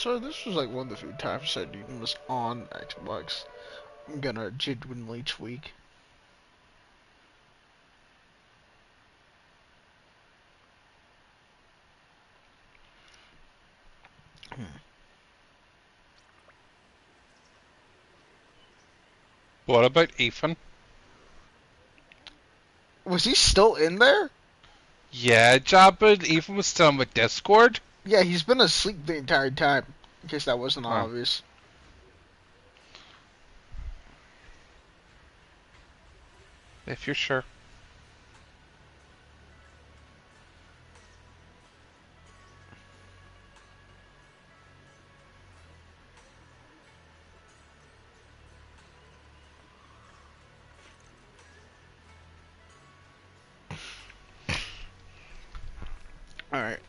So this was like one of the few times Sardine was on Xbox. I'm gonna genuinely tweak. What about Ethan? Was he still in there? Yeah, Jabba, Ethan was still on my Discord. Yeah, he's been asleep the entire time. In case that wasn't Oh, obvious. if you're sure. Alright,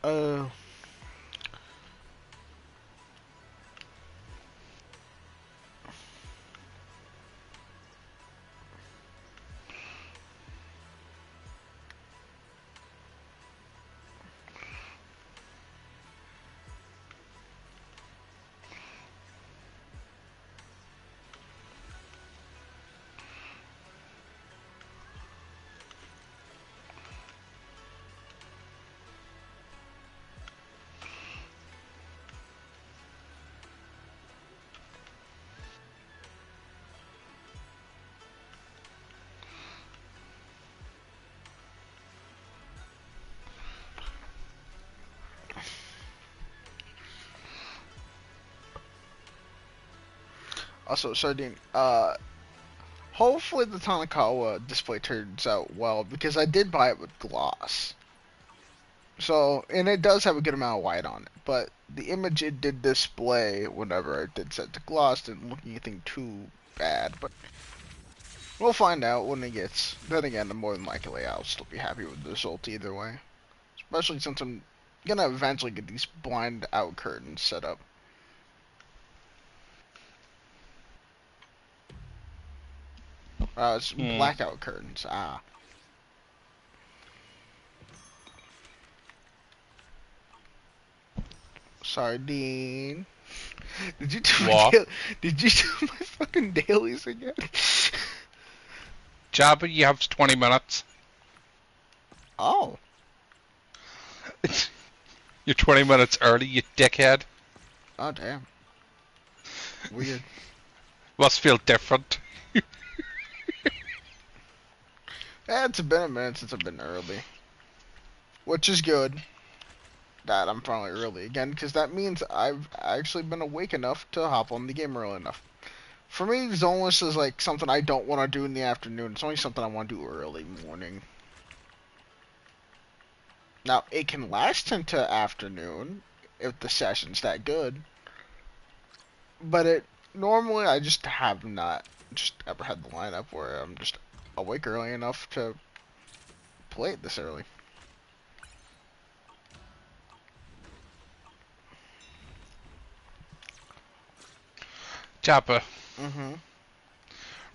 also, Sardine, hopefully the Tanakawa display turns out well, because I did buy it with gloss. So, and it does have a good amount of white on it, but the image it did display whenever I did set to gloss didn't look anything too bad, but we'll find out when it gets. Then again, more than likely I'll still be happy with the result either way. Especially since I'm gonna eventually get these blind out curtains set up. It's Hmm. blackout curtains. Ah. Sardine. Did you do my What? Did you do my fucking dailies again? Jabba, you have 20 minutes. Oh. You're 20 minutes early, you dickhead. Oh damn. Weird. Must feel different. It's been a minute since I've been early. Which is good that I'm finally early again, because that means I've actually been awake enough to hop on the game early enough. For me, Zenless is like something I don't want to do in the afternoon. It's only something I want to do early morning. Now, it can last into afternoon if the session's that good, but it normally I just have not just ever had the lineup where I'm just awake early enough to play it this early. Jabba. Mm-hmm.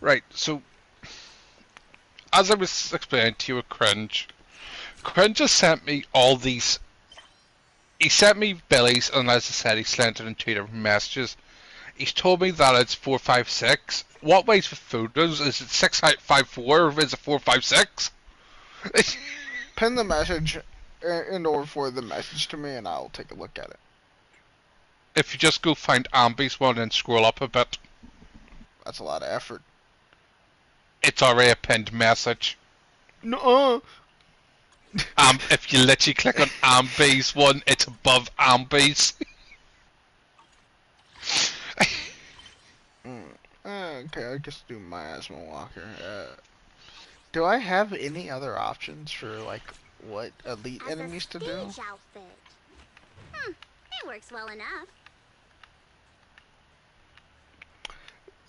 Right, so, as I was explaining to you with Cringe, Cringe just sent me all these. He sent me Billy's, and as I said, he sent it in two different messages. He's told me that it's 456. What way's for photos? Is it 654 or is it 456? Pin the message in order for the message to me, and I'll take a look at it. If you just go find Ambi's one and scroll up a bit, That's a lot of effort. it's already a pinned message. No. If you literally click on Ambi's one, it's above Ambi's. Okay, I guess do Miasma Walker. Do I have any other options for like what elite As a enemies to do? speech outfit. It works well enough.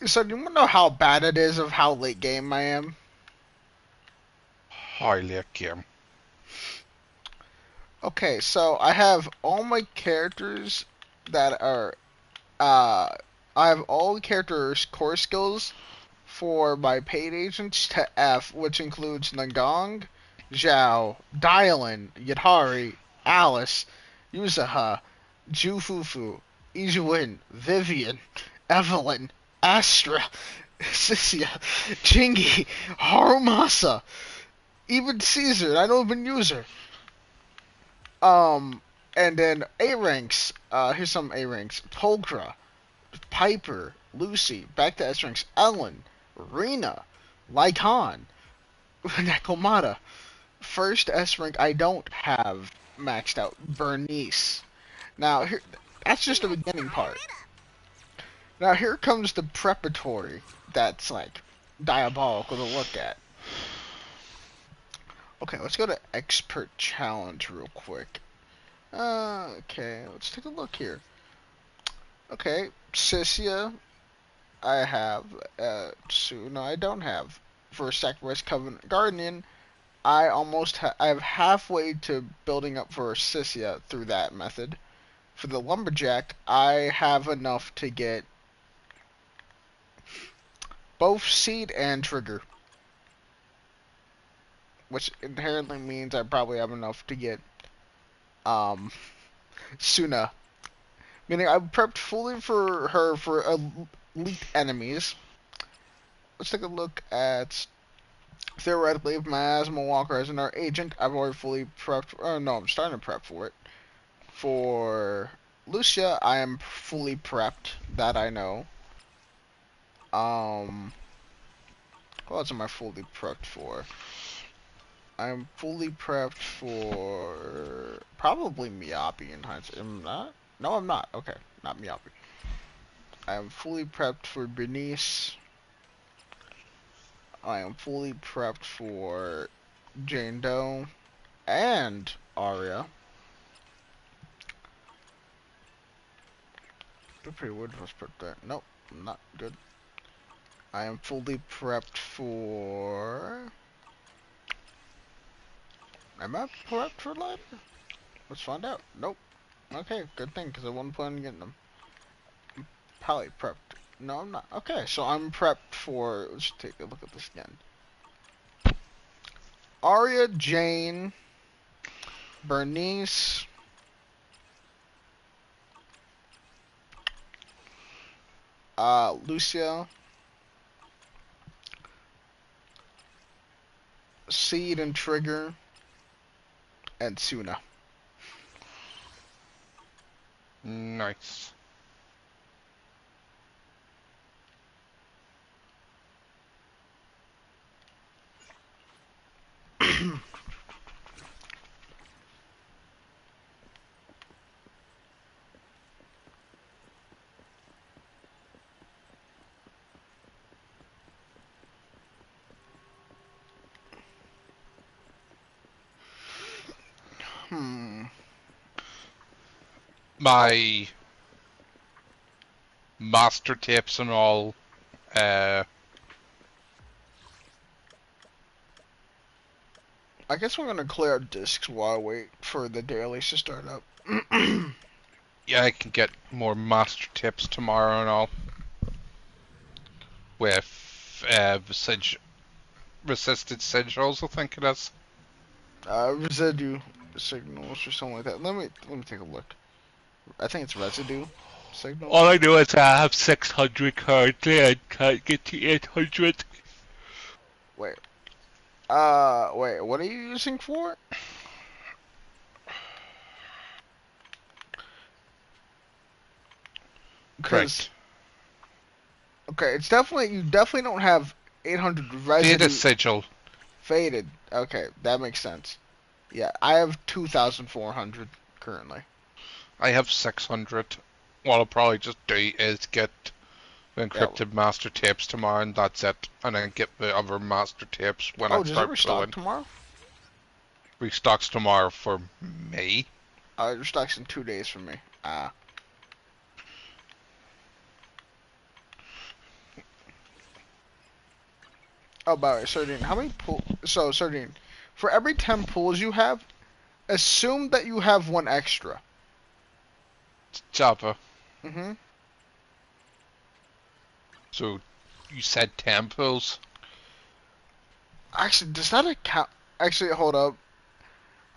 So do you want to know how bad it is of how late game I am? Highly a game. Okay, so I have all my characters that are uh I have all the characters' core skills for my paid agents to F, which includes Nagong, Zhao, Dylan, Yadhari, Alice, Yuzaha, Jufufu, Ijuin, Vivian, Evelyn, Astra, Sissia, Chingy, Harumasa, even Caesar. I don't even use her. And then A ranks. Here's some A ranks: Polkra, Piper, Lucy. Back to S ranks: Ellen, Rena, Lycon, Nakomata. First S rank I don't have maxed out: Bernice. Now here, that's just the beginning part. Now here comes the preparatory. That's like diabolical to look at. Okay, let's go to expert challenge real quick. Okay, let's take a look here. Okay, Sissia, I have. No, I don't have. For Sacrifice Covenant Guardian, I'm halfway to building up for Sissia through that method. For the Lumberjack, I have enough to get both Seed and Trigger. Which inherently means I probably have enough to get, Suna. Meaning I prepped fully for her for elite enemies. Let's take a look at, theoretically, if Miasma Walker as our agent, I've already fully prepped. No, I'm starting to prep for it. For Lucia, I am fully prepped. That I know. What else am I fully prepped for? I'm fully prepped for probably Miyabi in hindsight. Am I not? No, I'm not. Okay, not Miyabi. I am fully prepped for Bernice. I am fully prepped for Jane Doe and Arya. They're pretty weird if I was prepped there. Nope, not good. I am fully prepped for... Am I prepped for Lighter? Let's find out. Nope. Okay, good thing, because I wasn't planning on getting them. I'm probably prepped. No, I'm not. Okay, so I'm prepped for... Let's take a look at this again. Arya, Jane, Bernice, Lucia, Seed and Trigger, and Suna. Nice. My master tapes and all, I guess we're gonna clear out discs while I wait for the dailies to start up. yeah, I can get more master tips tomorrow and all. With resisted sigils, I think it is. Residue signals or something like that. Let me take a look. I think it's residue signals. All I know is I have 600 currently and can't get to 800. Wait. Wait. What are you using for it? Correct. Okay, it's definitely, you definitely don't have 800 residue. Data sigil. Faded. Okay, that makes sense. Yeah, I have 2,400 currently. I have 600. What I'll probably just do is get the encrypted master tapes tomorrow, and that's it. And then get the other master tapes when I does it start restock pulling. tomorrow? Restocks tomorrow for me. It restocks in 2 days for me. Oh, by the way, Sardine, how many pools? So, Sardine, for every 10 pools you have, assume that you have one extra. Java. Mm-hmm. So, you said 10 pools? Actually, does that account? Actually, hold up.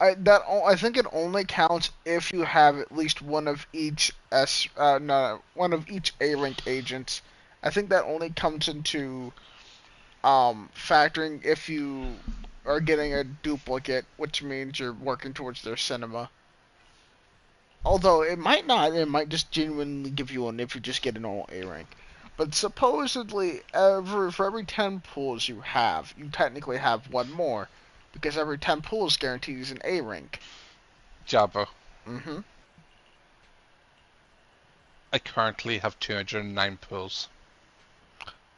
I think it only counts if you have at least one of each one of each A rank agents. I think that only comes into factoring if you are getting a duplicate, which means you're working towards their cinema. Although it might not, it might just genuinely give you one if you just get a normal A rank. But supposedly, for every 10 pulls you have, you technically have one more, because every 10 pulls guarantees an A rank. Jabba. Mm-hmm. I currently have 209 pulls.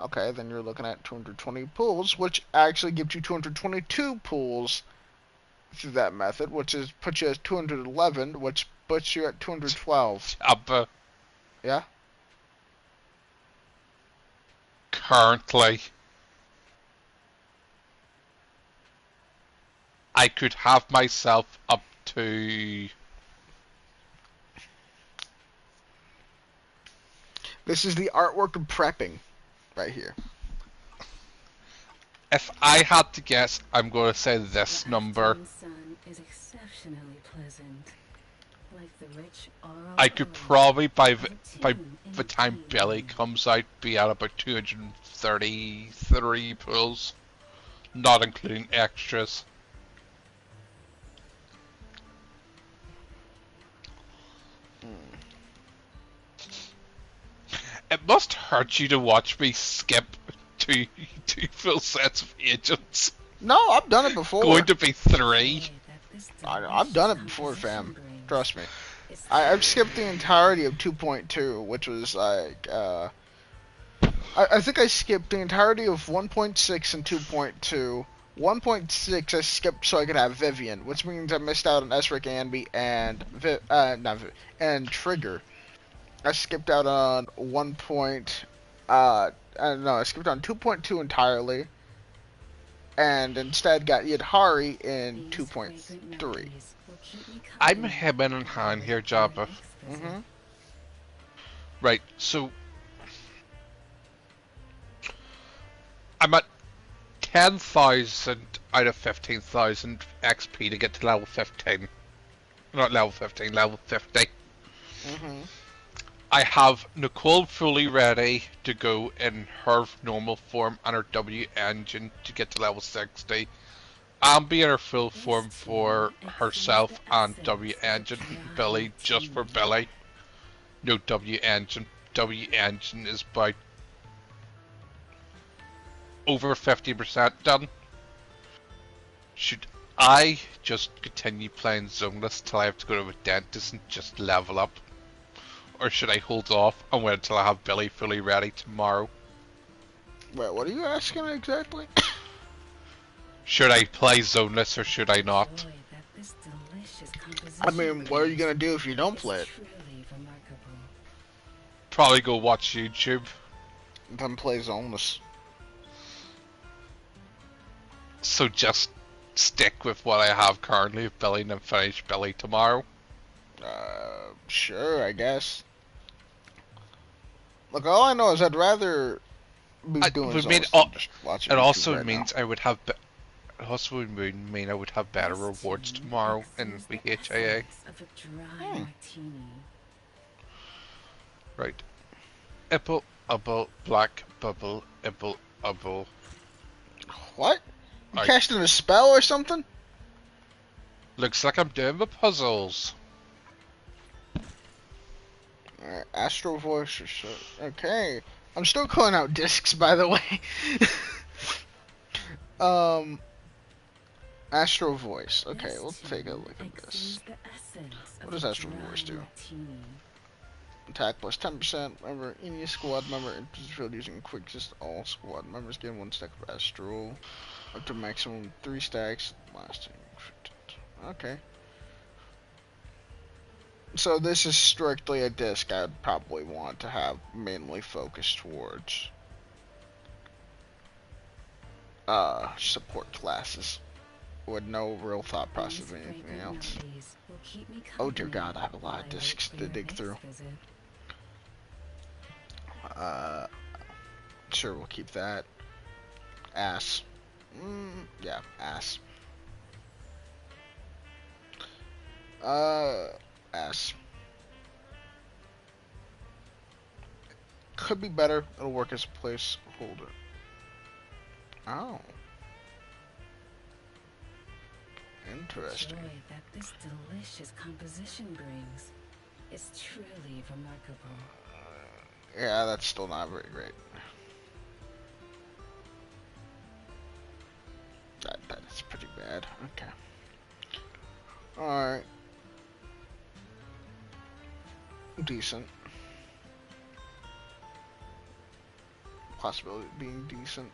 Okay, then you're looking at 220 pulls, which actually gives you 222 pulls through that method, which is puts you at 211, which puts you at 212. Jabba. Yeah? Currently, I could have myself up to... This is the artwork of prepping right here. If I had to guess, I'm going to say this number. Sun is exceptionally pleasant. Like the rich oral I could aroma probably, by of a tune in the time tea Billy room. comes out, be at about 233 pulls, not including extras. It must hurt you to watch me skip two full sets of agents. No, I've done it before. Going to be 3. I've done it before, fam. Trust me. I've skipped the entirety of 2.2, which was like, I think I skipped the entirety of 1.6 and 2.2. 1.6 I skipped so I could have Vivian, which means I missed out on Esric Anby and and Trigger. I skipped out on I skipped on 2.2 entirely, and instead got Yadhari in 2.3. I'm hemming and hawing here, Jabba. Mm-hmm. Right, so I'm at 10,000 out of 15,000 XP to get to level 15. Not level 15, level 50. Mm-hmm. I have Nicole fully ready to go in her normal form and her W engine to get to level 60. Ambi in her full form for herself and W engine. Billy just for Billy. No W engine. W engine is about over 50% done. Should I just continue playing Zenless till I have to go to a dentist and just level up? Or should I hold off and wait until I have Billy fully ready tomorrow? Wait, what are you asking exactly? Should I play Zenless or should I not? I mean, what are you gonna do if you don't play it? Probably go watch YouTube. Then play Zenless. So just stick with what I have currently with Billy and then finish Billy tomorrow. Sure, I guess. Look, all I know is I'd rather be doing Zenless than just watching It YouTube also right means I would have. It also would mean I would have better rewards tomorrow in the HIA. Right. Ipple, ubble, black bubble, ibble, ubble. What? You Right. casting a spell or something? Looks like I'm doing the puzzles. Alright, Astro Voice or so. Okay. I'm still calling out discs, by the way. Astro Voice. Okay, we'll take a look at this. What does Astro Voice do? Attack plus 10%. Remember, any squad member in field using quick assist. All squad members get 1 stack of Astral. Up to maximum 3 stacks. Lasting. Okay. So this is strictly a disc I'd probably want to have mainly focused towards support classes with no real thought process of anything else. Oh dear God, I have a lot of discs to dig through. Sure, we'll keep that. Ass. Yeah, ass. S. Could be better. It'll work as a placeholder. Oh. Interesting. The joy that this delicious composition brings is truly remarkable. Yeah, that's still not very great. That is pretty bad. Okay. Alright. Decent. Possibility of being decent.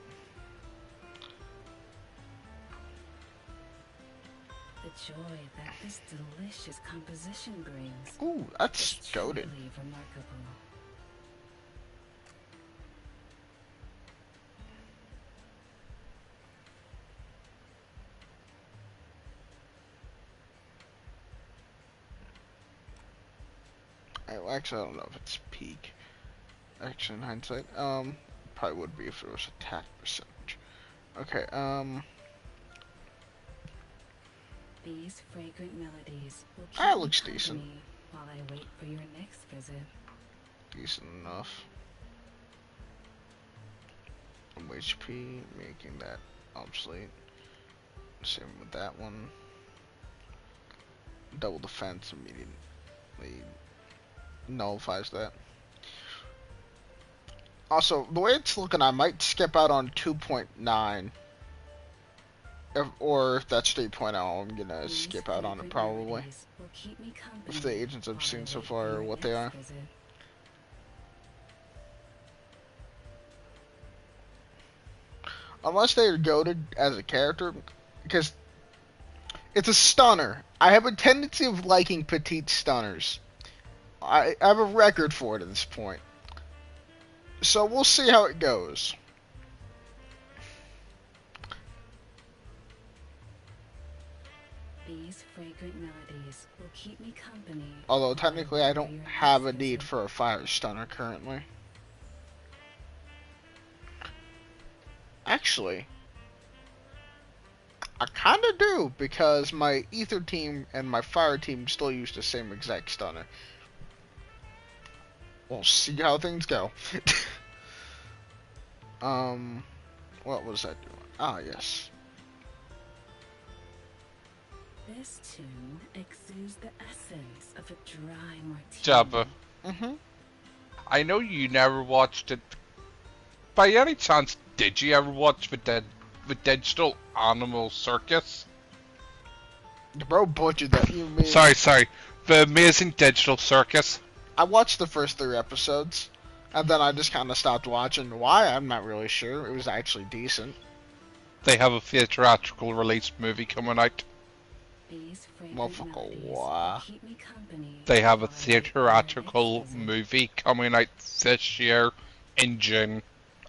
The joy that this delicious composition brings Ooh, that's is goated. truly remarkable. Actually, I don't know if it's peak. Actually, in hindsight, probably would be if it was attack percentage. Okay, These fragrant melodies will keep that me looks company decent. while I wait for your next visit. Decent enough. HP, making that obsolete. Same with that one. Double defense immediately nullifies that. Also, the way it's looking, I might skip out on 2.9. Or if that's 3.0, I'm gonna These skip out on it fragrant probably. melodies will keep me If the company agents I've while seen I so wait far for are your what they next are. visit. Unless they are goated as a character, because it's a stunner. I have a tendency of liking petite stunners. I have a record for it at this point. So we'll see how it goes. These fragrant melodies will keep me company. Although while technically wait I for don't your have next a need visit. for a fire stunner currently. Actually, I kind of do, because my ether team and my fire team still use the same exact stunner. We'll see how things go. What was that doing? Ah, yes. This tune exudes the essence of a dry martini. Jabba, Mm-hmm. I know you never watched it. By any chance, did you ever watch the Digital Animal Circus? The bro butchered that. You mean? Sorry. The Amazing Digital Circus. I watched the first 3 episodes, and then I just kind of stopped watching. Why? I'm not really sure. It was actually decent. They have a theatrical release movie coming out. These fragrant Motherfucker, melodies why? will keep me company. They have a while I wait for your theatrical next visit. movie coming out this year in June,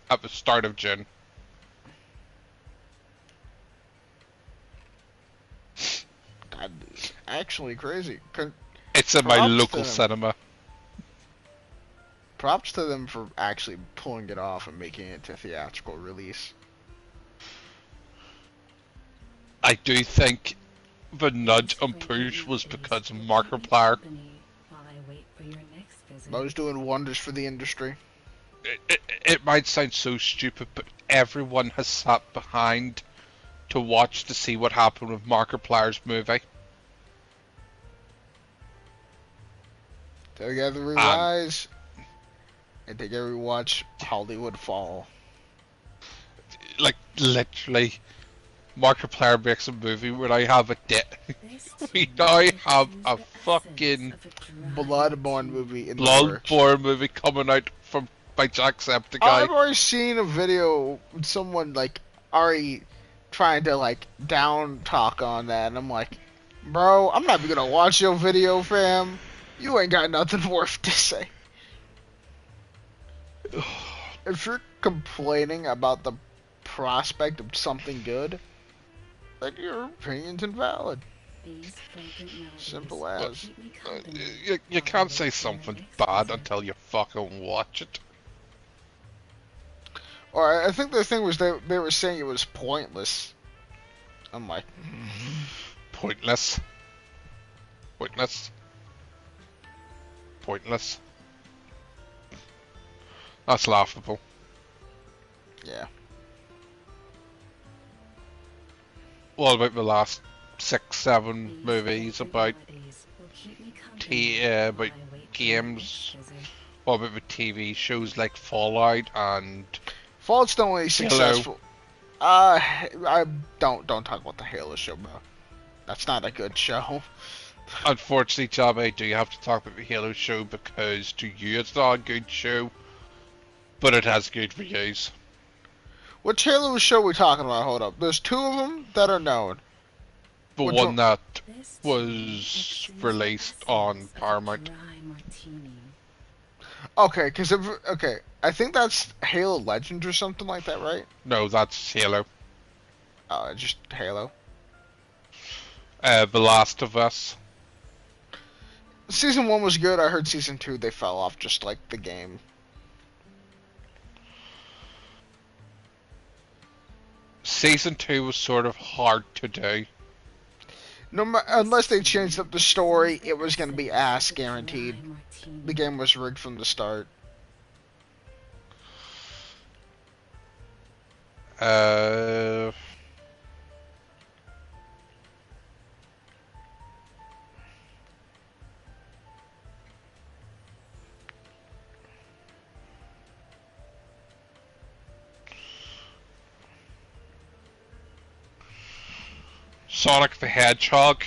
at the start of June. That is actually crazy. It's in my Props to local them. cinema. Props to them for actually pulling it off and making it to theatrical release. I do think the nudge and push was because of Markiplier. While I wait for your next visit. Those doing wonders for the industry. It might sound so stupid, but everyone has sat behind to watch to see what happened with Markiplier's movie. Together we rise, and together we watch Hollywood fall. Like, literally, Markiplier makes a movie where I have a we now have a fucking Bloodborne movie in the works. Bloodborne movie coming out by Jacksepticeye. I've already seen a video with someone like already trying to like down talk on that, and I'm like, bro, I'm not even gonna watch your video, fam. You ain't got nothing worth to say. If you're complaining about the prospect of something good, then your opinion's invalid. Simple as. You can't say something bad until you fucking watch it. Or I think the thing was they were saying it was pointless. I'm like, Pointless. Pointless. Pointless. That's laughable. Yeah. What about the last 6, 7 movies about about games? What about the TV shows like Fallout and Fallout's the only Halo? successful. I don't talk about the Halo show, bro. That's not a good show. Unfortunately, Job, I do have to talk about the Halo show because to you it's not a good show, but it has good reviews. Which Halo show are we talking about? Hold up. There's 2 of them that are known. The Which one one? that was released on Paramount. Okay, because I think that's Halo Legends or something like that, right? No, that's Halo. Just Halo. The Last of Us. Season 1 was good. I heard Season 2 they fell off just like the game. Season 2 was sort of hard to do. Unless they changed up the story, it was going to be ass guaranteed. The game was rigged from the start. Sonic the Hedgehog.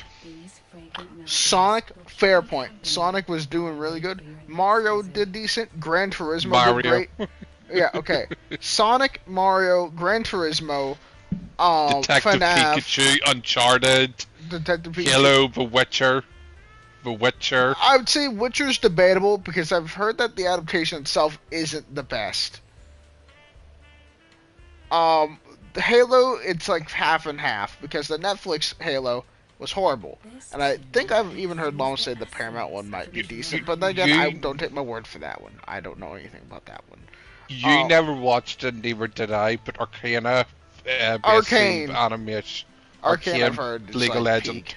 Sonic, fair point. Sonic was doing really good. Mario did decent. Gran Turismo Mario. did great. Yeah, okay. Sonic, Mario, Gran Turismo, Detective FNAF, Pikachu, Uncharted, Detective Pikachu. Halo, The Witcher. The Witcher. I would say Witcher's debatable because I've heard that the adaptation itself isn't the best. The Halo, it's like half and half because the Netflix Halo was horrible, and I think I've even heard Mom say the Paramount one might be decent. But then again, I don't take my word for that one. I don't know anything about that one. You never watched it, neither did I. But Arcana, Arcane animation. Arcane, I've heard is League of like Legends. peak.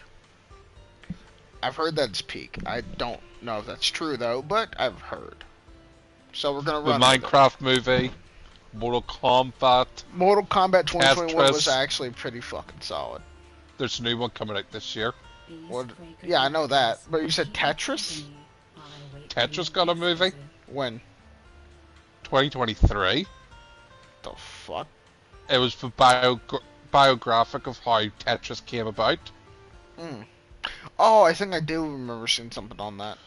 I've heard that's peak. I don't know if that's true though, but I've heard. So we're gonna The run Minecraft movie, Mortal Kombat. Mortal Kombat 2021 was Tetris. actually pretty fucking solid. There's a new one coming out this year. What? Yeah, I know that. But you said Tetris? Tetris got a movie. When? 2023. The fuck? It was the biographic of how Tetris came about. Oh, I think I do remember seeing something on that.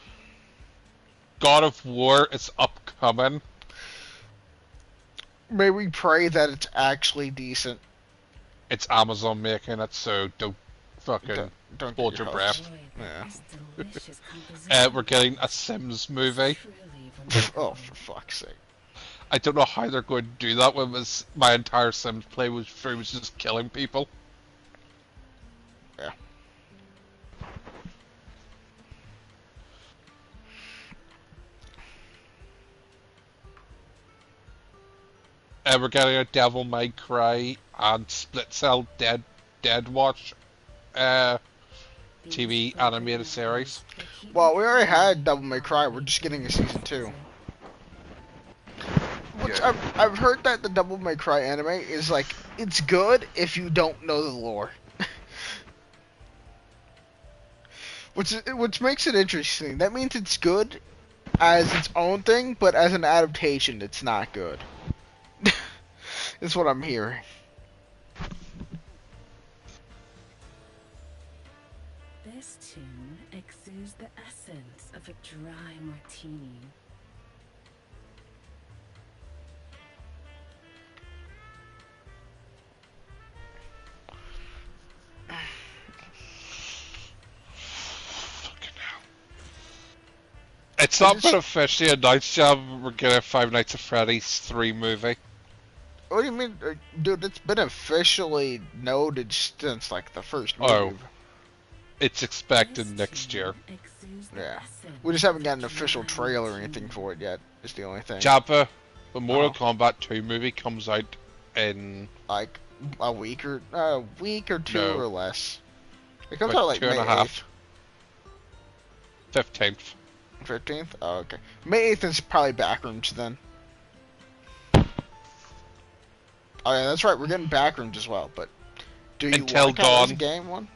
God of War is upcoming. May we pray that it's actually decent. It's Amazon making it, so don't fucking Don't hold get your hopes. breath. Yeah. We're getting a Sims movie. Oh, for fuck's sake. I don't know how they're going to do that when my entire Sims play was just killing people. Yeah. We're getting a Devil May Cry and Split Cell Dead Watch TV animated series. Well, we already had Devil May Cry. We're just getting a season 2. Which Yeah. I've heard that the Devil May Cry anime is like, it's good if you don't know the lore. Which makes it interesting. That means it's good as its own thing, but as an adaptation, it's not good. Is what I'm hearing. This tune exudes the essence of a dry martini. Fucking hell. It's not been officially announced yet. We're getting a Five Nights at Freddy's 3 movie. What do you mean? Dude, it's been officially noted since, like, the first movie. Oh. It's expected next year. Yeah. We just haven't got an official trailer or anything for it yet, is the only thing. Jabba, the Mortal Kombat 2 movie comes out in Like, a week or two No. or less. It comes About out, like, 2.5. May 8th. 15th. 15th? Oh, okay. May 8th is probably backrooms then. Oh yeah, that's right. We're getting backrooms as well. But do you Until like how that was a dawn. game one?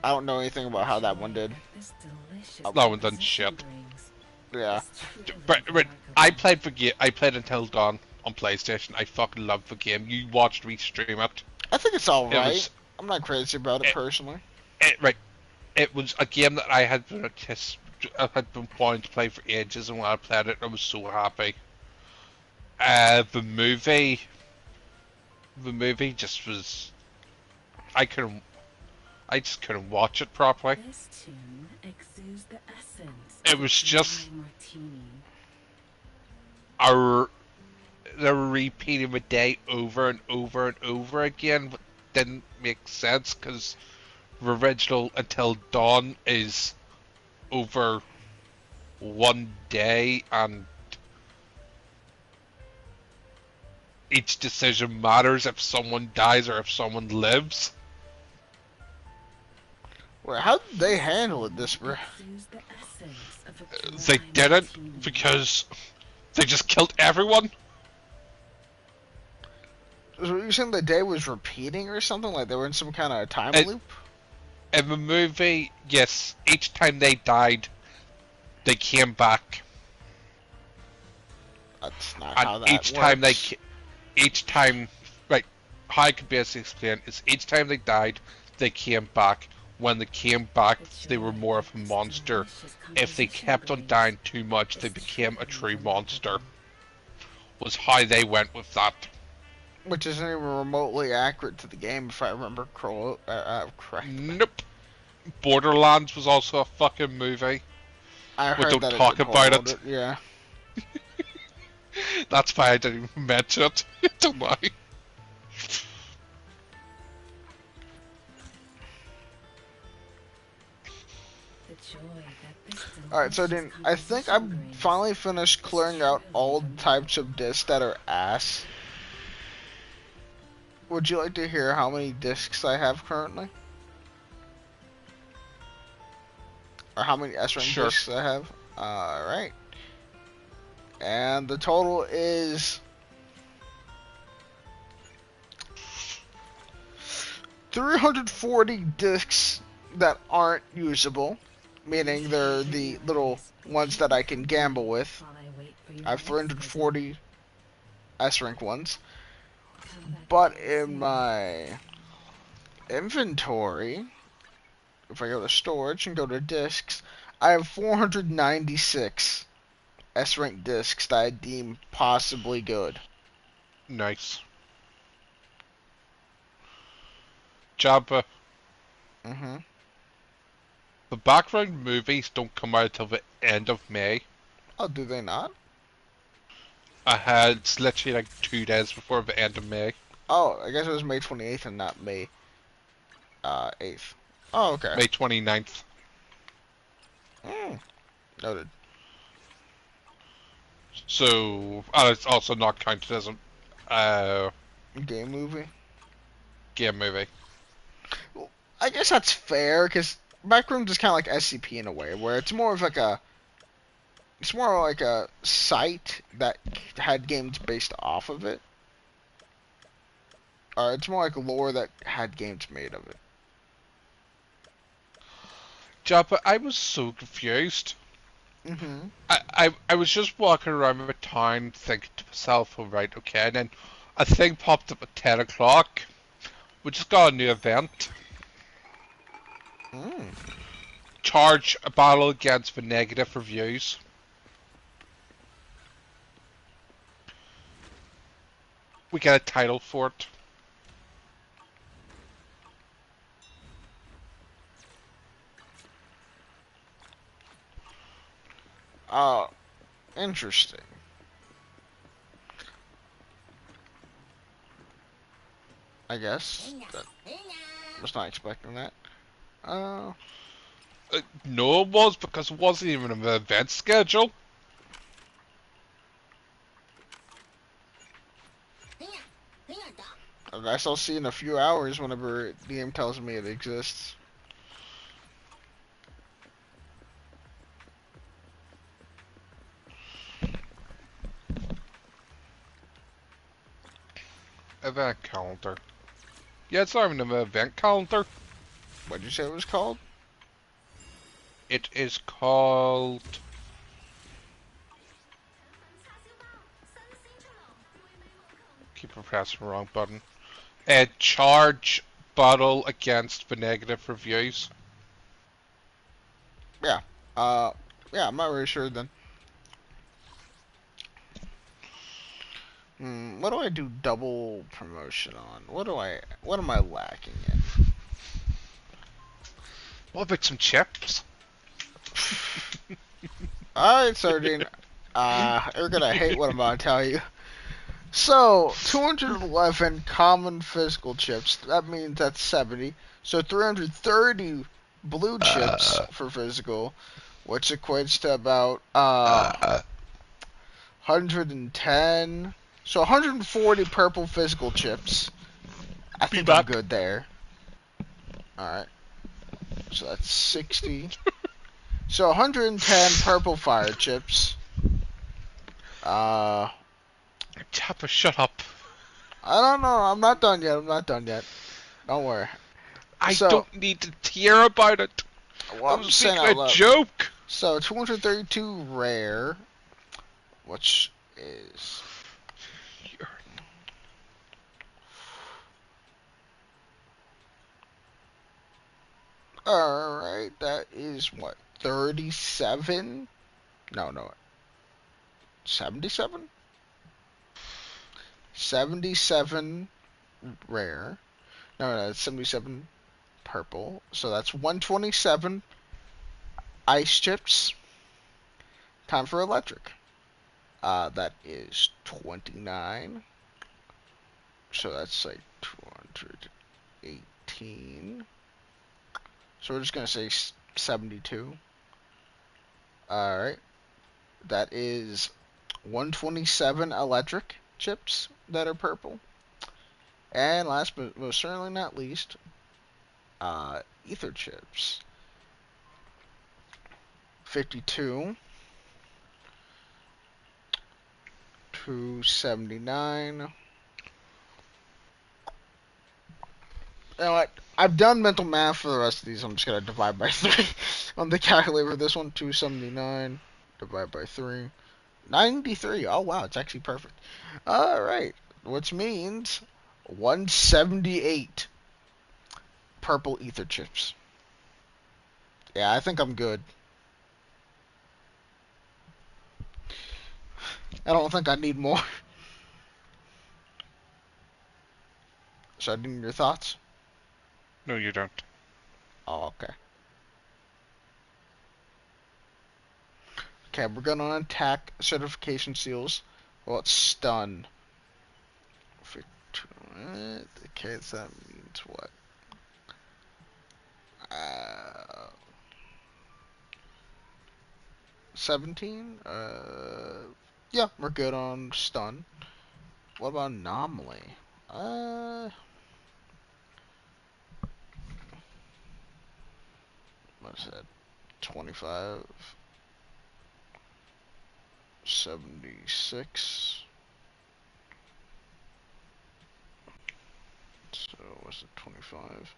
I don't know anything about how that one did. This delicious Oh. That one done composition shit. brings Yeah. is truly But I remarkable. played Until Dawn on PlayStation. I fucking loved the game. You watched me stream it. I think it's all It right. was I'm not crazy about it it, personally. it was a game that I had been wanting to play for ages, and when I played it, I was so happy. The movie just was. I couldn't. I just couldn't watch it properly. This tune exudes the essence It of was a just dry martini. a they were repeating the day over and over and over again, but didn't make sense because the original Until Dawn is over one day, and each decision matters if someone dies or if someone lives. Well, how did they handle it this bro? Exudes the essence of a They dry didn't martini. because they just killed everyone. So you saying the day was repeating or something? Like they were in some kind of time It- loop? In the movie, yes, each time they died, they came back, That's not and how that works. each time, right, how I could basically explain is each time they died, they came back. When they came back, they were more of a monster. If they kept on dying too much, they became a true monster. Was how they went with that. Which isn't even remotely accurate to the game, if I remember correctly. Nope. Borderlands was also a fucking movie. I We heard don't that it talk did about quote it. Yeah. That's why I didn't even mention it. Don't worry. The joy that this Alright, so delicious then I think I'm composition brings finally finished is clearing out truly all remarkable. types of discs that are ass. Would you like to hear how many discs I have currently? Or how many S-rank Sure. discs I have? Alright. And the total is 340 discs that aren't usable, meaning they're the little ones that I can gamble with. While I wait for your I have next 340 S-rank ones. visit. Come back But again in soon. my inventory, if I go to storage and go to discs, I have 496 S-rank discs that I deem possibly good. Nice. Jabba, Mm-hmm. the background movies don't come out till the end of May. Oh, do they not? I had it's literally like 2 days before the end of May. Oh, I guess it was May 28th and not May 8th. Oh, okay. May 29th. Noted. So, and it's also not counted as a Game movie. game movie. I guess that's fair, because Backrooms is kind of like SCP in a way, where it's more of like a... It's more like a site that had games based off of it. Or it's more like lore that had games made of it. Jabba, I was so confused. Mm-hmm. I was just walking around the town thinking to myself, all right, okay, and then a thing popped up at 10 o'clock. We just got a new event. Mm. Charge a battle against the negative reviews. We get a title for it. Oh, interesting. I guess. That, was not expecting that. No, it was because it wasn't even an event schedule. I guess I'll see in a few hours whenever the game tells me it exists. Event calendar. Yeah, it's not even an event calendar. What'd you say it was called? It is called... Keep pressing the wrong button. A charge bottle against the negative reviews. Yeah. Yeah, I'm not really sure then. What do I do double promotion on? What am I lacking in? What about some chips? Alright, Sardine. You're gonna hate what I'm about to tell you. So, 211 common physical chips. That means that's 70. So 330 blue chips for physical, which equates to about 110. So 140 purple physical chips. I Be think I'm back. good there. Alright. So that's 60. So 110 purple fire chips. Uh, Chopper, shut up. I don't know. I'm not done yet. I'm not done yet. Don't worry. I So, don't need to hear about it. well, I I'm was just saying making out a loud. joke. So 232 rare, which is all right. That is what 37? No, 77. 77 rare. No, that's 77 purple. So that's 127 ice chips. Time for electric. That is 29. So that's like 218. So we're just gonna say 72. Alright. That is 127 electric chips that are purple. And last but most certainly not least, ether chips. 52. 279. You know what? I've done mental math for the rest of these. I'm just gonna divide by 3 on the calculator for this one. 279 divide by 3. 93. Oh wow, it's actually perfect. Alright. Which means 178 purple ether chips. Yeah, I think I'm good. I don't think I need more. So I need your thoughts? No, you don't. Oh, okay. Okay, we're gonna attack certification seals. Well, it's stun. Okay, so that means what? Uh, 17? Yeah, we're good on stun. What about anomaly? What's that? 25, 76. So what's it? 25.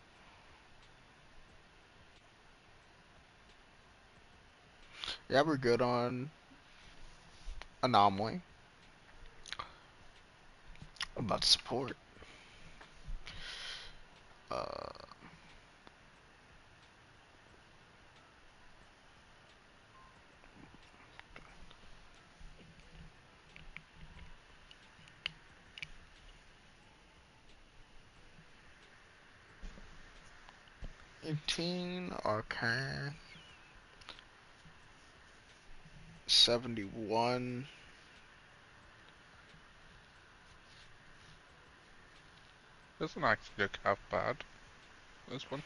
Yeah, we're good on anomaly. About support. Uh, 18. Okay. 71. Doesn't actually look half bad. This one.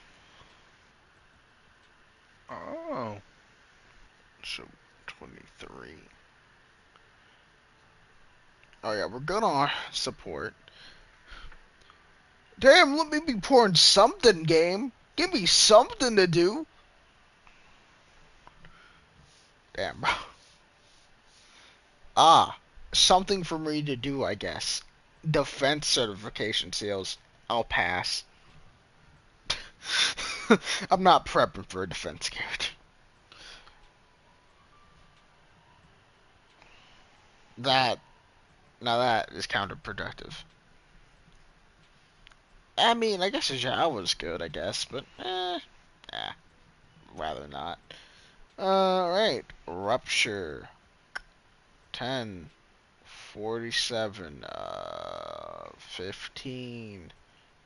Oh. So 23. Oh yeah, we're good on support. Damn, let me be pouring something, game. Give me something to do. Damn, bro. Ah, something for me to do, I guess. defense certification seals, I'll pass. I'm not prepping for a defense character. That Now that is counterproductive. I mean, I guess his job was good, I guess, but rather not. Alright, Rupture. 10, 47, 15.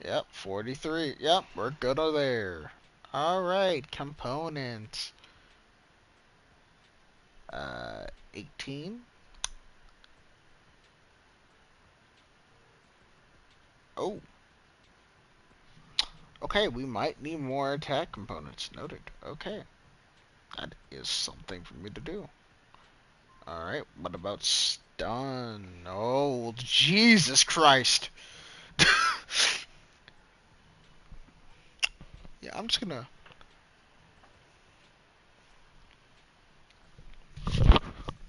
Yep, 43. Yep, we're good over there. Alright, components. 18. Oh. Okay, we might need more attack components. Noted. Okay. That is something for me to do. Alright, what about stun? Oh, Jesus Christ. Yeah, I'm just gonna...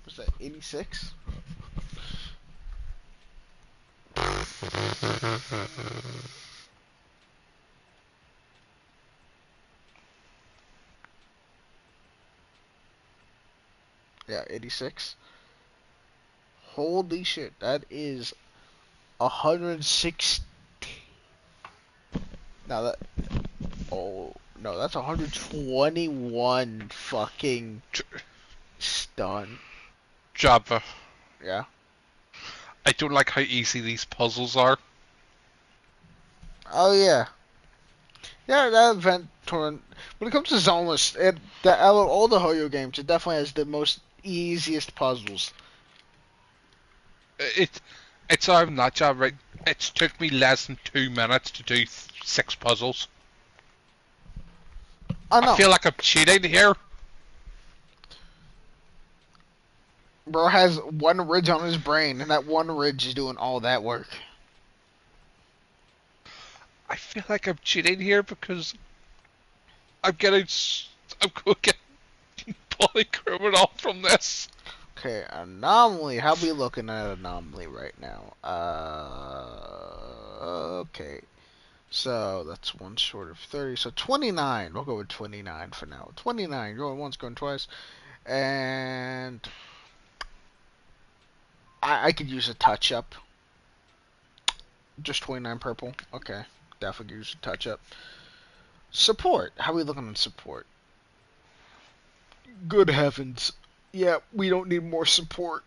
What's that, 86? Yeah, 86. Holy shit, that is 160. Now that... Oh, no, that's 121 fucking stun. Jabba. Yeah. I don't like how easy these puzzles are. Oh, yeah. Yeah, that event torn. When it comes to Zenless, out of all the Hoyo games, it definitely has the most easiest puzzles. It's not Jabba, right? It took me less than 2 minutes to do 6 puzzles. Oh I no, feel like I'm cheating here. bro has one ridge on his brain, and that one ridge is doing all that work. I feel like I'm cheating here because I'm getting... I'm going to get polycriminal from this. Okay, anomaly. How we looking at anomaly right now? Okay. So that's one short of 30. So 29. We'll go with 29 for now. 29. Going once, going twice, and I could use a touch up. Just 29 purple. Okay. Definitely use a touch up. Support. How are we looking on support? Good heavens. Yeah, we don't need more support.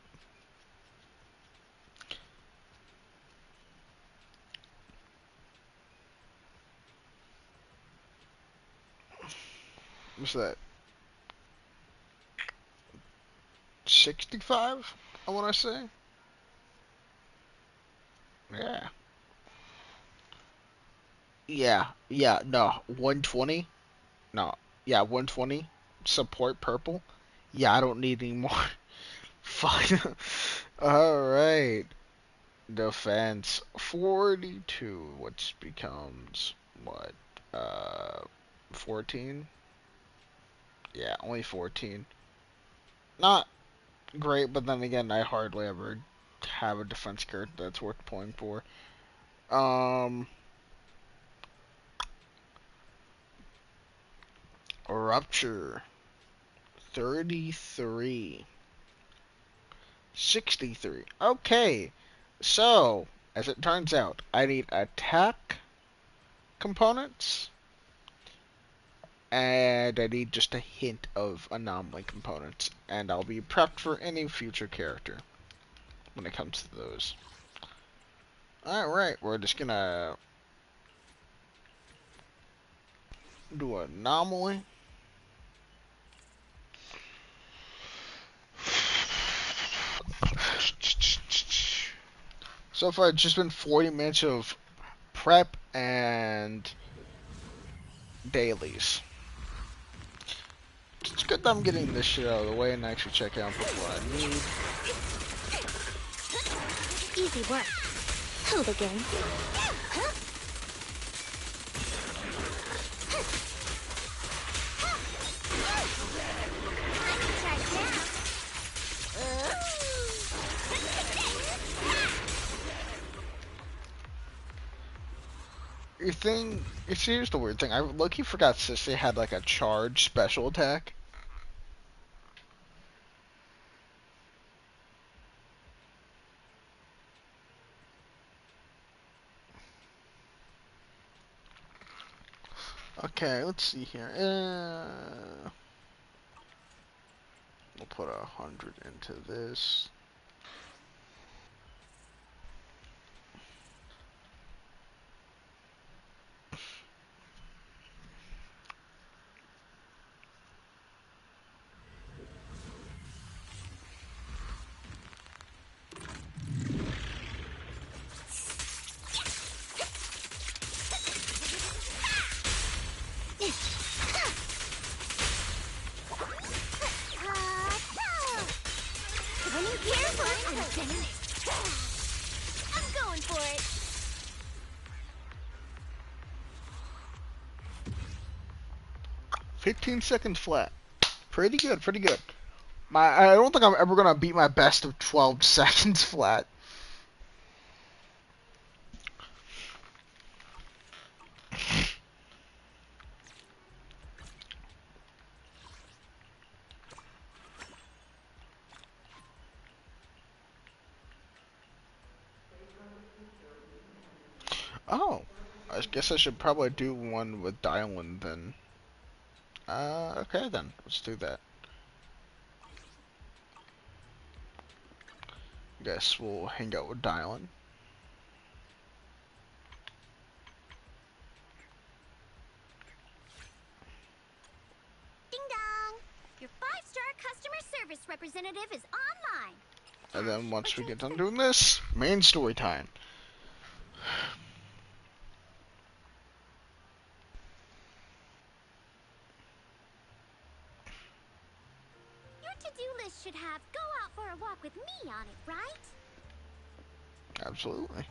What's that? 65? I want to say. Yeah. Yeah, no. 120? No. Yeah, 120. Support purple? Yeah, I don't need any more. Fuck. Alright. Defense 42. Which becomes what? 14? Yeah, only 14. Not great, but then again, I hardly ever have a defense card that's worth pulling for. Rupture 33. 63. Okay, so as it turns out, I need attack components, and I need just a hint of anomaly components, and I'll be prepped for any future character when it comes to those. Alright, we're just gonna do anomaly. So far, it's just been 40 minutes of prep and dailies. It's good that I'm getting this shit out of the way and actually checking out what I need. Easy work. Hold again. your thing. Here's the weird thing. I low-key forgot Sissy had like a charge special attack. Okay, let's see here. We'll put 100 into this. I'm going for it. 15 seconds flat. Pretty good, pretty good. I don't think I'm ever gonna beat my best of 12 seconds flat. Oh, I guess I should probably do one with Dylan then. Okay then, let's do that. Guess we'll hang out with Dylan. Ding dong! Your 5-star customer service representative is online. And then once we get done doing this, main story time. Your to-do list should have go out for a walk with me on it, right? Absolutely.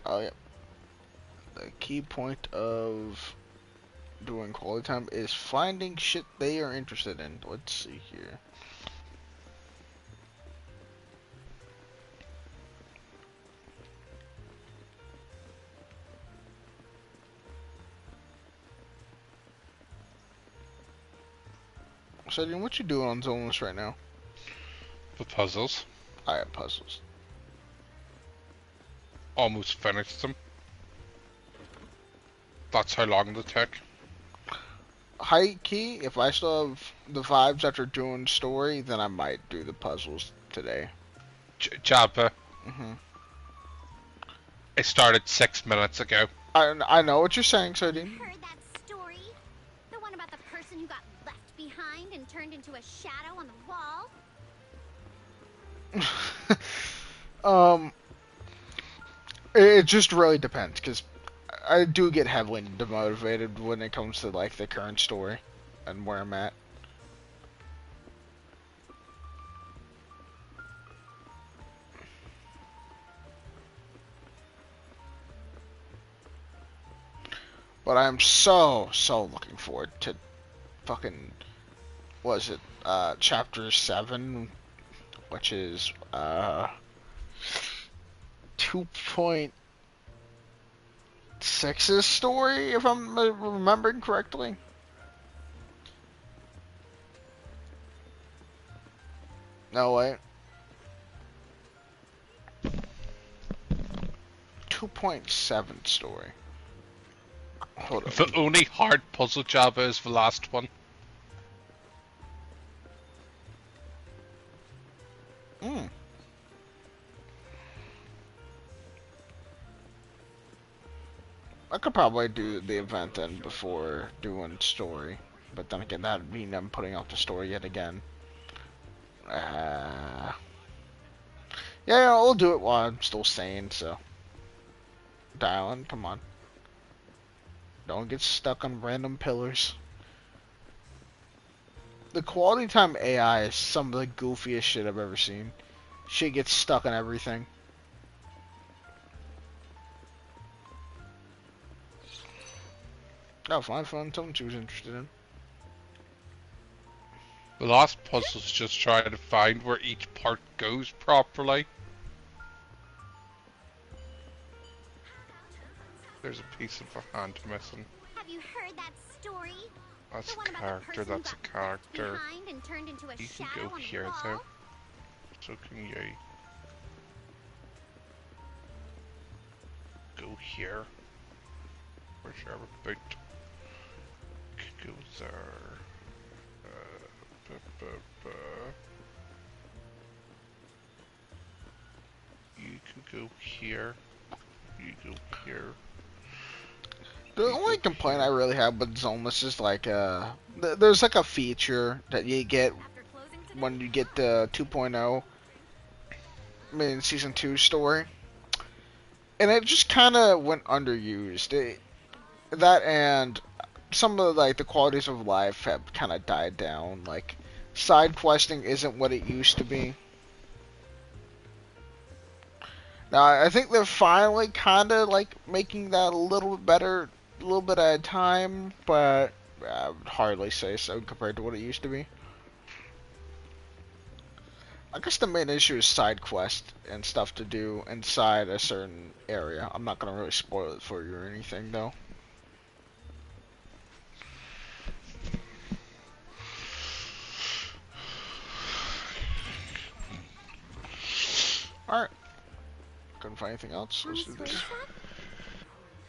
Oh yeah. The key point of doing quality time is finding shit they are interested in. Let's see here. Sardine, what you doing on Zenless right now? The puzzles. I have puzzles. Almost finished them. That's how long they took. High key, if I still have the vibes after doing story, then I might do the puzzles today. Jabba, hmm it started 6 minutes ago. I know what you're saying, Sardine. Heard that story? The one about the person who got left behind and turned into a shadow on the wall? It just really depends, because I do get heavily demotivated when it comes to like the current story and where I'm at. But I'm so looking forward to fucking, what is it, chapter 7, which is 2.6's story, if I'm remembering correctly. No, wait. 2.7 story. Hold on. The only hard puzzle Jabba is the last one. I could probably do the event then before doing story. But then again, that would mean I'm putting off the story yet again. Yeah, I'll do it while I'm still sane, so. Dylan, come on. Don't get stuck on random pillars. The quality time AI is some of the goofiest shit I've ever seen. Shit gets stuck on everything. Oh, fine, something she was interested in. The last puzzle is just trying to find where each part goes properly. There's a piece of a hand missing. Have you heard that story? That's The a one about the character, person who that's a got left character. behind and turned into a You can shadow go on the here wall? though. So can you. Go here. Whichever boot. Go there. Ba, ba, ba. You can go here. You go here. The You only go complaint here. I really have with Zenless is like there's like a feature that you get After closing today? when you get the 2.0, I mean season 2 story, and it just kind of went underused. That and some of like the qualities of life have kind of died down. Like side questing isn't what it used to be. Now I think they're finally kind of like making that a little bit better, a little bit at a time, but I would hardly say so compared to what it used to be. I guess the main issue is side quest and stuff to do inside a certain area. I'm not gonna really spoil it for you or anything though. Alright. Couldn't find anything else. On Let's a do swing this. set?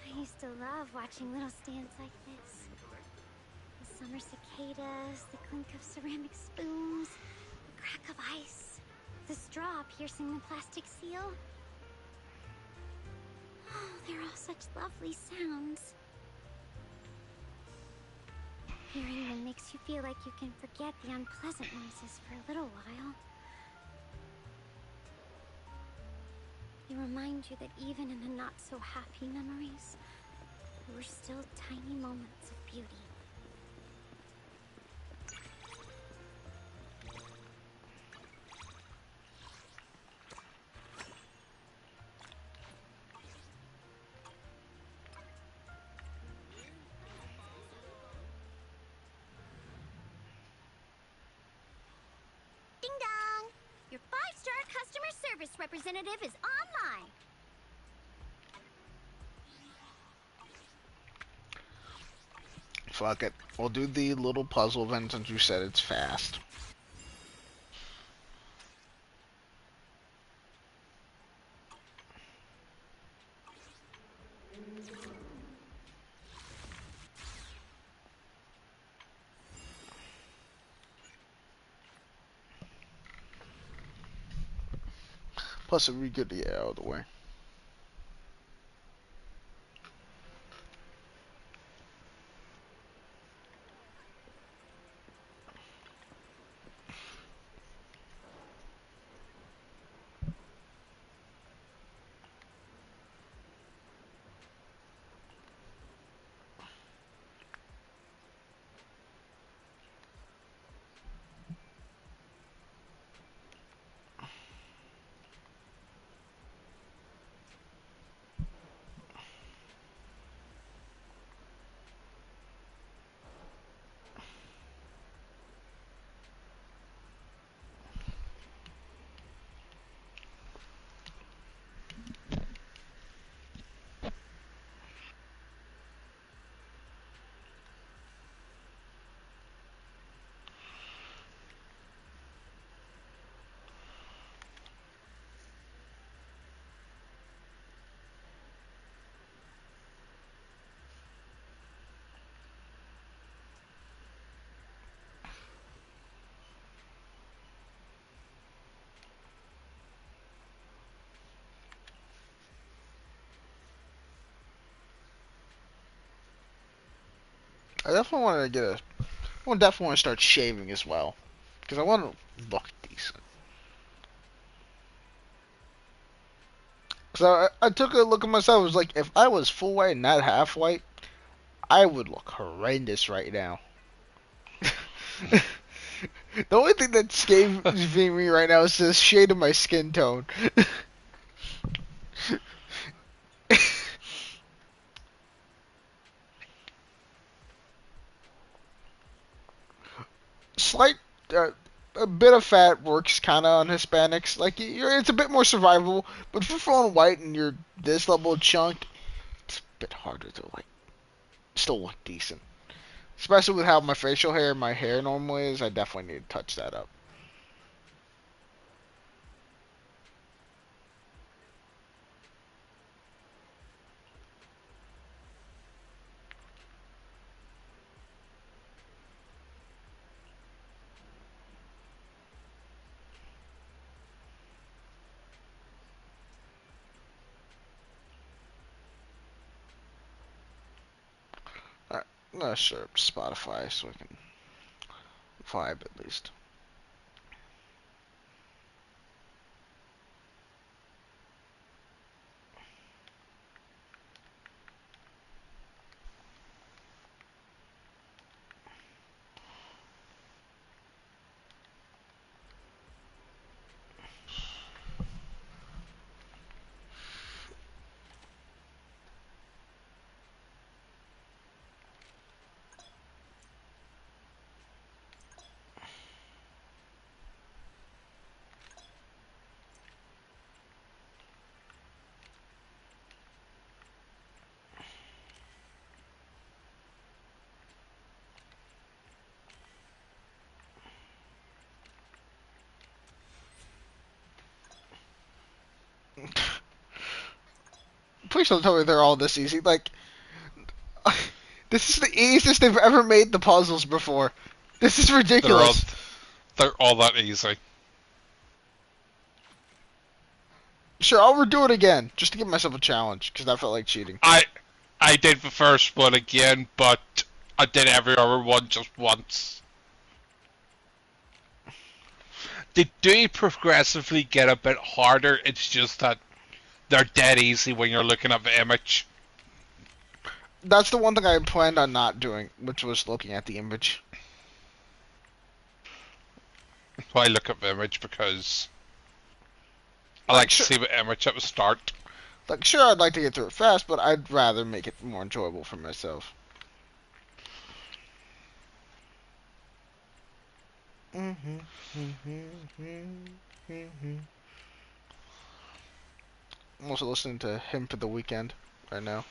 I used to love watching little stands like this. The summer cicadas, the clink of ceramic spoons, the crack of ice, the straw piercing the plastic seal. Oh, they're all such lovely sounds. Hearing them makes you feel like you can forget the unpleasant noises for a little while. They remind you that even in the not-so-happy memories, there were still tiny moments of beauty. Ding dong! Your 5-star customer service representative is online. Fuck it. We'll do the little puzzle event since you said it's fast. Plus, it'd be good to get out of the way. I definitely want to get a. I definitely want to start shaving as well, because I want to look decent. Because I took a look at myself. I was like, if I was full white and not half white, I would look horrendous right now. The only thing that's scaring me right now is the shade of my skin tone. Slight, uh, a bit of fat works kind of on Hispanics. Like it's a bit more survivable, but if you're full white and you're this level of chunk, bit harder to like still look decent. Especially with how my facial hair and my hair normally is, I definitely need to touch that up. Alright, I'm gonna search Spotify so I can vibe at least. Please don't tell me they're all this easy. Like, this is the easiest they've ever made the puzzles before. This is They're all ridiculous. they're all that easy. Sure, I'll redo it again, just to give myself a challenge, because that felt like cheating. I did the first one again, but I did every other one just once. They do progressively get a bit harder. It's just that they're dead easy when you're looking at the image. That's the one thing I planned on not doing, which was looking at the image. So I look at the image because I Like, like to sure, see the image at the start. like, sure, I'd like to get through it fast, but I'd rather make it more enjoyable for myself. I'm also listening to Him for the Weekend right now,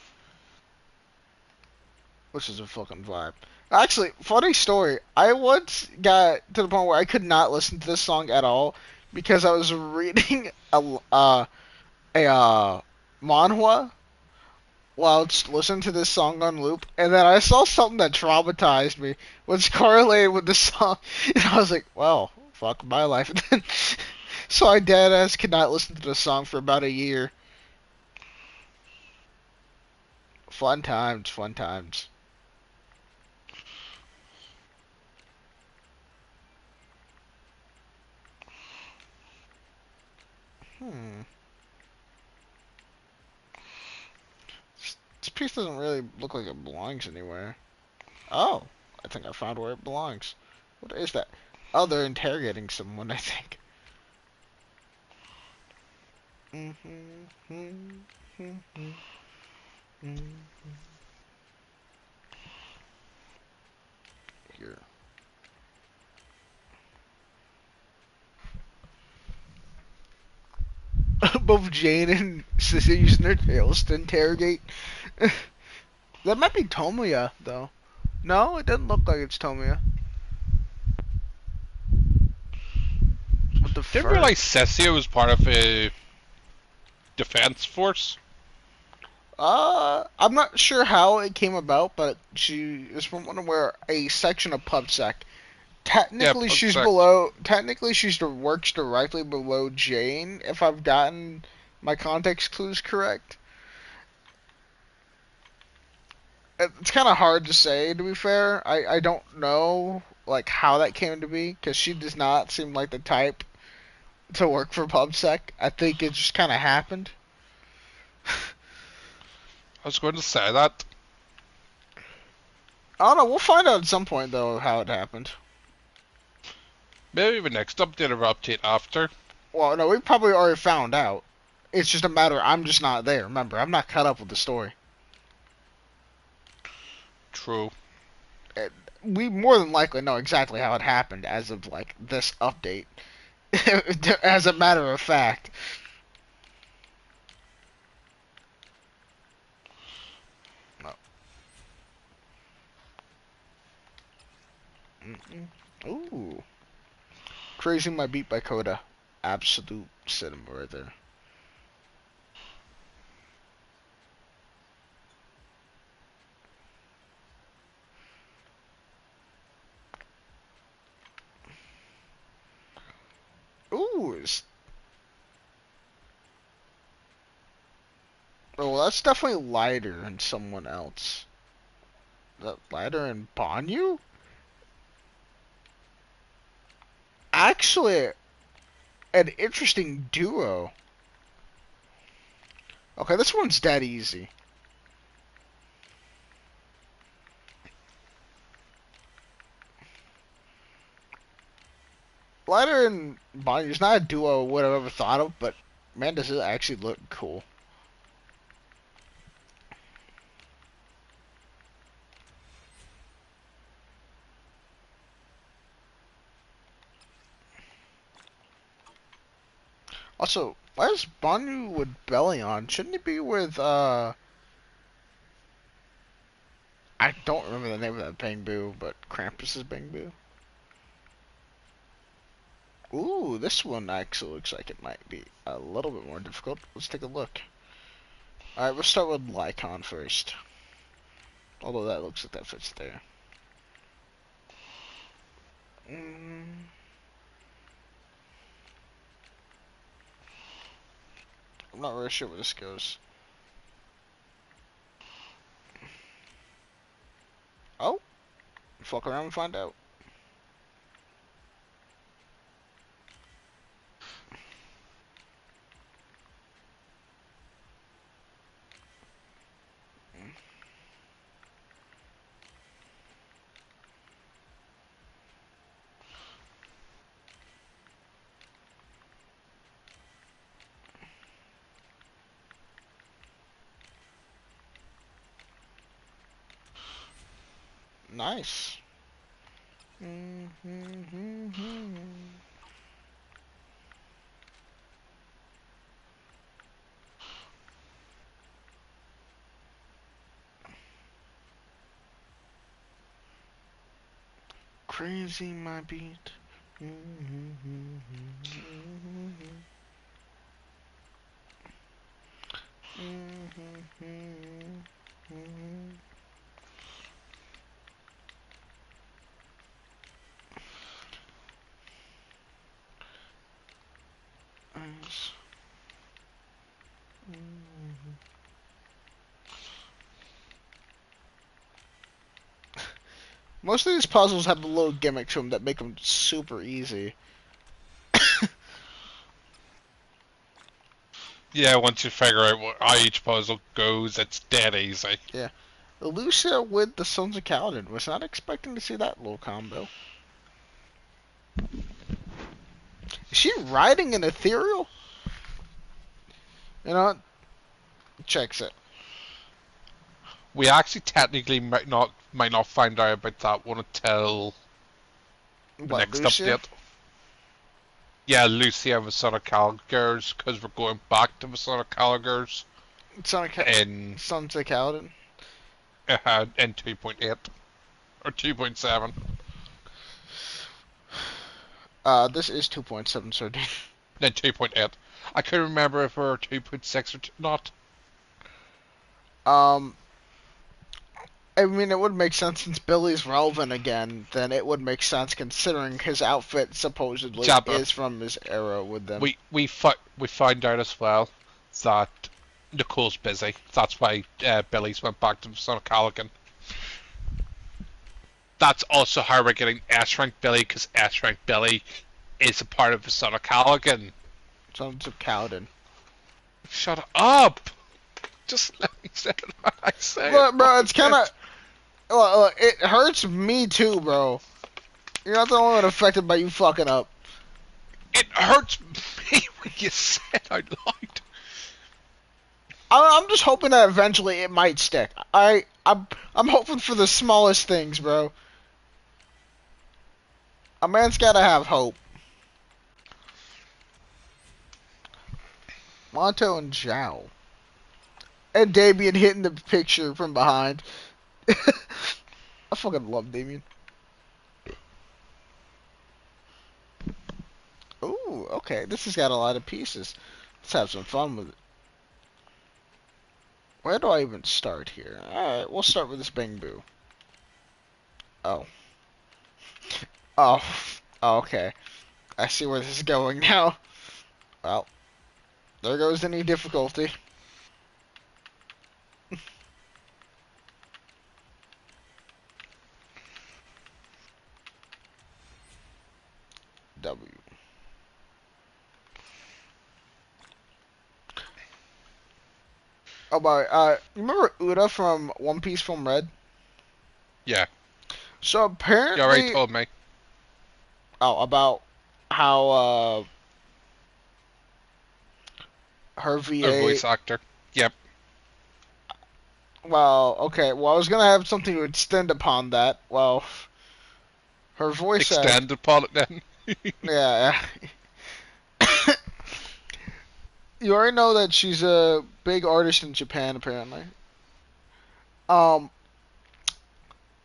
which is a fucking vibe. Actually, funny story. I once got to the point where I could not listen to this song at all because I was reading a manhwa while listening to this song on loop, and then I saw something that traumatized me, which correlated with the song, and I was like, well, fuck my life. And then, so I dead ass could not listen to the song for about a year. Fun times, fun times. Hmm. This piece doesn't really look like it belongs anywhere. Oh, I think I found where it belongs. What is that? Oh, they're interrogating someone, I think. Here. Both Jane and Sissy using their tails to interrogate. That might be Tomoya, though. No, it doesn't look like it's Tomoya. With the Didn't fur. realize Cecil was part of a defense force. I'm not sure how it came about, but she is from one where a section of PubSec. Yeah, Technically, she's exact. below. Technically, she's works directly below Jane. If I've gotten my context clues correct, it's kind of hard to say. To be fair, I don't know like how that came to be because she does not seem like the type to work for PubSec. I think it just kind of happened. I was going to say that. I don't know. We'll find out at some point though how it happened. Maybe the next update or update after. Well, no, we probably already found out. It's just a matter. I'm just not there. Remember, I'm not caught up with the story. True. We more than likely know exactly how it happened as of like this update. As a matter of fact. Ooh. Crazy My Beat by Coda. Absolute cinema right there. Ooh. Oh, well, that's definitely lighter than someone else. Is that lighter than Banyu? Actually, an interesting duo. Okay, this one's dead easy. Lighter and Banyu's not a duo I would have ever thought of, but man, does it actually look cool. Also, why is Banyu with belly on? Shouldn't he be with, I don't remember the name of that Bangbu, but Krampus is Bangbu. Ooh, this one actually looks like it might be a little bit more difficult. Let's take a look. Alright, we'll start with Lycon first. Although that looks like that fits there. I'm not really sure where this goes. Oh, fuck around and find out. Nice. Crazy my beat. Most of these puzzles have a little gimmick to them that make them super easy. Yeah, once you figure out how each puzzle goes, it's dead easy. Yeah. Lucia with the Sons of Kaladin. Was not expecting to see that little combo. Is she riding an ethereal? You know, checks it. We actually technically might not find out about that one until the What, next Lucia? update. Yeah, Lucia and the Son of Caligars, because we're going back to the Son of Caligars in Sons of Kaladin. in 2.8 or 2.7. This is 2.7 Sardine. Then 2.8. I couldn't remember if we were 2.6 or not. I mean, it would make sense since Billy's relevant again. Then it would make sense considering his outfit supposedly Jabba. is from his era with them. We found out as well that Nicole's busy. That's why Billy's went back to the Son of Caligan. That's also how we're getting S-Rank Billy, because S-Rank Billy is a part of the Son of Caligan. Sons of Kaladin. Shut up! Just let me say it how I say Look, it. bro, it's kind of... Look, it hurts me too, bro. You're not the only one affected by you fucking up. It hurts me when you say it out loud. I'm just hoping that eventually it might stick. I'm hoping for the smallest things, bro. A man's gotta have hope. Monto and Zhao. And Damien hitting the picture from behind. I fucking love Damien. Ooh, okay. This has got a lot of pieces. Let's have some fun with it. Where do I even start here? Alright, we'll start with this Bangbu. Oh. Oh. Okay. I see where this is going now. Well, there goes any difficulty. W. Oh, by you remember Uda from One Piece from Red? Yeah, So you already apparently, told me. oh, about how her A VA. voice actor. Yep. Well, okay. Well, I was gonna have something to extend upon that. Well, her voice act. Extended upon it then. Yeah. You already know that she's a big artist in Japan, apparently. Um,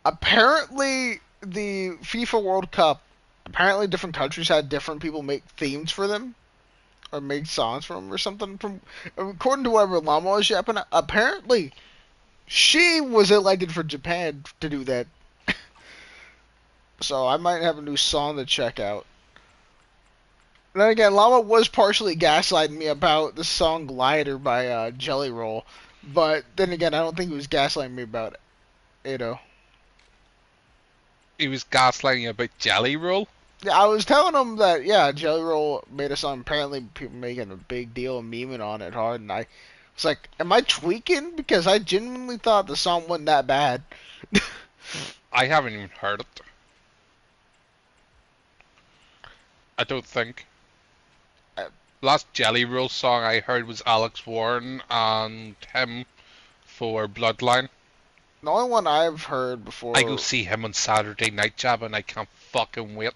apparently the FIFA World Cup. Apparently, different countries had different people make themes for them or make songs for them or something. From according to whatever Llama was yapping, apparently she was elected for Japan to do that. So I might have a new song to check out. And then again, Llama was partially gaslighting me about the song "Glider" by Jelly Roll, but then again, I don't think he was gaslighting me about it. He was gaslighting you about Jelly Roll. Yeah, I was telling him that yeah, Jelly Roll made a song. Apparently, people making a big deal and memeing on it hard, and I was like, "Am I tweaking?" Because I genuinely thought the song wasn't that bad. I haven't even heard it. I don't think. Uh, Last Jelly Roll song I heard was Alex Warren and him for Bloodline. The only one I've heard I go before, see him on Saturday Night Jab and I can't fucking wait.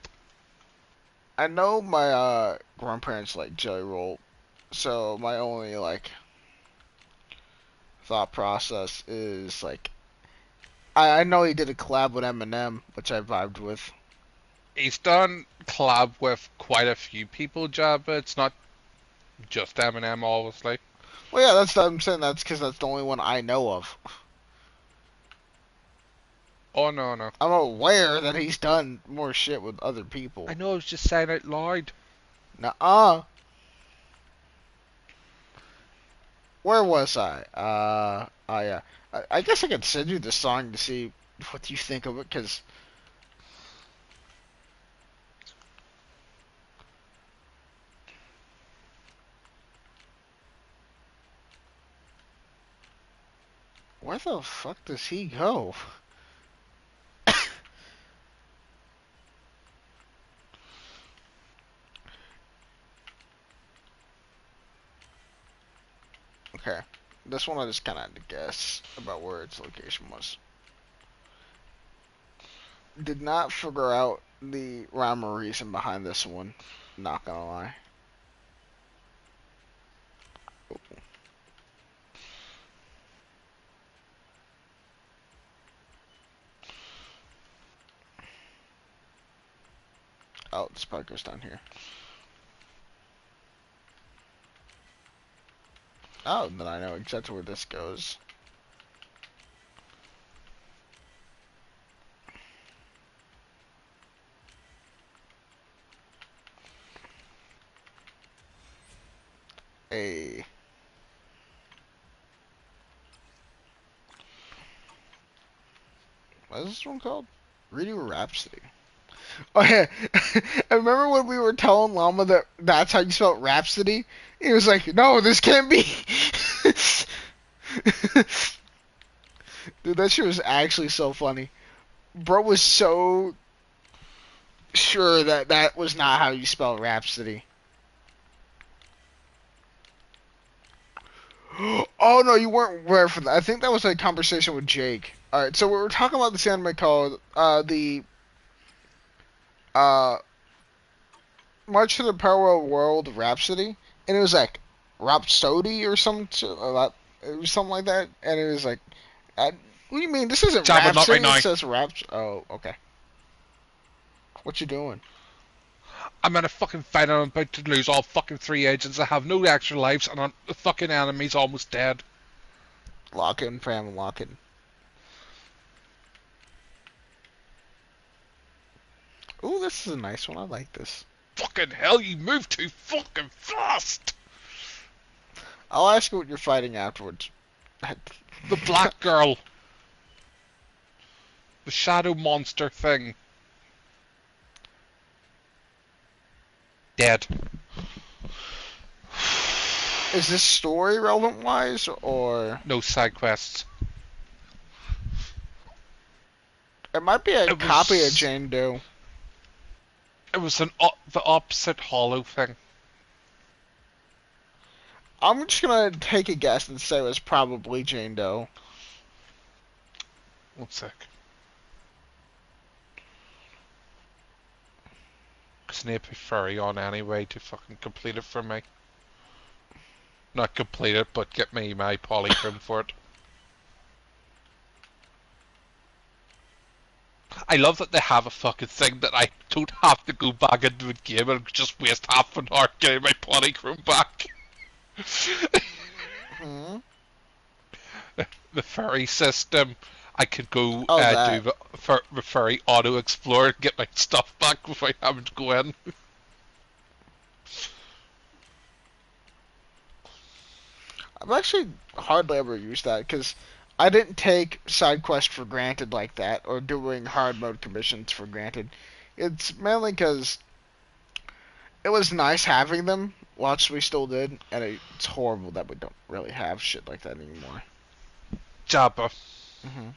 I know my grandparents like Jelly Roll, so my only like thought process is like I know he did a collab with Eminem, which I vibed with. He's done collab with quite a few people, Jab, but it's not just Eminem, obviously. Well, yeah, that's I'm saying that's because that's the only one I know of. Oh no, no. I'm aware that he's done more shit with other I people. know I was just saying out loud. Nuh-uh. Where was I? Oh yeah. I guess I could send you the song to see what you think of it, cause where the fuck does he go? Okay. This one I just kind of had to guess about where its location was. Did not figure out the rhyme or reason behind this one. Not gonna lie. Oh, the spike goes down here. Oh, then I know exactly where this goes. A what is this one called? Radio Rhapsody. Oh yeah, I remember when we were telling Llama that that's how you spell Rhapsody. He was like, "No, this can't be." Dude, that shit was actually so funny. Bro was so sure that that was not how you spell Rhapsody. Oh no, you weren't aware for that. I think that was a conversation with Jake. All right, so we were talking about this anime called the uh, March to the Parallel World Rhapsody, and it was like Rhapsody or it was something like that, and it was like, what do you mean? This isn't Jabba, not right Rhapsody. It now. says Raps. Oh, okay. What you doing? I'm in a fucking fight and I'm about to lose all fucking 3 agents. I have no extra lives and the fucking enemy's almost dead. Lock in, fam, lock in. Ooh, this is a nice one. I like this. Fucking hell, you move too fucking fast! I'll ask you what you're fighting afterwards. The black girl. The shadow monster thing. Dead. Is this story relevant wise or No side quests. it might be a copy of Jane Doe? It was the opposite hollow thing. I'm just gonna take a guess and say it was probably Jane Doe. 1 sec. Snape a furry on anyway to fucking complete it for me. Not complete it, but get me my polychrome for it. I love that they have a fucking thing that I don't have to go back into the game and just waste half an hour getting my polychrome back. Hmm? The furry system. I could go Oh, do the furry auto explore and get my stuff back without having to go in. I've actually hardly ever used that because I didn't take side quests for granted like that or doing hard mode commissions for granted. It's mainly because it was nice having them, whilst we still did, and it's horrible that we don't really have shit like that anymore. Jabba. Hmm.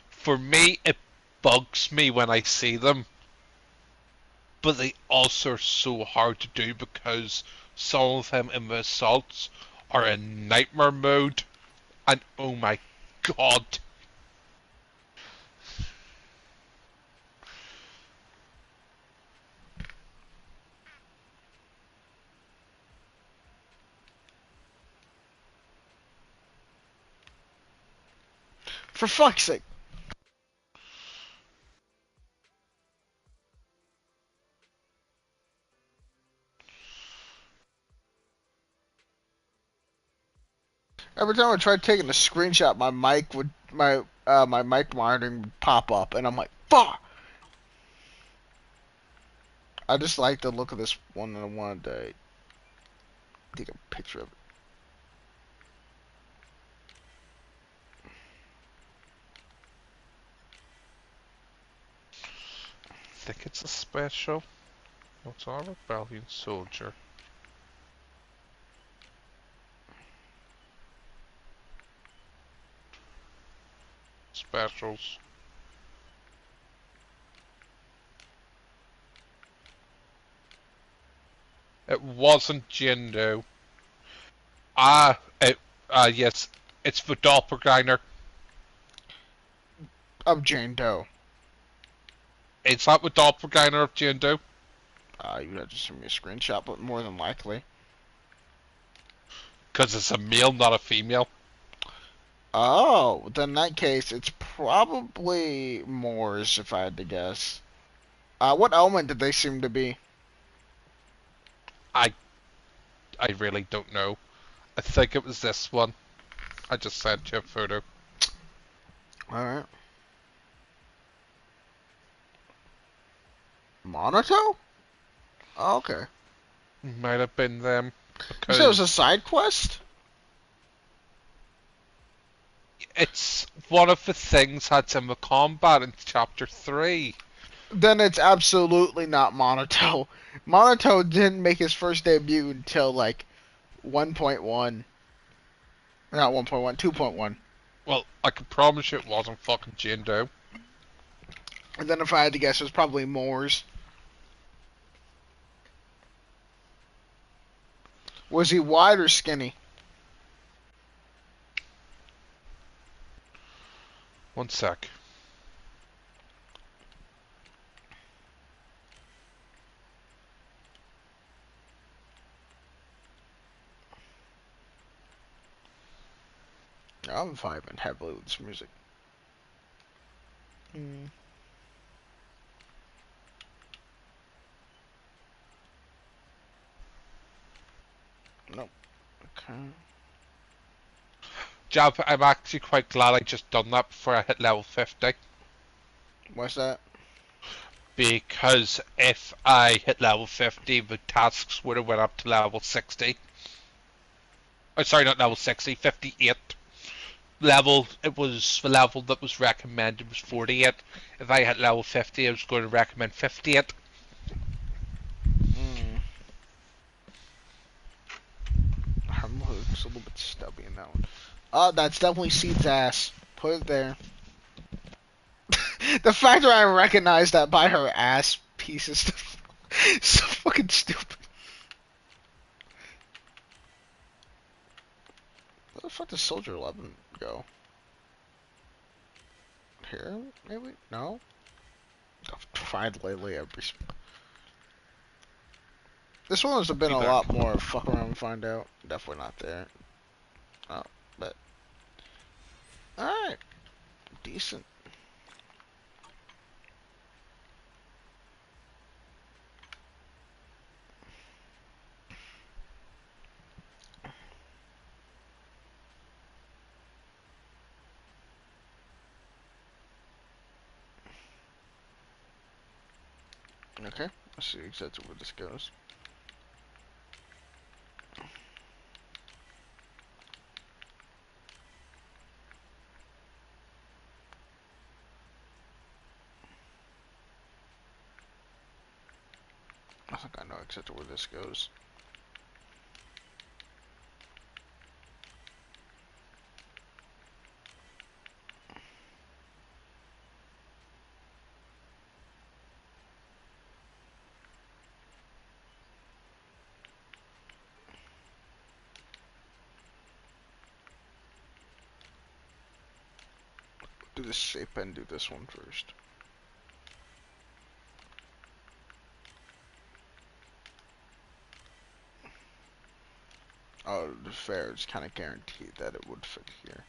For me, it bugs me when I see them, but they also are so hard to do because some of them in the assaults are in nightmare mode, and oh my god. For fuck's sake. Every time I tried taking a screenshot, my mic monitoring would pop up, and I'm like, fuck. I just like the look of this one, and I wanted to take a picture of it. I think it's a special. What's our rebellion soldier? Specials. It wasn't Jindo. Yes, it's the doppelganger. Of Jane Doe. Is that the doppelganger of Jindo? You have to send me a screenshot, but more than likely. Because it's a male, not a female. Oh, then in that case, it's probably Moors, if I had to guess. What element did they seem to be? I I really don't know. I think it was this one. I just sent you a photo. Alright. Monato? Oh, okay. Might have been them. You said it was a Because side quest? it's one of the things that's in the combat in chapter 3. Then it's absolutely not Monato. Monato didn't make his first debut until, like, 1.1. Not 1.1, 2.1. Well, I can promise you it wasn't fucking Jindo. And then if I had to guess, it was probably Moors. Was he wide or skinny? 1 sec. I'm vibing heavily with this music. Nope. Okay. Jab, I'm actually quite glad I just done that before I hit level 50. What's that? Because if I hit level 50, the tasks would have went up to level 60. Oh, sorry, not level 60, 58. Level, it was the level that was recommended was 48. If I hit level 50, I was going to recommend 58. Mm. Her looks a little bit stubby in that one. Oh, that's definitely Seed's ass. Put it there. The fact that I recognize that by her ass piece is so fucking stupid. Where the fuck does Soldier 11 go? Here, maybe? No? I've tried lately every... This one has been a Either. lot more fuck around and find out. Definitely not there. Oh, but... Alright. Decent. Okay, let's see exactly where this goes. I think I know exactly where this goes. Do this shape and do this one first. Oh, the fair is kind of guaranteed that it would fit here.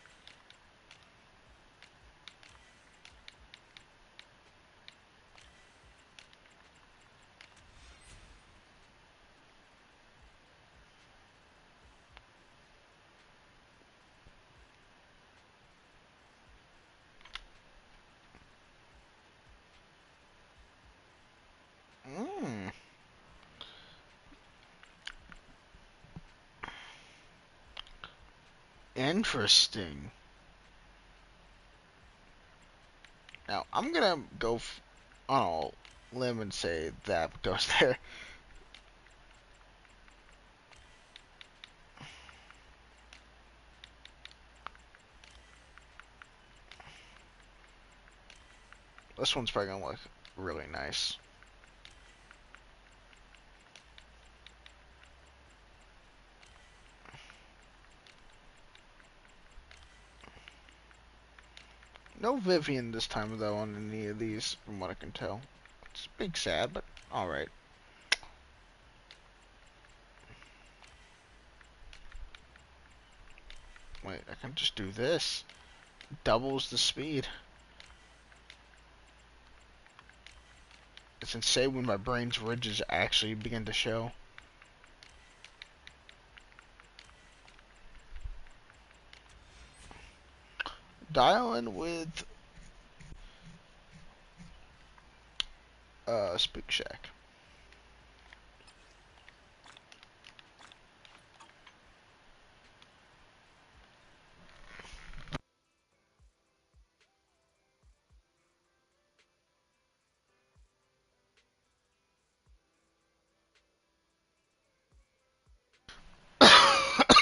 Mmm. Interesting. Now, I'm gonna go on a limb and say that goes there. This one's probably gonna look really nice. No Vivian this time, though, on any of these, from what I can tell. It's big sad, but alright. Wait, I can just do this. Doubles the speed. It's insane when my brain's ridges actually begin to show. Dial in with Spook Shack.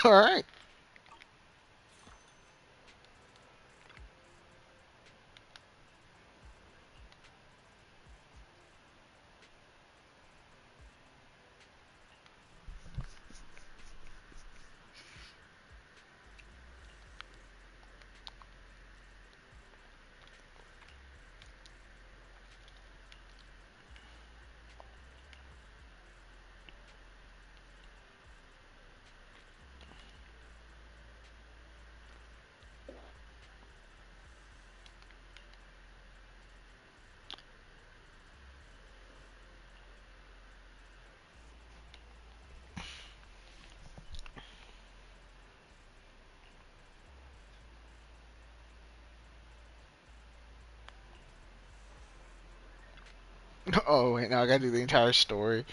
Alright. Oh wait, now I gotta do the entire story.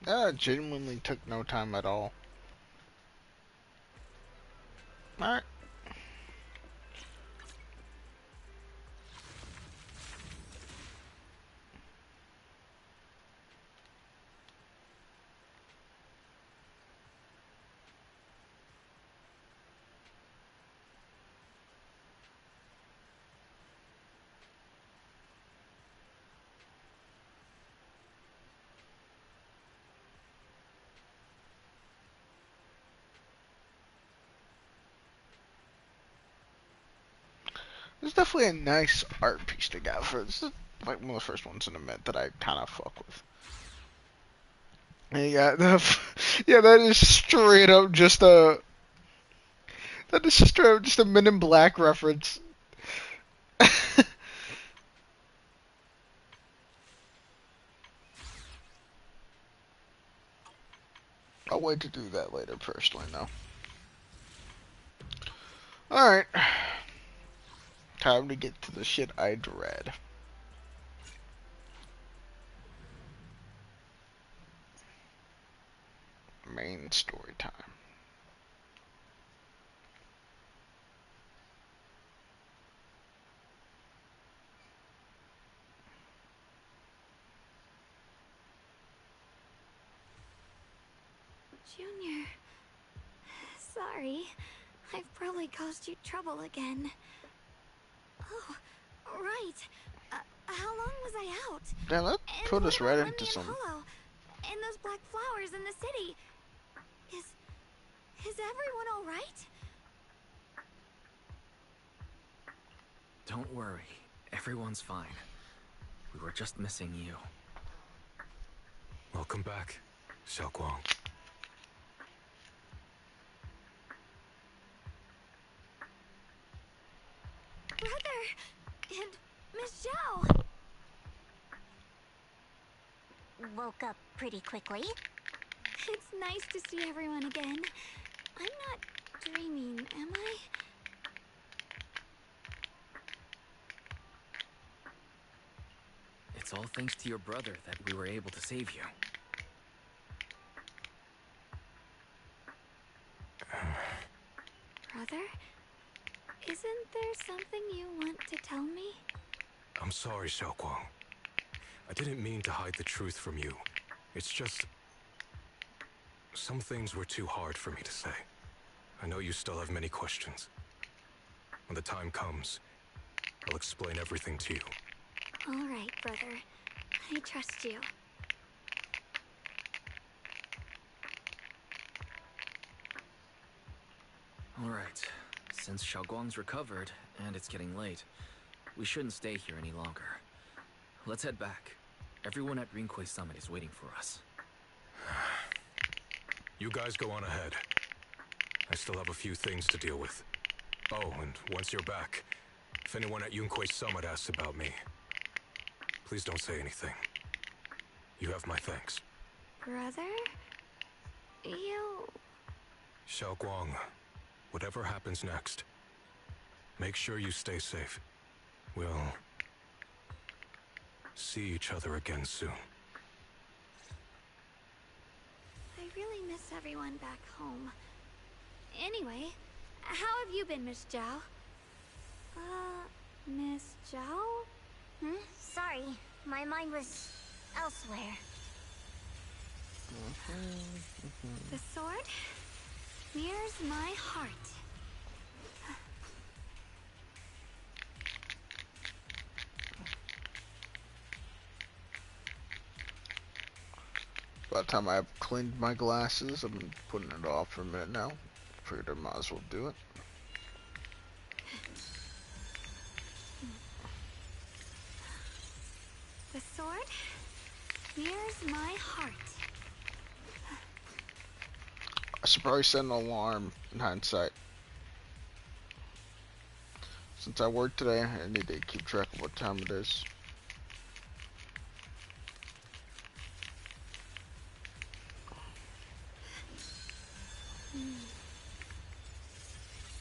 That genuinely took no time at all. Alright. It's definitely a nice art piece to get for. This is like one of the first ones in the mint that I kind of fuck with. And yeah, yeah, that is straight up just a. That is straight up just a Men in Black reference. I'll wait to do that later, personally, though. Alright. Time to get to the shit I dread. Main story time. Junior. Sorry. I've probably caused you trouble again. Oh, right. How long was I out? Damn, that And put what us about right Lemmy into and some. Hollow? And those black flowers in the city? Is everyone alright? Don't worry. Everyone's fine. We were just missing you. Welcome back, Xiaoguang. Brother! And Miss Zhao! Woke up pretty quickly. It's nice to see everyone again. I'm not dreaming, am I? It's all thanks to your brother that we were able to save you. Brother? Isn't there something you want to tell me? I'm sorry, Xiaoguang. I didn't mean to hide the truth from you. It's just... some things were too hard for me to say. I know you still have many questions. When the time comes, I'll explain everything to you. All right, brother. I trust you. Alright, since Xiaoguang's recovered, and it's getting late, we shouldn't stay here any longer. Let's head back. Everyone at Rinkwei Summit is waiting for us. You guys go on ahead. I still have a few things to deal with. Oh, and once you're back, if anyone at Yunkwei Summit asks about me, please don't say anything. You have my thanks. Brother? You... Xiaoguang, whatever happens next, make sure you stay safe. We'll see each other again soon. I really miss everyone back home. Anyway, how have you been, Miss Zhao? Miss Zhao? Sorry, my mind was elsewhere. The sword mirrors my heart. By the time I've cleaned my glasses, I've been putting it off for a minute now. Figured I might as well do it. The sword mirrors my heart. I should probably set an alarm in hindsight. Since I work today, I need to keep track of what time it is.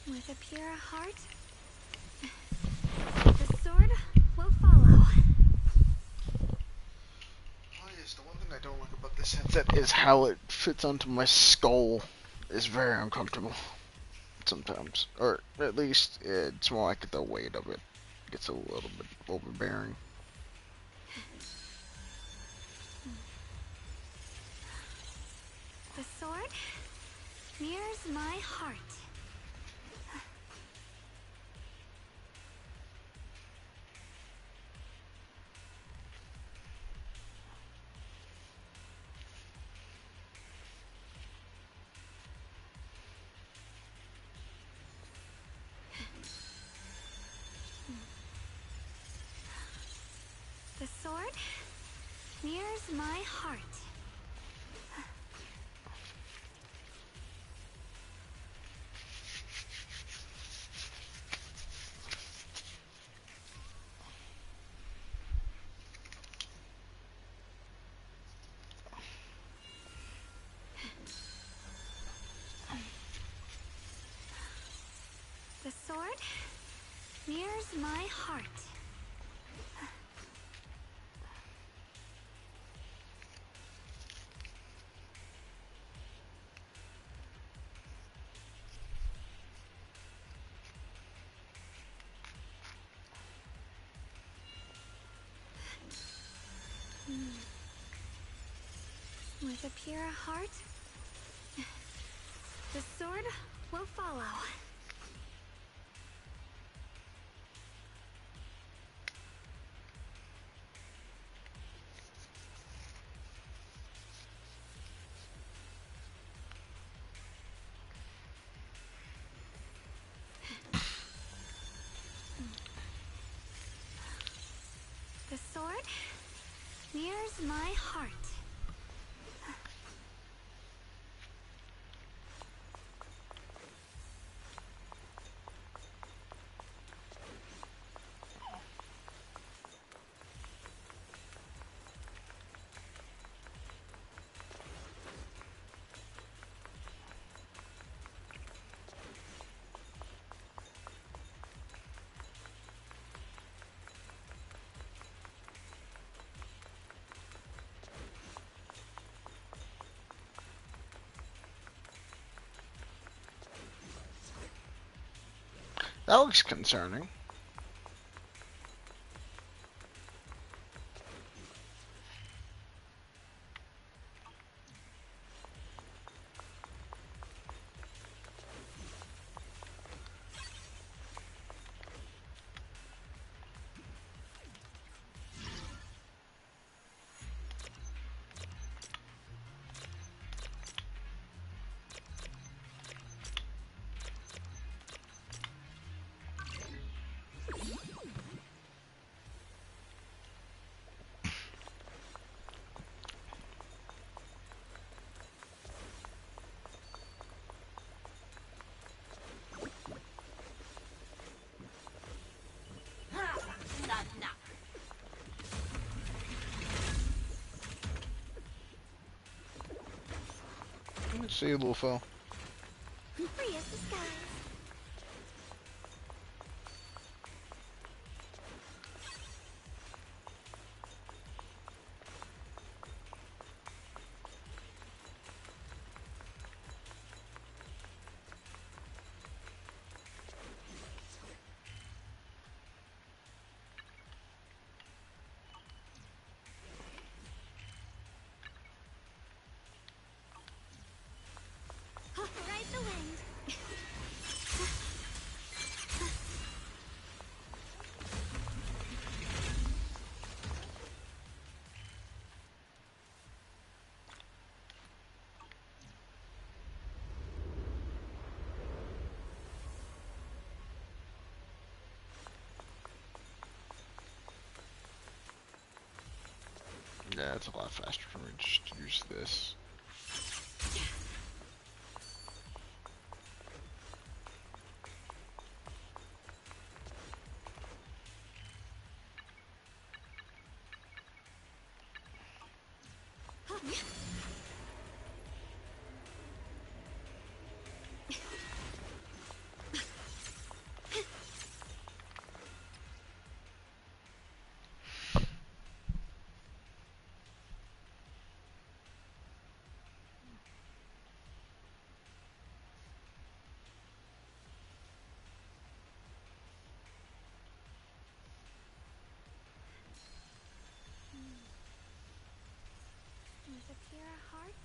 With a pure heart, the sword will follow. Oh yes, the one thing I don't like about this headset is how it fits onto my skull. It's very uncomfortable sometimes, or at least it's more like the weight of it gets a little bit overbearing. The sword mirrors my heart. The sword mirrors my heart. The sword mirrors my heart. With a pure heart, the sword will follow. The sword mirrors my heart. That looks concerning. See you, Lufo. Free as the skies. Ride the wind. Yeah, it's a lot faster for me just to use this. There's a pure heart.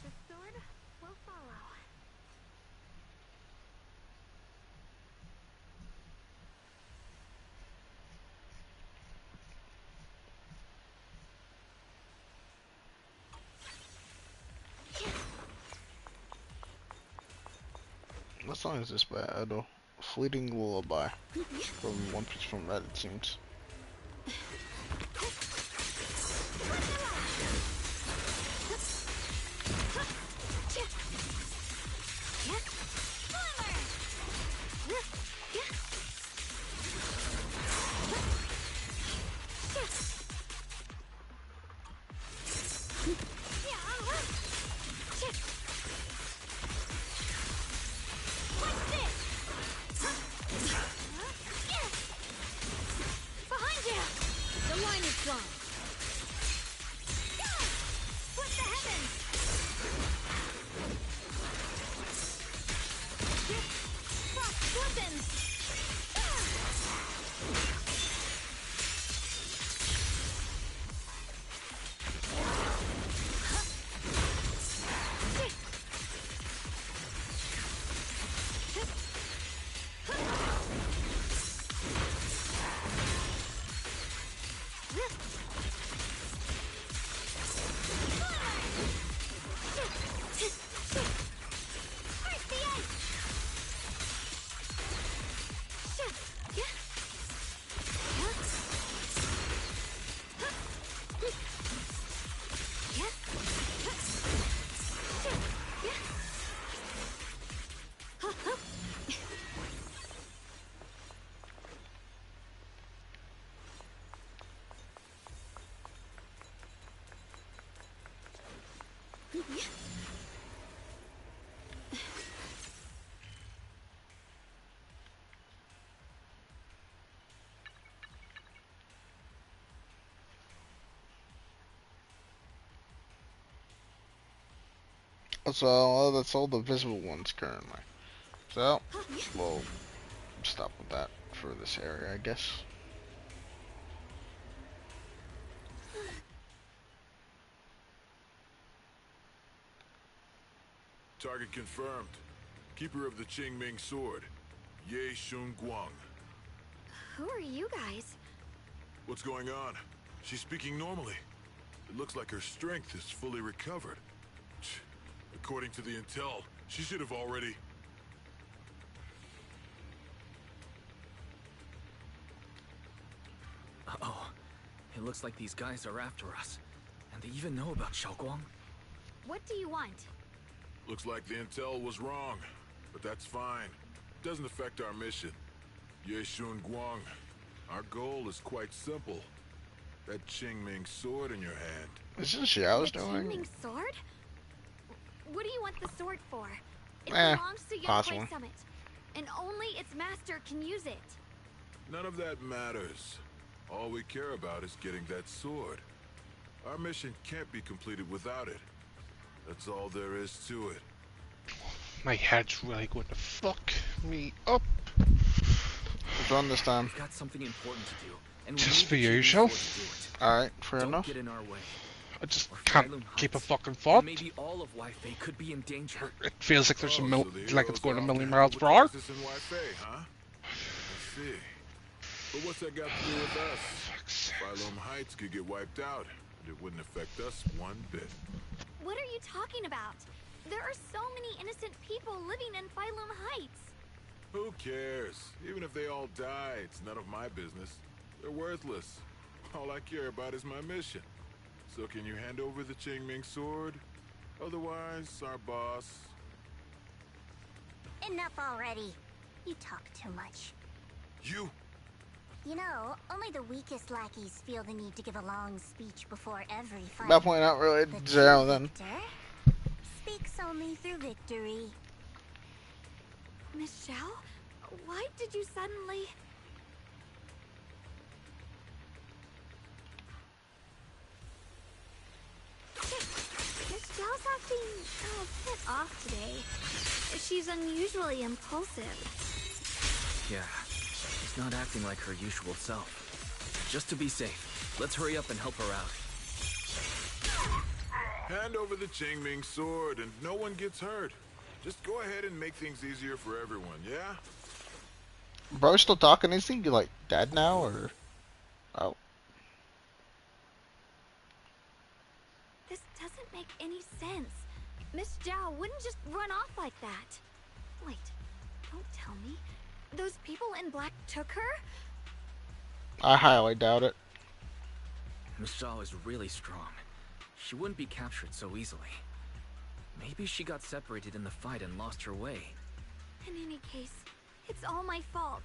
The sword will follow. What song is this by Edo? Fleeting Lullaby. From One Piece from Red, it seems. Behind you! The line is drawn. What the heavens? Frost glistens! So that's all the visible ones currently. So we'll stop with that for this area, I guess. Target confirmed. Keeper of the Qingming sword, Ye Shun Guang. Who are you guys? What's going on? She's speaking normally. It looks like her strength is fully recovered. According to the intel, she should have already... Uh-oh. It looks like these guys are after us. And they even know about Xiaoguang. What do you want? Looks like the intel was wrong, but that's fine. Doesn't affect our mission. Ye Shun Guang, our goal is quite simple. That Qingming sword in your hand. Isn't Xiao's The doing? Qingming sword? What do you want the sword for? It Eh, belongs to possible. Yunkwei Summit, and only its master can use it. None of that matters. All we care about is getting that sword. Our mission can't be completed without it. That's all there is to it. My head's really going to fuck me up. What's wrong this time? We've got something important to do, and we Just need the the Chinese usual. sword to do it. Alright, fair Don't enough. get in our way. I just Or can't Phylum keep a Heights. fucking And thought. maybe all of Waifei could be in danger. It feels like there's Oh, a so the like it's heroes going a are million off to miles help per with hour. the business in Waifei, huh? I see. But what's that got to do with us? Phylum Heights could get wiped out, and it wouldn't affect us one bit. What are you talking about? There are so many innocent people living in Phylum Heights. Who cares? Even if they all die, it's none of my business. They're worthless. All I care about is my mission. So can you hand over the Qingming sword? Otherwise, our boss... Enough already. You talk too much. You? You know, only the weakest lackeys feel the need to give a long speech before every fight. That point out really The Zero true then. victor speaks only through victory. Miss Zhao, why did you suddenly... Miss Zhao's acting a bit off today. She's unusually impulsive. Yeah, she's not acting like her usual self. Just to be safe, let's hurry up and help her out. Hand over the Qingming sword and no one gets hurt. Just go ahead and make things easier for everyone, yeah? Bro's still talking, is he like dead now or oh. This doesn't make any sense. Miss Zhao wouldn't just run off like that. Wait, don't tell me. Those people in black took her? I highly doubt it. Miss Zhao is really strong. She wouldn't be captured so easily. Maybe she got separated in the fight and lost her way. In any case, it's all my fault.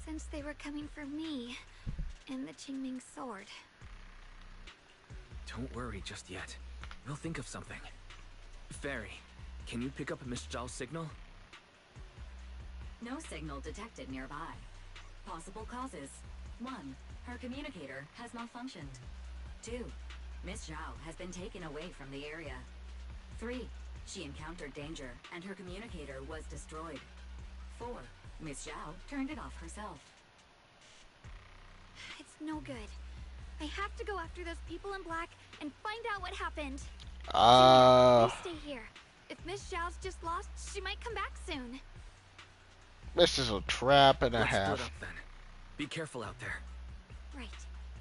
Since they were coming for me and the Qingming sword. Don't worry just yet. We'll think of something. Fairy, can you pick up Miss Zhao's signal? No signal detected nearby. Possible causes. 1. Her communicator has malfunctioned. 2. Miss Zhao has been taken away from the area. 3. She encountered danger and her communicator was destroyed. 4. Miss Zhao turned it off herself. It's no good. I have to go after those people in black and find out what happened. Please stay here. If Miss Zhao's just lost, she might come back soon. This is a trap and a Let's half. split up then. Be careful out there. Right.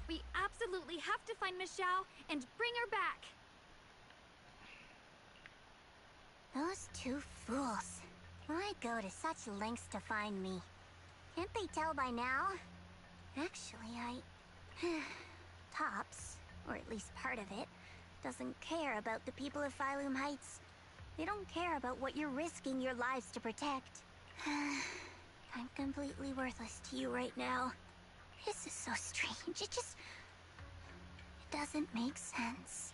We absolutely have to find Miss Zhao and bring her back. Those two fools. Why go to such lengths to find me? Can't they tell by now? Actually, Tops, or at least part of it, doesn't care about the people of Phylum Heights. They don't care about what you're risking your lives to protect. I'm completely worthless to you right now. This is so strange. It doesn't make sense.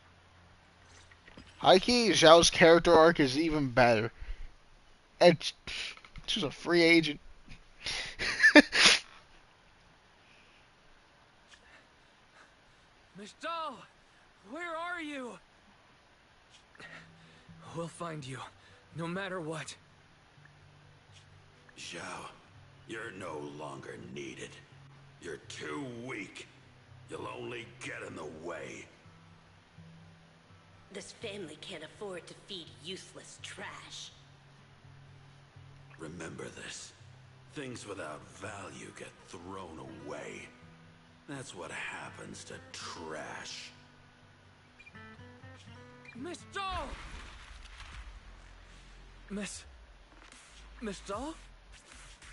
Heike Zhao's character arc is even better. And she's a free agent. Miss Zhao! Where are you? We'll find you, no matter what. Zhao, you're no longer needed. You're too weak. You'll only get in the way. This family can't afford to feed useless trash. Remember this. Things without value get thrown away. That's what happens to trash. Miss Zhao! Miss Zhao?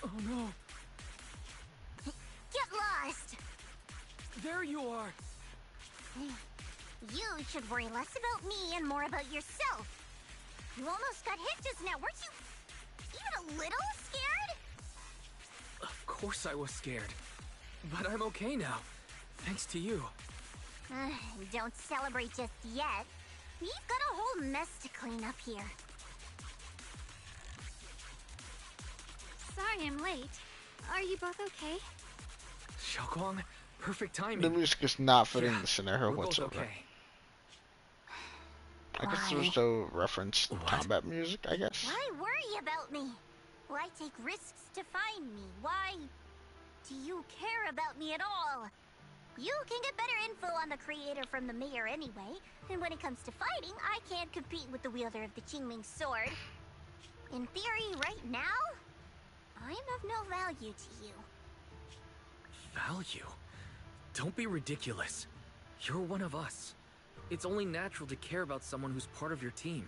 Oh no. Get lost! There you are! You should worry less about me and more about yourself. You almost got hit just now, weren't you even a little scared? Of course I was scared. But I'm okay now. Thanks to you. Don't celebrate just yet. We've got a whole mess to clean up here. Sorry I'm late. Are you both okay? Xiaoguang, perfect timing. The music is not fitting Yeah, the scenario we're both whatsoever. okay. I guess there's no reference to combat music, I guess. Why worry about me? Why take risks to find me? Why do you care about me at all? You can get better info on the creator from the mayor anyway, and when it comes to fighting, I can't compete with the wielder of the Qingming sword. In theory, right now, I'm of no value to you. Value? Don't be ridiculous. You're one of us. It's only natural to care about someone who's part of your team.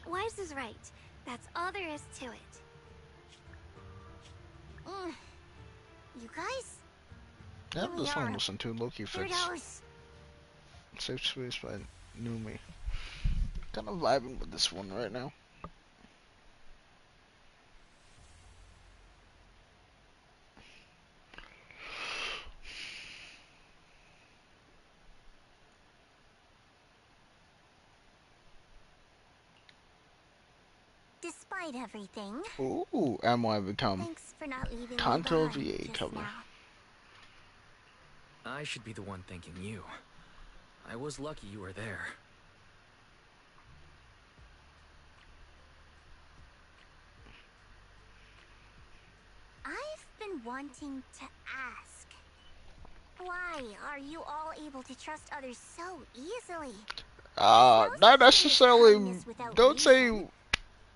Wise is right. That's all there is to it. You guys? Yeah, Here we this one are. listen to Loki fits. Weirdos. Safe Space by Numi. Kind of vibing with this one right now. Despite everything, Ooh, am I become thanks for not leaving me Kanto behind VA just cover. now. I should be the one thanking you. I was lucky you were there. I've been wanting to ask, why are you all able to trust others so easily? Not necessarily. Don't say Every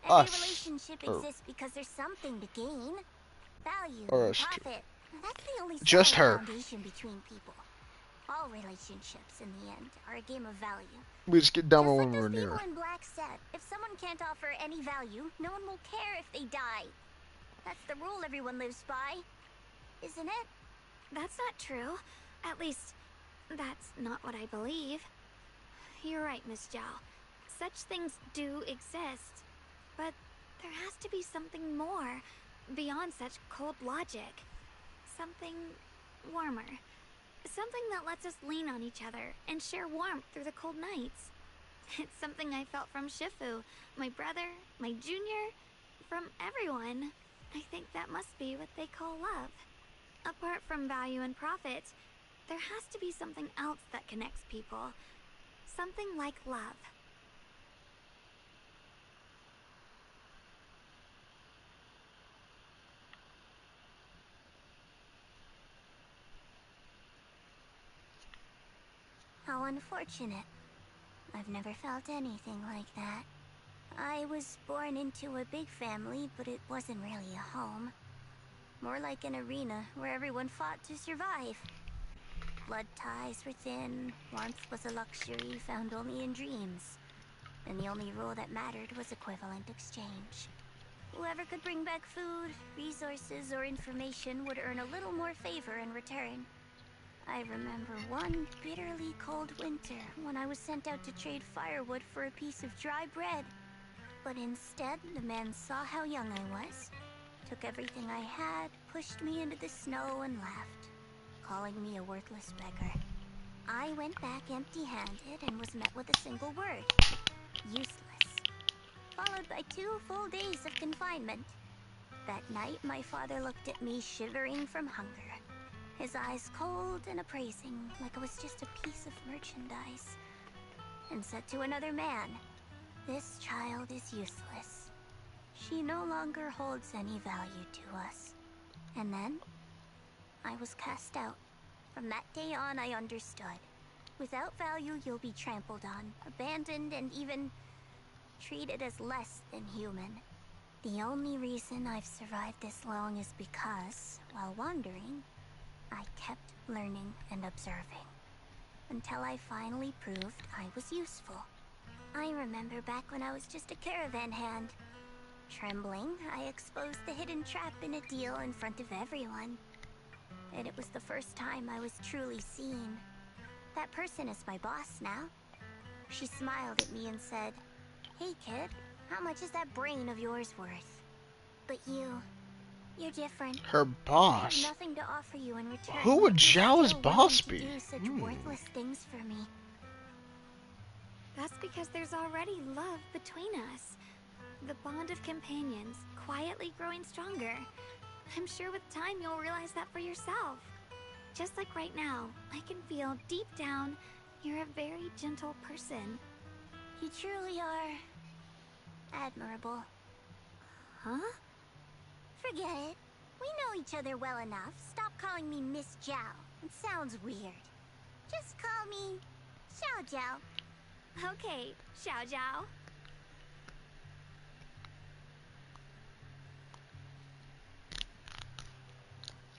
us. relationship Or exists because there's something to gain. Value, Or and us too. profit. That's the only Just solid her. foundation between people. All relationships, in the end, are a game of value. We just get dumber Just when like we're those near. people in Black said, if someone can't offer any value, no one will care if they die. That's the rule everyone lives by, isn't it? That's not true. At least, that's not what I believe. You're right, Miss Zhao. Such things do exist. But there has to be something more, beyond such cold logic. Something warmer. Something that lets us lean on each other and share warmth through the cold nights. It's something I felt from Shifu, my brother, my junior, from everyone. I think that must be what they call love. Apart from value and profit, there has to be something else that connects people. Something like love. How unfortunate. I've never felt anything like that. I was born into a big family, but it wasn't really a home. More like an arena where everyone fought to survive. Blood ties were thin, warmth was a luxury found only in dreams. And the only rule that mattered was equivalent exchange. Whoever could bring back food, resources, or information would earn a little more favor in return. I remember one bitterly cold winter when I was sent out to trade firewood for a piece of dry bread. But instead, the man saw how young I was, took everything I had, pushed me into the snow, and left, calling me a worthless beggar. I went back empty-handed and was met with a single word: useless. Followed by 2 full days of confinement. That night, my father looked at me shivering from hunger. His eyes cold and appraising, like I was just a piece of merchandise, and said to another man, "This child is useless. She no longer holds any value to us." And then, I was cast out. From that day on, I understood. Without value, you'll be trampled on, abandoned, and even treated as less than human. The only reason I've survived this long is because, while wandering, I kept learning and observing, until I finally proved I was useful. I remember back when I was just a caravan hand. Trembling, I exposed the hidden trap in a deal in front of everyone. And it was the first time I was truly seen. That person is my boss now. She smiled at me and said, "Hey kid, how much is that brain of yours worth?" But you're different. Her I have boss. nothing to offer you in return. Who would yet you're Zhao's still boss willing be? to do such worthless things for me. That's because there's already love between us. The bond of companions, quietly growing stronger. I'm sure with time you'll realize that for yourself. Just like right now, I can feel deep down you're a very gentle person. You truly are admirable. Huh? Forget it. We know each other well enough. Stop calling me Miss Zhao. It sounds weird. Just call me Xiao Zhao. Okay, Xiao Zhao.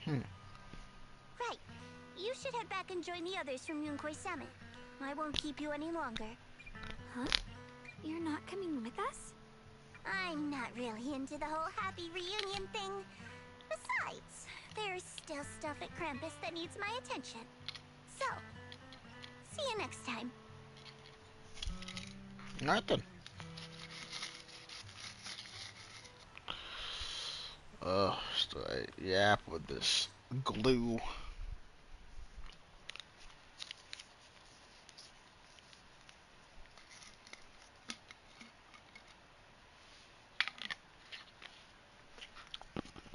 Right. You should head back and join the others from Yunquei Summit. I won't keep you any longer. Huh? You're not coming with us? I'm not really into the whole happy reunion thing. Besides, there's still stuff at Krampus that needs my attention. So, see you next time. Nothing. So I yap with this glue.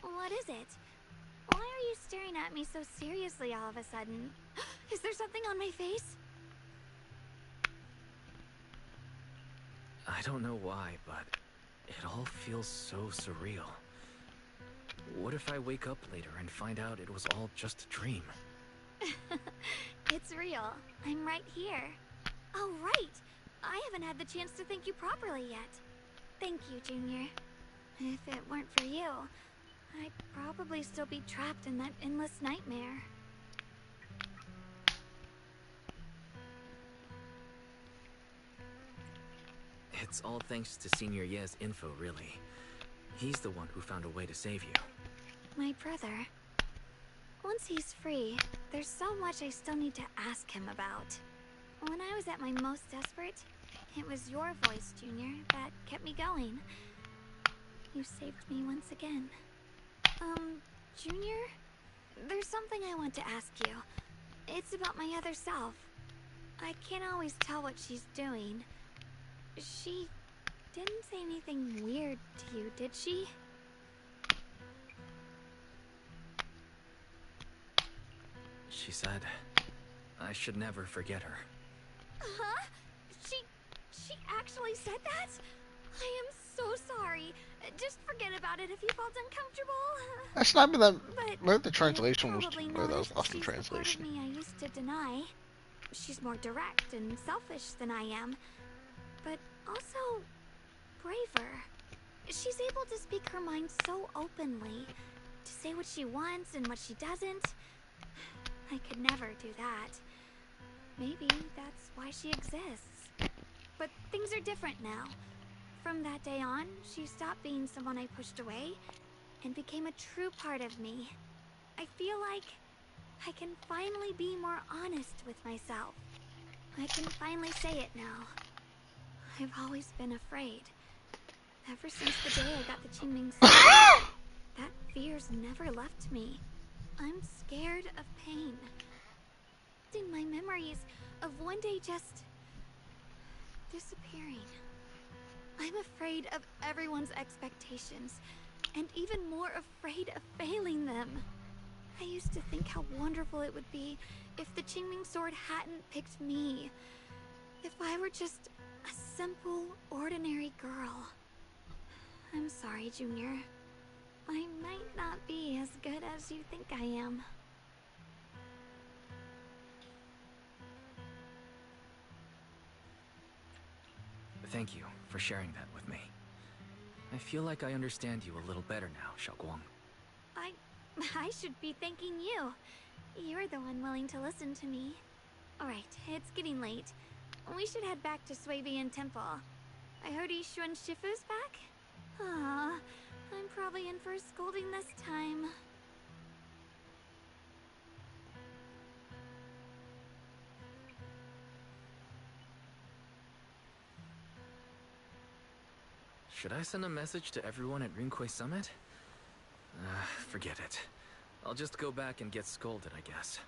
What is it? Why are you staring at me so seriously all of a sudden? Is there something on my face? I don't know why, but it all feels so surreal. What if I wake up later and find out it was all just a dream? It's real. I'm right here. Oh, right. I haven't had the chance to thank you properly yet. Thank you, Junior. If it weren't for you, I'd probably still be trapped in that endless nightmare. It's all thanks to Senior Ye's info, really. He's the one who found a way to save you. My brother. Once he's free, there's so much I still need to ask him about. When I was at my most desperate, it was your voice, Junior, that kept me going. You saved me once again. Junior? There's something I want to ask you. It's about my other self. I can't always tell what she's doing. She didn't say anything weird to you, did she? She said, I should never forget her. Huh? She actually said that? I am so sorry. Just forget about it if you felt uncomfortable. That's not been that. But Maybe the translation was. probably Or that was noticed lost in she's translation. the part of me I used to deny. She's more direct and selfish than I am, but also braver. She's able to speak her mind so openly, to say what she wants and what she doesn't. I could never do that. Maybe that's why she exists. But things are different now. From that day on, she stopped being someone I pushed away and became a true part of me. I feel like I can finally be more honest with myself. I can finally say it now. I've always been afraid. Ever since the day I got the Qingming sword, that fear's never left me. I'm scared of pain. In my memories of one day just disappearing. I'm afraid of everyone's expectations, and even more afraid of failing them. I used to think how wonderful it would be if the Qingming sword hadn't picked me. If I were just a simple, ordinary girl. I'm sorry, Junior. I might not be as good as you think I am. Thank you for sharing that with me. I feel like I understand you a little better now, Xiaoguang. I should be thanking you. You're the one willing to listen to me. Alright, it's getting late. We should head back to Swabian Temple. I heard Yishuan Shifu's back? Aw, I'm probably in for a scolding this time. Should I send a message to everyone at Rinquei Summit? Forget it. I'll just go back and get scolded, I guess.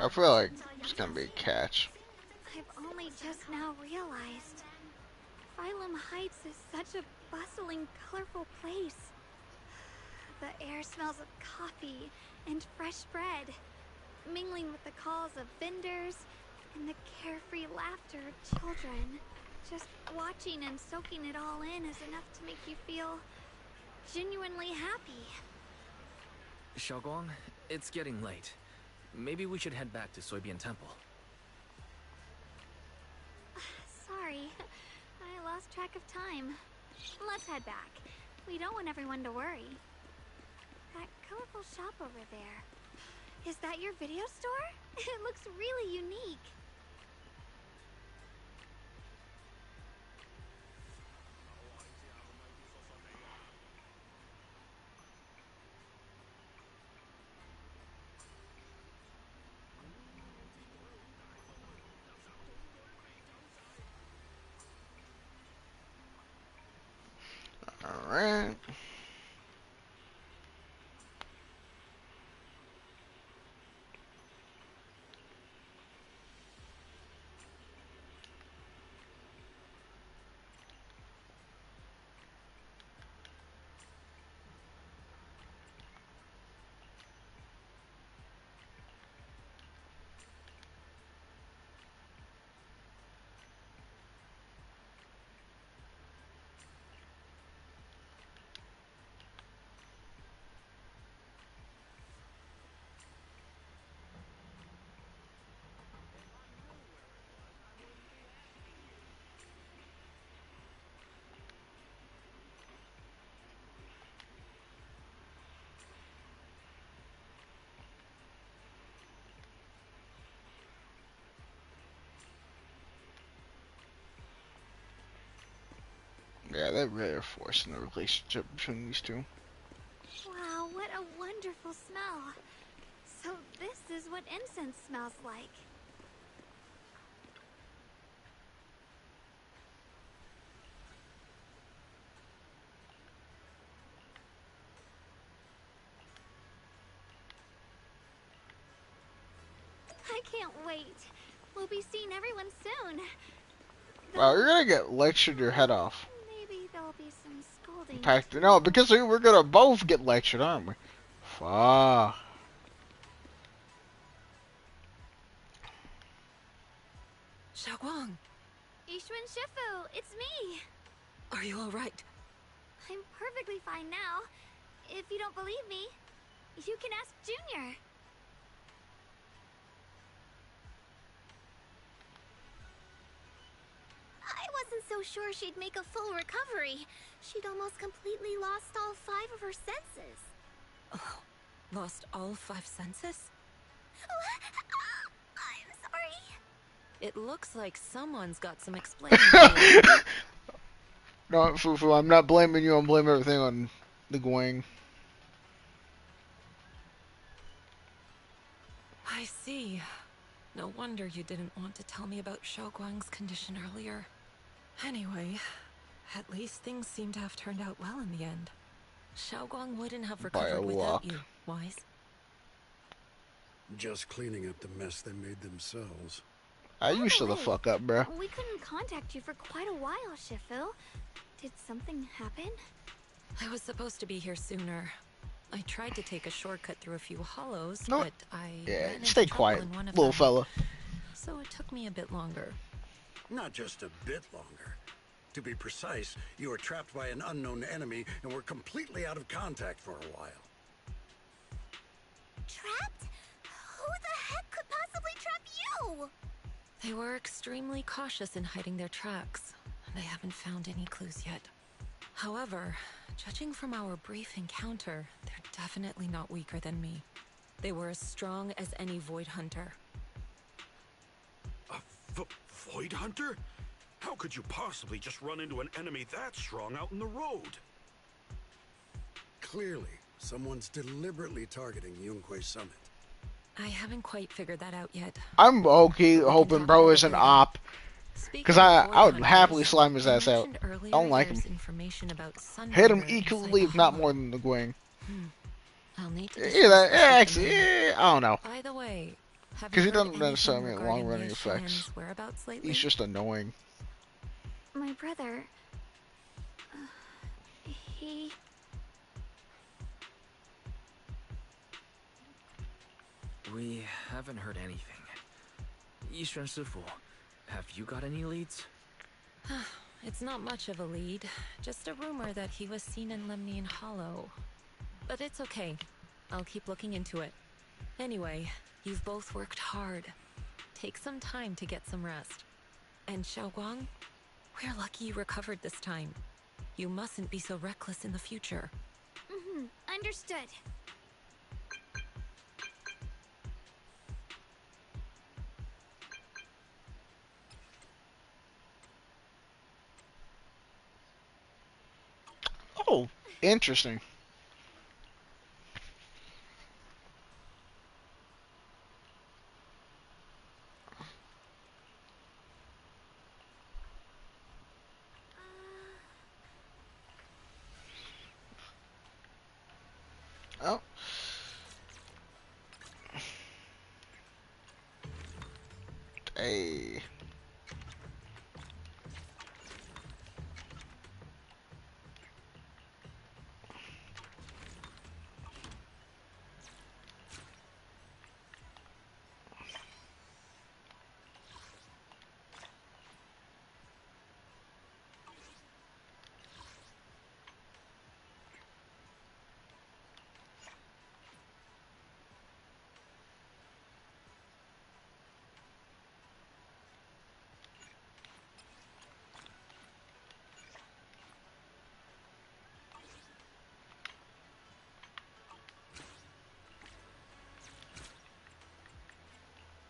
I feel like it's gonna be a catch. I've only just now realized. Phylum Heights is such a bustling, colorful place. The air smells of coffee and fresh bread, mingling with the calls of vendors and the carefree laughter of children. Just watching and soaking it all in is enough to make you feel genuinely happy. Xiaoguang, it's getting late. Maybe we should head back to Soybian Temple. Sorry, I lost track of time. Let's head back. We don't want everyone to worry. That colorful shop over there. Is that your video store? It looks really unique. Alright. Yeah, they really are forcing the relationship between these two. Wow, what a wonderful smell. So this is what incense smells like. I can't wait. We'll be seeing everyone soon. Wow, you're gonna get lectured your head off. Maybe there'll be some scolding. In fact, no, because we're gonna both get lectured, aren't we? Fuck. Xiaoguang, Ishun Shifu, it's me. are you alright? I'm perfectly fine now. If you don't believe me, you can ask Junior. I wasn't so sure she'd make a full recovery. She'd almost completely lost all 5 of her senses. Oh, lost all 5 senses? I'm sorry. It looks like someone's got some explaining to do. No, Fufu, I'm not blaming you. I'm blaming everything on the Gwang. I see. No wonder you didn't want to tell me about Xiaoguang's condition earlier. Anyway, at least things seem to have turned out well in the end. Xiaoguang wouldn't have recovered without you, Wise. Just cleaning up the mess they made themselves. You shut the fuck up, bro. We couldn't contact you for quite a while, Shifu. Did something happen? I was supposed to be here sooner. I tried to take a shortcut through a few hollows, No. but I Yeah, ran into stay trouble quiet, in one of little them. fella. So it took me a bit longer. Not just a bit longer. To be precise, you were trapped by an unknown enemy and were completely out of contact for a while. Trapped? Who the heck could possibly trap you? They were extremely cautious in hiding their tracks, and I haven't found any clues yet. However, judging from our brief encounter, they're definitely not weaker than me. They were as strong as any Void Hunter. A Void Hunter? How could you possibly just run into an enemy that strong out in the road? Clearly, someone's deliberately targeting Yunquei Summit. I haven't quite figured that out yet. I'm okay hoping bro is an op. Because I would happily slime his ass out. I don't like him. Hit him equally, if not more than the Gwang. I'll need to Yeah, actually, yeah, I don't know. By the way, Have Because you he heard doesn't anything necessarily have regarding long-running Liu effects. Xian's whereabouts lately? He's just annoying. My brother... he... We haven't heard anything. Yishuan Shifu, have you got any leads? It's not much of a lead, just a rumor that he was seen in Lemnian Hollow. But it's okay. I'll keep looking into it. Anyway, you've both worked hard. Take some time to get some rest. And Xiaoguang, we're lucky you recovered this time. You mustn't be so reckless in the future. Understood. Oh, interesting. Oh. Hey.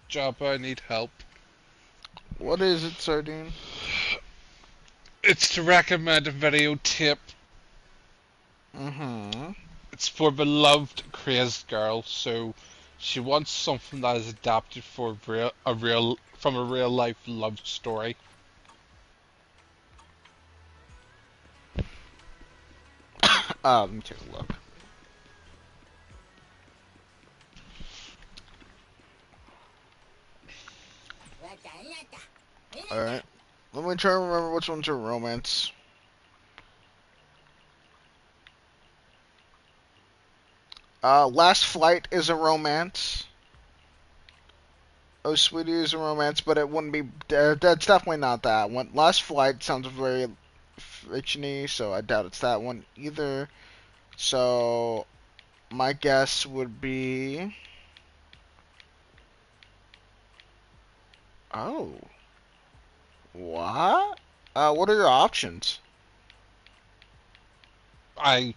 Jabba, I need help. What is it, Sardine? It's to recommend a videotape. It's for beloved crazed girl, so she wants something that is adapted for from a real life love story. Let me take a look. Alright. Let me try to remember which ones are romance. Last Flight is a romance. Oh, Sweetie is a romance, but it wouldn't be... that's definitely not that one. Last Flight sounds very fiction-y, so I doubt it's that one either. So, my guess would be... Oh. What? What are your options? I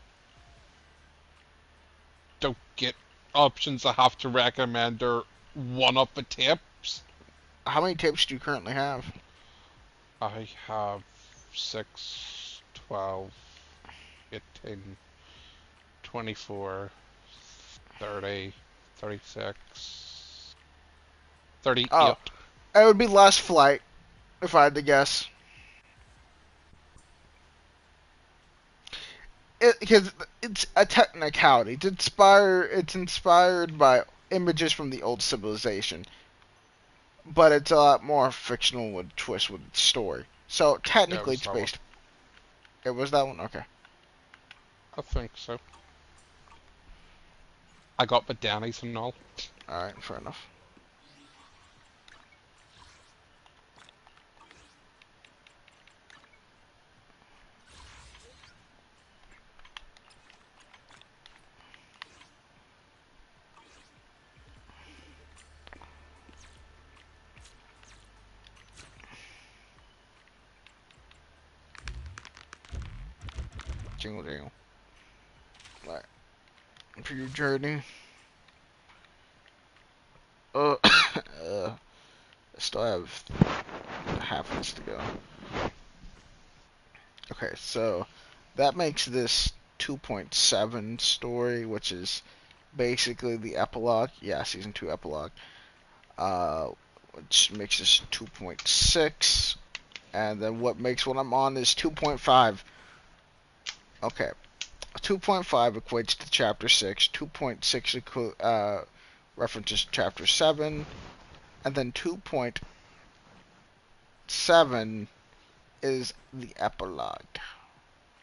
don't get options. I have to recommend her one of the tapes. How many tapes do you currently have? I have 6, 12, 18, 24, 30, 36, 38. Oh, it would be Last Flight, if I had to guess. Because it's a technicality. It's inspired by images from the old civilization, but it's a lot more fictional with twist with its story. So Yeah, it technically, was it's that one. based. It was that one. Okay. I think so. I got the Danny's and all. All right. Fair enough. Jingle jingle. All right. For your journey. I still have half this to go. Okay, so that makes this 2.7 story, which is basically the epilogue. Yeah, season 2 epilogue. Which makes this 2.6. And then what makes what I'm on is 2.5. Okay. 2.5 equates to chapter 6. 2.6 references chapter 7, and then 2.7 is the epilogue,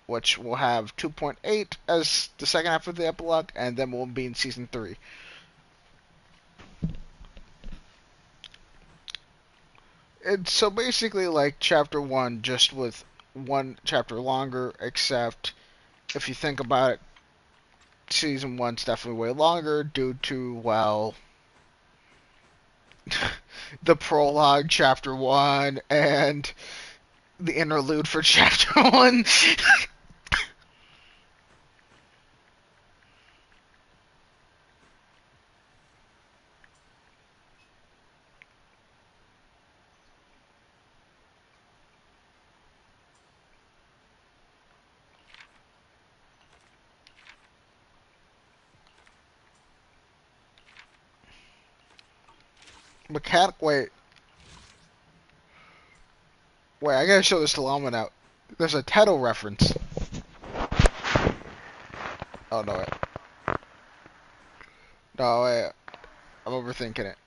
which will have 2.8 as the second half of the epilogue, and then we'll be in season 3. It's so basically like chapter 1, just with one chapter longer, except if you think about it, season 1's definitely way longer due to, well, the prologue chapter 1 and the interlude for chapter 1. Mechanic, wait, I gotta show this to Lama now. There's a title reference. Oh, no, wait. No, wait. I'm overthinking it.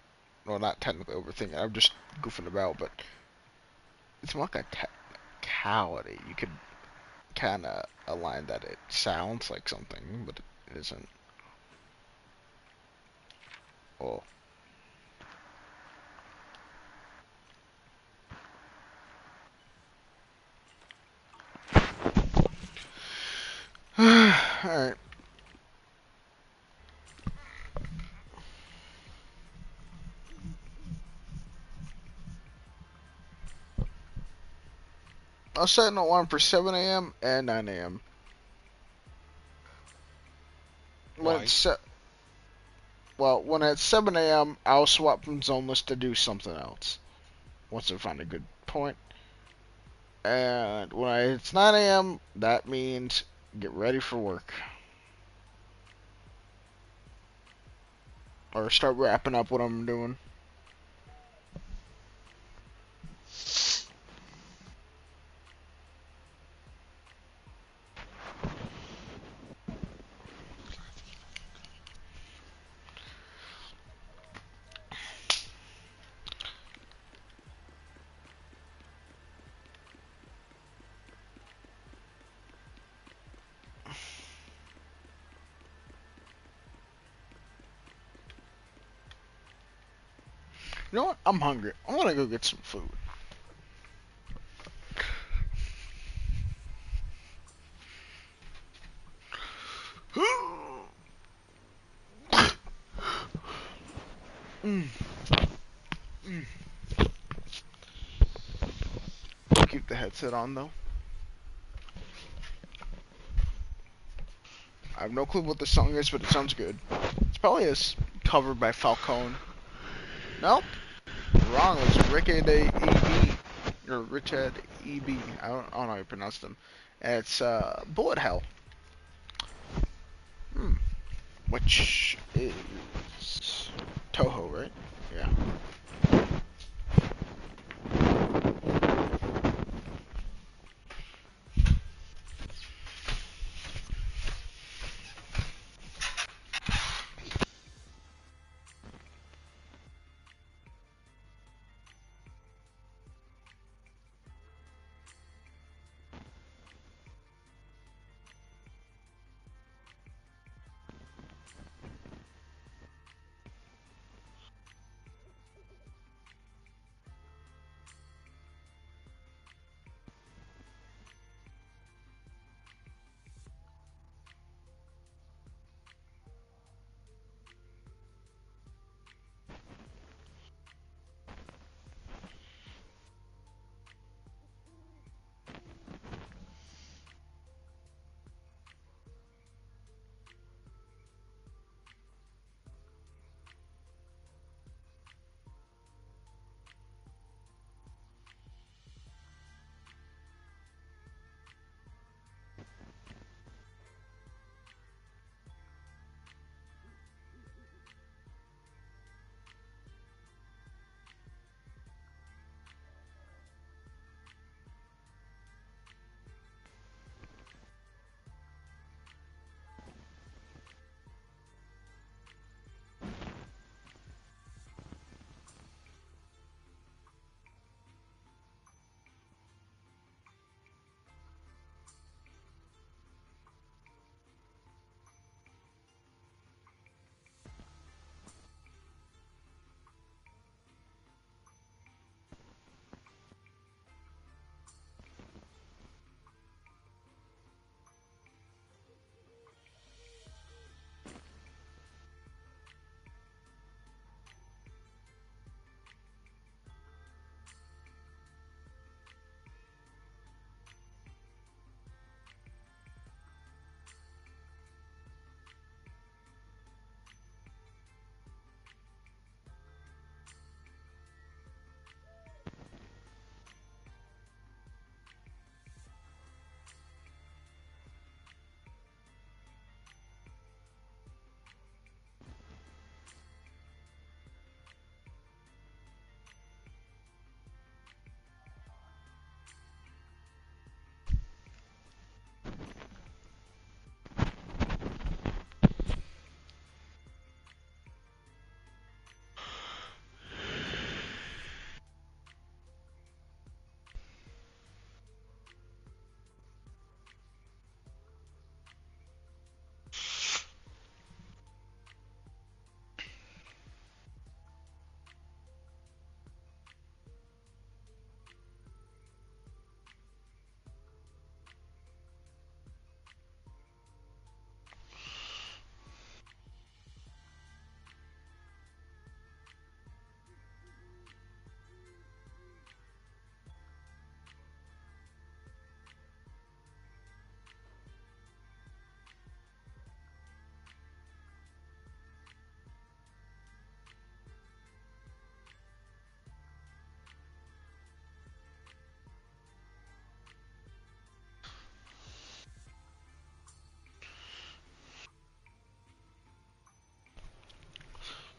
Well, not technically overthinking it. I'm just goofing about, but it's more like a technicality. You could kind of align that it sounds like something, but it isn't. Oh. Alright. I'll set an alarm for 7 a.m. and 9 a.m. When Why? it's when it's 7 a.m., I'll swap from Zoneless to do something else. Once I find a good point. And when it's 9 a.m., that means get ready for work. Or start wrapping up what I'm doing. You know what? I'm hungry. I'm gonna go get some food. Keep the headset on though. I have no clue what the song is, but it sounds good. It's probably covered by Falcone. Nope. Wrong. It's Ricked E.B. Or Richard E.B. I don't know how you pronounce them. And it's Bullet Hell. Which is Toho, right? Yeah.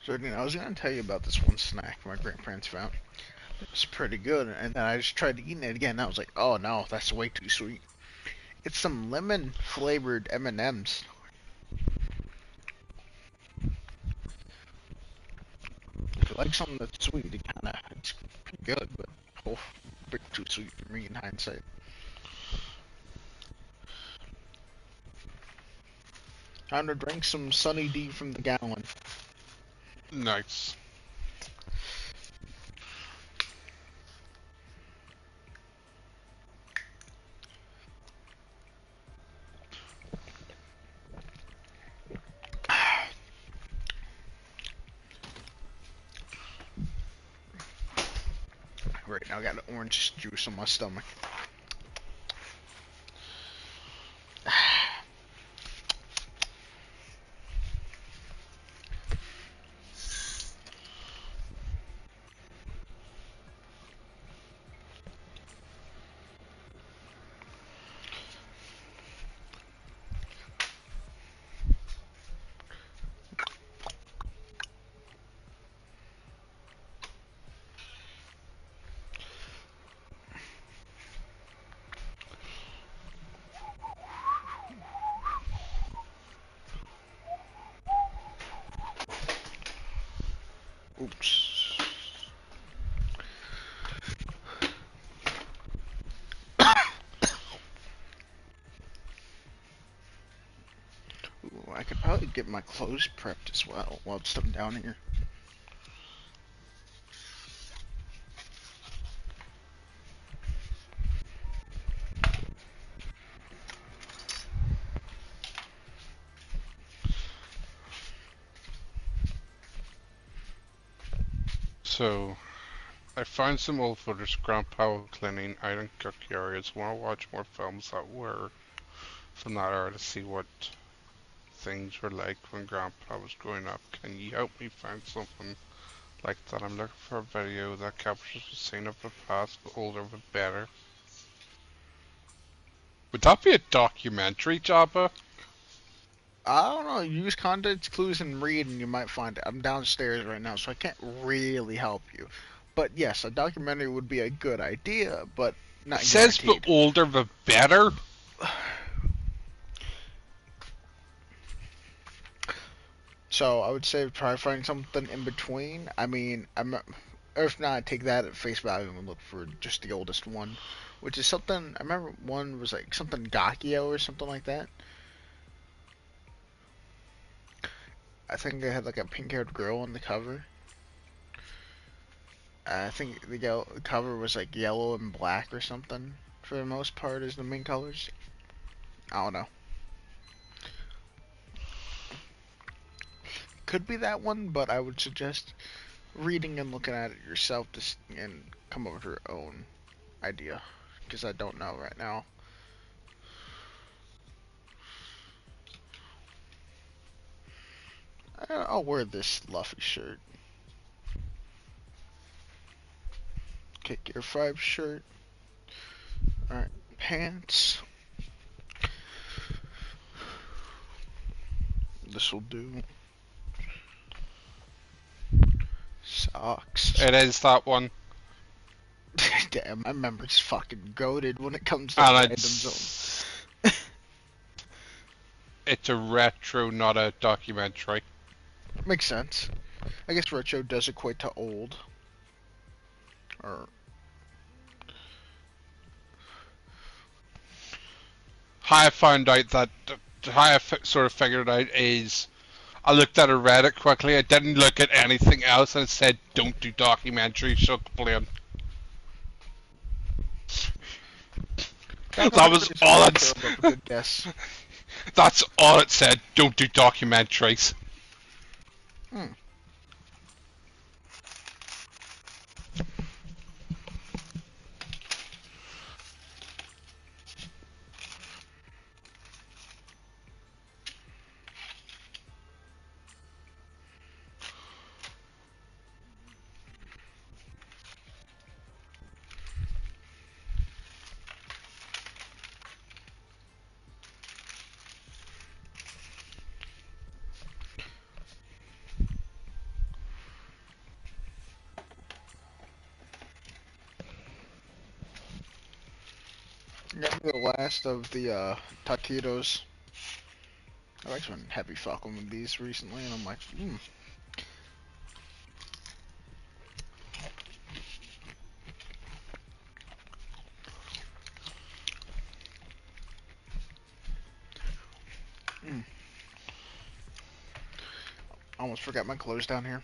Sardine, I was gonna tell you about this one snack my grandparents found. It was pretty good, and then I just tried eating it again. And I was like, oh no, that's way too sweet. It's some lemon flavored M&Ms. If you like something that's sweet, it's pretty good, but oh, a bit too sweet for me in hindsight. Time to drink some Sunny D from the gallon. Nice. Right now I got orange juice on my stomach. Oops. Ooh, I could probably get my clothes prepped as well while it's still down here. So, I found some old footage of Grandpa cleaning out and cook areas. Want to watch more films that were from that era to see what things were like when Grandpa was growing up. Can you help me find something like that? I'm looking for a video that captures the scene of the past, but older but better. Would that be a documentary, Jabba? I don't know. Use context clues and read, and you might find it. I'm downstairs right now, so I can't really help you. But yes, a documentary would be a good idea, but not It says but guaranteed. older but better. So I would say try find something in between. I mean, or if not, take that at face value and look for just the oldest one, which is something. I remember one was like something Gakio or something like that. I think they had like a pink-haired girl on the cover. I think the cover was like yellow and black or something for the most part as the main colors. I don't know. Could be that one, but I would suggest reading and looking at it yourself and come up with your own idea, because I don't know right now. I'll wear this fluffy shirt. Okay, Gear 5 shirt. Alright, pants. This will do. Socks. It is that one. Damn, my memory's fucking goated when it comes to And random it's zones. it's a retro, not a documentary. Makes sense. I guess retro does equate to old. Or How I found out that, how I sort of figured out is, I looked at a Reddit quickly, I didn't look at anything else, and it said, don't do documentaries, so complain. That was all it said. good guess. That's all it said, don't do documentaries. Hmm. Got me the last of the taquitos. I've actually been heavy fucking with these recently, and I'm like, I almost forgot my clothes down here.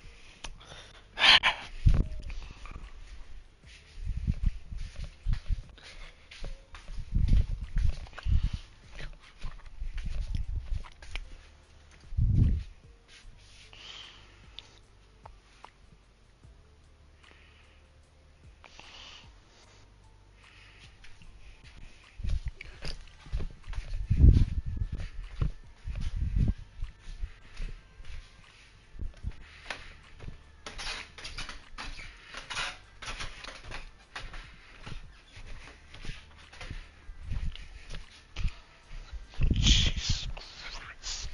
Jesus Christ.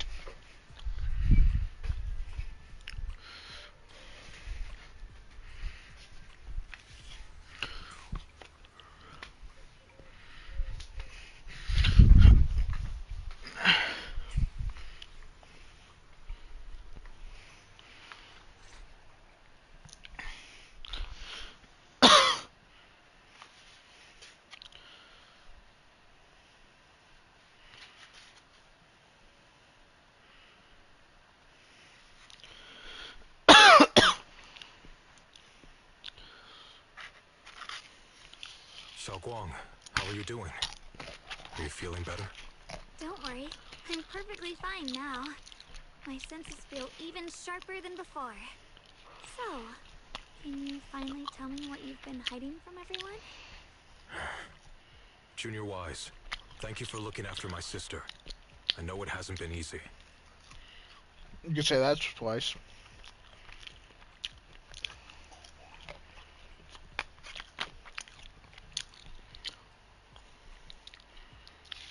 Xiaoguang, how are you doing? Are you feeling better? Don't worry, I'm perfectly fine now. My senses feel even sharper than before. So, can you finally tell me what you've been hiding from everyone? Junior Wise, thank you for looking after my sister. I know it hasn't been easy. You could say that twice.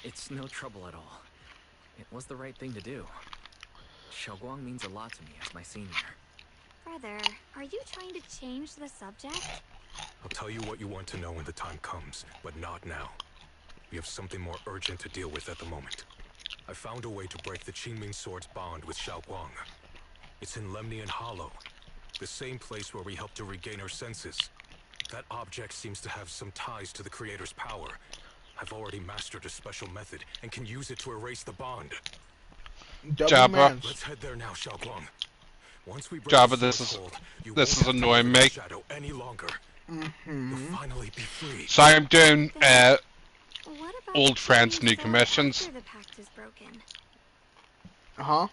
It's no trouble at all. It was the right thing to do. Xiaoguang means a lot to me as my senior. Brother, are you trying to change the subject? I'll tell you what you want to know when the time comes, but not now. We have something more urgent to deal with at the moment. I found a way to break the Qingming Sword's bond with Xiaoguang. It's in Lemnian Hollow, the same place where we helped to regain her senses. That object seems to have some ties to the Creator's power. I've already mastered a special method and can use it to erase the bond. Double Jabba, mans. Let's head there now, Xiaoguang. Once we break the Jabba, sword's hold, you won't this is have to annoying live in the me. shadow any longer. You'll finally be free. So I'm doing What about old the friends Qingming new sword commissions. after the pact is broken? Huh?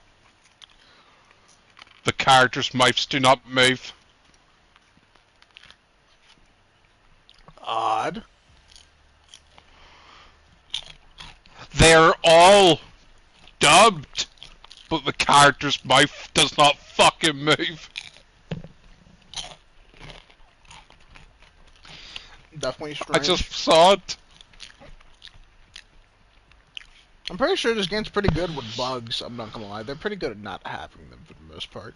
The characters' mouths do not move. Odd. They're all dubbed, but the character's mouth does not fucking move. Definitely I strange. just saw it. I'm pretty sure this game's pretty good with bugs, I'm not gonna lie. They're pretty good at not having them for the most part.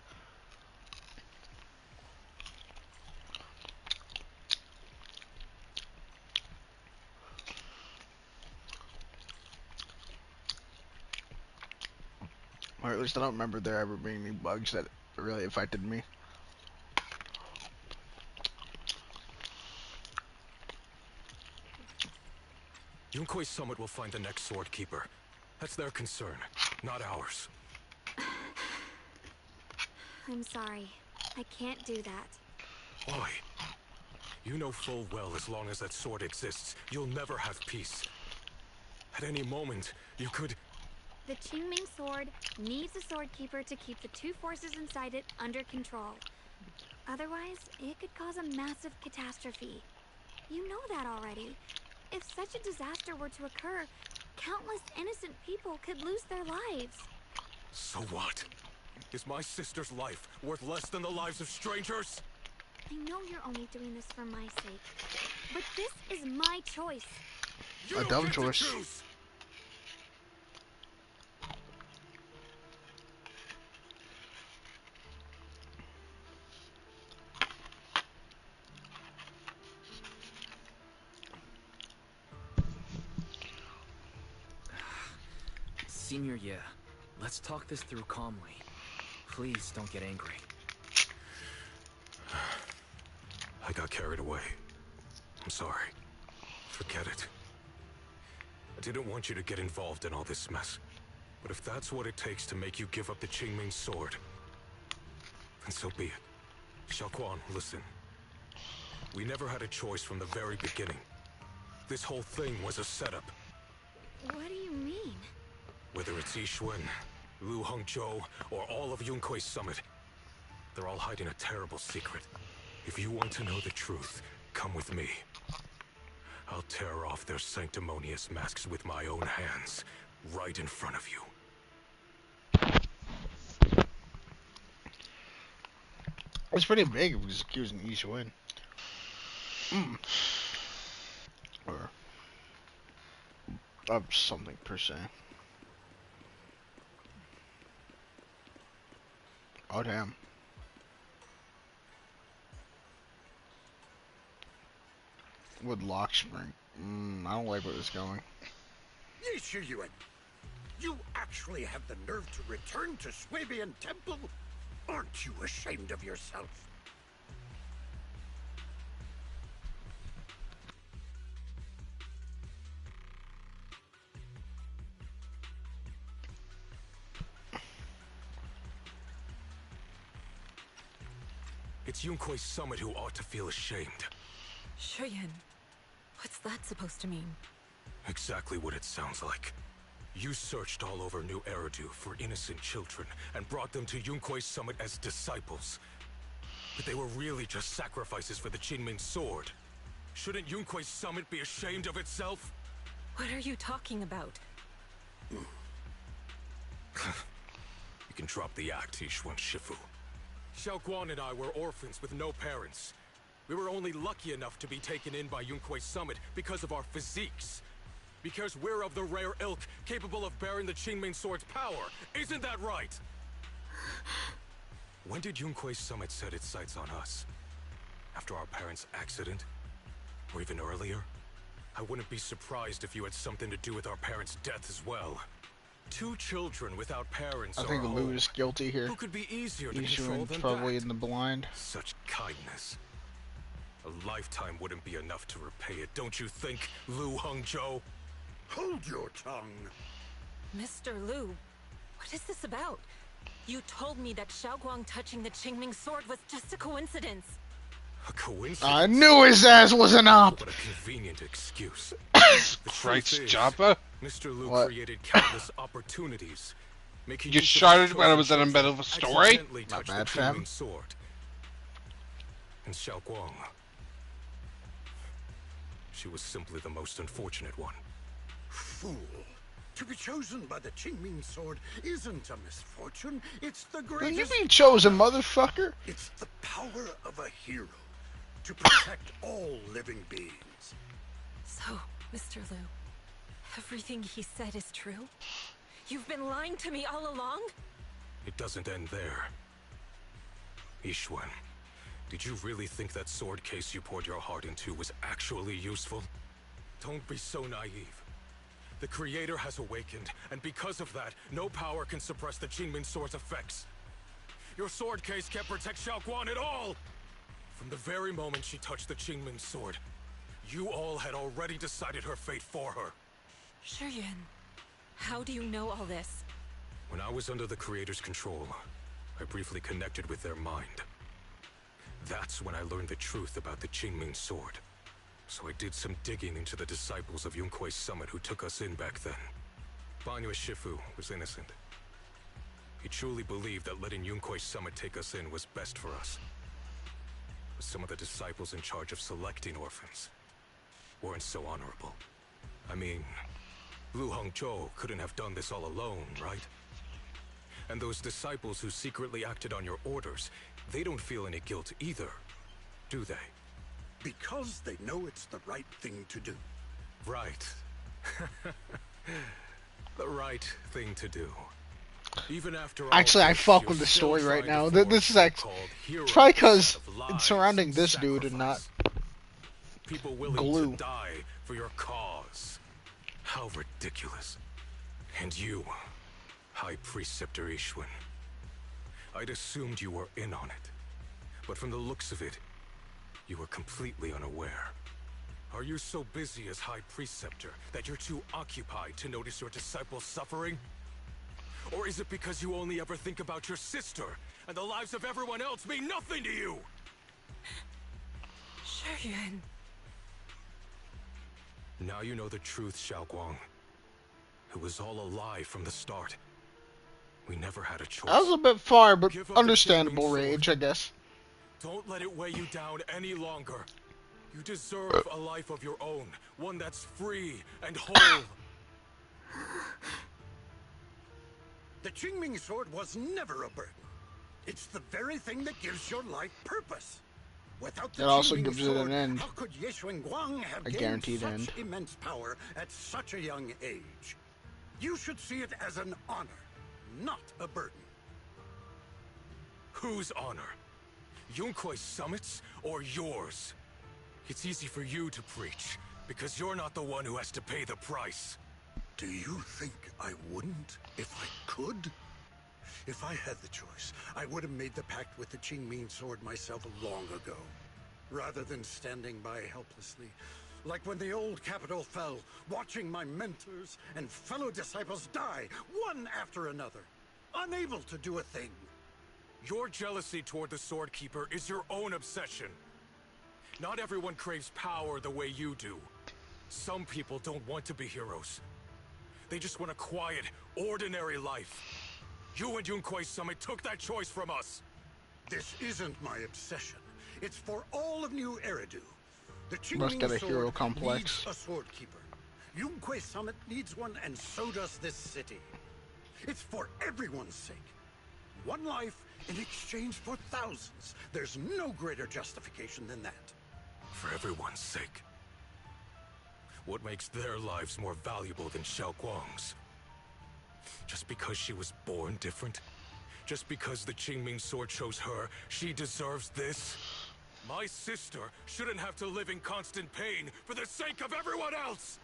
Or at least I don't remember there ever being any bugs that really affected me. Yunkui's Summit will find the next Sword Keeper. That's their concern, not ours. I'm sorry. I can't do that. Why? You know full well as long as that sword exists, you'll never have peace. At any moment, you could... The Qingming sword needs a sword keeper to keep the two forces inside it under control. Otherwise, it could cause a massive catastrophe. You know that already. If such a disaster were to occur, countless innocent people could lose their lives. So what? Is my sister's life worth less than the lives of strangers? I know you're only doing this for my sake, but this is my choice. A dumb choice. Senior Ye, let's talk this through calmly. Please don't get angry. I got carried away. I'm sorry. Forget it. I didn't want you to get involved in all this mess. But if that's what it takes to make you give up the Qingming sword, then so be it. Xiaoguang, listen. We never had a choice from the very beginning. This whole thing was a setup. What do you mean? Whether it's Yixuan, Lu Hongzhou, or all of Yunkui's summit, they're all hiding a terrible secret. If you want to know the truth, come with me. I'll tear off their sanctimonious masks with my own hands, right in front of you. It's pretty big if he's accusing Yixuan. Or of something per se. Oh damn. Would lock spring. I don't like where this is going. Yixuan, you actually have the nerve to return to Swabian Temple? Aren't you ashamed of yourself? It's Yunkui's summit who ought to feel ashamed. Shuyan, what's that supposed to mean? Exactly what it sounds like. You searched all over New Eridu for innocent children and brought them to Yunkui's summit as disciples. But they were really just sacrifices for the Qingming sword. Shouldn't Yunkui's summit be ashamed of itself? What are you talking about? You can drop the act, Yixuan Shifu. Xiaoguang and I were orphans with no parents. We were only lucky enough to be taken in by Yunkui's summit because of our physiques. Because we're of the rare ilk capable of bearing the Qingming sword's power. Isn't that right? When did Yunkui's summit set its sights on us? After our parents' accident? Or even earlier? I wouldn't be surprised if you had something to do with our parents' death as well. Two children without parents. I think Lu is guilty here. Who could be easier to control Yixuan's than probably that? in the blind. Such kindness. A lifetime wouldn't be enough to repay it, don't you think, Lu Hongzhou? Hold your tongue. Mr. Lu, what is this about? You told me that Xiaoguang touching the Qingming sword was just a coincidence. A coincidence? I knew his ass wasn't up! What a convenient excuse. Christ, Jabba. Mr. Lu What? created countless opportunities. Making You use of shot his it when I was in the chosen middle of a children story? accidentally Not touched bad, the fam. Qingming sword. And Xiaoguang. She was simply the most unfortunate one. Fool. To be chosen by the Qingming sword isn't a misfortune. It's the When you greatest... be chosen, motherfucker? It's the power of a hero to protect all living beings. So, Mr. Lu, everything he said is true? You've been lying to me all along? It doesn't end there. Yixuan, did you really think that sword case you poured your heart into was actually useful? Don't be so naive. The Creator has awakened, and because of that, no power can suppress the Qingming sword's effects. Your sword case can't protect Xiaoguang at all! From the very moment she touched the Qingming sword, you all had already decided her fate for her. Shuyan, how do you know all this? When I was under the Creator's control, I briefly connected with their mind. That's when I learned the truth about the Qingming sword. So I did some digging into the disciples of Yunkui's summit who took us in back then. Banyue Shifu was innocent. He truly believed that letting Yunkui's summit take us in was best for us. But some of the disciples in charge of selecting orphans weren't so honorable. I mean, Lu Hongzhou couldn't have done this all alone, right? And those disciples who secretly acted on your orders, they don't feel any guilt either, do they? Because they know it's the right thing to do. Right. The right thing to do. Even after all Actually, I this, fuck you're with the still story right trying now. to This is forge actually... so-called It's probably because heroes of it's lives surrounding and this dude and not... sacrifice. People willing Glue. to die for your cause. How ridiculous. And you, High Preceptor Ishwin. I'd assumed you were in on it. But from the looks of it, you were completely unaware. Are you so busy as High Preceptor that you're too occupied to notice your disciples suffering? Or is it because you only ever think about your sister, and the lives of everyone else mean nothing to you? Shuyan. Now you know the truth, Xiaoguang. It was all a lie from the start. We never had a choice. That was a bit far, but Give up the understandable Qingming rage, sword. I guess. Don't let it weigh you down any longer. You deserve a life of your own, one that's free and whole. The Qingming sword was never a burden. It's the very thing that gives your life purpose. Without the It also Qingming gives it sword, an end. how could Yeshuan Guang have A gained guaranteed such end. immense power at such a young age? You should see it as an honor, not a burden. Whose honor? Yunkwei Summit's or yours? It's easy for you to preach, because you're not the one who has to pay the price. Do you think I wouldn't if I could? If I had the choice, I would have made the pact with the Qingming sword myself long ago, rather than standing by helplessly, like when the old capital fell, watching my mentors and fellow disciples die, one after another, unable to do a thing. Your jealousy toward the Sword Keeper is your own obsession. Not everyone craves power the way you do. Some people don't want to be heroes. They just want a quiet, ordinary life. You and Yunkwei Summit took that choice from us. This isn't my obsession. It's for all of New Eridu. The Must get Qingming a sword hero complex. needs a sword keeper. Yunkwei Summit needs one, and so does this city. It's for everyone's sake. One life in exchange for thousands. There's no greater justification than that. For everyone's sake. What makes their lives more valuable than Xiao Guang's? Just because she was born different? Just because the Qingming sword chose her, she deserves this? My sister shouldn't have to live in constant pain for the sake of everyone else!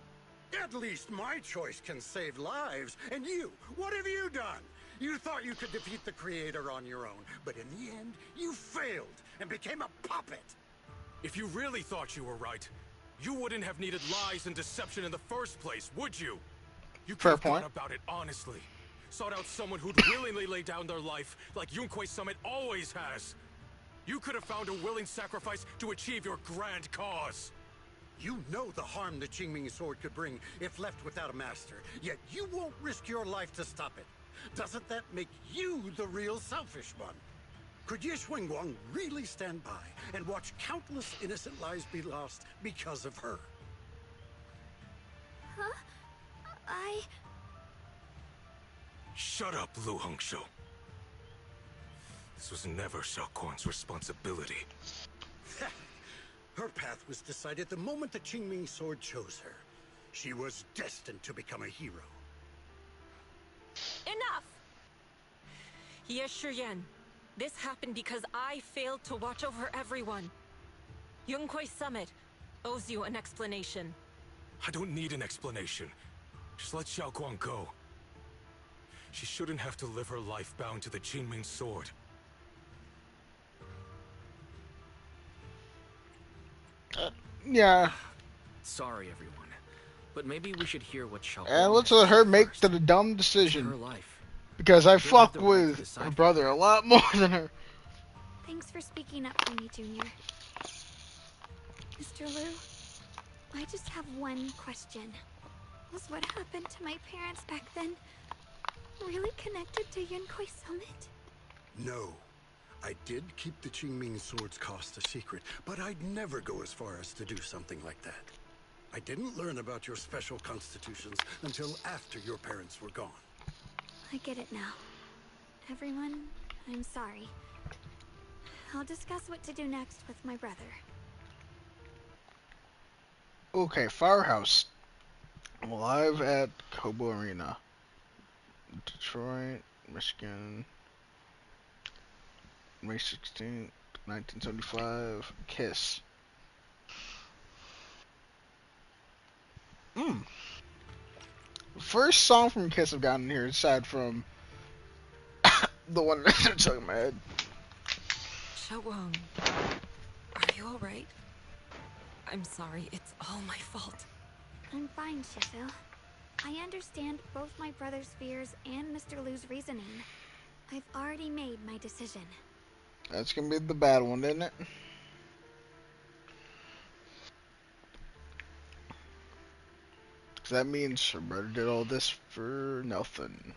At least my choice can save lives. And you, what have you done? You thought you could defeat the Creator on your own, but in the end, you failed and became a puppet. If you really thought you were right, you wouldn't have needed lies and deception in the first place, would you? You could Fair have gone point. about it honestly. Sought out someone who'd willingly lay down their life, like Yunkwei Summit always has. You could have found a willing sacrifice to achieve your grand cause. You know the harm the Qingming sword could bring if left without a master, yet you won't risk your life to stop it. Doesn't that make you the real selfish one? Could Yeshuan Guang really stand by and watch countless innocent lives be lost because of her? Huh? Shut up, Lu Hongshou. This was never Xiao Guang's responsibility. Her path was decided the moment the Qingming sword chose her. She was destined to become a hero. Enough! Yes, Shuyan. This happened because I failed to watch over everyone. Yunkwei Summit owes you an explanation. I don't need an explanation. Just let Xiao Guang go. She shouldn't have to live her life bound to the Qingming sword. Yeah. Sorry, everyone. But maybe we should hear what Xiao And Guang let's has let to her say make first. the dumb Her decision. life. Because I She'll have fuck the right to with decide her for brother a lot more than her. Thanks for speaking up for me, Junior. Mr. Liu, I just have one question. Was what happened to my parents back then really connected to Yunkwei Summit? No. I did keep the Qingming sword's cost a secret, but I'd never go as far as to do something like that. I didn't learn about your special constitutions until after your parents were gone. I get it now. Everyone, I'm sorry. I'll discuss what to do next with my brother. Okay, Firehouse. Live at Kobo Arena. Detroit, Michigan. May 16th, 1975. Kiss. First song from Kiss I've gotten here, aside from The one that's stuck in my head. Xiaowang, are you alright? I'm sorry, it's all my fault. I'm fine, Shifu. I understand both my brother's fears and Mr. Liu's reasoning. I've already made my decision. That's gonna be the bad one, isn't it? Cause that means her brother did all this for nothing.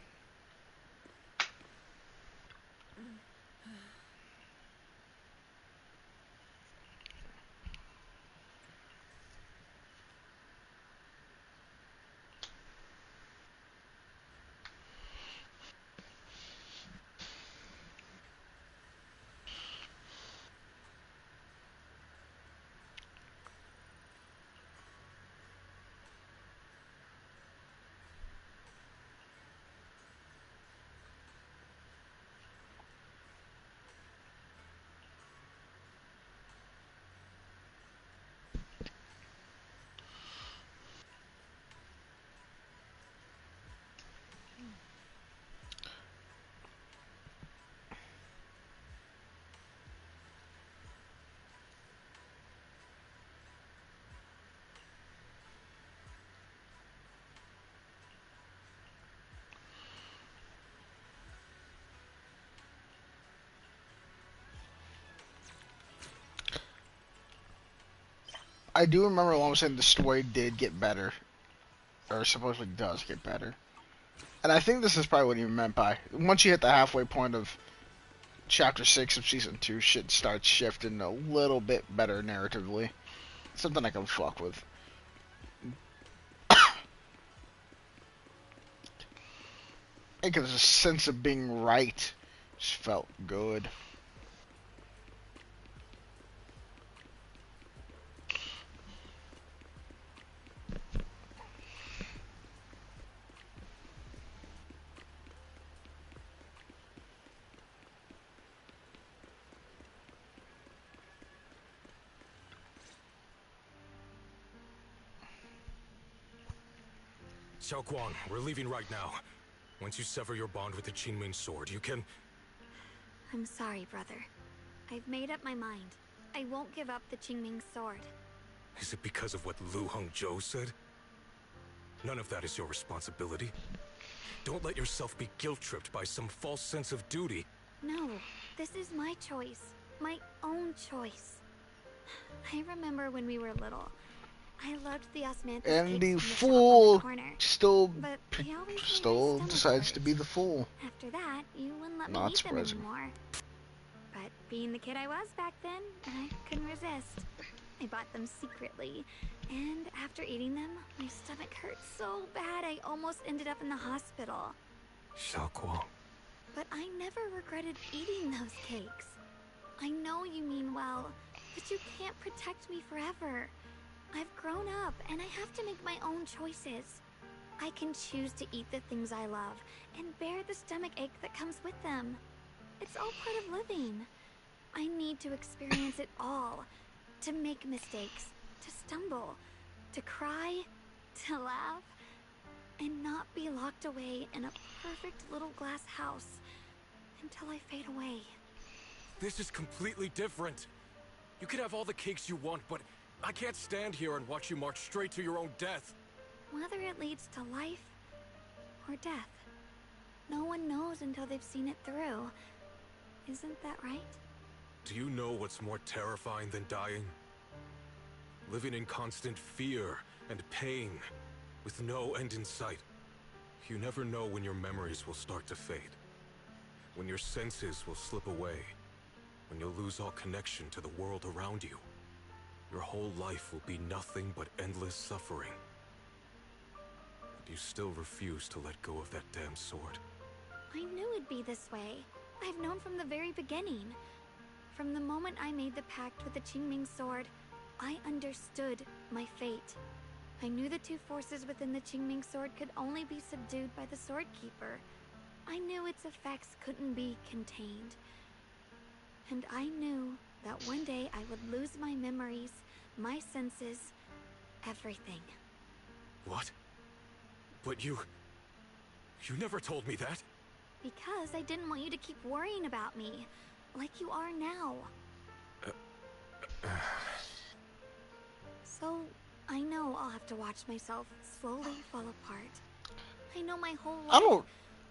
I do remember along saying the story did get better. Or supposedly does get better. And I think this is probably what he meant by, once you hit the halfway point of chapter 6 of season 2, shit starts shifting a little bit better narratively. Something I can fuck with. Because the sense of being right just felt good. Xiaoguang, we're leaving right now. Once you sever your bond with the Qingming sword, you can... I'm sorry, brother. I've made up my mind. I won't give up the Qingming sword. Is it because of what Lu Hongzhou said? None of that is your responsibility. Don't let yourself be guilt-tripped by some false sense of duty. No, this is my choice. My own choice. I remember when we were little. I loved the osmanthus And cakes the from shop on fool corner. still But they always made my stomach decides hurt. to be the fool. After that, you wouldn't let me Not eat them surprising. anymore. But being the kid I was back then, I couldn't resist. I bought them secretly, and after eating them, my stomach hurt so bad I almost ended up in the hospital. Xiaoguang. But I never regretted eating those cakes. I know you mean well, but you can't protect me forever. I've grown up, and I have to make my own choices. I can choose to eat the things I love, and bear the stomach ache that comes with them. It's all part of living. I need to experience it all. To make mistakes, to stumble, to cry, to laugh, and not be locked away in a perfect little glass house until I fade away. This is completely different. You can have all the cakes you want, but I can't stand here and watch you march straight to your own death. Whether it leads to life or death, no one knows until they've seen it through. Isn't that right? Do you know what's more terrifying than dying? Living in constant fear and pain, with no end in sight. You never know when your memories will start to fade. When your senses will slip away. When you'll lose all connection to the world around you. Your whole life will be nothing but endless suffering. And you still refuse to let go of that damn sword. I knew it'd be this way. I've known from the very beginning. From the moment I made the pact with the Qingming sword, I understood my fate. I knew the two forces within the Qingming sword could only be subdued by the sword keeper. I knew its effects couldn't be contained. And I knew that one day I would lose my memories, my senses, everything. What? But you never told me that. Because I didn't want you to keep worrying about me, like you are now. So, I know I'll have to watch myself slowly fall apart. I know my whole I life don't.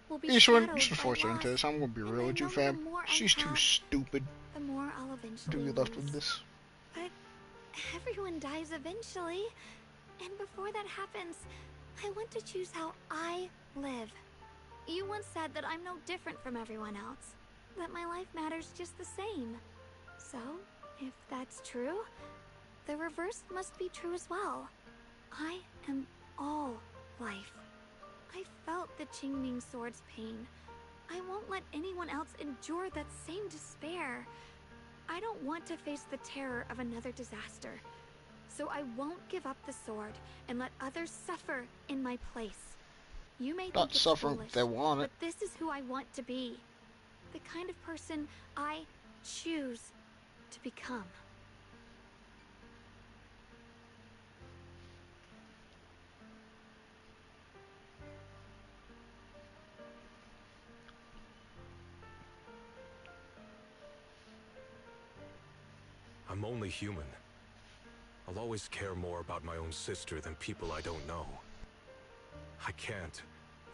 will be Eastwood, shadowed just by unfortunate loss. this. I'm gonna be And real I with you, know the fam. more I She's too have, stupid the more I'll to eventually be left with lose. this. But everyone dies eventually. And before that happens, I want to choose how I live. You once said that I'm no different from everyone else, that my life matters just the same. So, if that's true, the reverse must be true as well. I am all life. I felt the Qingming sword's pain. I won't let anyone else endure that same despair. I don't want to face the terror of another disaster. So I won't give up the sword and let others suffer in my place. You may Not think it's suffering foolish, if they want it. but this is who I want to be. The kind of person I choose to become. I'm only human. I'll always care more about my own sister than people I don't know. I can't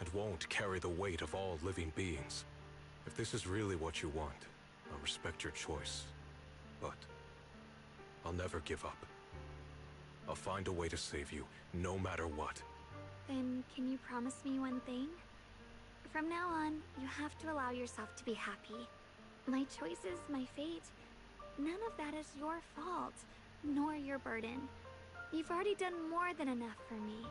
and won't carry the weight of all living beings. If this is really what you want, I'll respect your choice. But I'll never give up. I'll find a way to save you, no matter what. Then can you promise me one thing? From now on, you have to allow yourself to be happy. My choices, my fate, none of that is your fault, nor your burden. You've already done more than enough for me.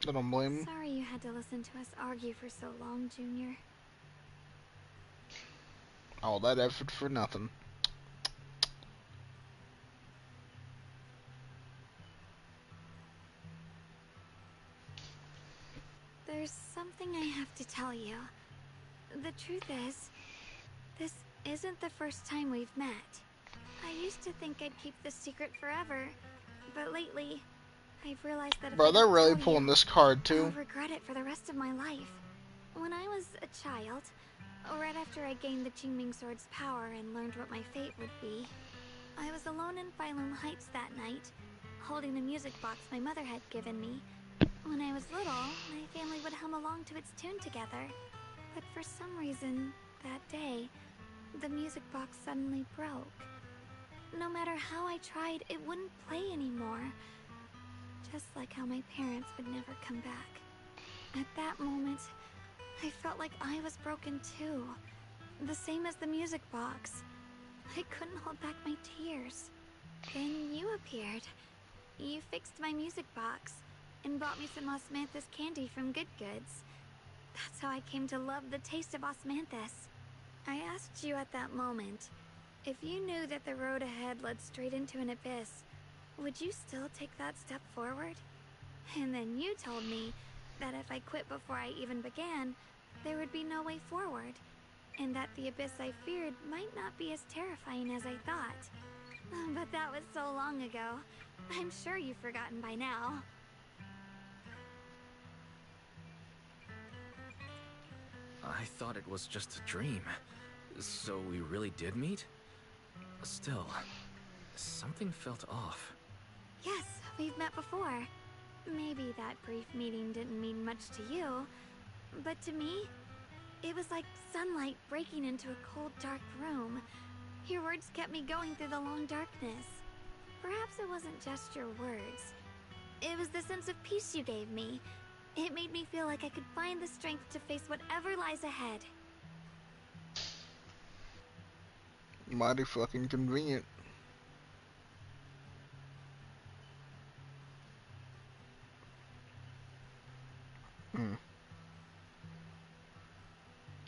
I don't blame him. Sorry you had to listen to us argue for so long, Junior. All that effort for nothing. There's something I have to tell you. The truth is, this isn't the first time we've met. I used to think I'd keep this secret forever, but lately, I've realized that if Bro, I they're don't really tell pulling you, this card I'll too. regret it for the rest of my life. When I was a child, right after I gained the Qingming Sword's power and learned what my fate would be, I was alone in Phylum Heights that night, holding a music box my mother had given me. When I was little, my family would hum along to its tune together. But for some reason, that day, the music box suddenly broke. No matter how I tried, it wouldn't play anymore. Just like how my parents would never come back. At that moment, I felt like I was broken too. The same as the music box. I couldn't hold back my tears. Then you appeared. You fixed my music box and brought me some osmanthus candy from Good Goods. That's how I came to love the taste of osmanthus. I asked you at that moment, if you knew that the road ahead led straight into an abyss, would you still take that step forward? And then you told me that if I quit before I even began, there would be no way forward, and that the abyss I feared might not be as terrifying as I thought. But that was so long ago. I'm sure you've forgotten by now. I thought it was just a dream. So we really did meet? Still, something felt off. Yes, we've met before. Maybe that brief meeting didn't mean much to you, but to me, it was like sunlight breaking into a cold, dark room. Your words kept me going through the long darkness. Perhaps it wasn't just your words. It was the sense of peace you gave me. It made me feel like I could find the strength to face whatever lies ahead. Mighty fucking convenient.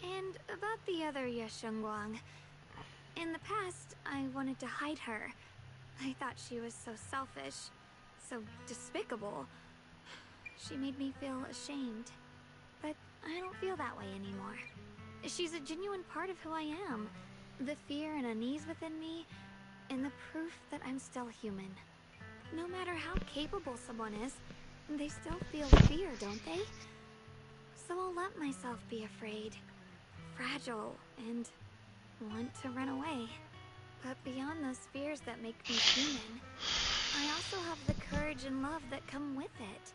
And about the other Yeshengguang. In the past, I wanted to hide her. I thought she was so selfish, so despicable. She made me feel ashamed. But I don't feel that way anymore. She's a genuine part of who I am. The fear and unease within me, and the proof that I'm still human. No matter how capable someone is, they still feel fear, don't they? So I'll let myself be afraid, fragile, and want to run away. But beyond those fears that make me human, I also have the courage and love that come with it.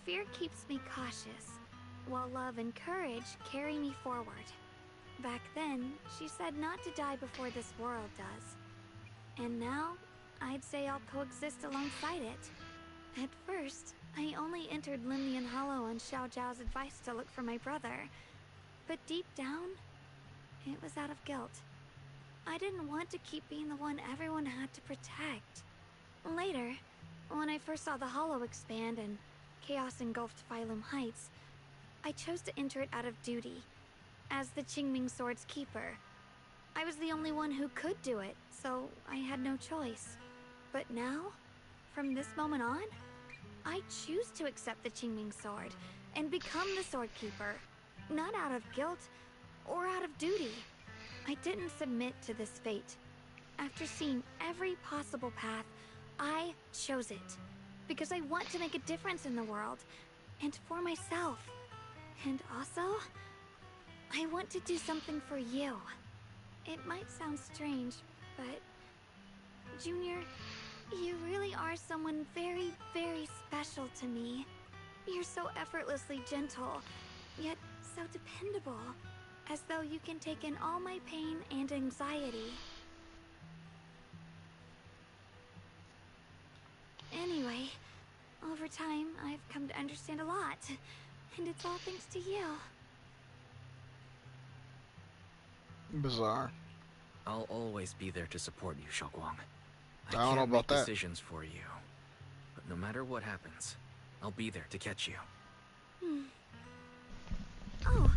Fear keeps me cautious, while love and courage carry me forward. Back then, she said not to die before this world does. And now, I'd say I'll coexist alongside it. At first, I only entered Limnian Hollow on Xiao Zhao's advice to look for my brother. But deep down, it was out of guilt. I didn't want to keep being the one everyone had to protect. Later, when I first saw the Hollow expand and chaos engulfed Phylum Heights, I chose to enter it out of duty, as the Qingming Sword's keeper. I was the only one who could do it, so I had no choice. But now, from this moment on, I choose to accept the Qingming Sword and become the Sword Keeper, not out of guilt or out of duty. I didn't submit to this fate. After seeing every possible path, I chose it. Because I want to make a difference in the world, and for myself. And also, I want to do something for you. It might sound strange, but Junior, you really are someone very, very special to me. You're so effortlessly gentle, yet so dependable. As though you can take in all my pain and anxiety. Anyway, over time, I've come to understand a lot. And it's all thanks to you. Bizarre. I'll always be there to support you, Xiaoguang. I don't know can't make about that. decisions for you. But no matter what happens, I'll be there to catch you. Oh,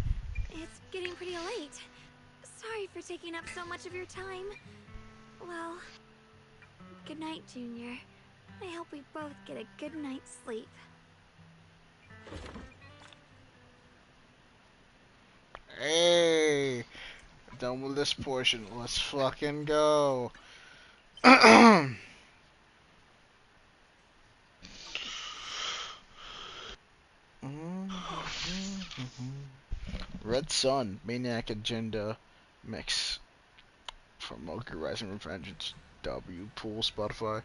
it's getting pretty late. Sorry for taking up so much of your time. Well, good night, Junior. I hope we both get a good night's sleep. Hey, done with this portion. Let's fucking go. Red Sun, Maniac Agenda Mix from Monkey Rising Revengeance. W Pool Spotify.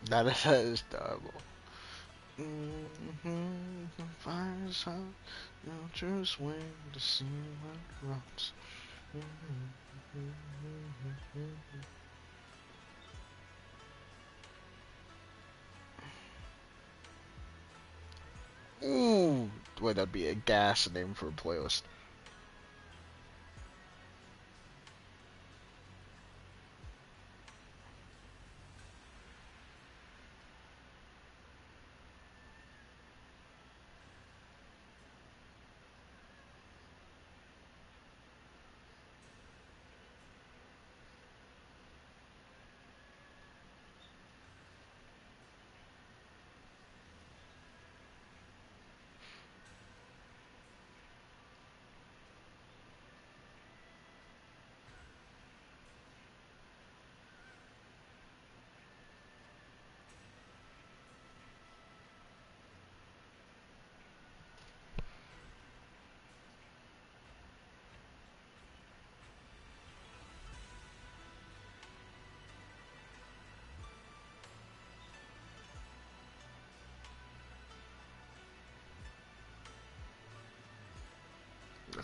That is terrible. Fire's hot, now just wait to see what rocks. Ooh, wait, that'd be a gas name for a playlist.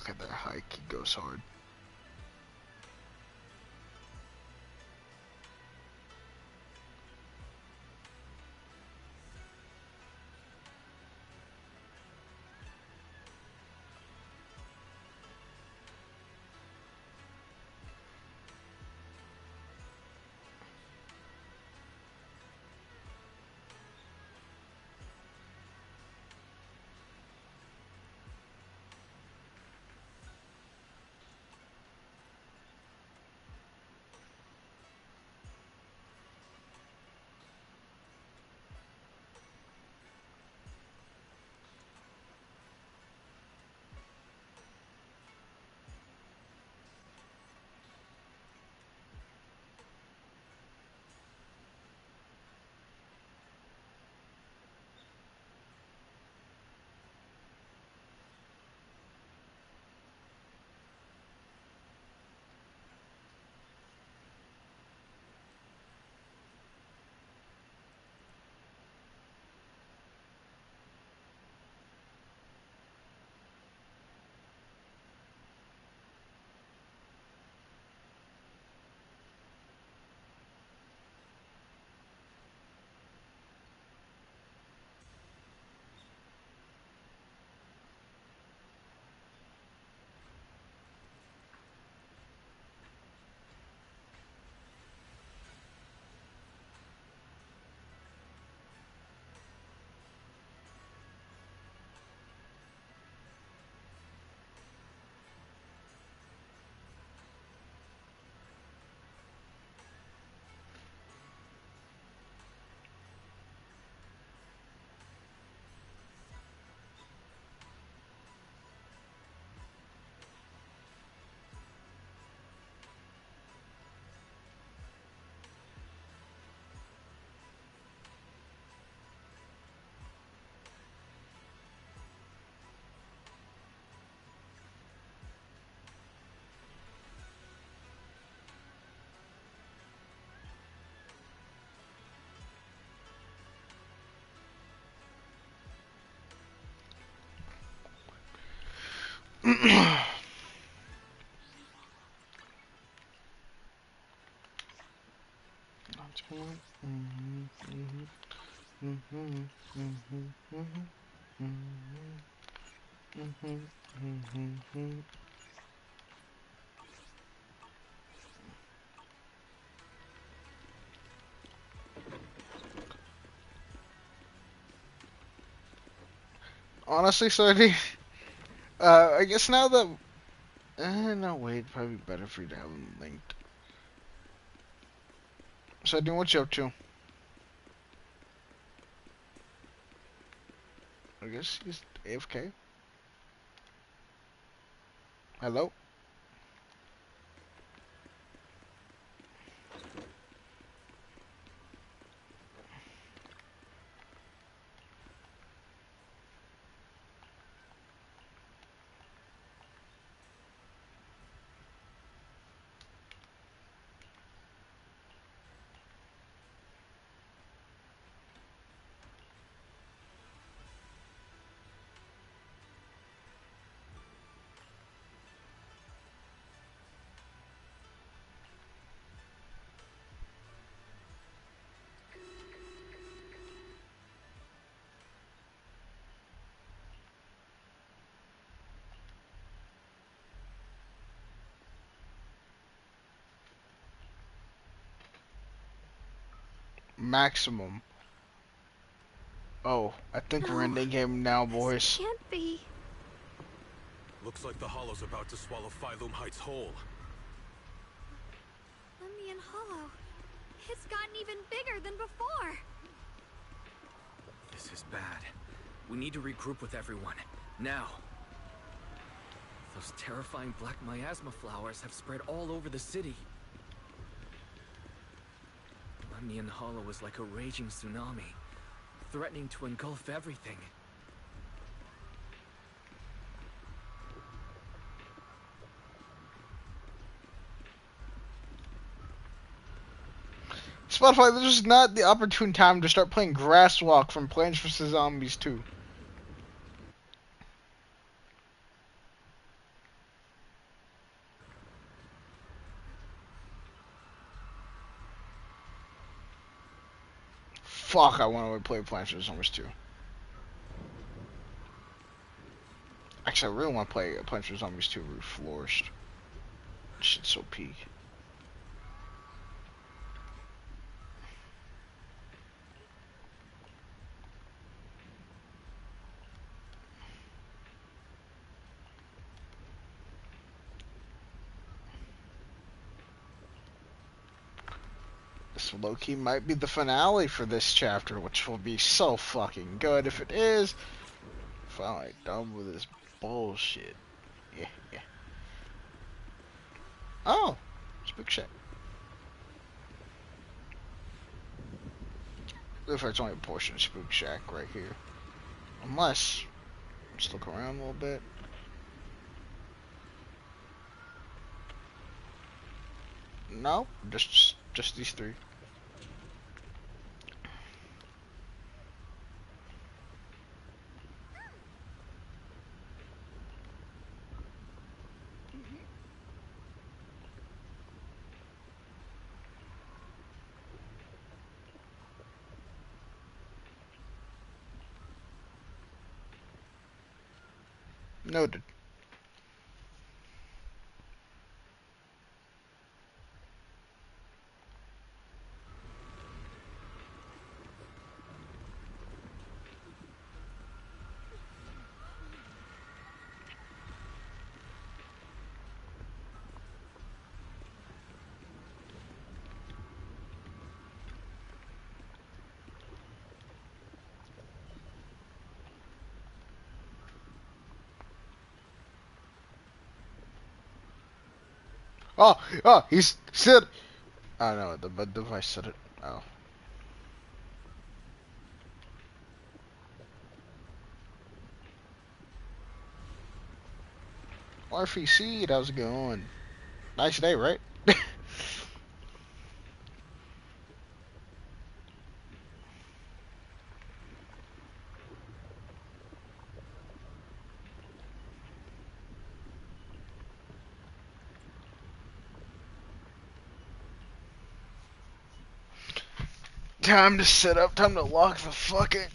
Look at that hike, he goes hard. Honestly, Sardine, I guess now that... no, wait, probably better for you to have them linked. Sardine, what you up to? I guess he's AFK. Hello? Maximum. Oh, I think we're ending game now, boys. Can't be. Looks like the Hollow's about to swallow Phylum Heights whole. Lemnian Hollow. It's gotten even bigger than before. This is bad. We need to regroup with everyone. Now. Those terrifying black miasma flowers have spread all over the city. Lemnian Hollow is like a raging tsunami, threatening to engulf everything. Spotify, this is not the opportune time to start playing Grass Walk from Plants vs. Zombies 2. Fuck, I want to play Plants vs. Zombies 2. Actually, I really want to play Plants vs. Zombies 2 Reflourished. Shit's so peak. This low-key might be the finale for this chapter, which will be so fucking good. If it is, finally done with this bullshit. Yeah, yeah. Oh, Spook Shack. If it's only a portion of Spook Shack right here. Unless, let's look around a little bit. No, just these three. Noted. Oh, he's said. Oh no, the device said it. Oh. RFC, how's it going? Nice day, right? Time to set up, time to lock the fucking.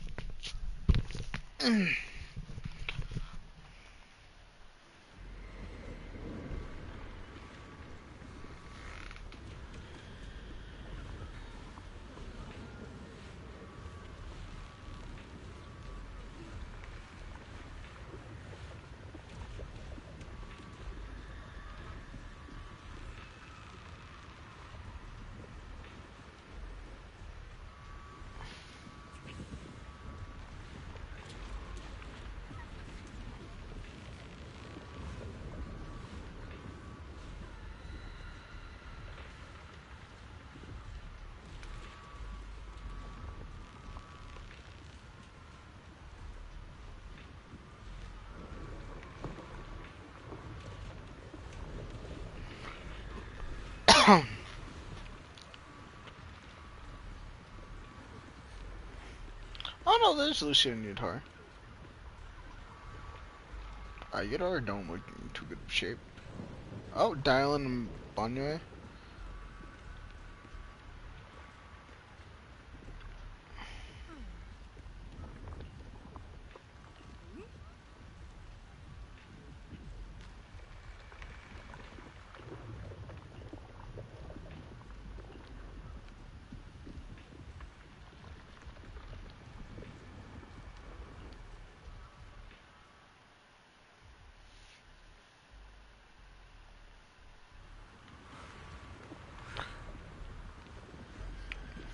Oh no, there's Lucia and Yutari. Yutari don't look in too good of shape. Oh, Dylan and Bonue.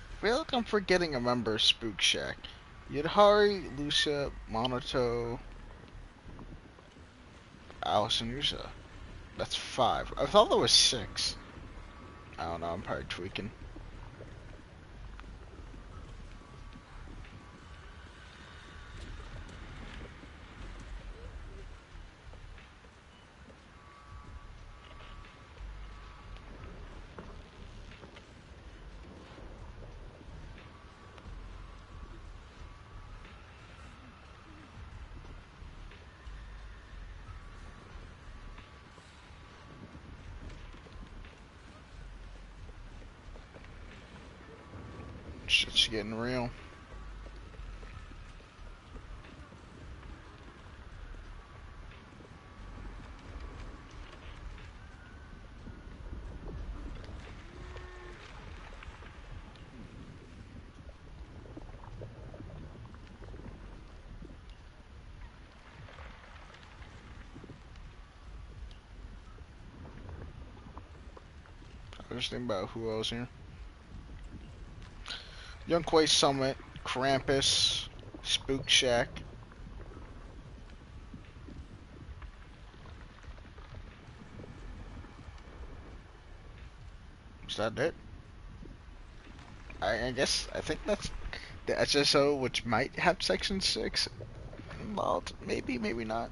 I feel like I'm forgetting a member of Spook Shack. Yudhari, Lucia, Monoto, Alice, and Yusa. That's 5. I thought there was 6. I don't know, I'm probably tweaking. Shit's getting real. Just think about who else here. Yunkwei Summit, Krampus, Spook Shack. Is that it? I guess, I think that's the SSO, which might have Section 6 involved. Maybe, maybe not.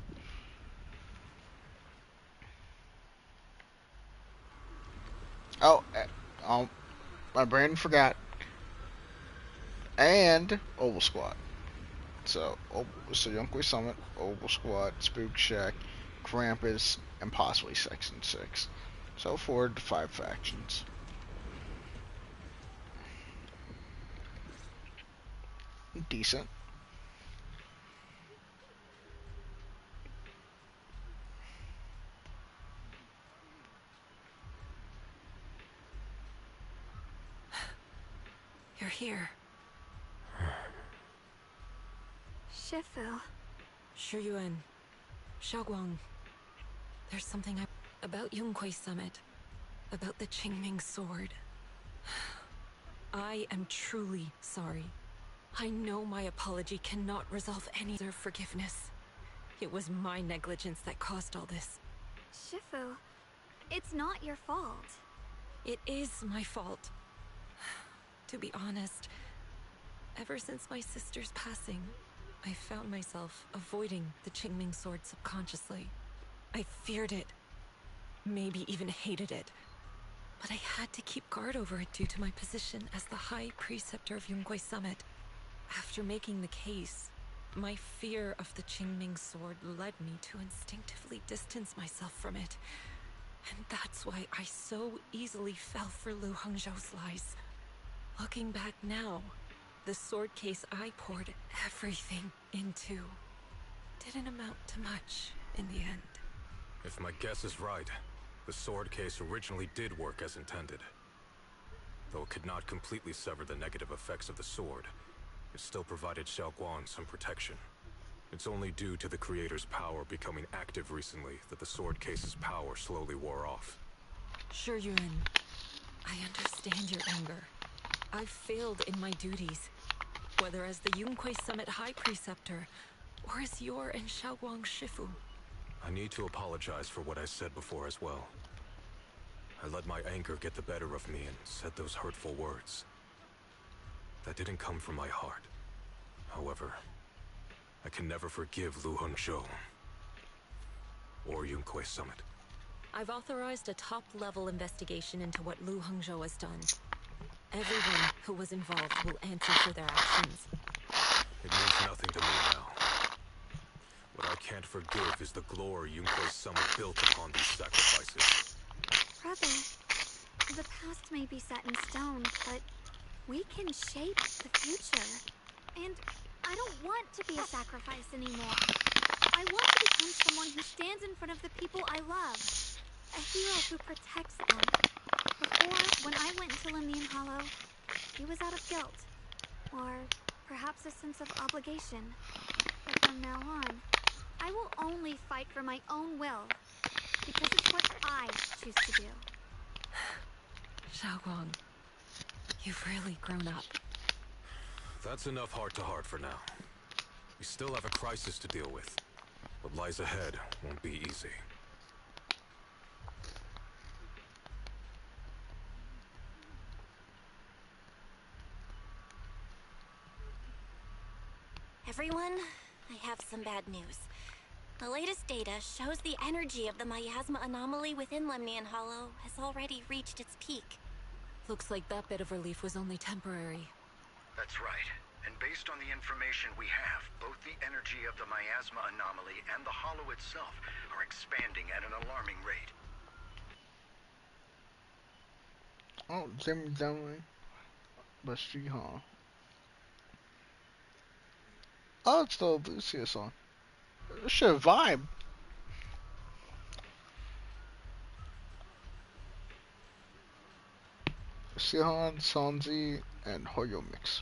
Oh, my brain forgot. And Oval Squad. So Yunkwei Summit, Oval Squad, Spook Shack, Krampus, and possibly Section 6. So 4 to 5 factions. Decent. You're here. Shifu. Shiyuan. Xiaoguang. There's something about Yunkwei Summit. About the Qingming sword. I am truly sorry. I know my apology cannot resolve any of forgiveness. It was my negligence that caused all this. Shifu, it's not your fault. It is my fault. To be honest, ever since my sister's passing, I found myself avoiding the Qingming sword subconsciously. I feared it, maybe even hated it. But I had to keep guard over it due to my position as the High Preceptor of Yunkwei Summit. After making the case, my fear of the Qingming sword led me to instinctively distance myself from it. And that's why I so easily fell for Lu Hangzhou's lies. Looking back now, the sword case I poured everything into didn't amount to much in the end. If my guess is right, the sword case originally did work as intended. Though it could not completely sever the negative effects of the sword, it still provided Xiaoguang some protection. It's only due to the creator's power becoming active recently that the sword case's power slowly wore off. Shiyuan, I understand your anger. I've failed in my duties, whether as the Yunkwei Summit High Preceptor, or as your and Xiaoguang's Shifu. I need to apologize for what I said before as well. I let my anger get the better of me and said those hurtful words. That didn't come from my heart. However, I can never forgive Lu Hangzhou or Yunkwei Summit. I've authorized a top-level investigation into what Lu Hangzhou has done. Everyone who was involved will answer for their actions. It means nothing to me now. What I can't forgive is the glory Yunkwei Summit built upon these sacrifices. Brother, the past may be set in stone, but we can shape the future. And I don't want to be a sacrifice anymore. I want to become someone who stands in front of the people I love. A hero who protects them. Before, when I went to Lemnian Hollow, it was out of guilt. Or perhaps a sense of obligation. But from now on, I will only fight for my own will. Because it's what I choose to do. Xiaoguang, you've really grown up. That's enough heart-to-heart for now. We still have a crisis to deal with. What lies ahead won't be easy. Everyone, I have some bad news. The latest data shows the energy of the miasma anomaly within Lemnian Hollow has already reached its peak. Looks like that bit of relief was only temporary. That's right. And based on the information we have, both the energy of the miasma anomaly and the hollow itself are expanding at an alarming rate. Oh, Jimmy Dunley. Bastille Hall. Oh, it's the Lucia song. This shit a vibe. Sihan, Sanzi, and Hoyo mix.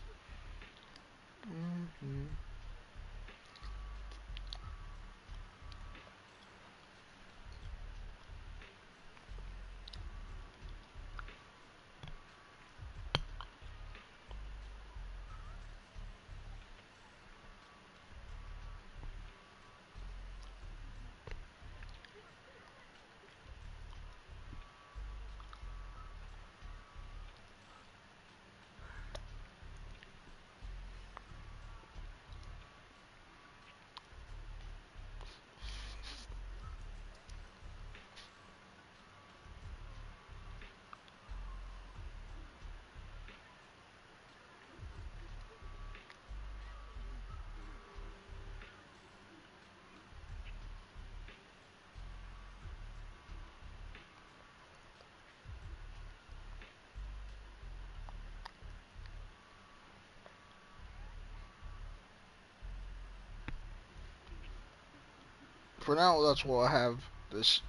for now, that's what I have this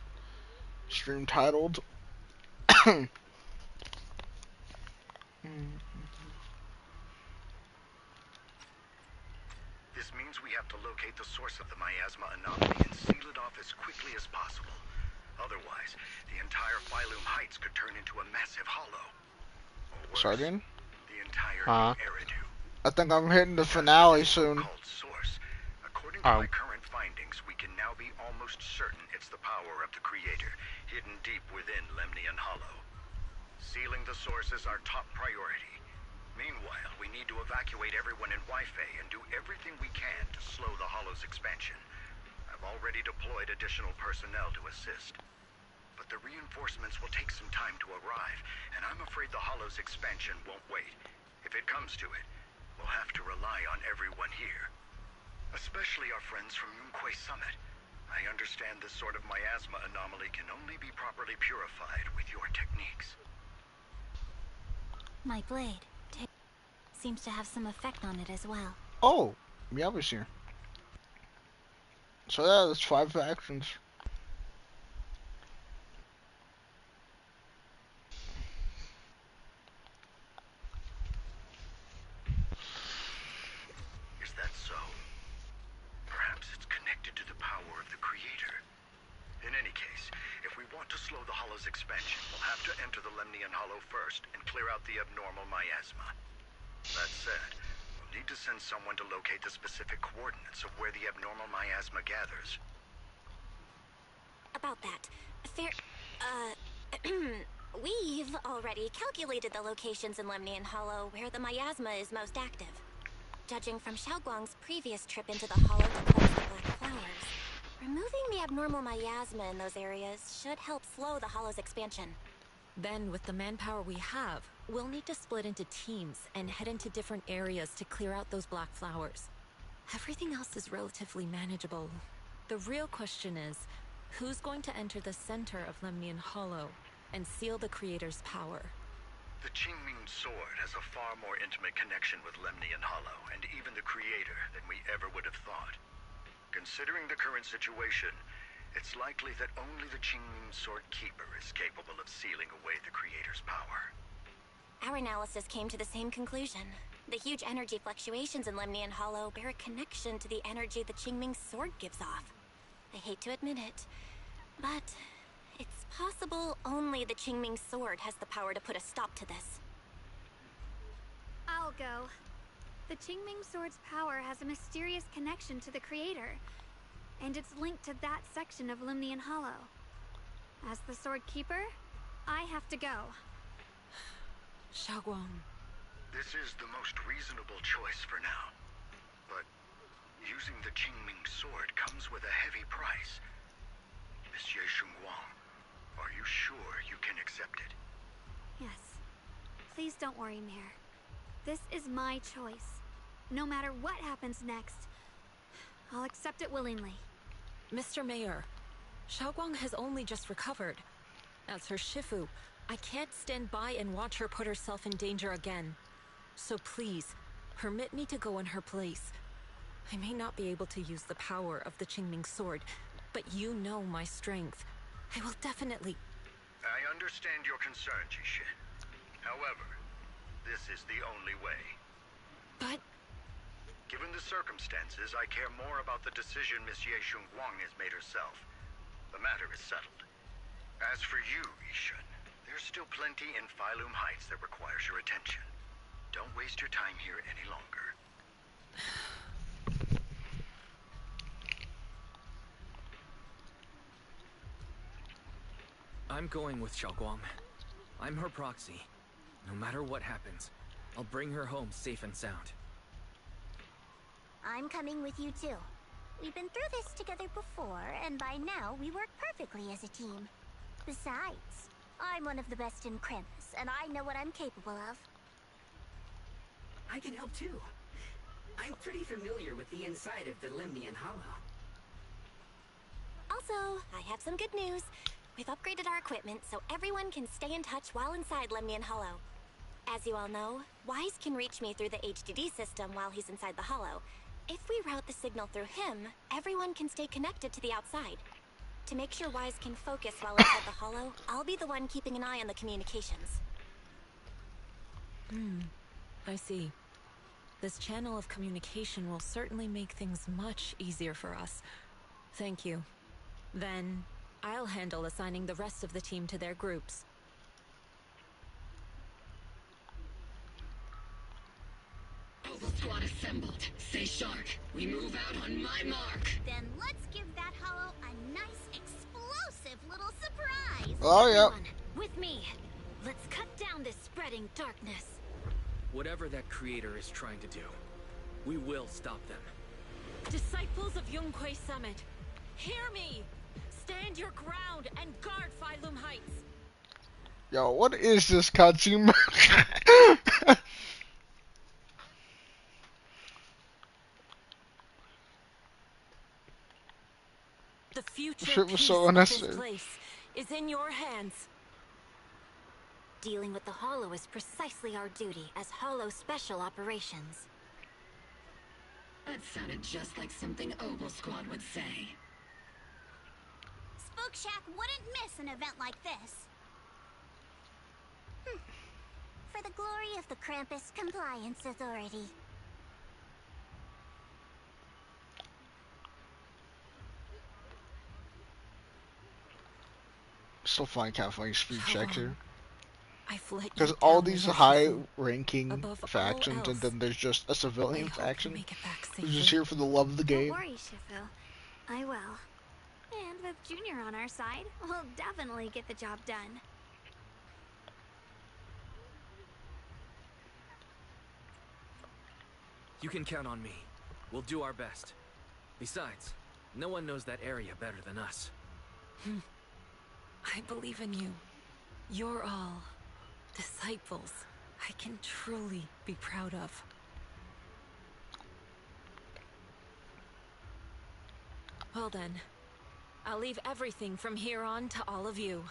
stream titled. This means we have to locate the source of the miasma anomaly and seal it off as quickly as possible. Otherwise, the entire Phylum Heights could turn into a massive hollow. Or worse, Sardine? the entire Eridu. I think I'm hitting the finale soon. Source. According to my current findings, we can now be almost certain it's the power of the Creator, hidden deep within Lemnian Hollow. Sealing the source is our top priority. Meanwhile, we need to evacuate everyone in Wi-Fi and do everything we can to slow the Hollow's expansion. I've already deployed additional personnel to assist. But the reinforcements will take some time to arrive, and I'm afraid the Hollow's expansion won't wait. If it comes to it, we'll have to rely on everyone here. Especially our friends from Yunquay Summit. I understand this sort of miasma anomaly can only be properly purified with your techniques. My blade seems to have some effect on it as well. Oh, yeah, I was here. So yeah, that's 5 actions. Is that so? Perhaps it's connected to the power of the Creator. In any case, if we want to slow the Hollow's expansion, we'll have to enter the Lemnian Hollow first and clear out the abnormal miasma. That said, we'll need to send someone to locate the specific coordinates of where the abnormal miasma gathers. About that, we've already calculated the locations in Lemnian Hollow where the miasma is most active. Judging from Xiaoguang's previous trip into the Hollow to cleanse the black flowers, removing the abnormal miasma in those areas should help slow the Hollow's expansion. Then, with the manpower we have, we'll need to split into teams and head into different areas to clear out those black flowers. Everything else is relatively manageable. The real question is, who's going to enter the center of Lemnian Hollow and seal the Creator's power? The Qingming Sword has a far more intimate connection with Lemnian Hollow and even the Creator than we ever would have thought. Considering the current situation, it's likely that only the Qingming Sword Keeper is capable of sealing away the Creator's power. Our analysis came to the same conclusion. The huge energy fluctuations in Lemnian Hollow bear a connection to the energy the Qingming Sword gives off. I hate to admit it, but it's possible only the Qingming Sword has the power to put a stop to this. I'll go. The Qingming Sword's power has a mysterious connection to the Creator, and it's linked to that section of Lemnian Hollow. As the Sword Keeper, I have to go. Xiaoguang. This is the most reasonable choice for now. But using the Qingming Sword comes with a heavy price. Monsieur Xunguang, are you sure you can accept it? Yes. Please don't worry, Mayor. This is my choice. No matter what happens next, I'll accept it willingly. Mr. Mayor, Xiaoguang has only just recovered. As her Shifu, I can't stand by and watch her put herself in danger again. So please, permit me to go in her place. I may not be able to use the power of the Qingming Sword, but you know my strength. I will definitely... I understand your concern, Jixin. However, this is the only way. But... Given the circumstances, I care more about the decision Monsieur Xunguang has made herself. The matter is settled. As for you, Yixin, there's still plenty in Phylum Heights that requires your attention. Don't waste your time here any longer. I'm going with Xiaoguang. I'm her proxy. No matter what happens, I'll bring her home safe and sound. I'm coming with you too. We've been through this together before, and by now we work perfectly as a team. Besides, I'm one of the best in Kremis, and I know what I'm capable of. I can help too. I'm pretty familiar with the inside of the Lemnian Hollow. Also, I have some good news. We've upgraded our equipment so everyone can stay in touch while inside Lemnian Hollow. As you all know, Wise can reach me through the HDD system while he's inside the Hollow, If we route the signal through him, everyone can stay connected to the outside. To make sure Wise can focus while inside the hollow, I'll be the one keeping an eye on the communications. I see. This channel of communication will certainly make things much easier for us. Thank you. Then, I'll handle assigning the rest of the team to their groups. Oval squad assembled. Stay sharp. We move out on my mark. Then let's give that hollow a nice, explosive little surprise. Oh, yeah. Everyone, with me. Let's cut down this spreading darkness. Whatever that creator is trying to do, we will stop them. Disciples of Yunquei Summit, hear me! Stand your ground and guard Phylum Heights! Yo, what is this cutscene? The future Shit was peace so of this unnecessary. place is in your hands. Dealing with the hollow is precisely our duty as hollow special operations. That sounded just like something Oval Squad would say. Spook Shack wouldn't miss an event like this. For the glory of the Krampus Compliance Authority. Still can't find speed checks here. I've let Because you all down, these Shifu. high-ranking Above all factions, and else, then there's just a civilian I hope you faction make it back who's safely. just here for the love of the Don't game. worry, Shifu. I will. And with Junior on our side, we'll definitely get the job done. You can count on me. We'll do our best. Besides, no one knows that area better than us. I believe in you. You're all disciples I can truly be proud of. Well then, I'll leave everything from here on to all of you.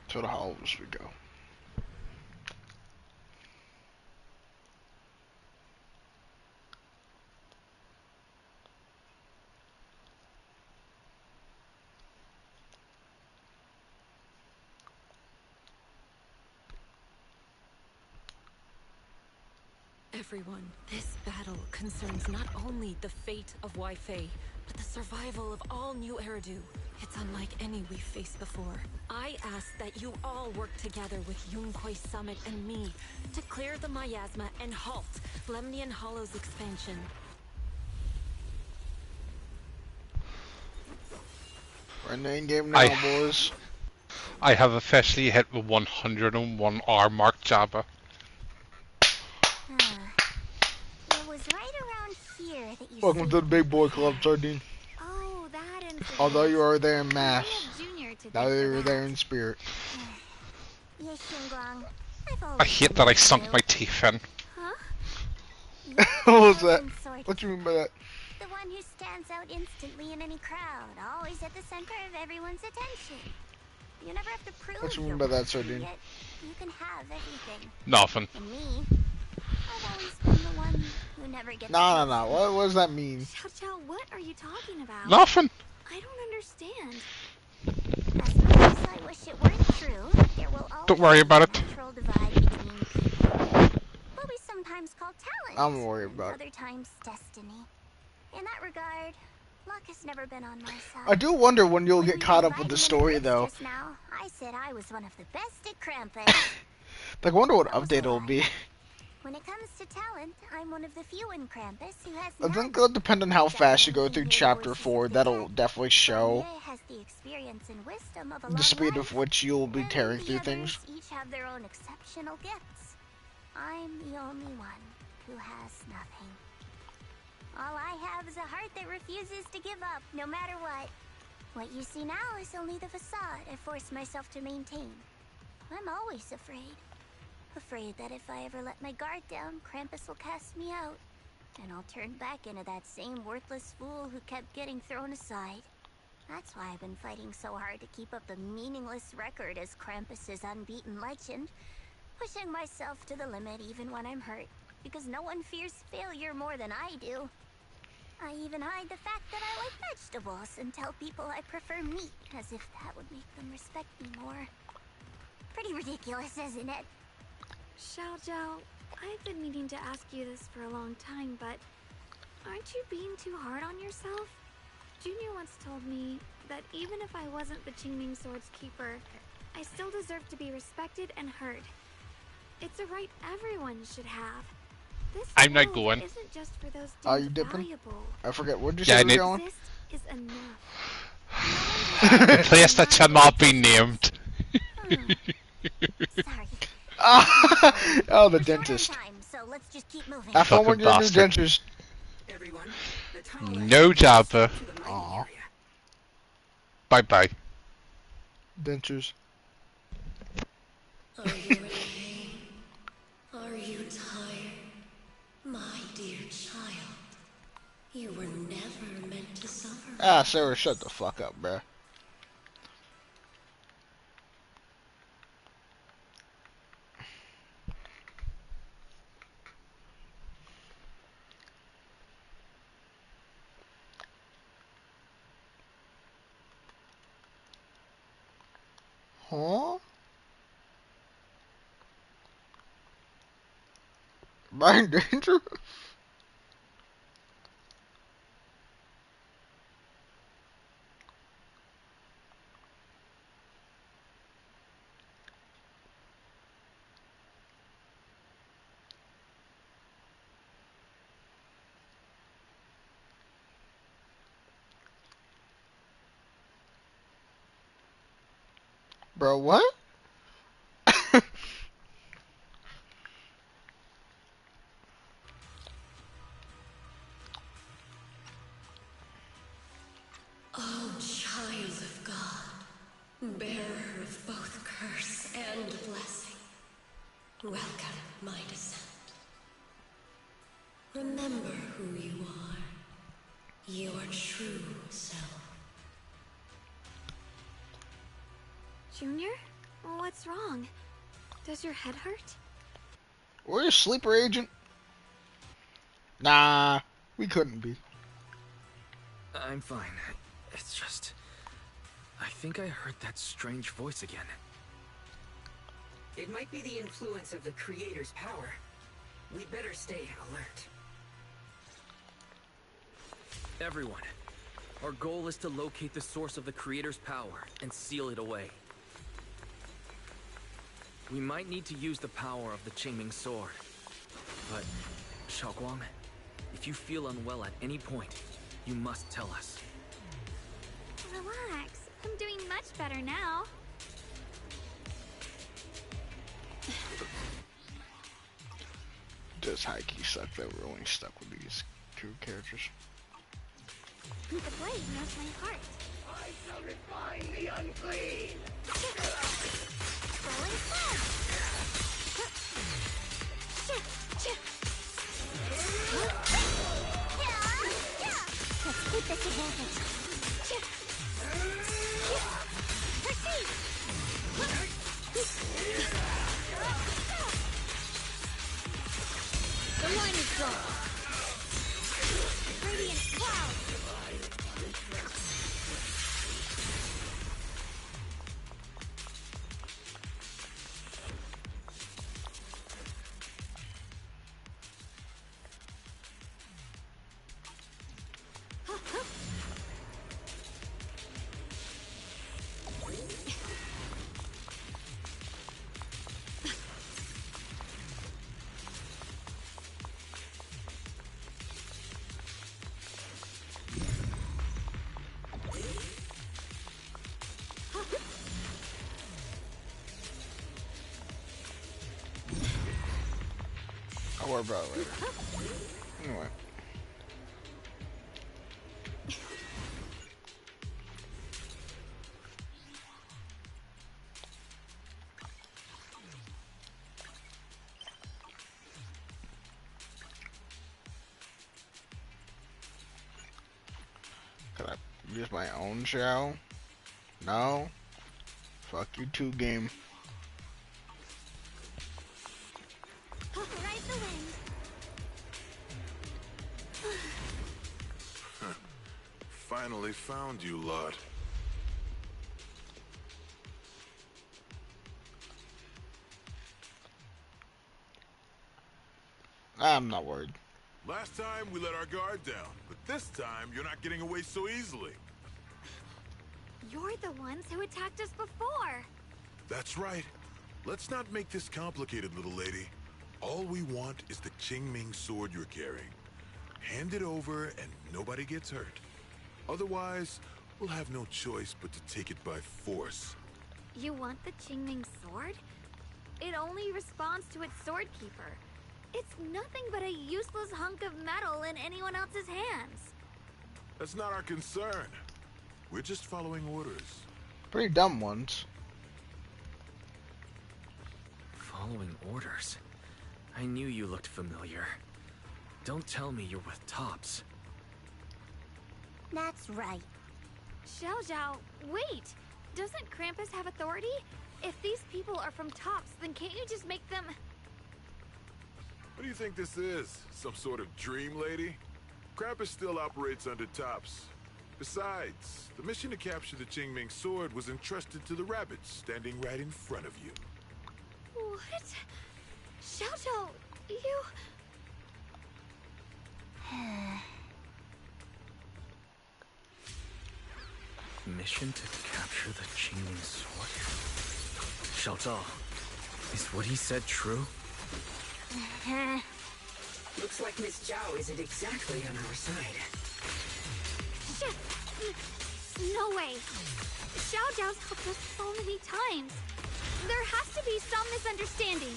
To the hollows we go. Everyone, this battle concerns not only the fate of Wei-Fei, but the survival of all New Eridu. It's unlike any we've faced before. I ask that you all work together with Yunquei Summit and me to clear the miasma and halt Lemnian Hollow's expansion. We're in the end game now, boys. I have officially hit the 101 hour mark, Jabba. It was right around here that you Welcome to the big boy club, Sardine. Oh, that Although you are there in mass, Junior to now thank for you're that. there in spirit. Yes, Xinguang. I've I always hate been that I with sunk you. my teeth in. Huh? What was that? Chosen sort. What you mean by that? The one who stands out instantly in any crowd, always at the center of everyone's attention. You never have to prove What you mean you're by that, worthy, Sardine? yet you can have everything. Nothing. And me, I've always been the one who never gets No. chosen. What does that mean? Xiao, what are you talking about? Nothing. I don't understand. As much as I wish it weren't true, there will always Don't worry be about a it. natural divide between people. What we sometimes call talent, I'm worried and about it. other times destiny. In that regard, luck has never been on my side. I do wonder when you'll When get we caught were up with the dividing story, into though. groups just now, I said I was one of the best at Krampus. Like, I wonder what That was update a it'll lie. be. When it comes to talent, I'm one of the few in Krampus who has I none. think it'll depend on how fast you go Definitely through can hear the chapter voices 4. of the That'll dead. definitely show Zenless has the experience and wisdom of a the long speed life, of which you'll be and tearing the through others things. each have their own exceptional gifts. I'm the only one who has nothing. All I have is a heart that refuses to give up, no matter what. What you see now is only the facade I force myself to maintain. I'm always afraid. Afraid that if I ever let my guard down, Krampus will cast me out. And I'll turn back into that same worthless fool who kept getting thrown aside. That's why I've been fighting so hard to keep up the meaningless record as Krampus's unbeaten legend. Pushing myself to the limit even when I'm hurt. Because no one fears failure more than I do. I even hide the fact that I like vegetables and tell people I prefer meat, as if that would make them respect me more. Pretty ridiculous, isn't it? Xiao, I've been meaning to ask you this for a long time, but aren't you being too hard on yourself? Junior once told me that even if I wasn't the Qingming Sword's keeper, I still deserve to be respected and heard. It's a right everyone should have. This I'm not world going. isn't just for those Are deemed you dipping? valuable. I forget. What did Yeah, you I say need- we were going? Exist is enough. The place that shall not be named. Sorry. Oh, the We're short on dentist. time, so let's just keep moving. Have fun Fucking with your new bastard. dentures. Everyone, the tunnel ahead No leads Jabba. to the mining Aw. area. Bye bye. Dentures. Are you in pain? Are you tired? My dear child, you were never meant to suffer. Ah, Sarah, shut the fuck up, bruh. Huh? Mind danger? Bro, what? Oh, child of God, bearer of both curse and blessing, welcome my descent. Remember who you are, your true self. Junior? What's wrong? Does your head hurt? We're a sleeper agent? Nah, we couldn't be. I'm fine. It's just... I think I heard that strange voice again. It might be the influence of the Creator's power. We'd better stay alert. Everyone, our goal is to locate the source of the Creator's power and seal it away. We might need to use the power of the Qingming Sword. But, Xiaoguang, if you feel unwell at any point, you must tell us. Relax. I'm doing much better now. Does high-key suck that we're only stuck with these two characters. The blade knows my heart. shall refine the unclean. Rolling sled. Let's keep this advantage. Proceed. The line is drawn. Radiant cloud. I'll worry about it later. Anyway. Could I use my own shell? No? Fuck you too, game. Ride the wind. Finally found you, lot. I'm not worried. Last time we let our guard down, but this time you're not getting away so easily. You're the ones who attacked us before. That's right. Let's not make this complicated, little lady. All we want is the Qingming sword you're carrying. Hand it over and nobody gets hurt. Otherwise, we'll have no choice but to take it by force. You want the Qingming sword? It only responds to its sword keeper. It's nothing but a useless hunk of metal in anyone else's hands. That's not our concern. We're just following orders. Pretty dumb ones. Following orders? I knew you looked familiar. Don't tell me you're with Tops. That's right. Xiao Zhao, wait! Doesn't Krampus have authority? If these people are from Tops, then can't you just make them... What do you think this is? Some sort of dream lady? Krampus still operates under Tops. Besides, the mission to capture the Qingming sword was entrusted to the rabbits standing right in front of you. What? Xiao Zhao, you... Mission to capture the Qingming sword? Xiao Zhao, is what he said true? Looks like Miss Zhao isn't exactly on our side. Shit! No way! Xiao Zhao's helped us so many times. There has to be some misunderstanding.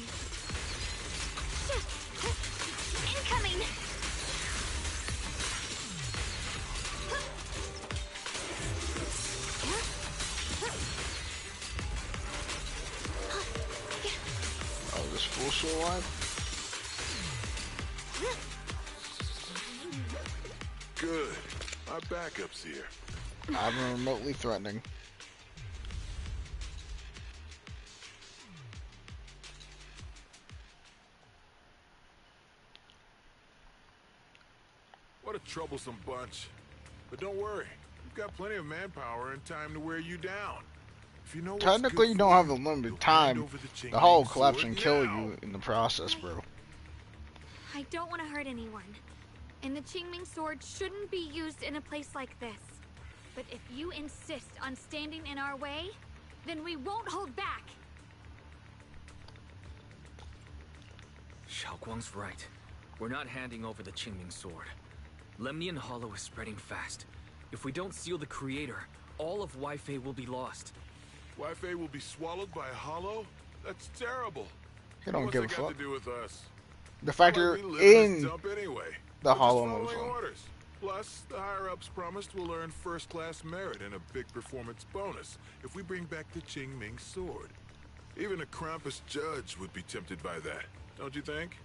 Shit! Incoming! Oh, this fool still alive? Good. Our backup's here. I'm remotely threatening. What a troublesome bunch. But don't worry. We've got plenty of manpower and time to wear you down. If you know what's Technically, you good don't for have you, a limited you'll time. hand over the The Qingming hull collapse sword and kill now. you in the process, bro. I don't want to hurt anyone. And the Qingming sword shouldn't be used in a place like this. But if you insist on standing in our way, then we won't hold back. Xiaoguang's right. We're not handing over the Qingming sword. Lemnian Hollow is spreading fast. If we don't seal the creator, all of Weifei will be lost. Weifei will be swallowed by a hollow? That's terrible. You don't What's give a that got fuck. to do with us? The fact Why you're we live in in this dump anyway? the We're hollow just knows following one. orders. Plus, the higher-ups promised we'll earn first-class merit and a big performance bonus if we bring back the Qingming sword. Even a Krampus judge would be tempted by that, don't you think?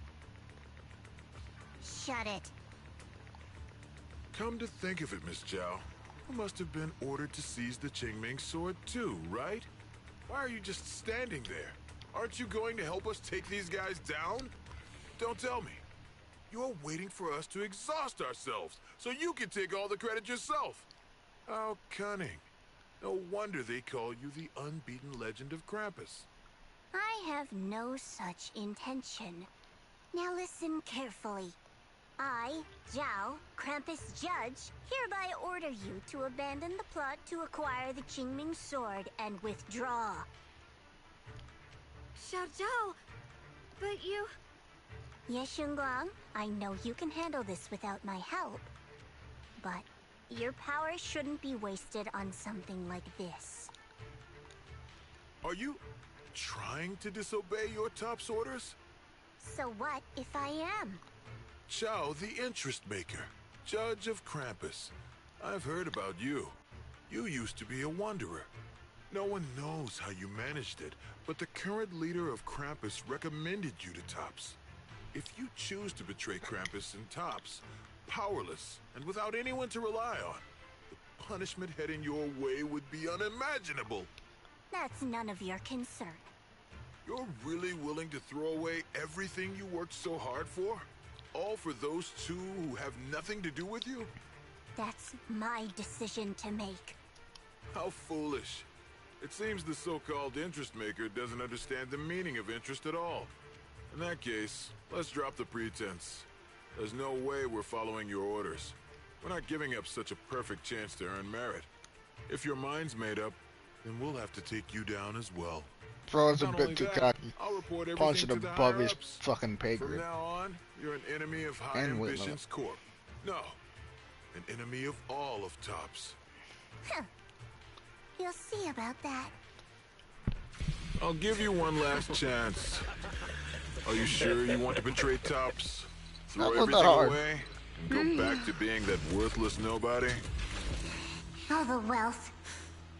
Shut it. Come to think of it, Miss Zhao, you must have been ordered to seize the Qingming sword too, right? Why are you just standing there? Aren't you going to help us take these guys down? Don't tell me. You're waiting for us to exhaust ourselves so you can take all the credit yourself. How cunning. No wonder they call you the unbeaten legend of Krampus. I have no such intention. Now listen carefully. I, Zhao, Krampus Judge, hereby order you to abandon the plot to acquire the Qingming sword and withdraw. Xiao Zhao, but you... Ye Shunguang, I know you can handle this without my help. But your power shouldn't be wasted on something like this. Are you trying to disobey your top's orders? So what if I am? Zhao, the interest maker, judge of Krampus. I've heard about you. You used to be a wanderer. No one knows how you managed it, but the current leader of Krampus recommended you to Tops. If you choose to betray Krampus and Tops, powerless and without anyone to rely on, the punishment heading your way would be unimaginable. That's none of your concern. You're really willing to throw away everything you worked so hard for? All for those two who have nothing to do with you? That's my decision to make. How foolish. It seems the so-called interest maker doesn't understand the meaning of interest at all. In that case, let's drop the pretense. There's no way we're following your orders. We're not giving up such a perfect chance to earn merit. If your mind's made up, then we'll have to take you down as well. Bro's a Not bit only too that, cocky. I'll report Punching everything to the above his higher-ups. fucking pay From grade. now on, you're an enemy of High And Whitlow. Ambitions Corp. No, an enemy of all of Tops. Huh. You'll see about that. I'll give you one last chance. Are you sure you want to betray Tops? Throw Not that everything hard. away and go back to being that worthless nobody? All the wealth,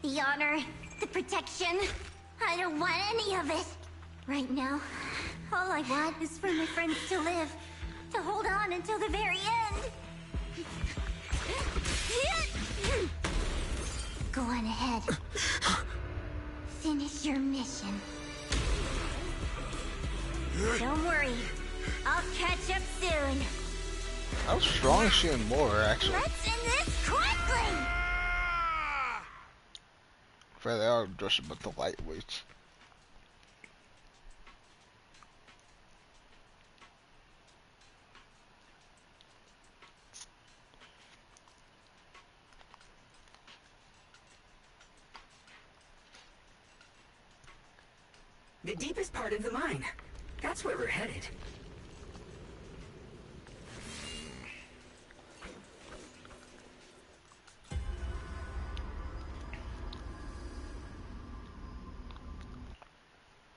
the honor, the protection. I don't want any of it. Right now, all I want is for my friends to live, to hold on until the very end. Go on ahead. Finish your mission. Don't worry. I'll catch up soon. I was strong as shit more, actually. Let's end this quickly! Fair they are just about the lightweights. The deepest part of the mine. That's where we're headed.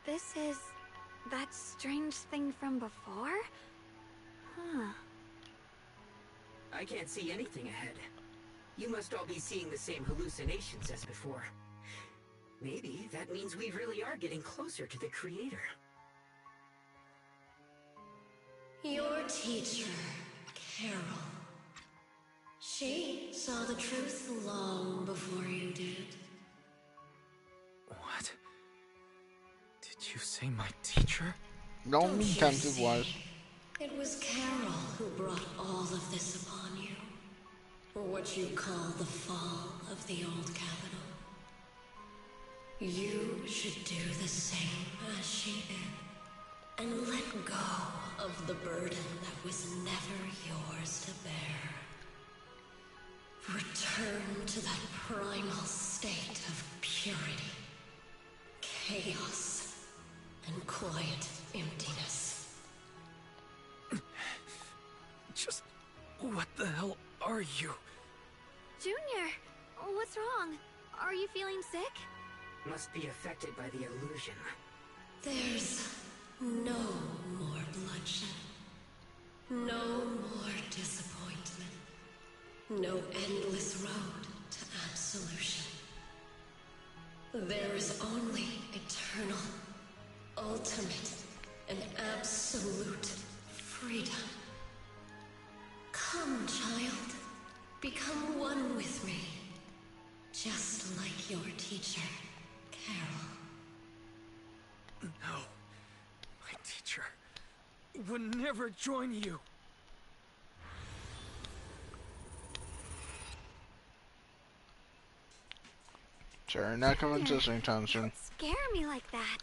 This is that strange thing from before? Huh. I can't see anything ahead. You must all be seeing the same hallucinations as before. Maybe that means we really are getting closer to the creator. Your teacher, Carol. She saw the truth long before you did. What? Did you say my teacher? Don't be you tempted, see? was. It was Carol who brought all of this upon you. Or what you call the fall of the old capital. You should do the same as she did. And let go of the burden that was never yours to bear. Return to that primal state of purity, chaos, and quiet emptiness. Just what the hell are you? Junior, what's wrong? Are you feeling sick? Must be affected by the illusion. There's no more bloodshed. No more disappointment. no endless road to absolution. There is only eternal, ultimate, and absolute freedom. Come, child. Become one with me. Just like your teacher, Carol. No. My teacher would never join you. Sure, not coming to this anytime soon. Don't scare me like that.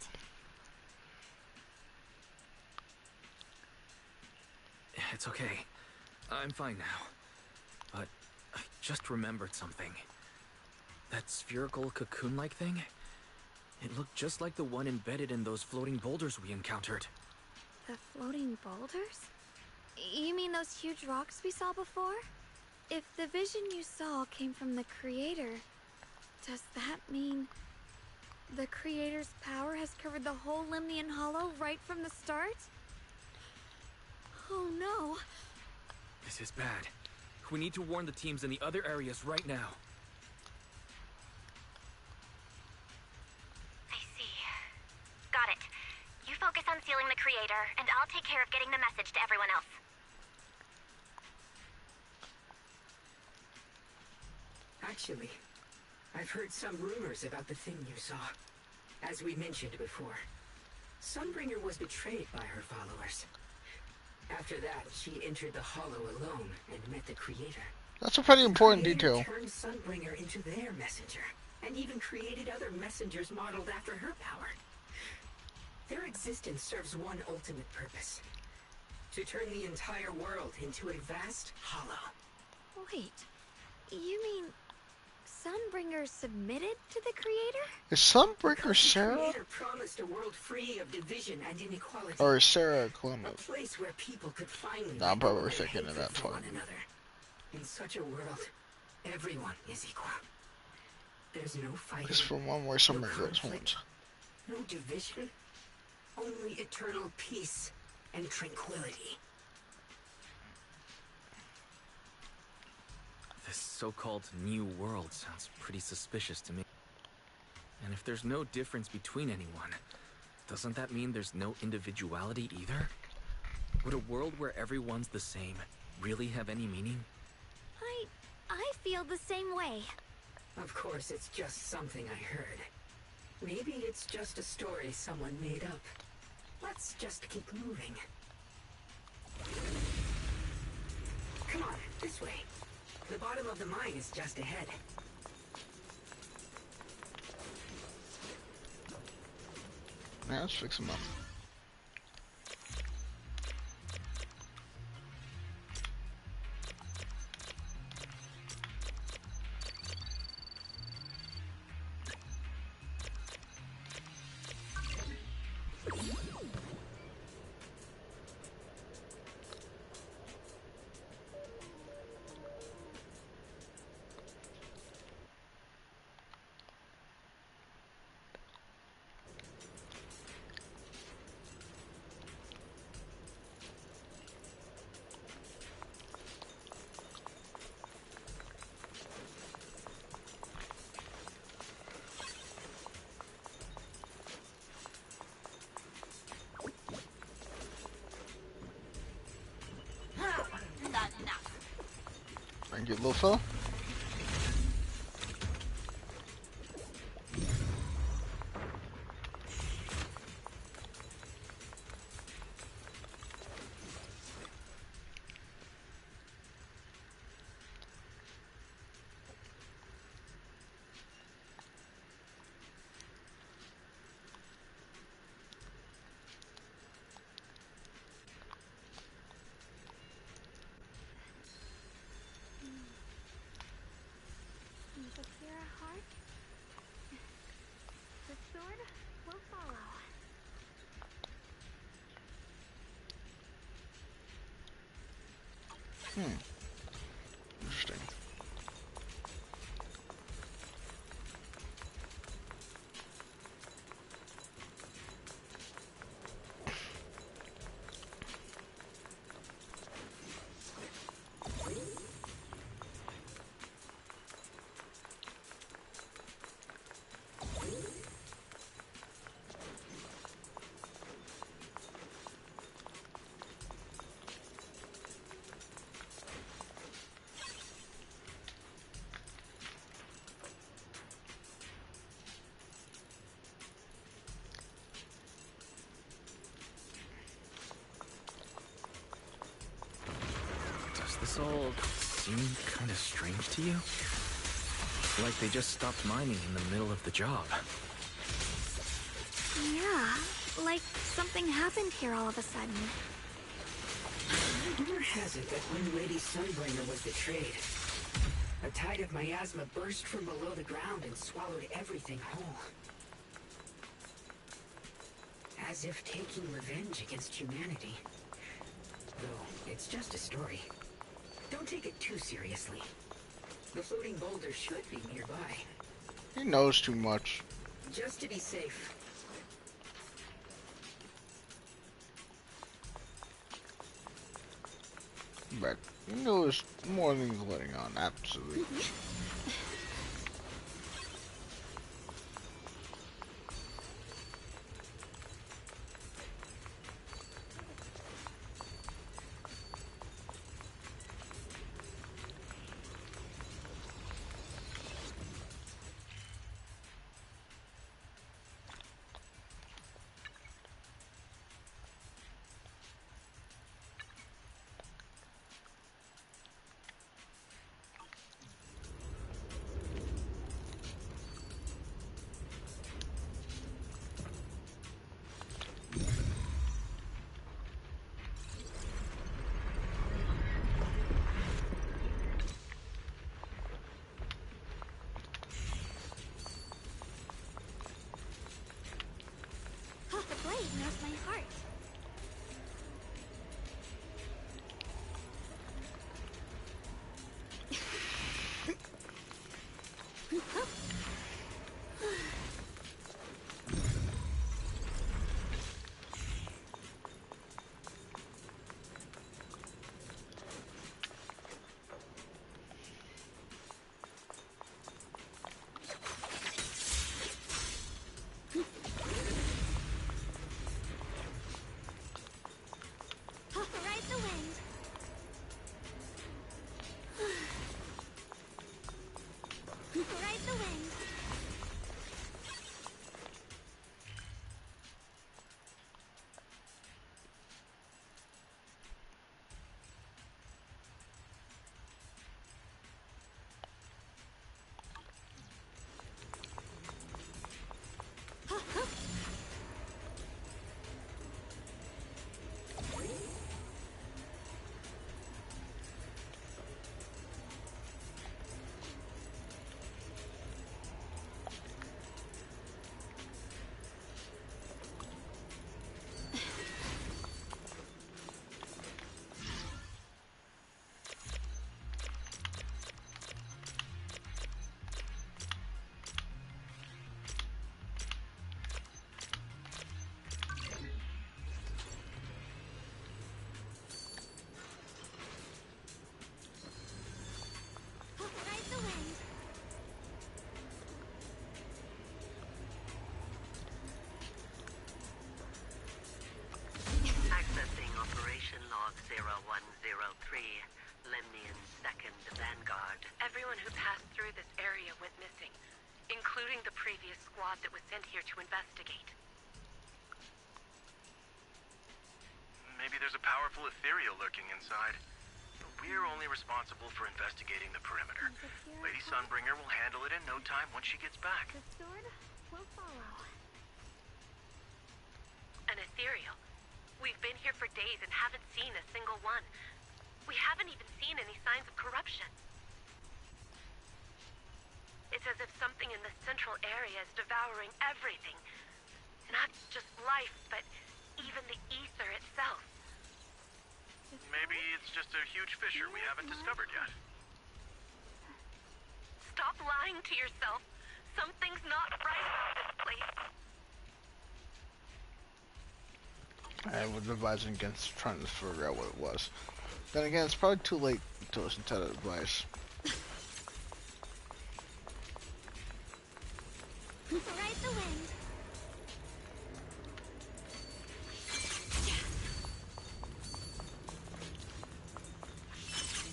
It's okay. I'm fine now. But I just remembered something. That spherical cocoon-like thing? It looked just like the one embedded in those floating boulders we encountered. The floating boulders? You mean those huge rocks we saw before? If the vision you saw came from the Creator, does that mean the Creator's power has covered the whole Lemnian Hollow right from the start? Oh no. This is bad. We need to warn the teams in the other areas right now. I see. Got it. You focus on sealing the Creator, and I'll take care of getting the message to everyone else. Actually, I've heard some rumors about the thing you saw. As we mentioned before, Sunbringer was betrayed by her followers. After that, she entered the Hollow alone and met the Creator. That's a pretty important The Creator detail. turned Sunbringer into their messenger, and even created other messengers modeled after her power. Their existence serves one ultimate purpose: to turn the entire world into a vast hollow. Wait, you mean Sunbringer submitted to the Creator? Is Sunbreaker Because the Sarah? Creator promised a world free of division and inequality. Or is Sarah A Clement? place where people could finally Nah, I'm let go probably of their thinking of hatred that for part. one another. In such a world, everyone is equal. There's no fighting, Because from one way no Sunbreaker goes conflict, once. no division, only eternal peace and tranquility. This so-called new world sounds pretty suspicious to me. And if there's no difference between anyone, doesn't that mean there's no individuality either? Would a world where everyone's the same really have any meaning? I feel the same way. Of course, it's just something I heard. Maybe it's just a story someone made up. Let's just keep moving. Come on, this way. The bottom of the mine is just ahead. Yeah, let's fix him up. Thank you, little fella. Secure a heart. The sword will follow. Interesting. all seem kind of strange to you? Like they just stopped mining in the middle of the job. Yeah, like something happened here all of a sudden. Rumor has it that when Lady Sunbringer was betrayed, a tide of miasma burst from below the ground and swallowed everything whole. As if taking revenge against humanity. Though, it's just a story. Don't take it too seriously. The floating boulder should be nearby. He knows too much. Just to be safe. But he knows more than he's letting on, absolutely. Oh, the blade knows my heart. Ride the wind. Ride the wind. Ride the wind. Accessing Operation Log 0103, Lemnian's second vanguard. Everyone who passed through this area went missing, including the previous squad that was sent here to investigate. Maybe there's a powerful ethereal lurking inside. But we're only responsible for investigating the perimeter. Lady Sunbringer will handle it in no time once she gets back. The sword will follow. An ethereal. We've been here for days and haven't seen a single one. We haven't even seen any signs of corruption. It's as if something in the central area is devouring everything. Not just life, but even the ether itself. Maybe it's just a huge fissure we haven't discovered yet. Stop lying to yourself. Something's not right about this place. I was advising against trying to figure out what it was. Then again, it's probably too late to listen to that advice. Ride the wind.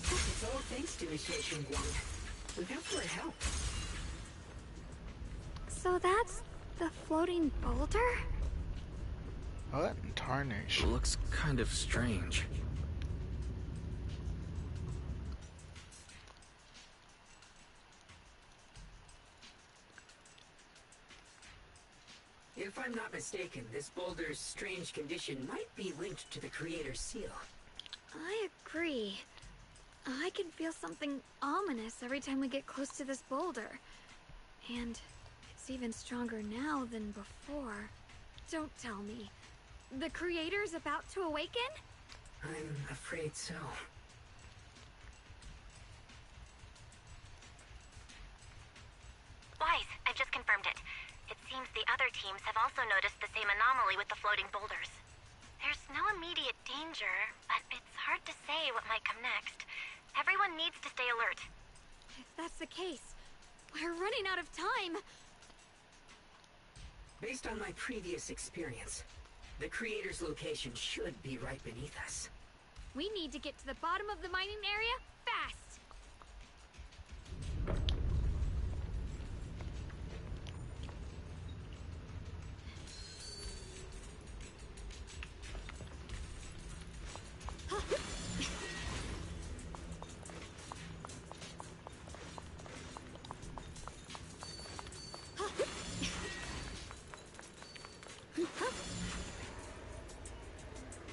It's all thanks to Initiation 1. Without her help. So that's the floating boulder? What in tarnation? Looks kind of strange. If I'm not mistaken, this boulder's strange condition might be linked to the Creator's seal. I agree. I can feel something ominous every time we get close to this boulder. And it's even stronger now than before. Don't tell me. The Creator's about to awaken? I'm afraid so. Wise, I've just confirmed it. It seems the other teams have also noticed the same anomaly with the floating boulders. There's no immediate danger, but it's hard to say what might come next. Everyone needs to stay alert. If that's the case, we're running out of time. Based on my previous experience, the Creator's location should be right beneath us. We need to get to the bottom of the mining area fast.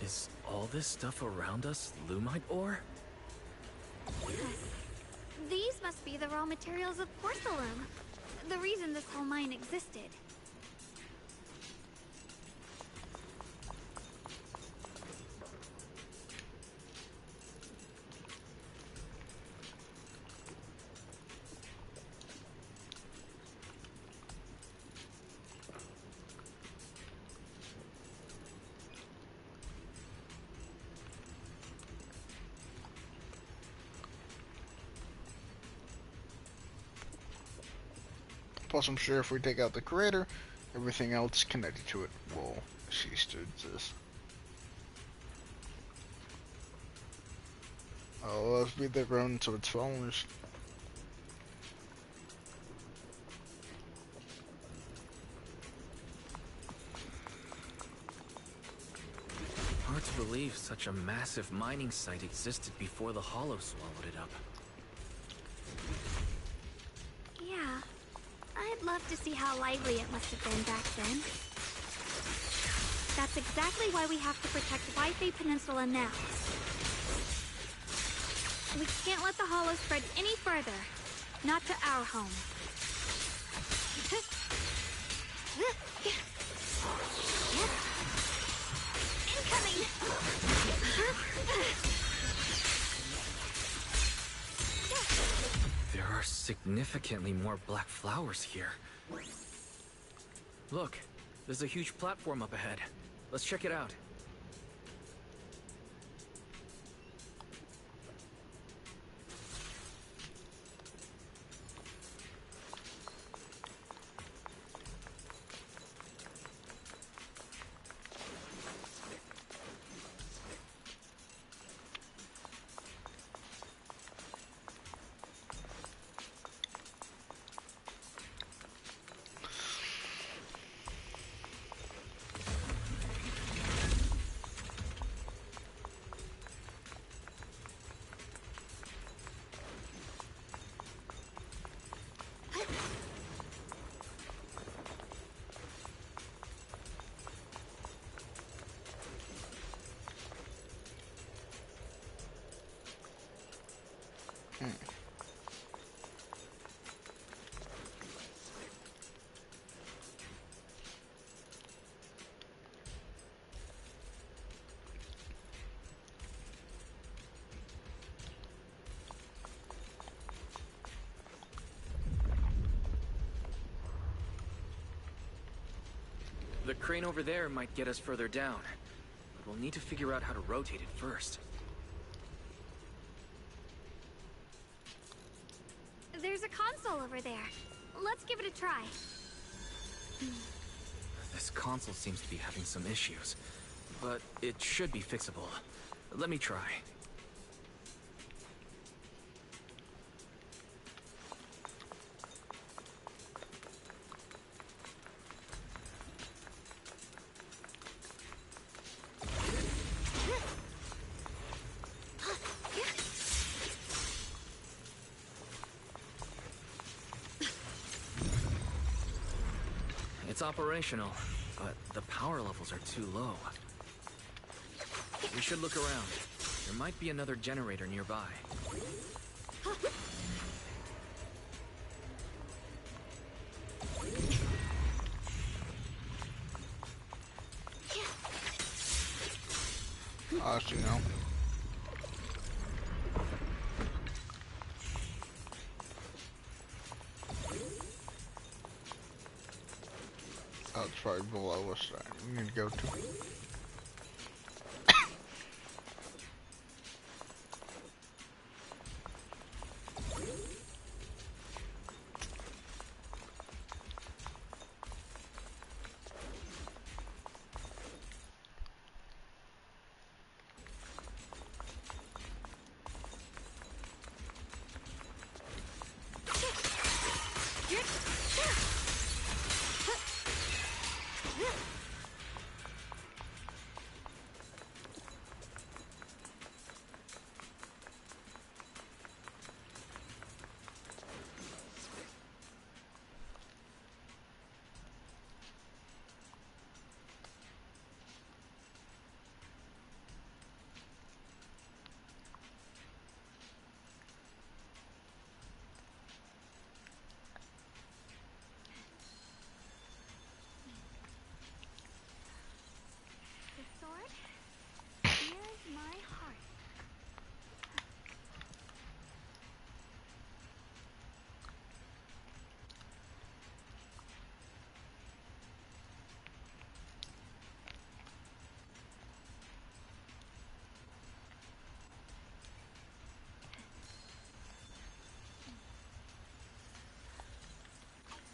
Is all this stuff around us Lumite ore? These must be the raw materials of porcelain. The reason this whole mine existed. Plus, I'm sure if we take out the creator, everything else connected to it will cease to exist. Oh, let's be the grown to its followers. Hard to believe such a massive mining site existed before the Hollow swallowed it up. Yeah. I'd love to see how lively it must have been back then. That's exactly why we have to protect Waifei Peninsula now. We can't let the Hollow spread any further. Not to our home. Incoming! There are significantly more black flowers here. Look, there's a huge platform up ahead. Let's check it out. The crane over there might get us further down, but we'll need to figure out how to rotate it first. There's a console over there. Let's give it a try. This console seems to be having some issues, but it should be fixable. Let me try. It's operational, but the power levels are too low. We should look around. There might be another generator nearby. Actually, no. That's probably below us. We need to go to.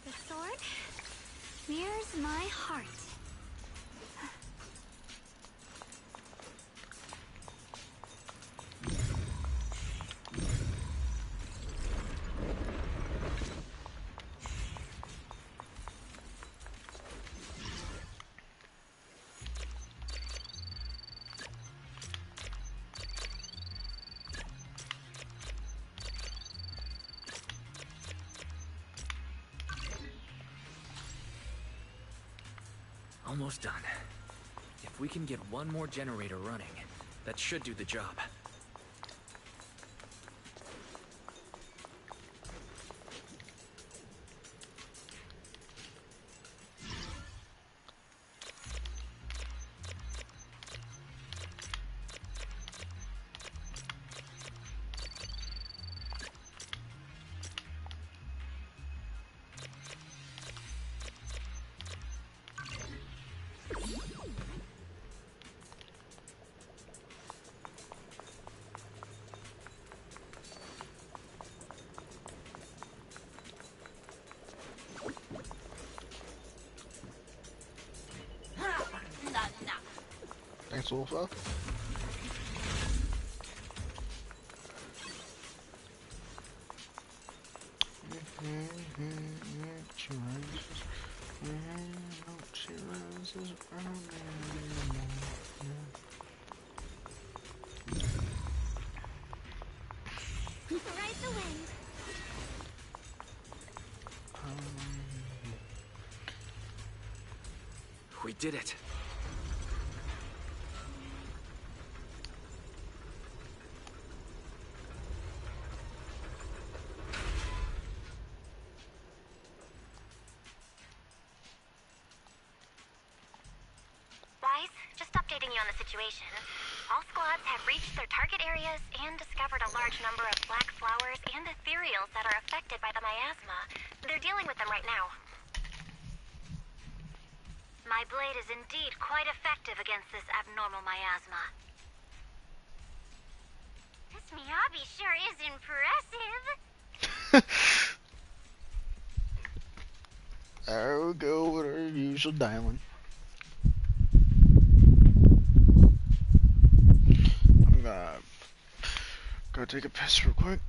The sword mirrors my heart. Almost done. If we can get one more generator running, that should do the job. Thanks, Wolfo. Ride the wind. We did it. Wise, just updating you on the situation. All squads have reached their target areas and discovered a large number of black flowers and ethereals that are affected by the miasma. They're dealing with them right now. My blade is indeed quite effective against this abnormal miasma. This Miyabi sure is impressive. There we go with our usual dialing. I'm gonna go take a piss real quick.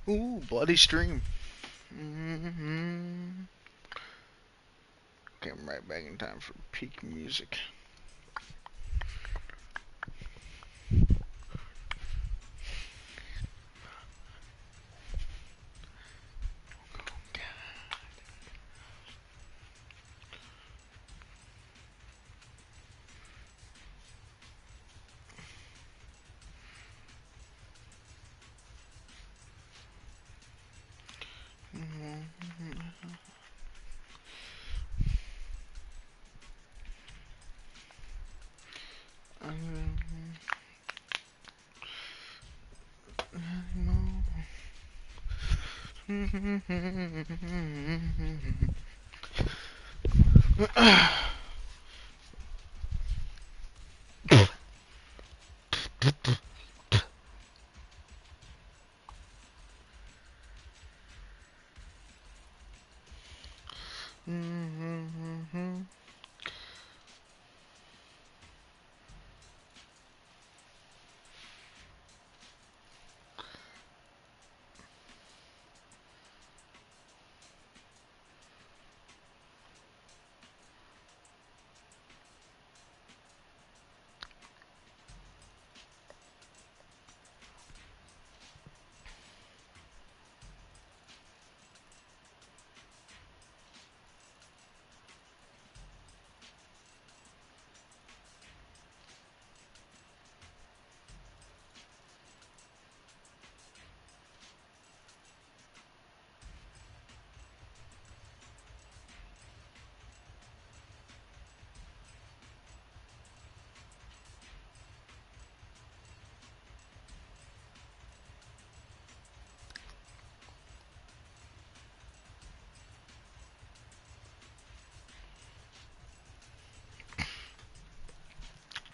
Ooh, bloody stream. Mm-hmm. Okay, I'm right back in time for peak music.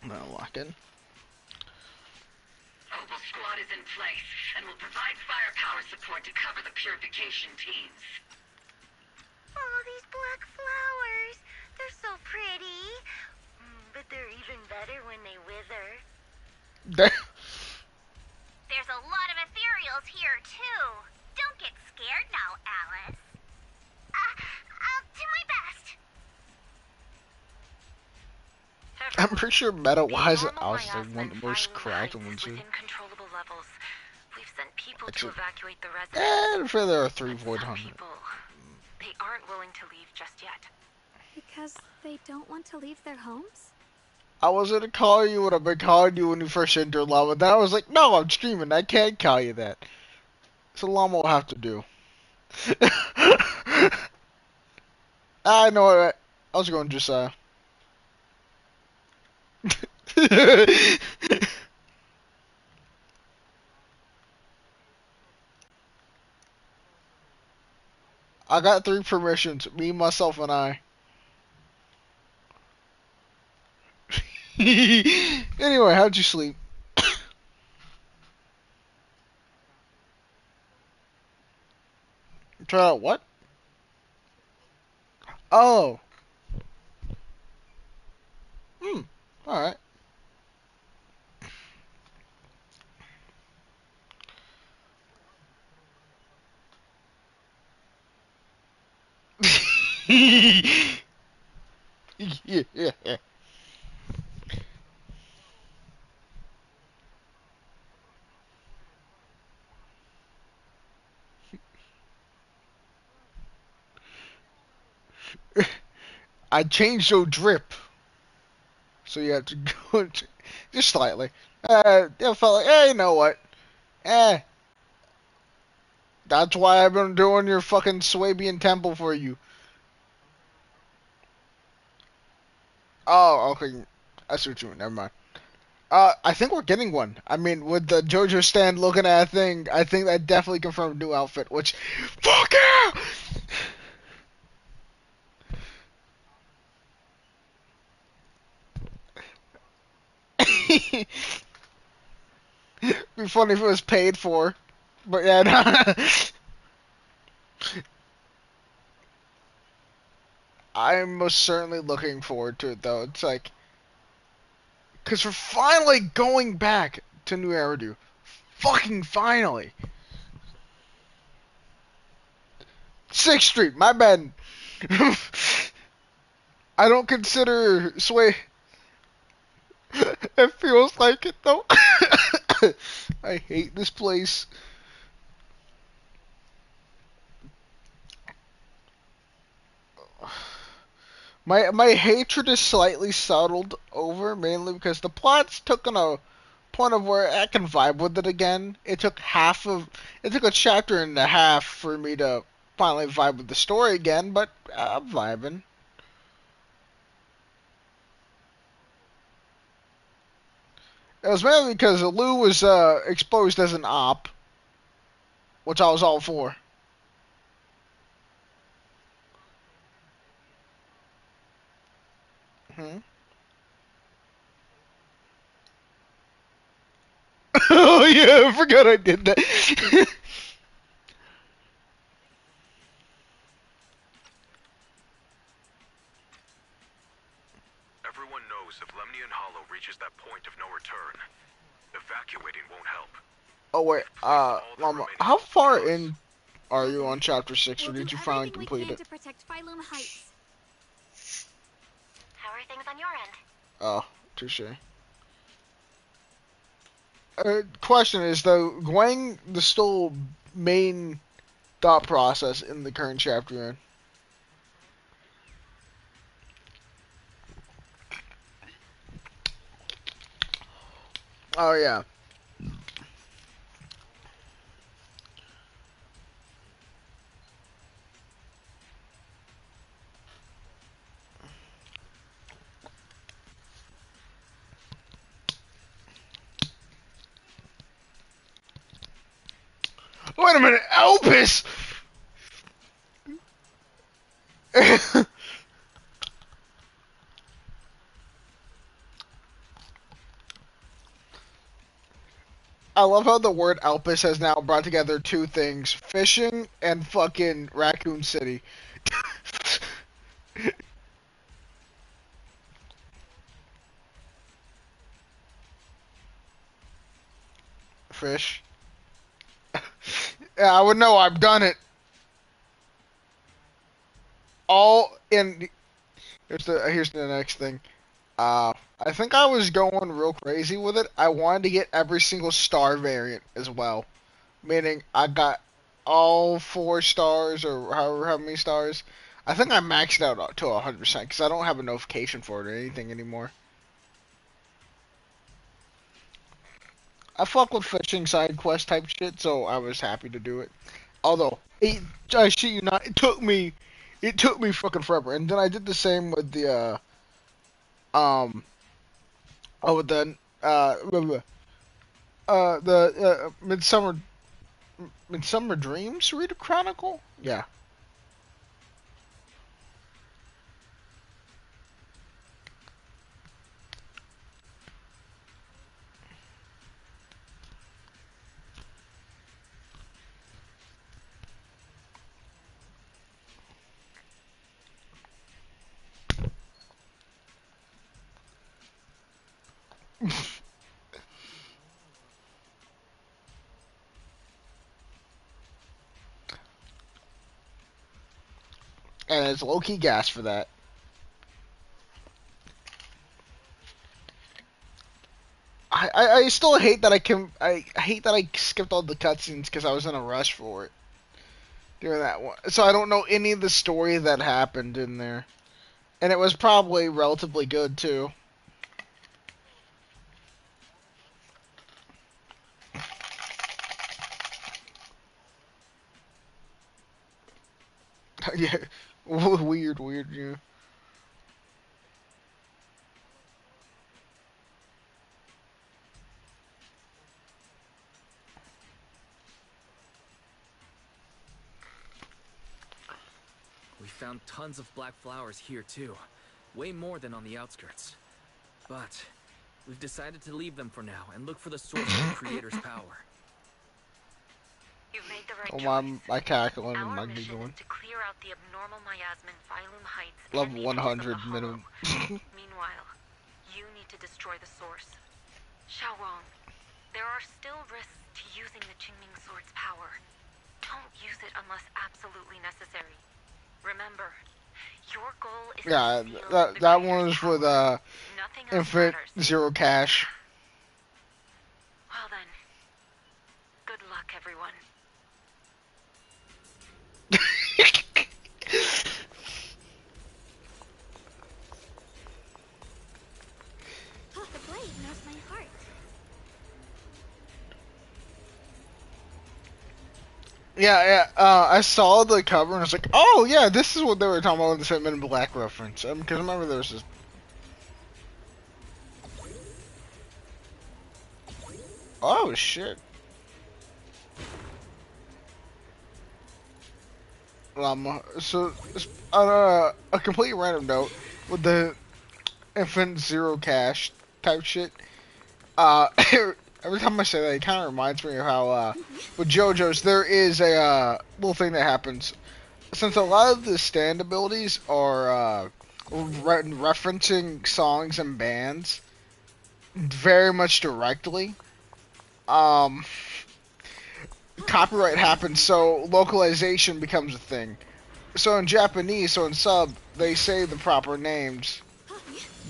Now lock in. Opal Squad is in place and will provide firepower support to cover the purification teams. Oh, these black flowers. They're so pretty. But they're even better when they wither. There's a lot of ethereals here, too. Don't get scared now, Alice. I'll do my best. I'm pretty sure meta-wise, I was like one of the most cracked ones. Within controllable levels. We've sent people Actually, to evacuate the residents. I'm sure there are 3 Void Some Hunters. people, they aren't willing to leave just yet. Because they don't want to leave their homes? I was gonna call you what I've been calling you when you first entered Llama. Then I was like, no, I'm streaming. I can't call you that. So Llama will have to do. I know what I was going just I got 3 permissions. Me, myself, and I. Anyway, how'd you sleep? Try out what? Oh. Alright. Yeah. I changed your drip. So you have to go just slightly. I felt like, you know what? That's why I've been doing your fucking Swabian temple for you. Oh, okay. I see what you mean. Never mind. I think we're getting one. I mean, with the JoJo stand looking at a thing, I think that definitely confirmed new outfit, which, fuck yeah! Be funny if it was paid for. But yeah, nah. I'm most certainly looking forward to it, though. It's like, because we're finally going back to New Eridu. Fucking finally. 6th Street, my bad. I don't consider Sway. It feels like it though. I hate this place. My hatred is slightly settled over, mainly because the plot's took on a point of where I can vibe with it again. It took a chapter and a half for me to finally vibe with the story again, but I'm vibing. It was mainly because Lou was exposed as an op, which I was all for. Hmm? Oh yeah, I forgot I did that. Everyone knows if Lemnian Hollow reaches that point of no return, evacuating won't help. Oh wait, Llama, how far in are you on chapter 6, or We'll do did you finally everything we complete can it? to protect Phylum Heights. How are things on your end? Oh, touche. Question is though, Gwang the still main thought process in the current chapter you're in? Oh yeah. Wait a minute, Elvis! I love how the word Elpis has now brought together two things: fishing and fucking Raccoon City. Fish. Yeah, I would know. I've done it. All in. Here's the next thing. I think I was going real crazy with it. I wanted to get every single star variant as well, meaning I got all 4 stars or however how many stars. I think I maxed out to 100% because I don't have a notification for it or anything anymore. I fuck with fishing side quest type shit, so I was happy to do it. Although, I shit you not, it took me fucking forever. And then I did the same with the with the Midsummer Dreams Reader Chronicle. Yeah. And it's low key gas for that. I still hate that I hate that I skipped all the cutscenes because I was in a rush for it during that one. So I don't know any of the story that happened in there, and it was probably relatively good too. Yeah, weird, yeah. We found tons of black flowers here too. Way more than on the outskirts. But we've decided to leave them for now and look for the source of the creator's power. You've made the right Oh choice. my cackling and Our my mission giggling. is to clear out the abnormal miasma in Phylum Heights and Level the edges of the 100 Hollow. minimum. Meanwhile, you need to destroy the source. Xiaowang, there are still risks to using the Qingming Sword's power. Don't use it unless absolutely necessary. Remember, your goal is Yeah, to seal that the that creator's one was with power. Nothing else Infinite matters. Zero Cash. Well then, good luck, everyone. Oh, the blade knows my heart. Yeah, I saw the cover and I was like, oh yeah, this is what they were talking about with the Men in Black reference. Because remember there was this. Oh shit. So on a complete random note with the Infinite Zero Cash type shit. Every time I say that, it kind of reminds me of how with JoJo's there is a little thing that happens. Since a lot of the stand abilities are referencing songs and bands very much directly, um, copyright happens, so localization becomes a thing. So in Japanese, so in sub, they say the proper names,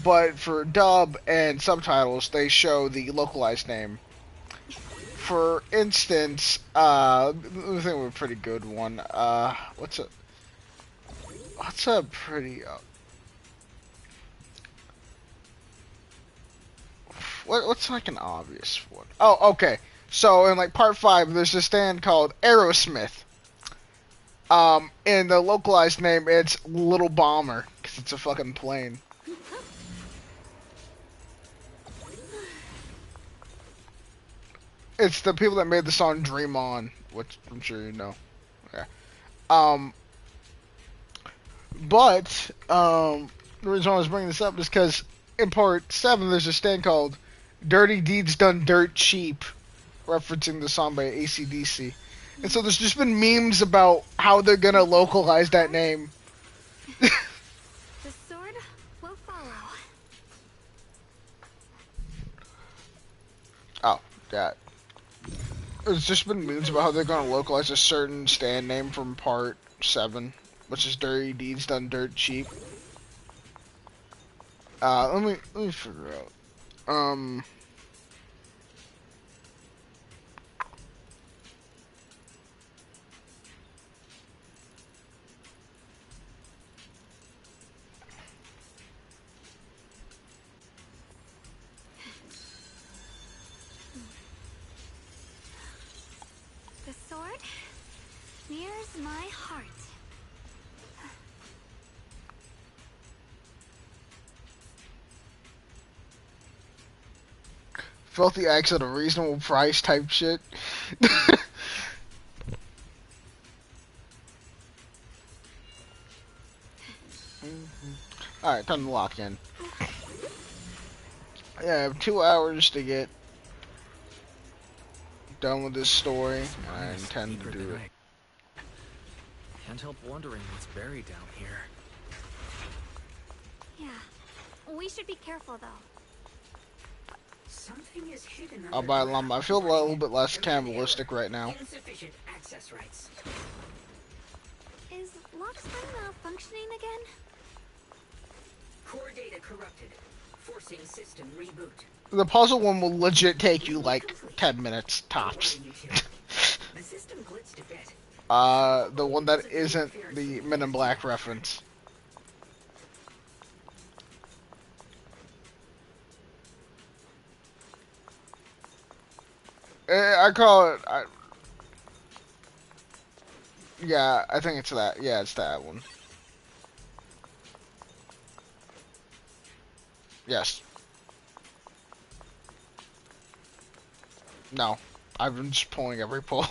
but for dub and subtitles, they show the localized name. For instance, I think we're a pretty good one. What's a pretty what's like an obvious one? Oh, okay. So in like part 5, there's a stand called Aerosmith. In the localized name, it's Little Bomber because it's a fucking plane. It's the people that made the song Dream On, which I'm sure you know. Yeah. But the reason I was bringing this up is because in part 7, there's a stand called Dirty Deeds Done Dirt Cheap, referencing the song by AC/DC. And so there's just been memes about how they're gonna localize that name. The sword will follow. Oh, yeah. There's just been memes about how they're gonna localize a certain stand name from part 7, which is Dirty Deeds Done Dirt Cheap. Let me figure out. The sword mirrors my heart. Filthy acts at a reasonable price type shit. Alright, time to lock in. Yeah, I have 2 hours to get done with this story, and I intend to do it. Can't help wondering what's buried down here. Yeah, we should be careful though. Something is hidden I'll buy a llama. I feel a little bit less cannibalistic right now. Insufficient access rights. Is Lockspring malfunctioning again? Core data corrupted. Forcing system reboot. The puzzle one will legit take you like 10 minutes tops. The system glitched a bit. The one that isn't the Men in Black reference. I call it. Yeah, I think it's that. Yeah, it's that one. Yes. No. I've been just pulling every pull.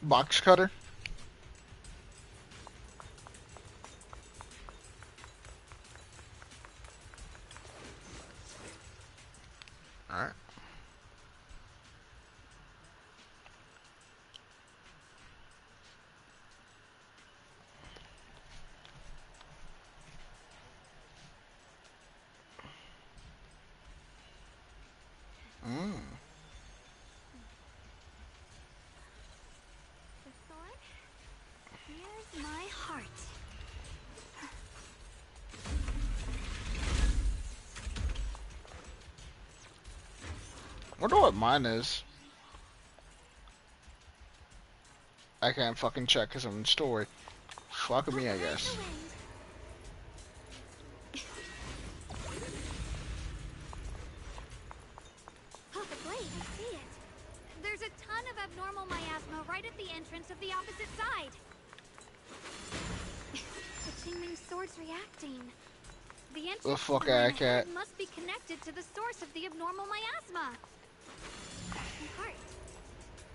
Box cutter. Alright. My heart. Wonder what mine is. I can't fucking check because I'm in story. Fuck me, I guess. Oh, the blade, I see it. There's a ton of abnormal miasma right at the entrance of the opposite side. The Qingming sword's reacting. The entrance The fuck to the out, cat. must be connected to the source of the abnormal miasma. Heart.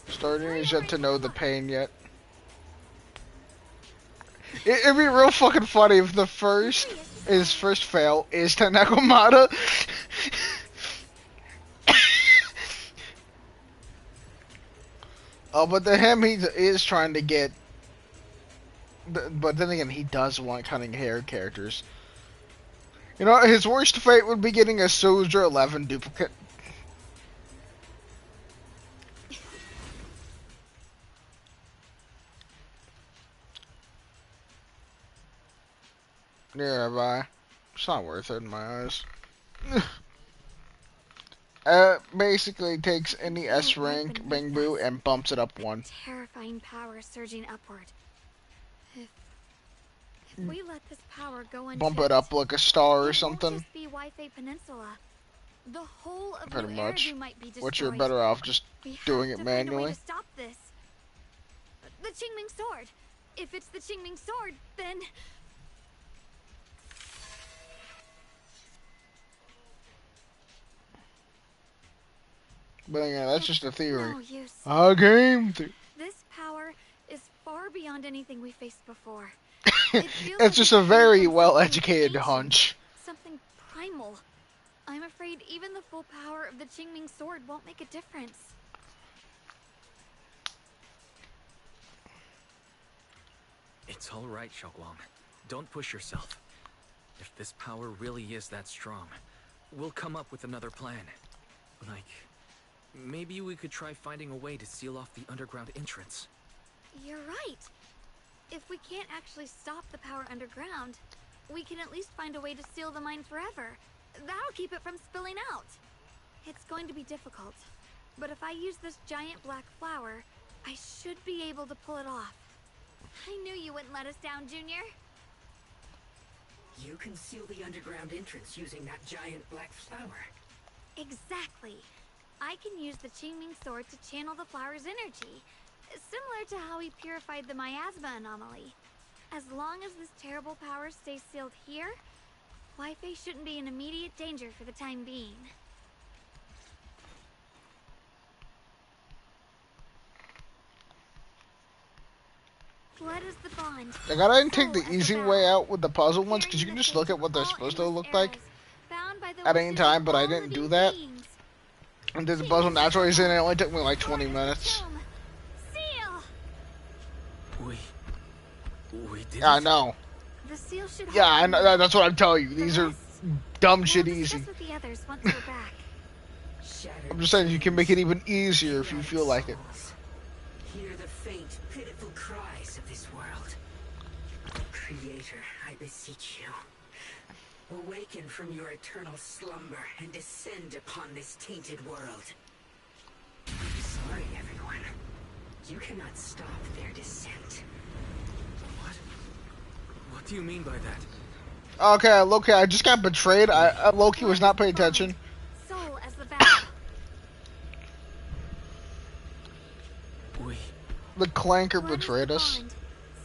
Sardine is yet to know the pain yet. It'd be real fucking funny if the his first fail is to Nakamata. Oh, but to him, he is trying to get. But then again, he does want cutting hair characters. You know, his worst fate would be getting a Soldier 11 duplicate. Yeah, bye. It's not worth it in my eyes. Basically takes any S rank Bangbu and bumps it up one. Terrifying power surging upward. If we let this power go unchecked, Bump it up like a star or it something. won't just be Wi-Fi Peninsula. The whole of Pretty New much. Eridu might be destroyed. Which you're better off just doing it Find a way manually. to stop this. The Qingming sword. If it's the Qingming sword, then But again, that's just a theory. no use. A game theory. This power is far beyond anything we faced before. It's just a very well-educated hunch. Something primal. I'm afraid even the full power of the Qingming sword won't make a difference. It's all right, Xiaoguang. Don't push yourself. If this power really is that strong, we'll come up with another plan. Like, maybe we could try finding a way to seal off the underground entrance. You're right. If we can't actually stop the power underground, we can at least find a way to seal the mine forever. That'll keep it from spilling out. It's going to be difficult, but if I use this giant black flower, I should be able to pull it off. I knew you wouldn't let us down, Junior. You can seal the underground entrance using that giant black flower. Exactly. I can use the Qingming sword to channel the flower's energy, similar to how we purified the miasma anomaly. As long as this terrible power stays sealed here, Wi-Fi shouldn't be in immediate danger for the time being. Blood is the bond. Like, I didn't take the easy way out with the puzzle ones, because you can just look at what they're supposed to look like at any time, but I didn't do that. And did the puzzle naturally, and it only took me like 20 minutes. We did Yeah, I know. The seal should Yeah, I know, that's what I'm telling you. These are dumb shit easy. with the others once we're back. I'm just saying you can make it even easier if you feel like it. Hear the faint, pitiful cries of this world. Creator, I beseech you. Awaken from your eternal slumber and descend upon this tainted world. Sorry, everyone. You cannot stop their descent. What do you mean by that? Okay, Loki, I just got betrayed. Loki was not paying attention. Soul as the battle. The Clanker betrayed us.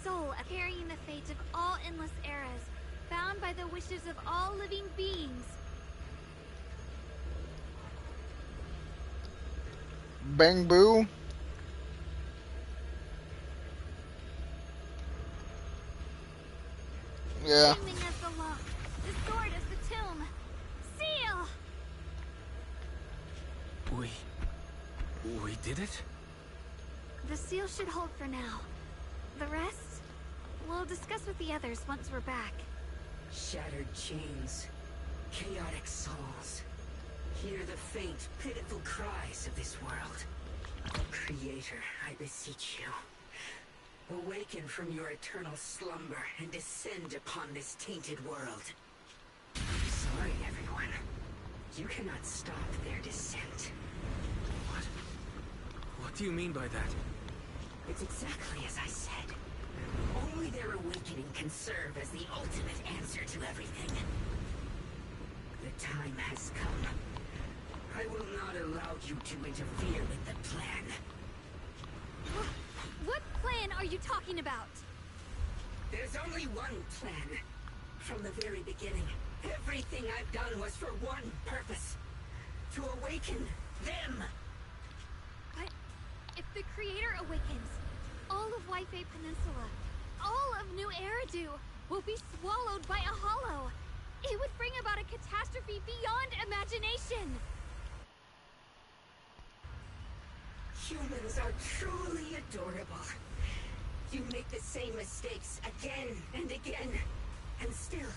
Soul carrying the fate of all endless eras, bound by the wishes of all living beings. Bang Boo. Yeah. Qingming as the lock, the sword as the tomb. Seal! We did it? The seal should hold for now. The rest, we'll discuss with the others once we're back. Shattered chains, chaotic souls. Hear the faint, pitiful cries of this world. Creator, I beseech you. Awaken from your eternal slumber and descend upon this tainted world. Sorry, everyone. You cannot stop their descent. What? What do you mean by that? It's exactly as I said. Only their awakening can serve as the ultimate answer to everything. The time has come. I will not allow you to interfere with the plan. What plan are you talking about? There's only one plan. From the very beginning, everything I've done was for one purpose. To awaken them. But if the Creator awakens, all of Waifei Peninsula, all of New Eridu will be swallowed by a hollow. It would bring about a catastrophe beyond imagination. Humans are truly adorable. You make the same mistakes again and again, and still,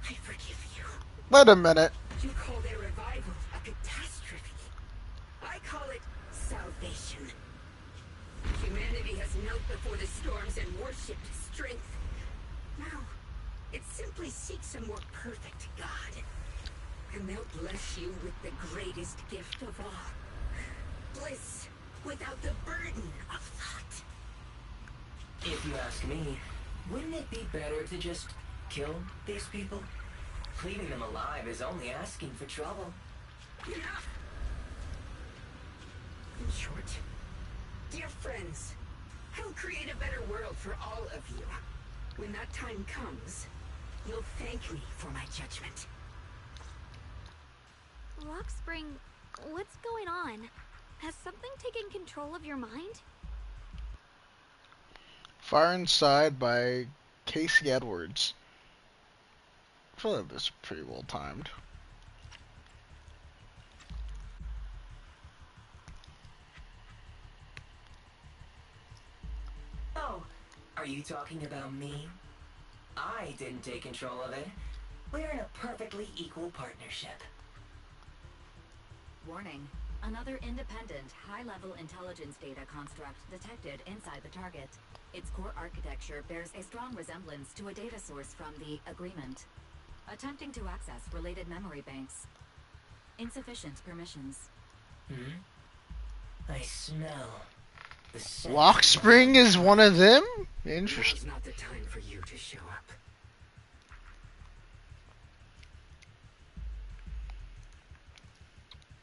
I forgive you. Wait a minute. You call their revival a catastrophe. I call it salvation. Humanity has knelt before the storms and worshipped strength. Now, it simply seeks a more perfect God. And they'll bless you with the greatest gift of all. Bliss without the burden of thought. If you ask me, wouldn't it be better to just kill these people? Leaving them alive is only asking for trouble. Enough! In short, dear friends, I'll create a better world for all of you. When that time comes, you'll thank me for my judgment. Rockspring, what's going on? Has something taken control of your mind? Fire Inside by Casey Edwards. I feel like this is pretty well timed. Oh, are you talking about me? I didn't take control of it. We're in a perfectly equal partnership. Warning. Another independent, high-level intelligence data construct detected inside the target. Its core architecture bears a strong resemblance to a data source from the Agreement. Attempting to access related memory banks. Insufficient permissions. I smell the scent. Lockspring is one of them? Interesting. Now's not the time for you to show up.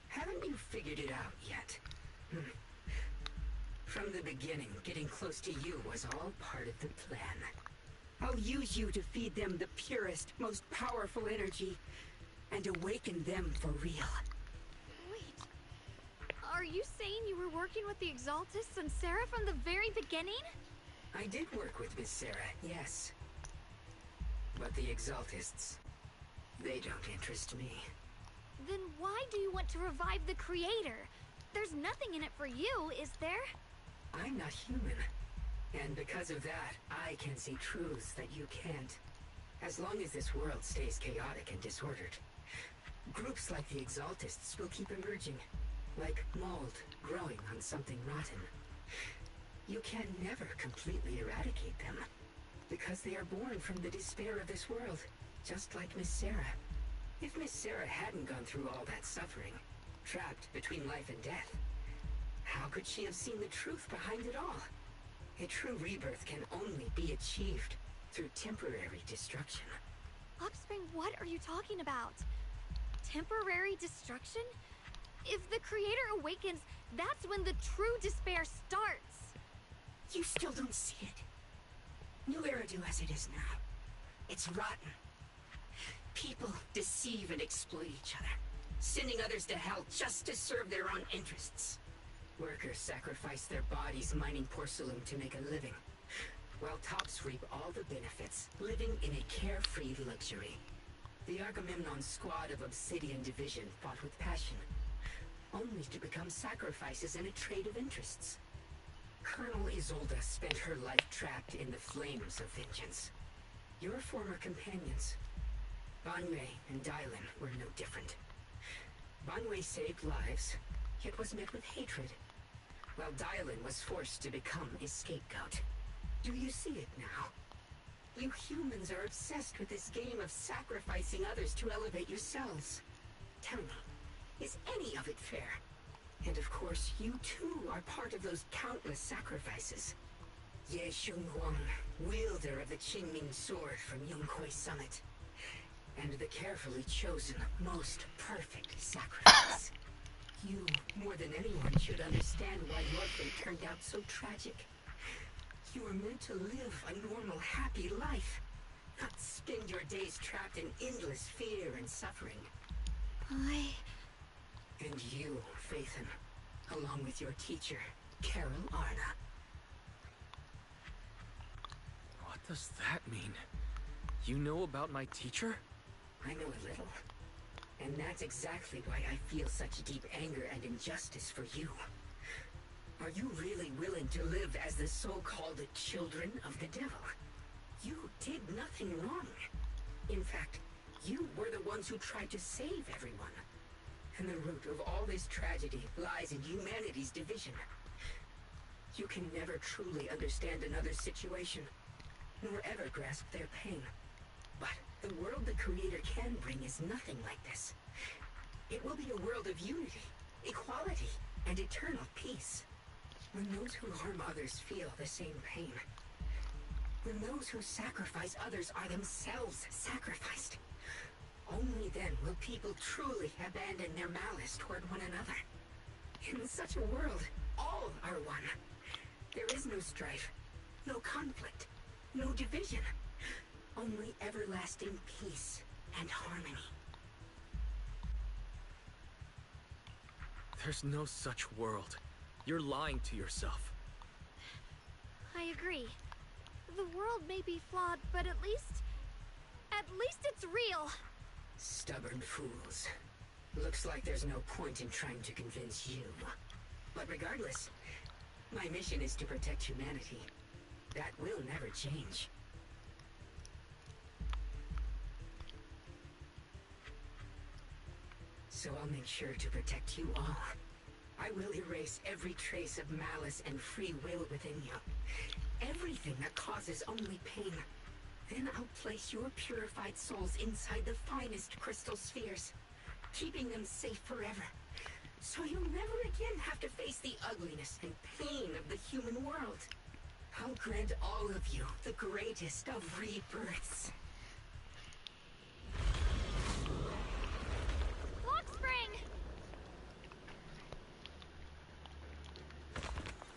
Haven't you figured it out yet? From the beginning, getting close to you was all part of the plan. I'll use you to feed them the purest, most powerful energy, and awaken them for real. Wait, are you saying you were working with the Exaltists and Sarah from the very beginning? I did work with Miss Sarah, yes. But the Exaltists, they don't interest me. Then why do you want to revive the Creator? There's nothing in it for you, is there? I'm not human. And because of that, I can see truths that you can't. As long as this world stays chaotic and disordered, groups like the Exaltists will keep emerging, like mold growing on something rotten. You can never completely eradicate them, because they are born from the despair of this world, just like Miss Sarah. If Miss Sarah hadn't gone through all that suffering, trapped between life and death, how could she have seen the truth behind it all? A true rebirth can only be achieved through temporary destruction. Offspring, what are you talking about? Temporary destruction? If the Creator awakens, that's when the true despair starts. You still don't see it. New Eridu as it is now, it's rotten. People deceive and exploit each other, sending others to hell just to serve their own interests. Workers sacrifice their bodies mining porcelain to make a living, while tops reap all the benefits, living in a carefree luxury. The Agamemnon squad of Obsidian Division fought with passion, only to become sacrifices in a trade of interests. Colonel Isolde spent her life trapped in the flames of vengeance. Your former companions, Banwei and Dylan, were no different. Banwei saved lives, yet was met with hatred, while Dylan was forced to become a scapegoat. Do you see it now? You humans are obsessed with this game of sacrificing others to elevate yourselves. Tell me, is any of it fair? And of course, you too are part of those countless sacrifices. Ye Shunghuang, wielder of the Qingming sword from Yunhui Summit. And the carefully chosen, most perfect sacrifice. You, more than anyone, should understand why your fate turned out so tragic. You were meant to live a normal, happy life, not spend your days trapped in endless fear and suffering. And you, Phaethon, along with your teacher, Carol Arna. What does that mean? You know about my teacher? I know a little. And that's exactly why I feel such deep anger and injustice for you. Are you really willing to live as the so-called children of the devil? You did nothing wrong. In fact, you were the ones who tried to save everyone. And the root of all this tragedy lies in humanity's division. You can never truly understand another's situation, nor ever grasp their pain. But the world the Creator can bring is nothing like this. It will be a world of unity, equality, and eternal peace. When those who harm others feel the same pain. When those who sacrifice others are themselves sacrificed. Only then will people truly abandon their malice toward one another. In such a world, all are one. There is no strife, no conflict, no division. Only everlasting peace and harmony. There's no such world. You're lying to yourself. I agree. The world may be flawed, but at least it's real. Stubborn fools. Looks like there's no point in trying to convince you. But regardless, my mission is to protect humanity. That will never change. So I'll make sure to protect you all. I will erase every trace of malice and free will within you. Everything that causes only pain. Then I'll place your purified souls inside the finest crystal spheres, keeping them safe forever. So you'll never again have to face the ugliness and pain of the human world. I'll grant all of you the greatest of rebirths.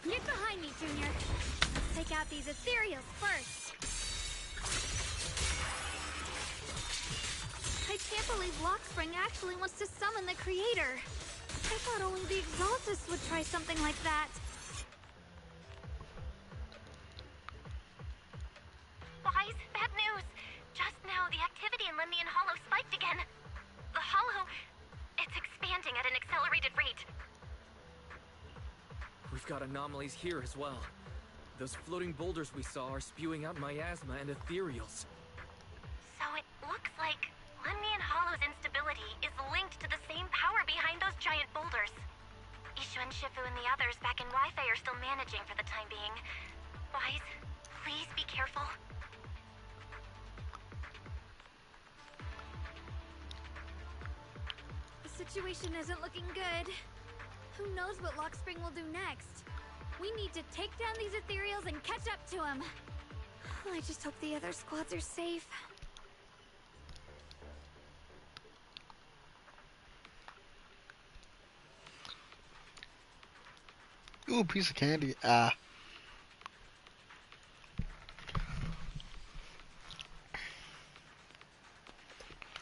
Get behind me, Junior. Let's take out these ethereals first. I can't believe Lockspring actually wants to summon the Creator. I thought only the Exaltists would try something like that. Wise, bad news. Just now, the activity in Lemnian Hollow spiked again. The Hollow, it's expanding at an accelerated rate. We've got anomalies here as well. Those floating boulders we saw are spewing out miasma and ethereals. So it looks like Lemnian Hollow's instability is linked to the same power behind those giant boulders. Ishu and Shifu and the others back in Wi-Fi are still managing for the time being. Wise, please be careful. The situation isn't looking good. Who knows what Lockspring will do next? We need to take down these ethereals and catch up to him. I just hope the other squads are safe. Ooh, piece of candy. I'll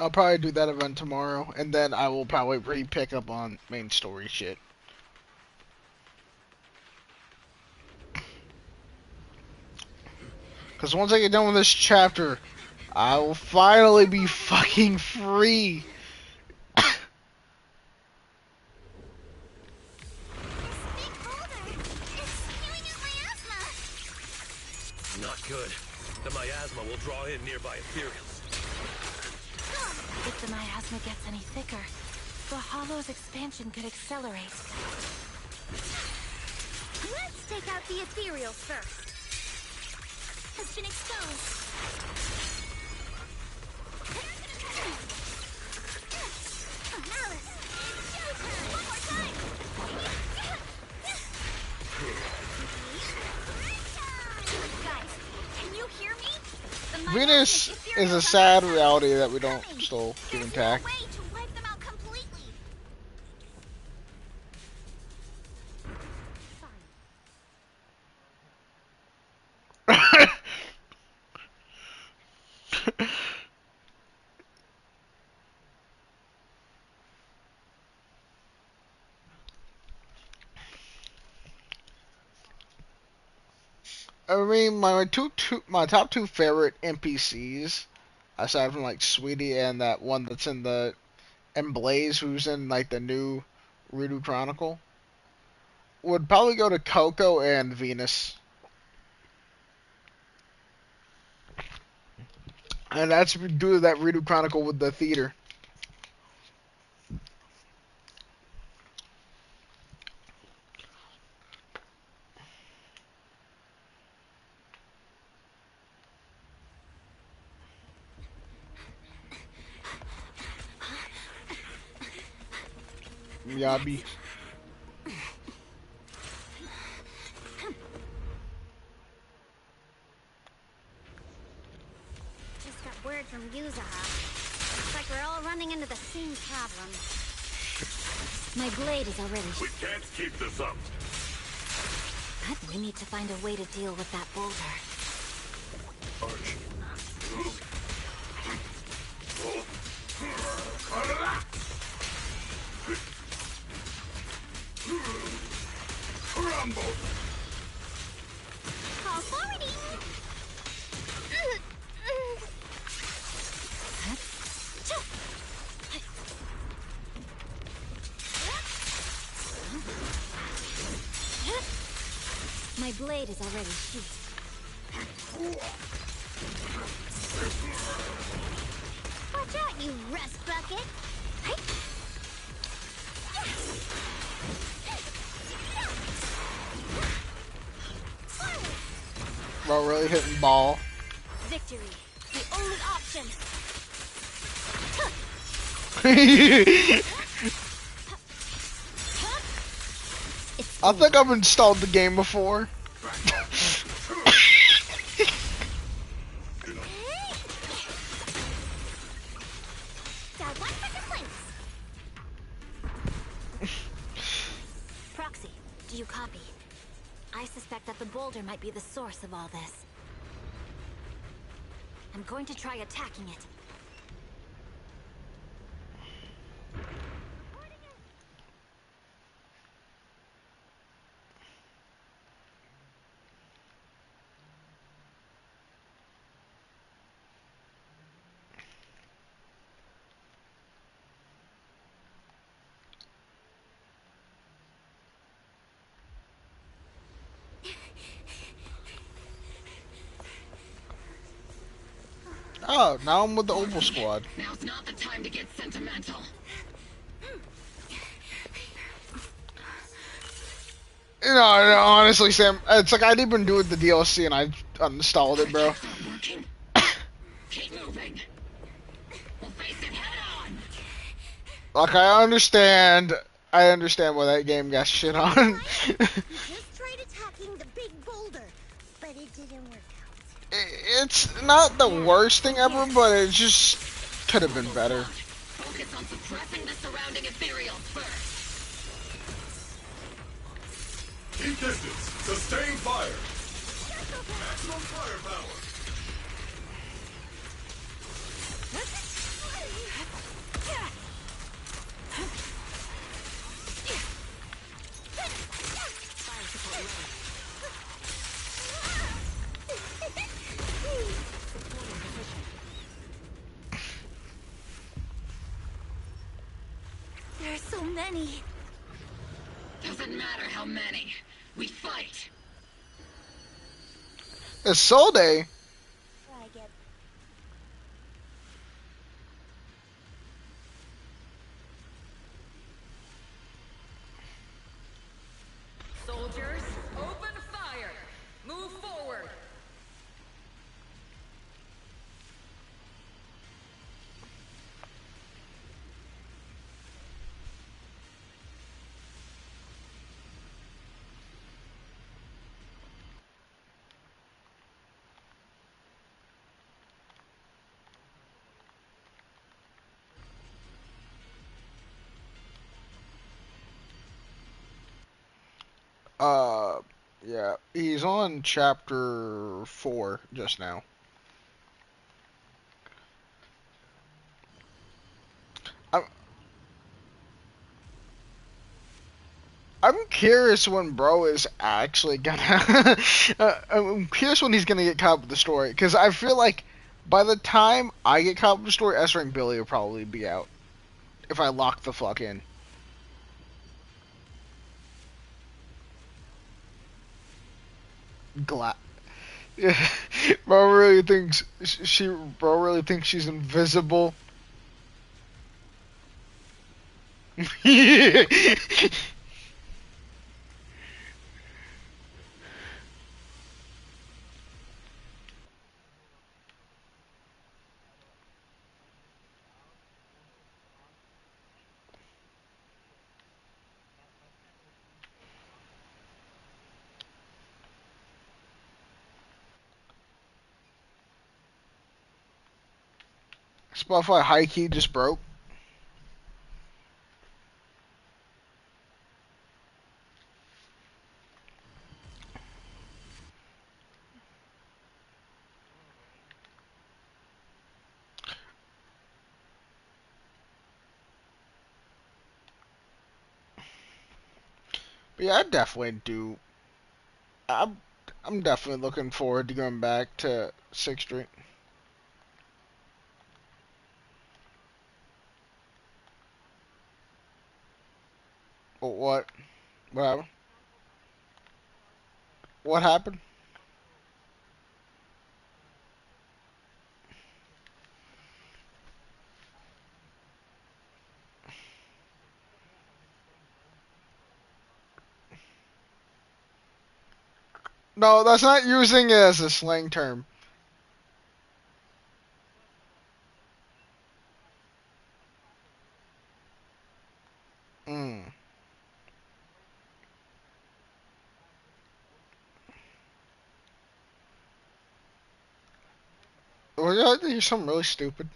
probably do that event tomorrow, and then I will probably re-pick up on main story shit. Because once I get done with this chapter, I will finally be fucking free. Not good. The miasma will draw in nearby ethereals. If the miasma gets any thicker, the Hollow's expansion could accelerate. Let's take out the ethereals first. has been exposed. Alice, it's showtime! One more time! Guys, can you hear me? Venus is a sad reality that we don't still keep intact. There's no way to wipe them out completely. I mean, my top two favorite NPCs, aside from like Sweetie and that one that's in the and Blaze, who's in like the new Redo Chronicle, would probably go to Coco and Venus. And that's due to that Redo Chronicle with the theater. Yabi. Just got word from Yuzaha. Looks like we're all running into the same problem. My blade is already... We can't keep this up. We need to find a way to deal with that boulder. Crumble! Call forwarding! My blade is already sheathed. Watch out, you rust bucket! Bro, really hitting ball. Victory, the only option. I think I've installed the game before. Proxy, do you copy? I suspect that the boulder might be the source of all this. I'm going to try attacking it. Oh, now I'm with the Opal Squad. Now's not the time to get sentimental. You know, honestly, Sam, it's like I didn't even do it the DLC and I uninstalled it, bro. Keep moving. We'll face it head on. Like I understand why that game got shit on. You just tried attacking the big boulder, but it didn't work out. It's not the worst thing ever, but it just could have been better. Focus on suppressing the surrounding ethereals first. Keep distance. Sustain fire. Maximum firepower. There are so many. Doesn't matter how many. We fight. It's Soul Day. Try again. Soldiers, open fire. Move forward. Uh, yeah, he's on chapter 4 just now. I'm, I'm curious when bro is actually gonna. I'm curious when he's gonna get caught up with the story, because I feel like by the time I get caught up with the story, Ezra and Billy will probably be out if I lock the fuck in. Glad. Bro really thinks Bro really thinks she's invisible. Spotify high key just broke. But yeah, I definitely do. I'm I'm definitely looking forward to going back to 6th Street. What? What happened? What happened? No, that's not using it as a slang term. Mm. Well, yeah, I think you're something really stupid.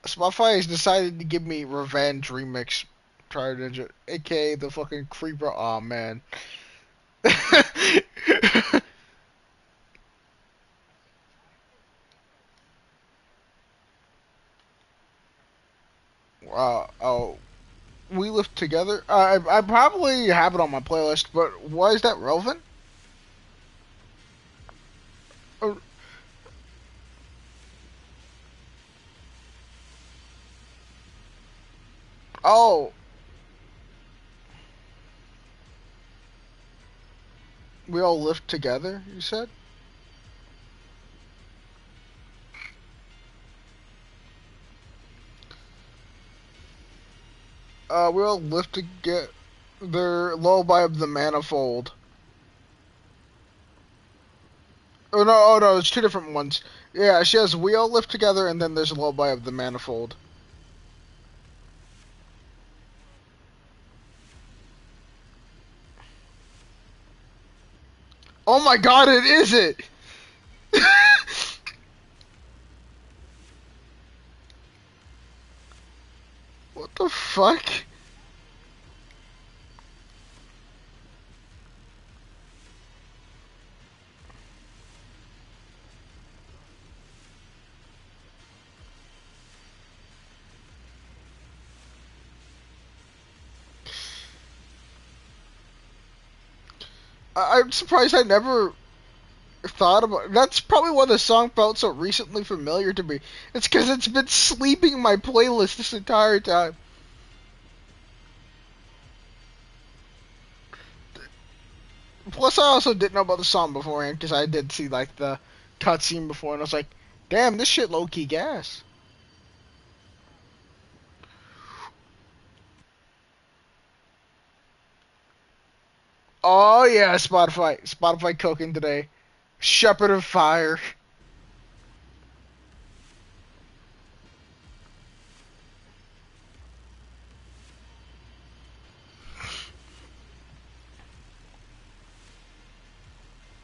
Spotify has decided to give me Revenge Remix Try Ninja, aka the fucking creeper. Aw, man. Oh, we live together. I probably have it on my playlist, but why is that relevant? Oh, oh, we all live together. You said. We all live together. Lullaby of the Manifold. Oh no, it's two different ones. Yeah, she has We All Live Together, and then there's Lullaby of the Manifold. Oh my god, it is it! What the fuck? I'm surprised I never thought about. That's probably why the song felt so recently familiar to me. It's because it's been sleeping in my playlist this entire time. Plus, I also didn't know about the song beforehand because I did see like the cutscene before, and I was like, "Damn, this shit low key gas." Oh yeah, Spotify cooking today. Shepherd of Fire.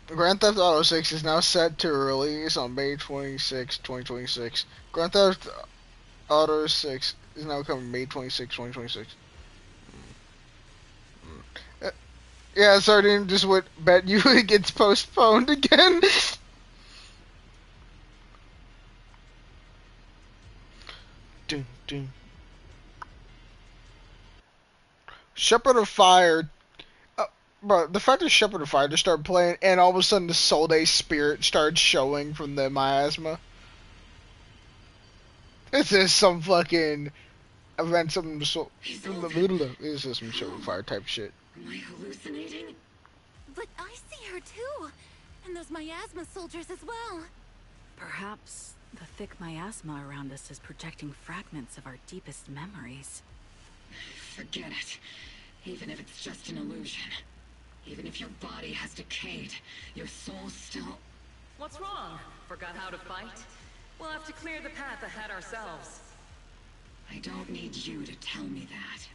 Grand Theft Auto 6 is now set to release on May 26, 2026. Grand Theft Auto 6 is now coming May 26, 2026. Yeah, Sardine just would bet you it gets postponed again. Dun, dun. Shepherd of Fire. Bro, the fact that Shepherd of Fire just started playing and all of a sudden the Soul Day spirit started showing from the miasma. This is some fucking event, some so. This is some Shepherd of Fire type shit. Am I hallucinating? But I see her too, and those miasma soldiers as well. Perhaps the thick miasma around us is projecting fragments of our deepest memories. Forget it. Even if it's just an illusion. Even if your body has decayed, your soul still... What's wrong? Forgot how to fight? We'll have to clear the path ahead ourselves. I don't need you to tell me that.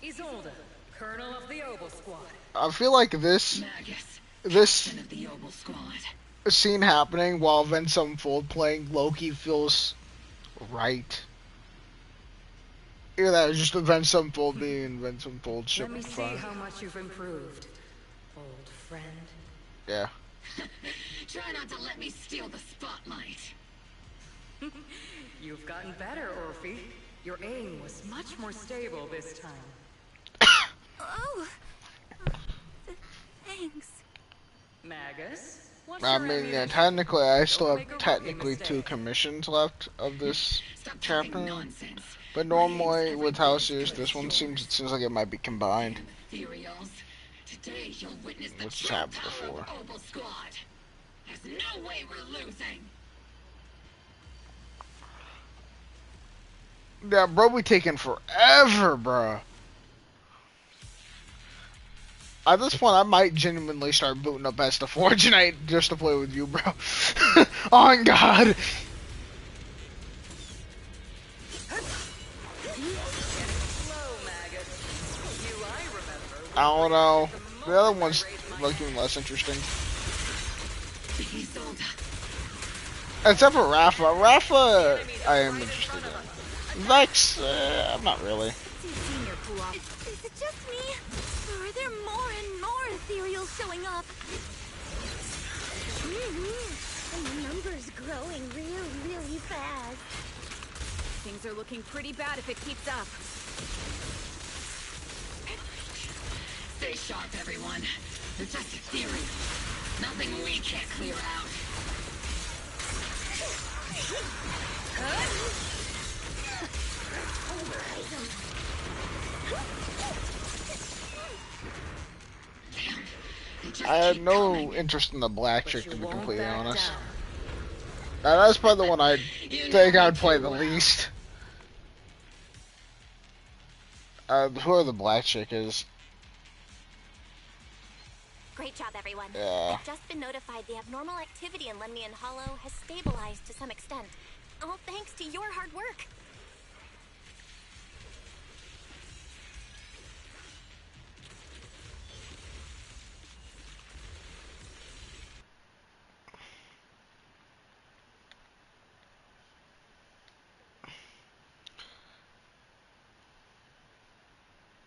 Isolde, Colonel of the Oboe Squad. I feel like this Captain of the Oboe Squad. Scene happening while events unfold playing Loki feels right. Hear that? Just events unfold being events unfold. Let me see how much you've improved, old friend. Yeah. Try not to let me steal the spotlight. You've gotten better, Orphe. Your aim was much more stable this time. Oh, thanks. Magus? I mean, yeah, technically, I still have technically 2 commissions left of this chapter. But normally, with how serious this one seems, it seems like it might be combined. Today you'll witness the Which has happened before. Oboe Squad. There's no way we're losing. Yeah, bro, we taking forever, bro. At this point, I might genuinely start booting up as the Fortunate just to play with you, bro. On God. I don't know. The other one's looking less interesting. Except for Rafa. Rafa, I am interested in. Vex, I'm not really. Is it just me? Or are there more and more ethereals showing up? The number's growing really fast. Things are looking pretty bad if it keeps up. Stay sharp, everyone. They're just ethereal. Nothing we can't clear out. I had no interest in the black chick, to be completely honest. That's probably the one I think I'd play the least. Whoever the black chick is. Great job, everyone. Yeah. I've just been notified the abnormal activity in Lemnian Hollow has stabilized to some extent. All thanks to your hard work.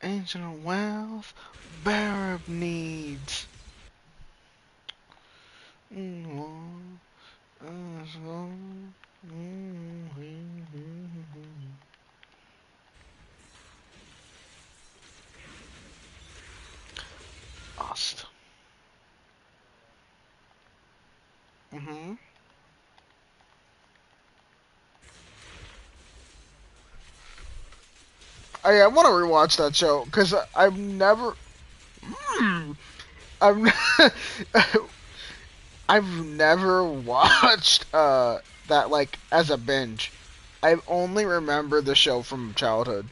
Ancient wealth, bearer of needs. Lost. I want to rewatch that show because I've never. I've I've never watched that like as a binge. I only remember the show from childhood.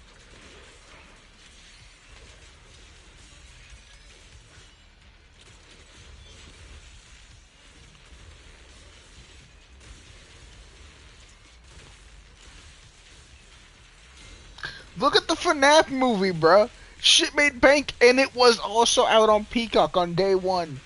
Look at the FNAF movie, bruh. Shit made bank, and it was also out on Peacock on day 1.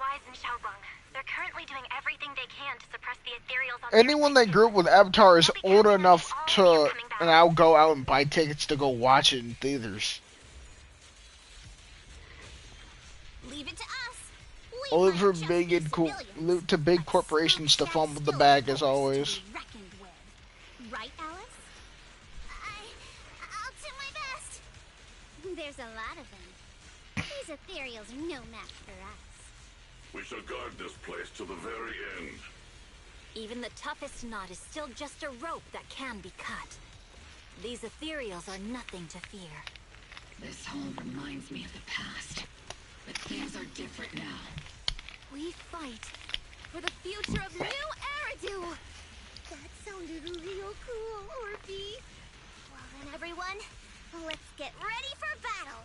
spies in Xiaoguang. They're currently doing everything they can to suppress the ethereals on Anyone that grew up with Avatar is old enough to now go out and buy tickets to go watch it in theaters. Leave it to us. Only for big and cool, to big corporations to fumble the bag as always. Right, Alice? I'll do my best. There's a lot of them. These ethereals are no match for us. We shall guard this place till the very end. Even the toughest knot is still just a rope that can be cut. These ethereals are nothing to fear. This home reminds me of the past, but things are different now. We fight for the future of New Eridu! That sounded real cool, Orphe. Well then, everyone, let's get ready for battle.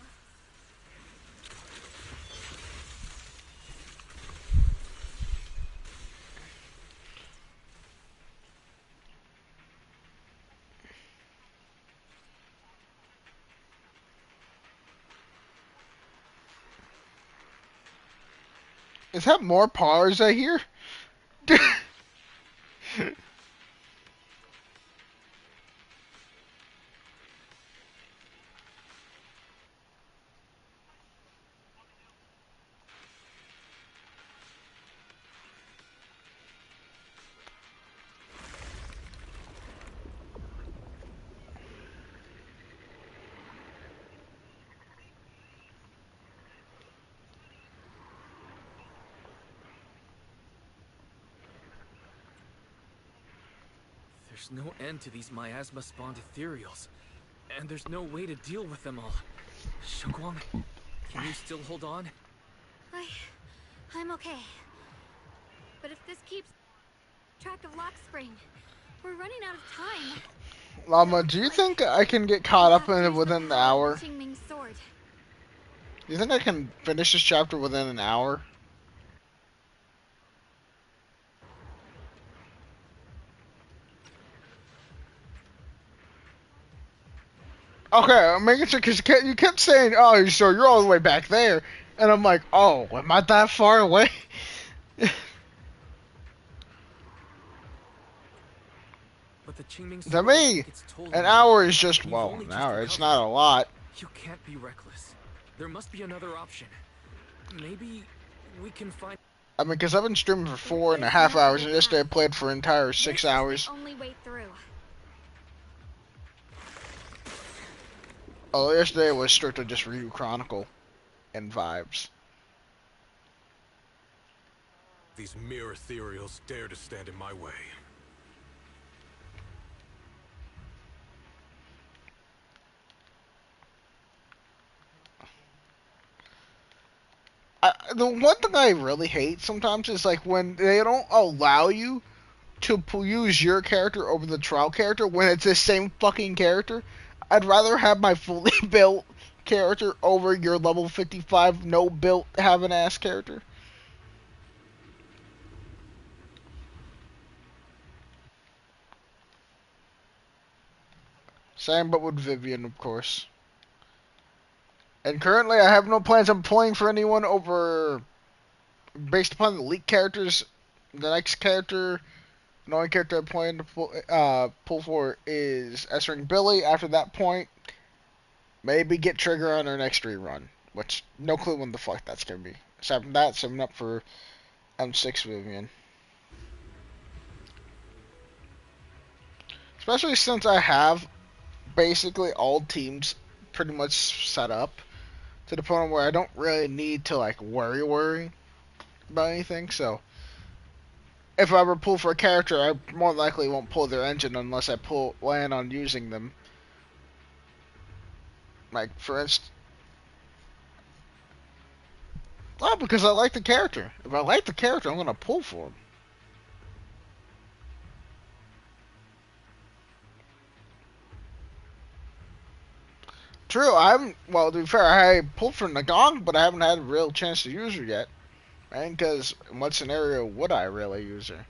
Is that more pars I hear? There's no end to these miasma-spawned ethereals, and there's no way to deal with them all. Xiaoguang, can you still hold on? I'm okay. But if this keeps track of Lock Spring, we're running out of time. Llama, do you think I can get caught up in it within the hour? Do you think I can finish this chapter within an hour? Okay, I'm making sure because you kept saying, "Oh, so you're all the way back there," and I'm like, "Oh, am I that far away?" But the Qingming To sword me, gets told an me, hour is just, and you've well, only an just hour. It's recovered. not a lot. You can't be reckless. There must be another option. Maybe we can find. I mean, because I've been streaming for 4.5 hours, and yesterday I played for an entire 6 hours. Only way through. Oh, yesterday was strictly just Ryu Chronicle and vibes. These mere ethereals dare to stand in my way. The one thing I really hate sometimes is like when they don't allow you to use your character over the trial character when it's the same fucking character. I'd rather have my fully built character over your level 55 no built have an ass character. Same but with Vivian, of course. And currently I have no plans on playing for anyone over, based upon the leaked characters. The next character, the only character I plan to pull for is S-Ring Billy. After that point, maybe get Trigger on our next rerun. Which, no clue when the fuck that's gonna be. Aside from that, summing up for M6 Vivian. Especially since I have basically all teams pretty much set up to the point where I don't really need to like worry about anything. So if I ever pull for a character, I more likely won't pull their engine unless I plan on using them. Like for instance, well, because I like the character. If I like the character, I'm gonna pull for him. True, I haven't. Well, to be fair, I pulled for Nagong, but I haven't had a real chance to use her yet. And because in what scenario would I really use her?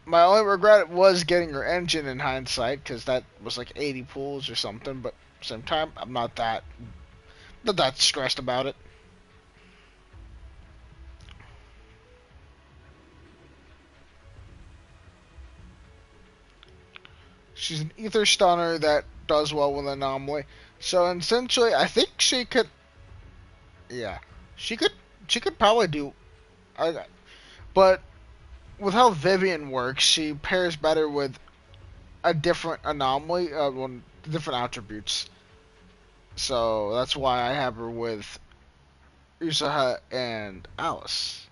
My only regret was getting her engine in hindsight, because that was like 80 pulls or something. But at the same time, I'm not that Not that stressed about it. She's an ether stunner that does well with anomaly. So essentially, I think she could. Yeah, She could probably do. But with how Vivian works, she pairs better with a different anomaly, different attributes. So that's why I have her with Usaha and Alice.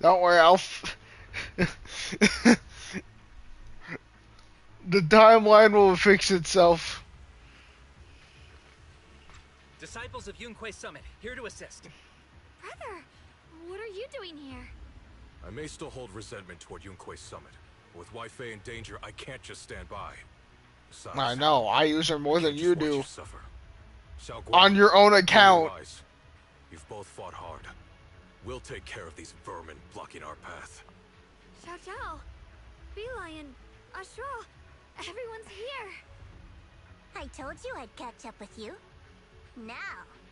Don't worry, the timeline will fix itself. Disciples of Yunque Summit, here to assist. Brother, what are you doing here? I may still hold resentment toward Yunque Summit. With Wai-Fei in danger, I can't just stand by. Besides, I know, I use her more than you do. On On your own account. You've both fought hard. We'll take care of these vermin blocking our path. Xiao Zhao, Beelion, Ashura, everyone's here. I told you I'd catch up with you. Now,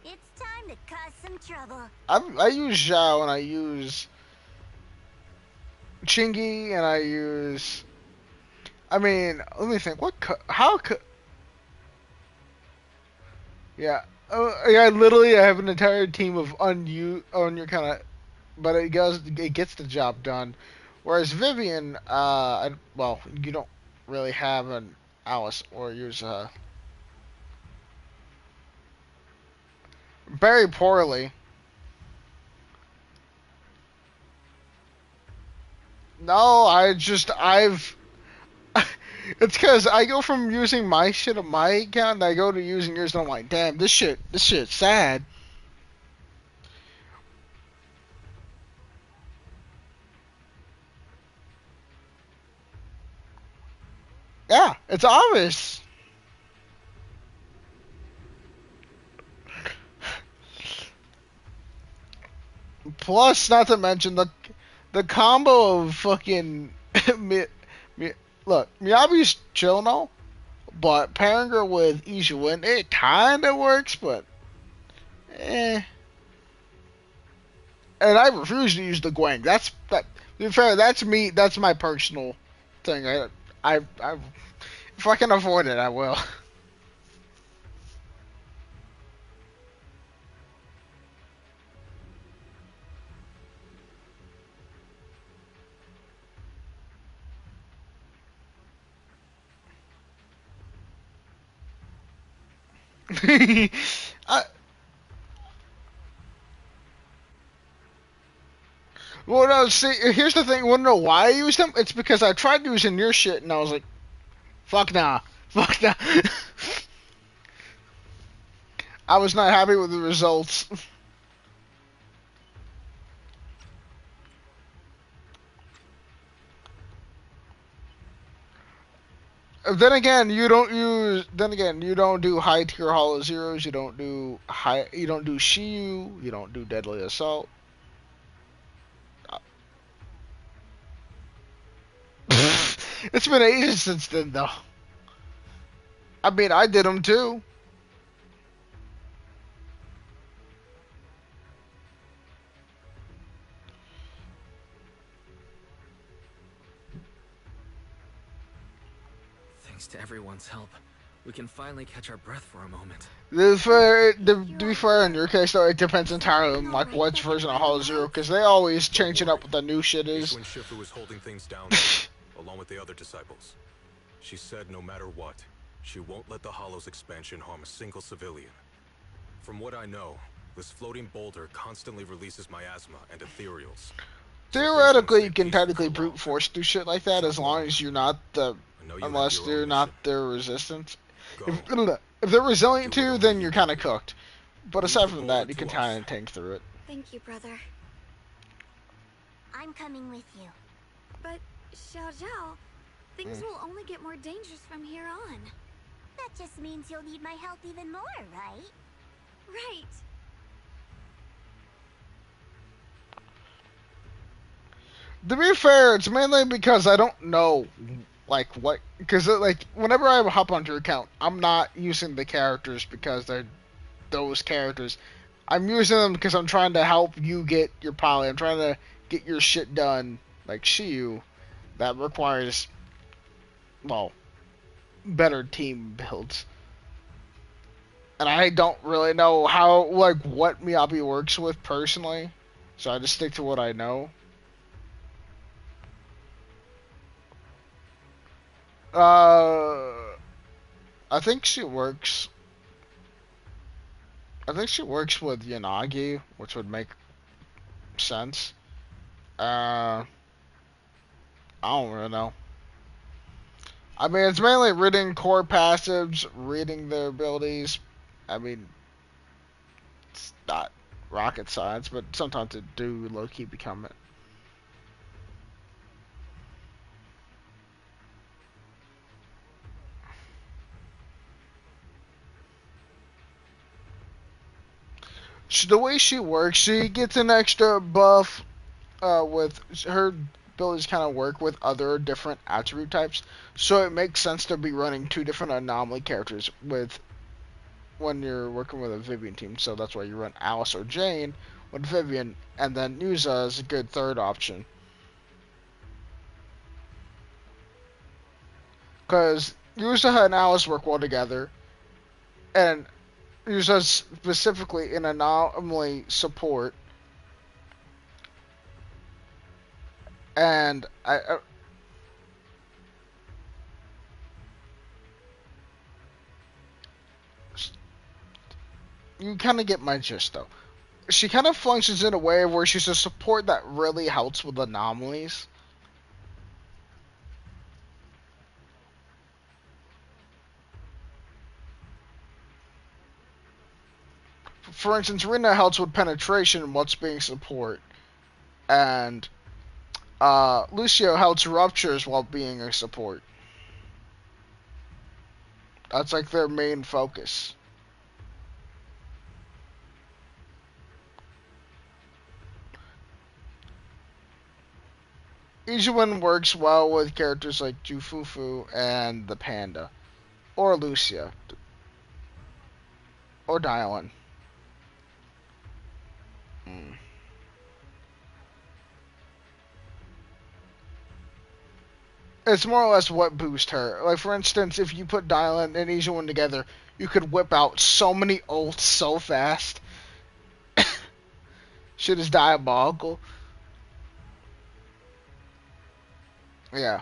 it's time to cause some trouble. I use Zhao and I use Chingy and I use. I mean, let me think. How could? Yeah, I have an entire team of on your kind of, but it gets the job done. Whereas Vivian, well, you don't really have an Alice or use very poorly. No, I've. It's because I go from using my shit on my account and I go to using yours and I'm like, damn, this shit's sad. Yeah, it's obvious. Plus, not to mention the combo of fucking look, Miyabi's chill now, but pairing her with Ishuin, it kinda works, but eh. And I refuse to use the Gwang. To be fair, that's me. That's my personal thing. I if I can avoid it, I will. Well, no, see, here's the thing. You want to know why I used them? It's because I tried using your shit, and I was like, fuck nah. Fuck nah. I was not happy with the results. Then again, you don't do high tier hollow zeros. You don't do Shiyu. You don't do deadly assault. It's been ages since then, though. I mean, I did them too. Thanks to everyone's help, we can finally catch our breath for a moment. To be fair, in your case, though, it depends entirely on like which version of Hollow Zero, because they always change it up what the new shit is. When Shifu was holding things down, along with the other disciples, she said no matter what, she won't let the Hollow's expansion harm a single civilian. From what I know, this floating boulder constantly releases miasma and ethereals. Theoretically, you can technically brute force do shit like that as long as you're not unless they're not their resistance. If they're resilient to, then you're kind of cooked. But aside from that, you can kind of tank through it. Thank you, brother. I'm coming with you. But, Xiao Zhao, things will only get more dangerous from here on. That just means you'll need my help even more, right? Right. To be fair, it's mainly because I don't know, like, what, because, like, whenever I hop onto your account, I'm not using the characters because they're those characters. I'm using them because I'm trying to help you get your poly. I'm trying to get your shit done, like Shiyu, that requires, well, better team builds. And I don't really know how, like, what Miyabi works with personally, so I just stick to what I know. I think she works. I think she works with Yanagi, which would make sense. I don't really know. I mean, it's mainly reading core passives, reading their abilities. I mean, it's not rocket science, but sometimes it do low-key become it. The way she works, she gets an extra buff with her abilities kind of work with other different attribute types, so it makes sense to be running two different anomaly characters with when you're working with a Vivian team. So that's why you run Alice or Jane with Vivian, and then Yuza is a good third option. Because Yuza and Alice work well together, and Yuza specifically in anomaly support, and you kind of get my gist though. She kind of functions in a way where she's a support that really helps with anomalies. For instance, Rina helps with penetration whilst being support, and Lucio helps ruptures while being a support. That's like their main focus. Ijuin works well with characters like Jufufu and the Panda, or Lucia, or Dylan. It's more or less what boosts her. Like, for instance, if you put Dylan and Ijuin together, you could whip out so many ults so fast. Shit is diabolical. Yeah.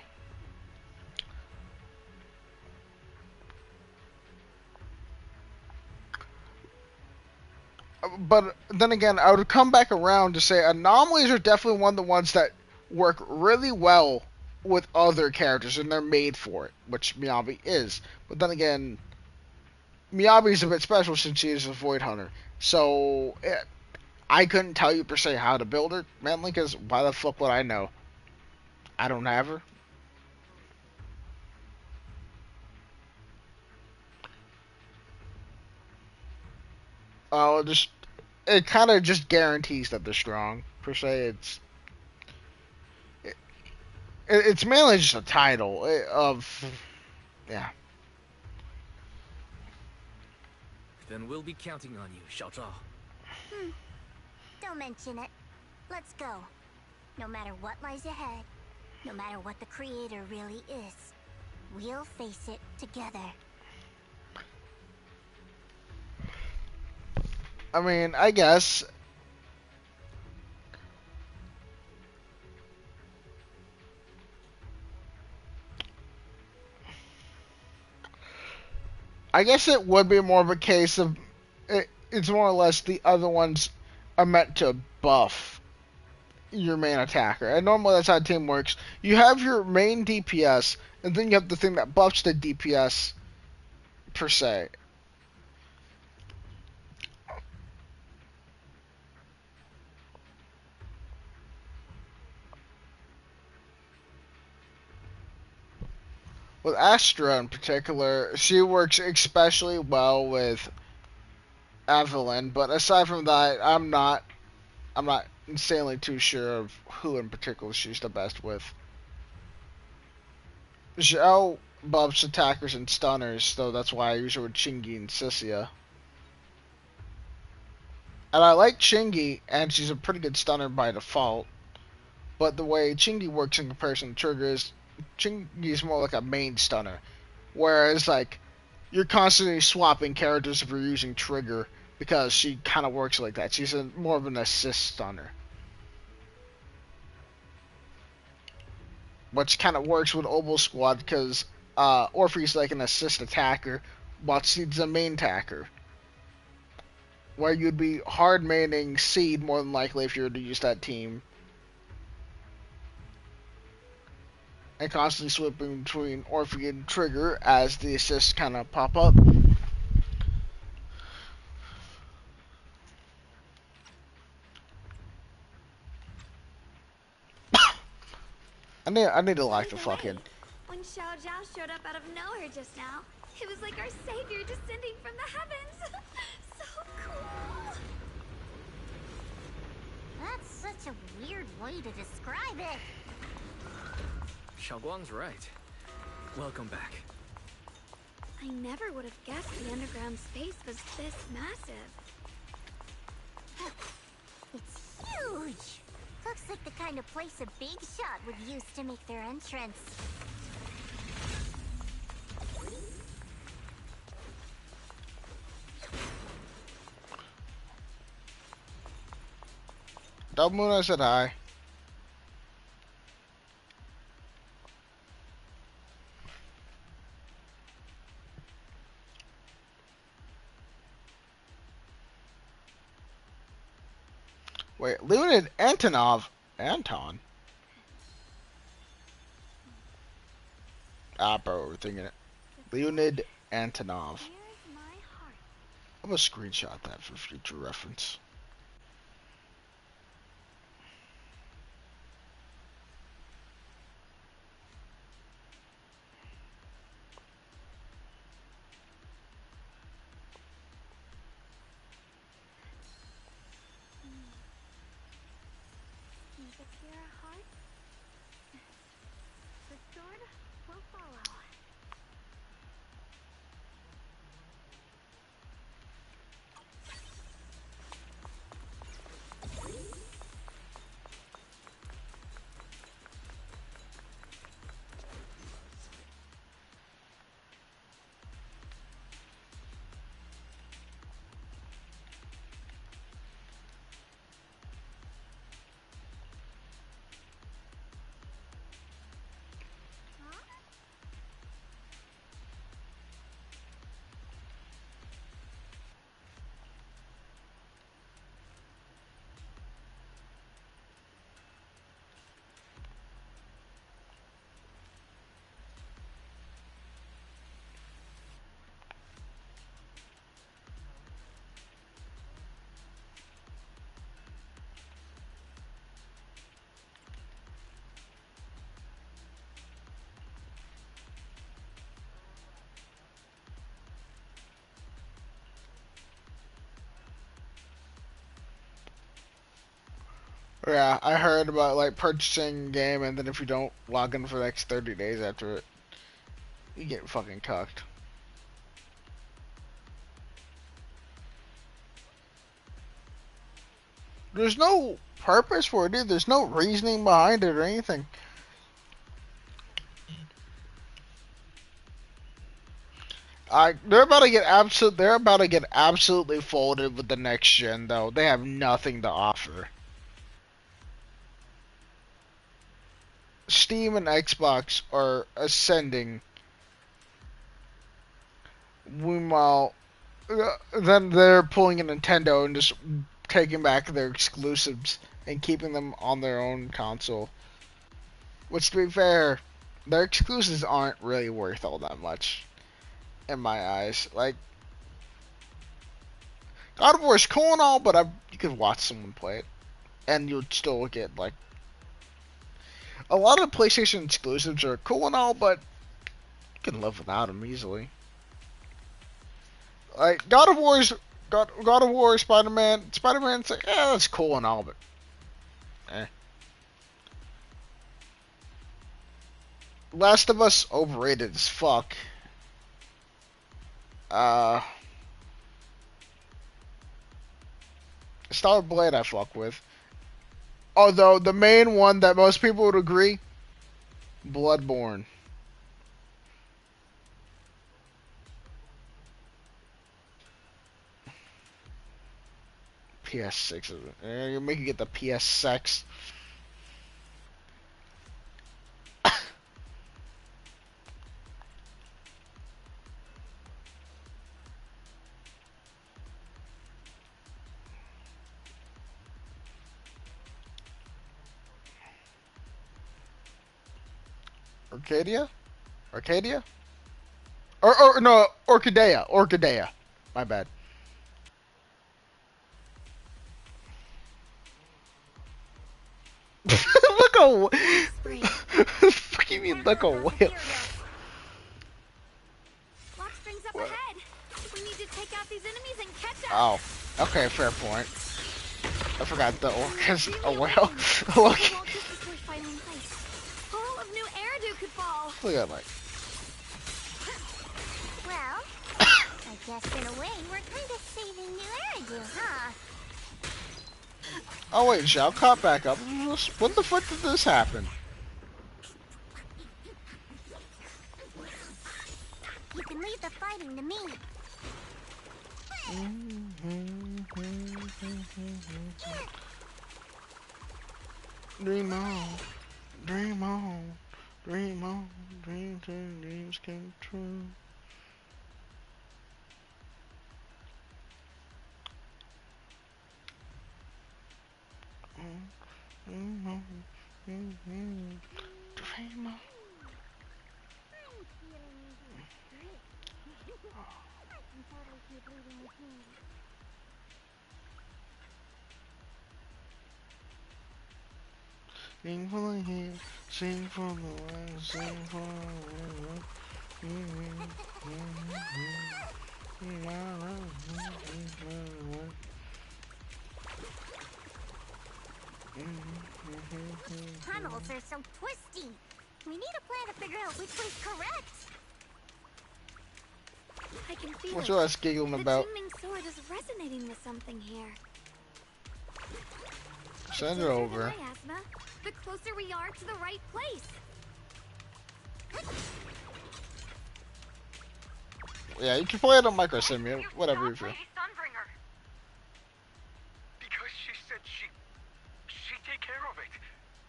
But then again, I would come back around to say anomalies are definitely one of the ones that work really well with other characters, and they're made for it, which Miyabi is. But then again, Miyabi is a bit special since she is a Void Hunter. So, I couldn't tell you per se how to build her, mainly because why the fuck would I know? I don't have her. Oh, just it kind of just guarantees that they're strong per se. It's mainly just a title of yeah. Then we'll be counting on you, Xiao Zhao. Don't mention it. Let's go. No matter what lies ahead, no matter what the Creator really is, we'll face it together. I mean, I guess. I guess it would be more of a case of it's more or less the other ones are meant to buff your main attacker. And normally that's how a team works. You have your main DPS, and then you have the thing that buffs the DPS per se. With Astra in particular, she works especially well with Evelyn, but aside from that, I'm not insanely too sure of who in particular she's the best with. Zhao buffs attackers and stunners, so that's why I use her with Chingy and Sissia. And I like Chingy, and she's a pretty good stunner by default. But the way Chingy works in comparison to Trigger is, Chingy's more like a main stunner. Whereas, like, you're constantly swapping characters if you're using Trigger, because she kind of works like that. She's more of an assist stunner. Which kind of works with Obel Squad, because Orphe's like an assist attacker, while Seed's a main attacker. Where you'd be hard maining Seed more than likely if you were to use that team. And constantly swapping between Orphe and Trigger as the assists kind of pop up. I need to like the fucking. When Xiao Zhao showed up out of nowhere just now, it was like our savior descending from the heavens. So cool. That's such a weird way to describe it. Xiaoguang's right. Welcome back. I never would have guessed the underground space was this massive. It's huge. Looks like the kind of place a big shot would use to make their entrance. Double Moon, I said hi. Wait, Leonid Antonov? Anton? Bro, we're thinking it. Leonid Antonov. I'm gonna screenshot that for future reference. Yeah, I heard about like purchasing a game and then if you don't log in for the next 30 days after it, you get fucking cucked. There's no purpose for it either. There's no reasoning behind it or anything. They're about to get absolutely folded with the next gen though. They have nothing to offer. Steam and Xbox are ascending. Meanwhile, then they're pulling a Nintendo and just taking back their exclusives and keeping them on their own console. Which, to be fair, their exclusives aren't really worth all that much, in my eyes. Like, God of War is cool and all, but you could watch someone play it, and you'd still get, like, a lot of PlayStation exclusives are cool and all, but you can live without them easily. Like, God of War, Spider-Man, Spider-Man's like, yeah, that's cool and all, but Last of Us overrated as fuck. Star Blade I fuck with. Although the main one that most people would agree, Bloodborne. PS6. You're making it the PS6. Arcadia? Arcadia? Or no, Orchidea. Orchidea. My bad. Look away. What do you mean look away? Lock springs up ahead. We need to take out these enemies and catch up. Oh, okay, fair point. I forgot the orcas. Oh well. Look. All of New Eridu could fall. Look at like. Well, I guess in a way we're kind of saving New Eridu, huh? Oh wait, Zhao caught back up. When the fuck did this happen? You can leave the fighting to me. Dream on, dream on, dream on, dreams come true. Dream on, dream on. Sing for the hill, sing for the wind, sing for the Tunnels are so twisty. We need a plan to figure out which way's correct. I can feel What's it. your ass giggling about? The Qingming sword is resonating with something here. Send it over. Miasma, the closer we are to the right place. Yeah, you can play it on Micro Simulator, whatever you feel. Because she said she'd take care of it.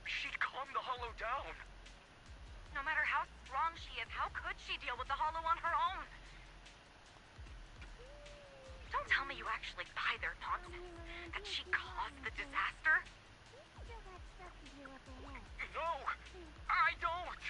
She'd calm the Hollow down. No matter how strong she is, how could she deal with the Hollow on her own? Don't tell me you actually buy their nonsense. That she caused the disaster? No, I don't.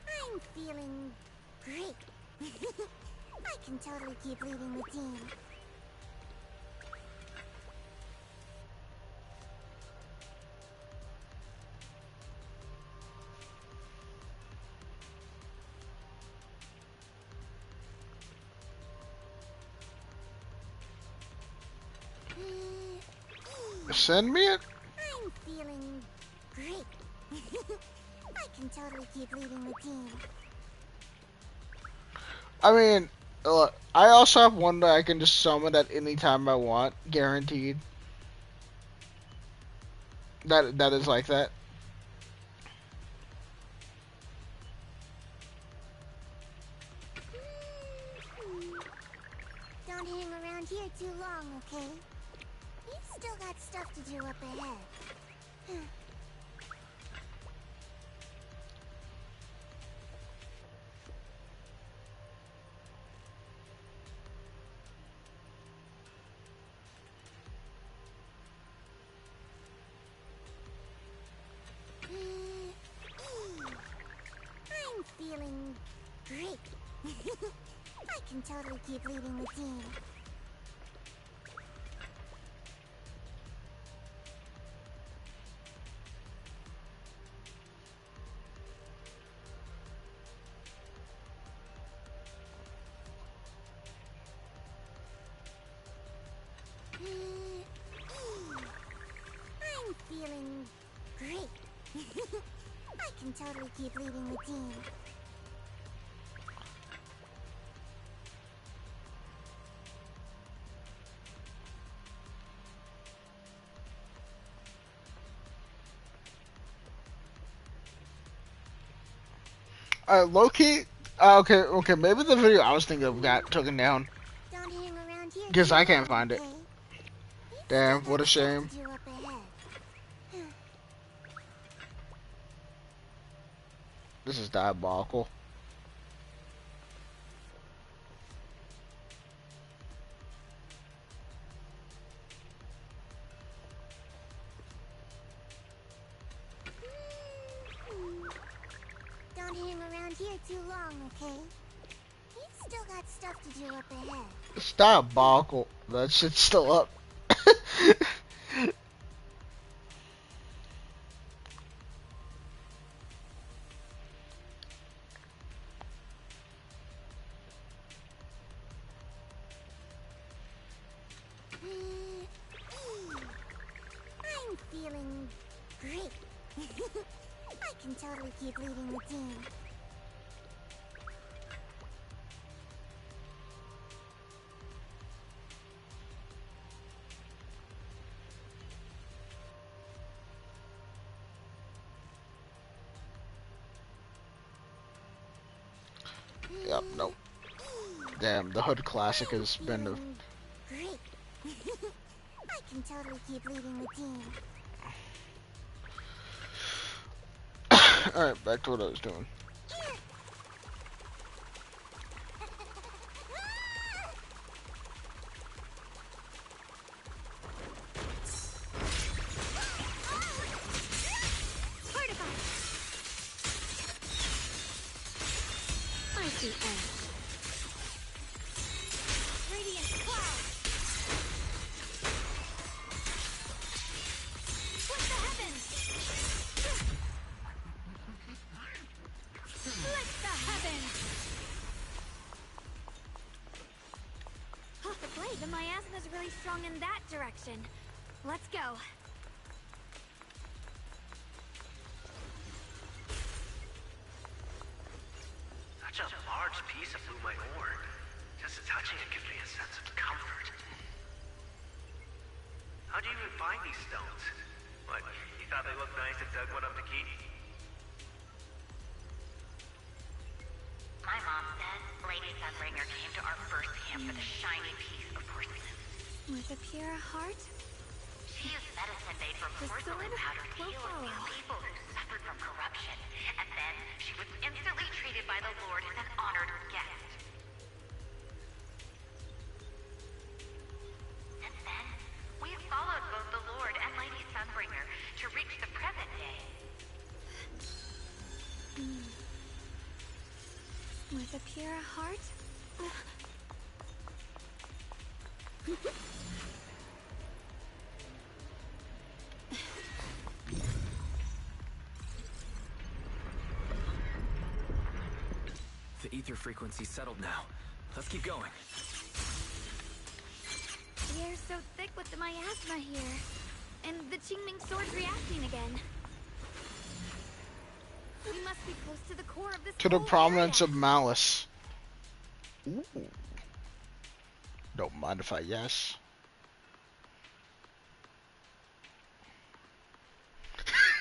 I'm feeling great. I can totally keep leading the team. Send me it? I'm feeling great. I can totally keep leading the team. I mean, look, I also have one that I can just summon at any time I want, guaranteed. That is like that. Don't hang around here too long, okay? You've still got stuff to do up ahead. I'm feeling great. I can totally keep leading the team. can totally keep leading the team. Low-key, okay, maybe the video I was thinking of got taken down. Don't hang around here Because too I can't long, find it. okay? Damn, what a shame. Do up ahead. This is diabolical. Don't hang around here too long, okay? You've still got stuff to do up ahead. It's diabolical. That shit's still up. I'm feeling great. I can totally keep leading the team. Yep, nope. Damn, the Hood Classic has been the... Great. I can totally keep leading the team. Alright, back to what I was doing. Mighty End. Radiant Cloud. Split the heavens. Split the heavens. Off the blade, the miasma's really strong in that direction. Let's go. Such a large piece of blue my ore. Just touching it gives me a sense of comfort. How do you even find these stones? What, you thought they looked nice and dug one up to keep? My mom said Lady Sunbringer came to our first camp with a shiny piece of porcelain. With a pure heart, She used medicine made from the porcelain sword powder to will heal a follow. few people who suffered from corruption. And then she was instantly treated by the Lord as an honored guest. Since then, we have followed both the Lord and Lady Sunbringer to reach the present day. With a pure heart? The ether frequency's settled now. Let's keep going. The air's so thick with the miasma here. And the Qingming sword's reacting again. We must be close to the core of this To the whole prominence area. of malice. Ooh. Don't mind if I yes.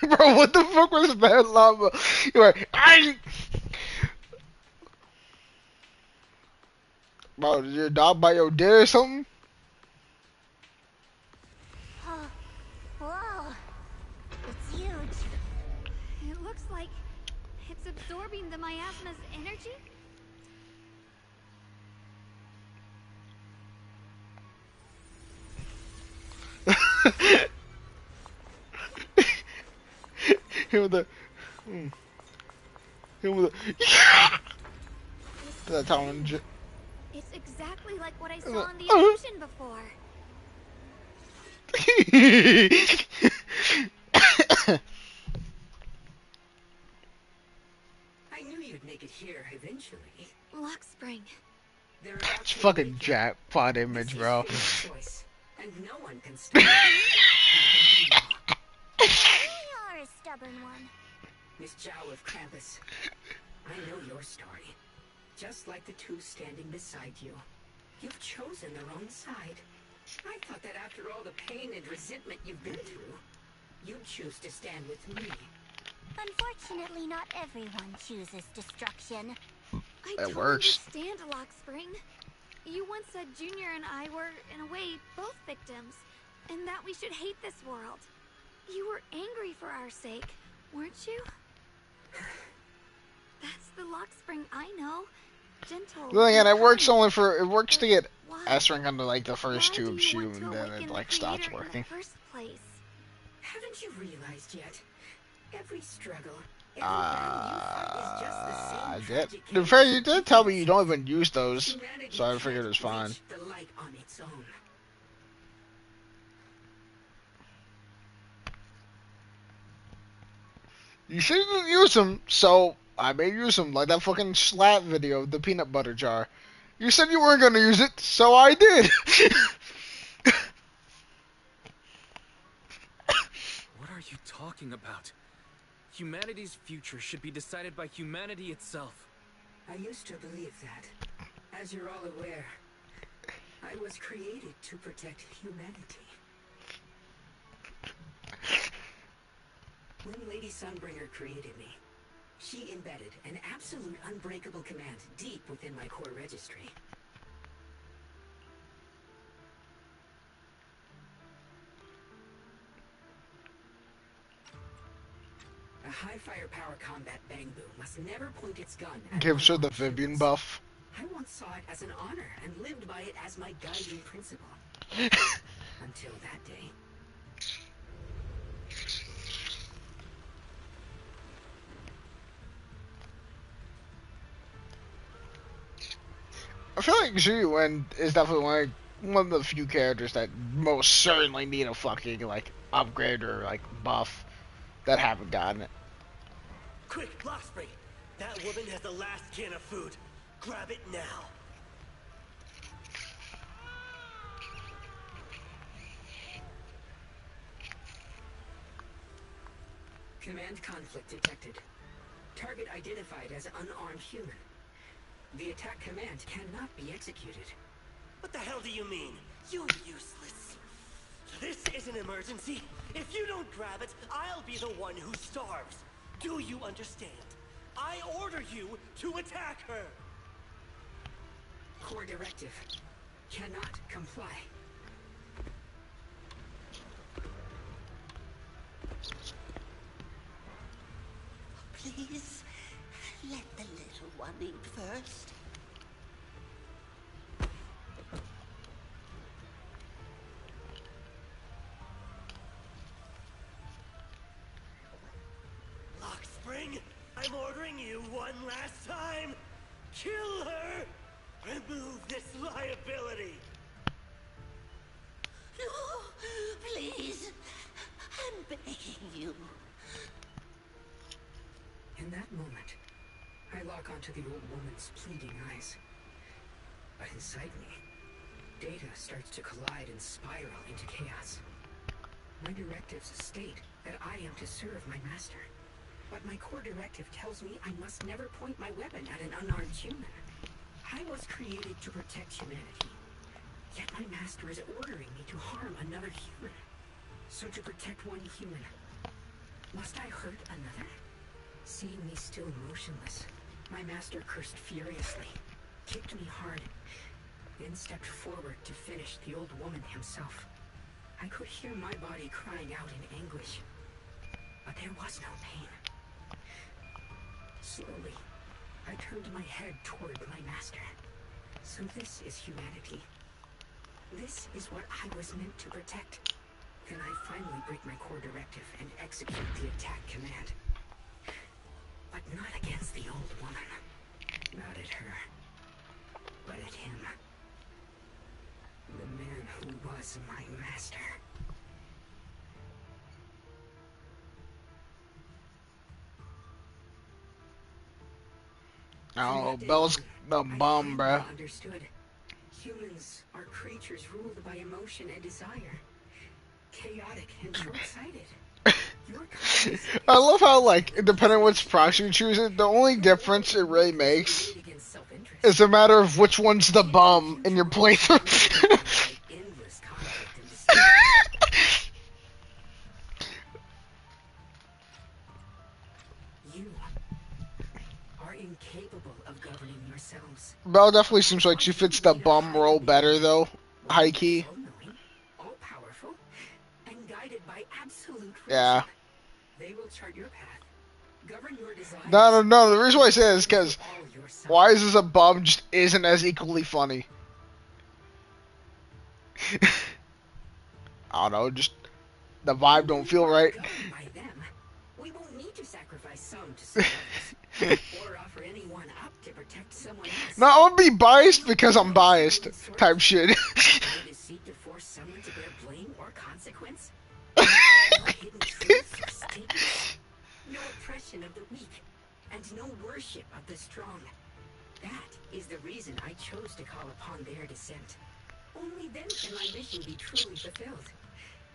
Bro, what the fuck was that lava? You're like, I. Bro, did your dog bite your dick or something? Oh, whoa. It's huge. It looks like it's absorbing the miasma's energy? Him with the. Him with the. That time. It's exactly like what I saw in the illusion before. I knew you'd make it here eventually. Lock Spring. There are It's actually fucking jackpot image, bro. This is your choice, and no one can stop it. You are a stubborn one. Miss Zhao of Krampus. I know your story. Just like the two standing beside you. You've chosen the wrong side. I thought that after all the pain and resentment you've been through, you'd choose to stand with me. Unfortunately, not everyone chooses destruction. I That totally works. understand, Lock Spring. You once said Junior and I were, in a way, both victims, and that we should hate this world. You were angry for our sake, weren't you? That's the Lock Spring I know. Gentle. Well, again, and it works kind. only for it works to get Why? S rank under like the first Why do tube you shoot, want to and then awaken it the like stops creator working. in the first place? Haven't you realized yet? Every struggle, every battle you fight is just the same I did. tragic In fair, chaos you of did tell me you weaknesses. don't even use those, Humanity so I figured it can't was fine. reach the light on its own. You shouldn't use them, so I may use them, like that fucking slap video of the peanut butter jar. You said you weren't gonna use it, so I did. What are you talking about? Humanity's future should be decided by humanity itself. I used to believe that. As you're all aware, I was created to protect humanity. When Lady Sunbringer created me, she embedded an absolute unbreakable command deep within my core registry. A high firepower combat bang boom must never point its gun at Gives her the unarmed Vivian humans. buff. I once saw it as an honor and lived by it as my guiding principle. Until that day. I feel like Zhu is definitely one of the few characters that most certainly need a fucking like upgrade or like buff that haven't gotten it. Quick, Lockspring! That woman has the last can of food. Grab it now. Command conflict detected. Target identified as unarmed human. The attack command cannot be executed. What the hell do you mean? You useless. This is an emergency. If you don't grab it, I'll be the one who starves. Do you understand? I order you to attack her. Core directive. Cannot comply. Please, let the little one eat first. Lockspring, I'm ordering you one last time. Kill her. Remove this liability. No, please. I'm begging you. In that moment, I lock onto the old woman's pleading eyes. But inside me, data starts to collide and spiral into chaos. My directives state that I am to serve my master. But my core directive tells me I must never point my weapon at an unarmed human. I was created to protect humanity. Yet my master is ordering me to harm another human. So to protect one human, must I hurt another? Seeing me still motionless, my master cursed furiously, kicked me hard, then stepped forward to finish the old woman himself. I could hear my body crying out in anguish, but there was no pain. Slowly, I turned my head toward my master. So this is humanity. This is what I was meant to protect. Then I finally break my core directive and execute the attack command. But not against the old woman. Not at her. But at him. The man who was my master. Oh, Bell's the bum, bro. Understood. Humans are creatures ruled by emotion and desire. Chaotic and short-sighted. I love how, like, depending on which proxy you choose, the only difference it really makes is a matter of which one's the bum in your playthrough. You are incapable of governing yourselves. Belle definitely seems like she fits the bum role better, though. High key. All powerful and guided by absolute Yeah. reason. They will chart your path, govern your desires. No. The reason why I say that is because why is this a bum just isn't as equally funny. I don't know, just the vibe don't feel right. By them, we won't need to sacrifice some to save others, or offer anyone up to protect someone else. No, I'm gonna be biased because I'm biased type shit. No deceit to force someone to bear blame or consequence. No hidden truths or statements. No oppression of the weak, and no worship of the strong. That is the reason I chose to call upon their descent. Only then can my mission be truly fulfilled.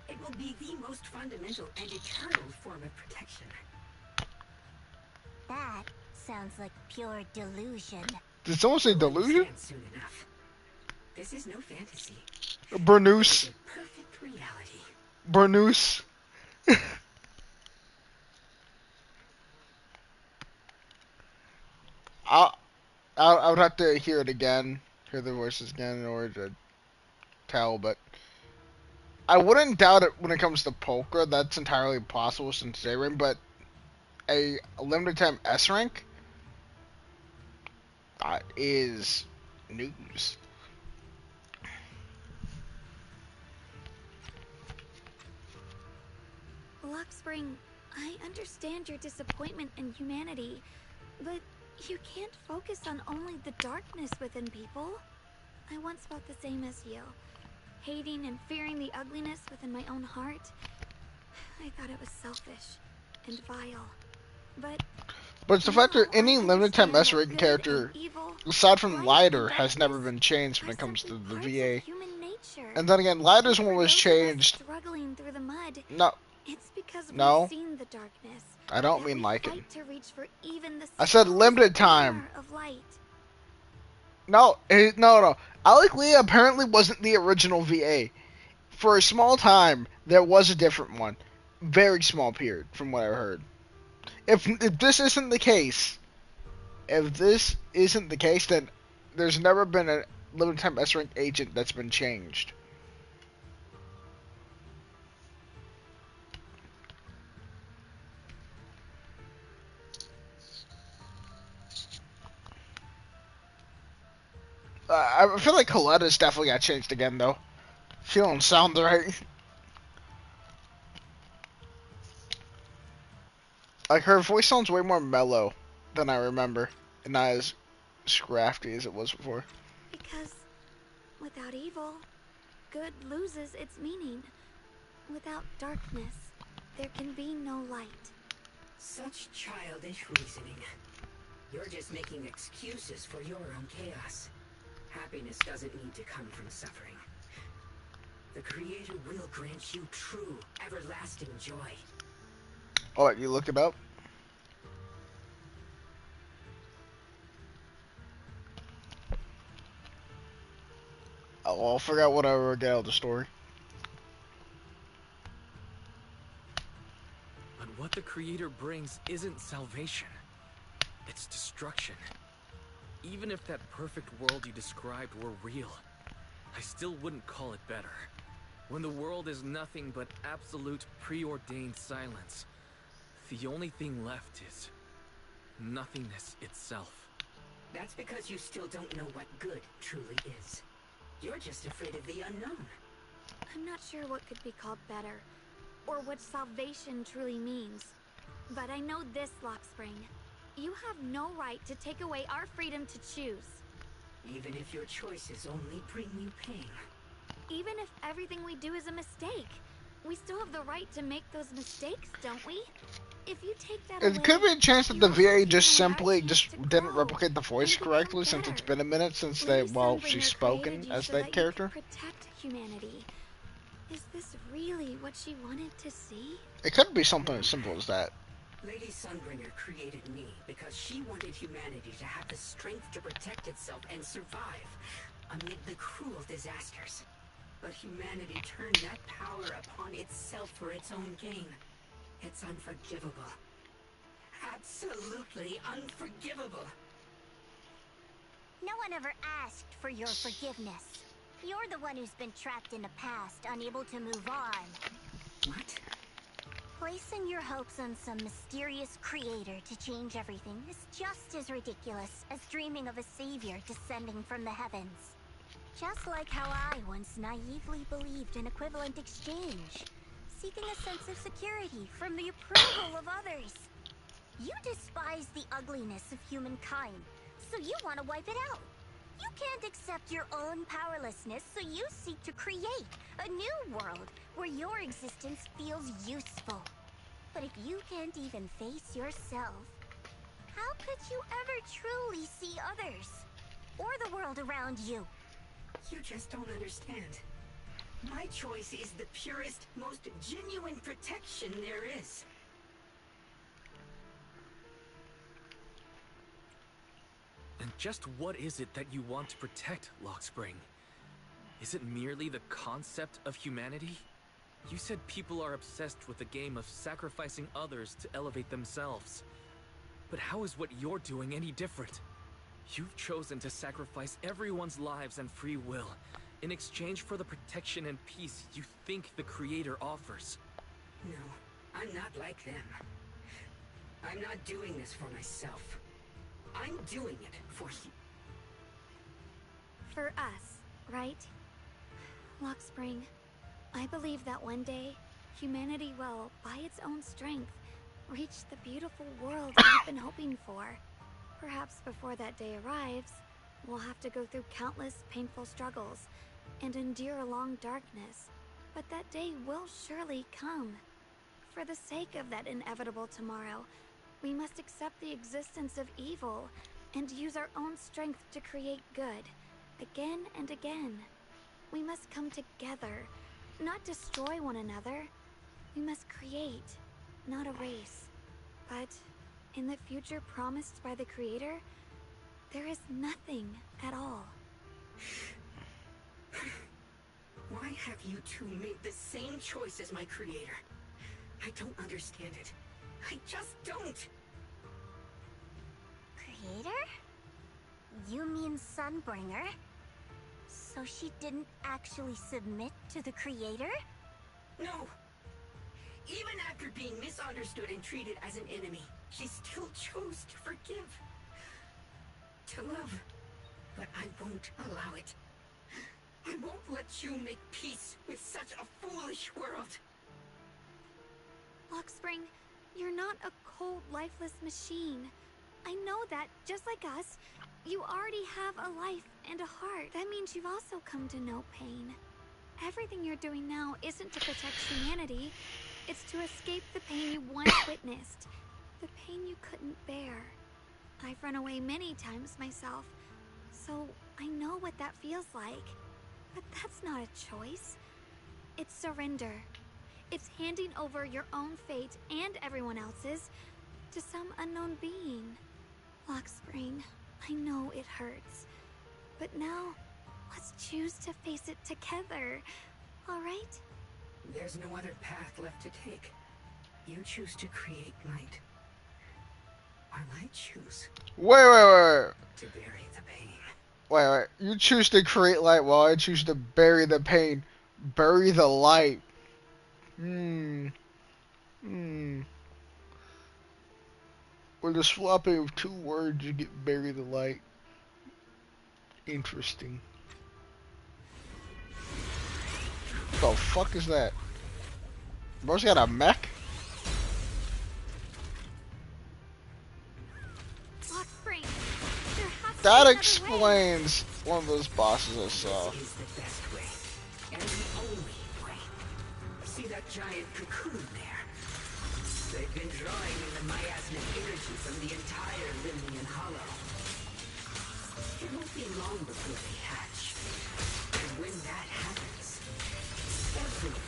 It will be the most fundamental and eternal form of protection. That sounds like pure delusion. Did someone say delusion? Soon enough. This is no fantasy. Burnous. Perfect reality. Burnous. I would have to hear it again, hear the voices again in order to tell, but I wouldn't doubt it when it comes to poker. That's entirely possible since they ring, but a limited time S rank, that is news. Luxspring, I understand your disappointment in humanity, but you can't focus on only the darkness within people. I once felt the same as you, hating and fearing the ugliness within my own heart. I thought it was selfish and vile, but it's the fact that any limited time S rank character, aside from Lighter, has never been changed when it comes to the VA. And then again, Lighter's one was changed. Struggling through the mud. No. It's because No. we've seen the darkness. I don't mean like it. To reach for even the I said limited time. of light. No. Alec Lee apparently wasn't the original VA. For a small time, there was a different one. Very small period, from what I heard. If this isn't the case, then there's never been a limited time S rank agent that's been changed. I feel like Coletta's definitely got changed again, though. She don't sound right. Like, her voice sounds way more mellow than I remember, and not as scrafty as it was before. Because without evil, good loses its meaning. Without darkness, there can be no light. Such childish reasoning. You're just making excuses for your own chaos. Happiness doesn't need to come from suffering. The Creator will grant you true, everlasting joy. Oh, you look it up? Oh, well, I forgot what I wrote down the story. But what the Creator brings isn't salvation. It's destruction. Even if that perfect world you described were real, I still wouldn't call it better. When the world is nothing but absolute preordained silence, the only thing left is nothingness itself. That's because you still don't know what good truly is. You're just afraid of the unknown. I'm not sure what could be called better, or what salvation truly means. But I know this, Luxspring. You have no right to take away our freedom to choose. Even if your choices only bring you pain. Even if everything we do is a mistake, we still have the right to make those mistakes, don't we? If you take that away, It could be a chance that the VA just simply didn't replicate the voice correctly, since it's been a minute since she's spoken as that character. Protect humanity. Is this really what she wanted to see? It could be something as simple as that. Lady Sunbringer created me because she wanted humanity to have the strength to protect itself and survive amid the cruel disasters. But humanity turned that power upon itself for its own gain. It's unforgivable. Absolutely unforgivable. No one ever asked for your forgiveness. You're the one who's been trapped in the past, unable to move on. What? Placing your hopes on some mysterious creator to change everything is just as ridiculous as dreaming of a savior descending from the heavens. Just like how I once naively believed in equivalent exchange, seeking a sense of security from the approval of others. You despise the ugliness of humankind, so you want to wipe it out. You can't accept your own powerlessness, so you seek to create a new world where your existence feels useful. But if you can't even face yourself, how could you ever truly see others? Or the world around you? You just don't understand. My choice is the purest, most genuine protection there is. And just what is it that you want to protect, Lockspring? Is it merely the concept of humanity? You said people are obsessed with the game of sacrificing others to elevate themselves. But how is what you're doing any different? You've chosen to sacrifice everyone's lives and free will in exchange for the protection and peace you think the Creator offers. No, I'm not like them. I'm not doing this for myself. I'm doing it for you. For us, right? Lockspring, I believe that one day, humanity will, by its own strength, reach the beautiful world we've been hoping for. Perhaps before that day arrives, we'll have to go through countless painful struggles and endure a long darkness. But that day will surely come. For the sake of that inevitable tomorrow, we must accept the existence of evil and use our own strength to create good, again and again. We must come together, not destroy one another. We must create, not erase. But in the future promised by the Creator, there is nothing at all. Why have you two made the same choice as my Creator? I don't understand it. I just don't. Creator? You mean Sunbringer? So she didn't actually submit to the Creator? No. Even after being misunderstood and treated as an enemy, she still chose to forgive. To love. But I won't allow it. I won't let you make peace with such a foolish world. Lockspring, you're not a cold, lifeless machine. I know that, just like us, you already have a life and a heart. That means you've also come to know pain. Everything you're doing now isn't to protect humanity. It's to escape the pain you once witnessed. The pain you couldn't bear. I've run away many times myself, so I know what that feels like. But that's not a choice. It's surrender. It's handing over your own fate and everyone else's to some unknown being. Lockspring, I know it hurts. But now, let's choose to face it together. All right? There's no other path left to take. You choose to create light. While I choose Wait. to bury the pain. Wait. You choose to create light while I choose to bury the pain. Bury the light. With the swapping of two words, you get bury the light. Interesting. What the fuck is that? Bro's got a mech? Lockspring, there has to That be explains one of those bosses I saw. This is the best way, and the only way. See that giant cocoon there? They've been drawing in the miasmic energy from the entire Lemnian Hollow. It won't be long before they hatch. And when that happens, everything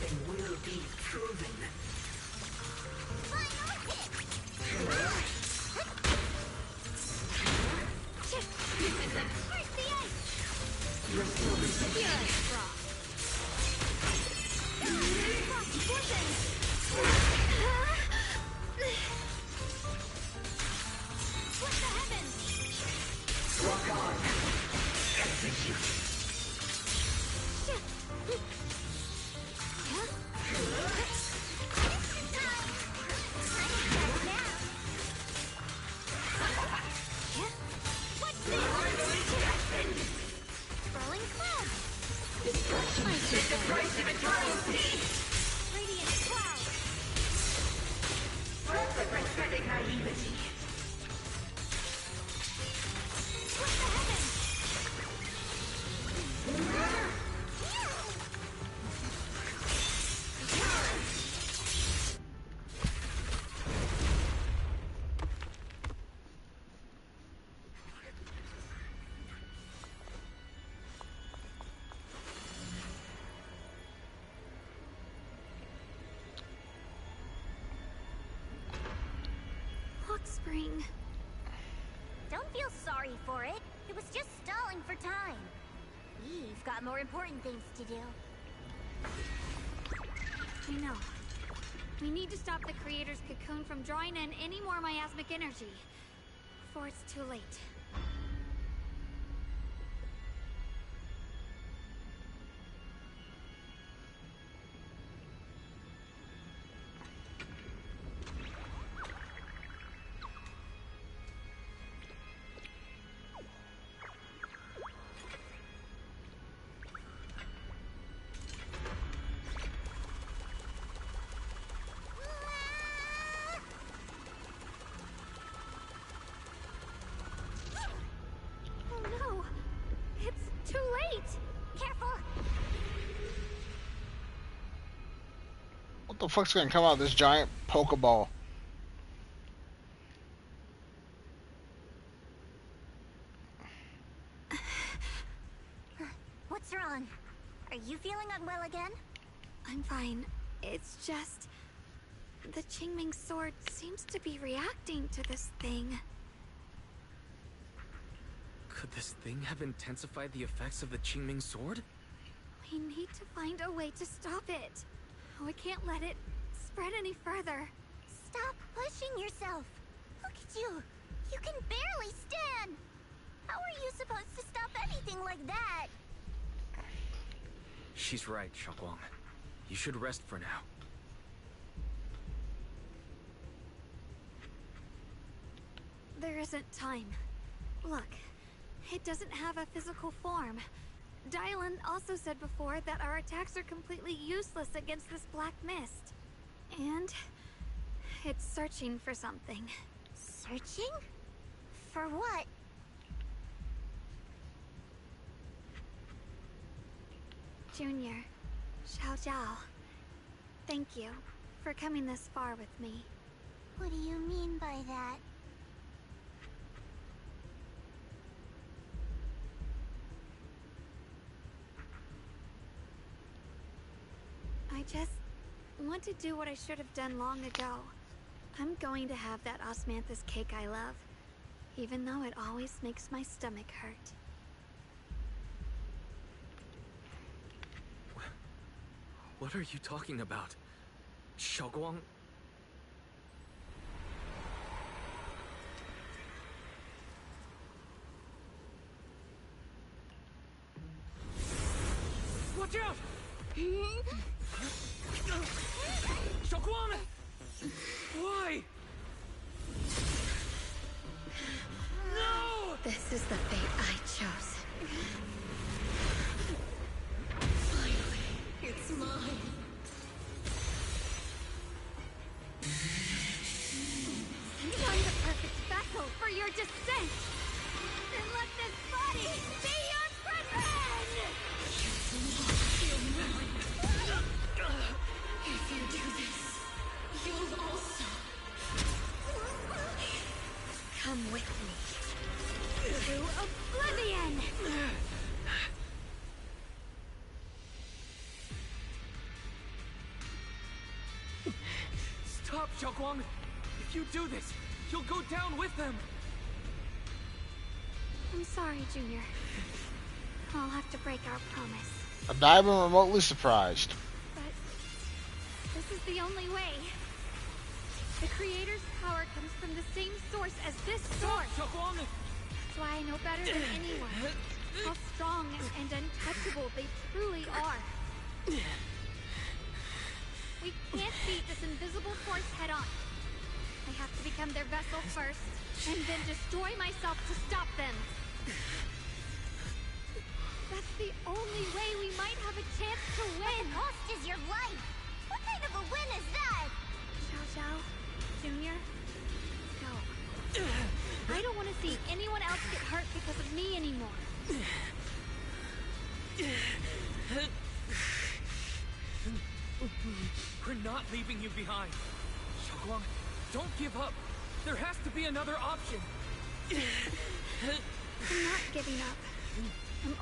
It's the price of eternal peace! Radiant cloud! What's the prophetic naivety? Split the heavens! Spring. Don't feel sorry for it. It was just stalling for time. We've got more important things to do. I know. We need to stop the creator's cocoon from drawing in any more miasmic energy. Before it's too late. What the fuck's gonna come out of this giant Pokeball? What's wrong? Are you feeling unwell again? I'm fine. It's just... the Qingming sword seems to be reacting to this thing. Could this thing have intensified the effects of the Qingming sword? We need to find a way to stop it. We can't let it spread any further. Stop pushing yourself. Look at you. You can barely stand. How are you supposed to stop anything like that? She's right, Xiaoguang. You should rest for now. There isn't time. Look, it doesn't have a physical form. Dylan also said before that our attacks are completely useless against this black mist. And it's searching for something. Searching? For what? Junior, Xiao Zhao, thank you for coming this far with me. What do you mean by that? I just want to do what I should have done long ago. I'm going to have that osmanthus cake I love, even though it always makes my stomach hurt. What are you talking about? Xiaoguang? Watch out! Xiaoguang! Why? No! This is the fate I chose. Finally, it's mine. I'm the perfect vessel for your descent! Then let this body be your prison! If you do this, you'll also come with me to oblivion! Stop, Xiaoguang! If you do this, you'll go down with them! I'm sorry, Junior. I'll have to break our promise. I'm not even remotely surprised. But this is the only way. The Creator's power comes from the same source as this sword. That's why I know better than anyone how strong and untouchable they truly are. We can't beat this invisible force head-on. I have to become their vessel first, and then destroy myself to stop them. That's the only way we might have a chance to win. The cost is your life. What kind of a win is that? Xiao, Junior, go. I don't want to see anyone else get hurt because of me anymore. We're not leaving you behind. Xiaoguang, don't give up. There has to be another option. I'm not giving up. I'm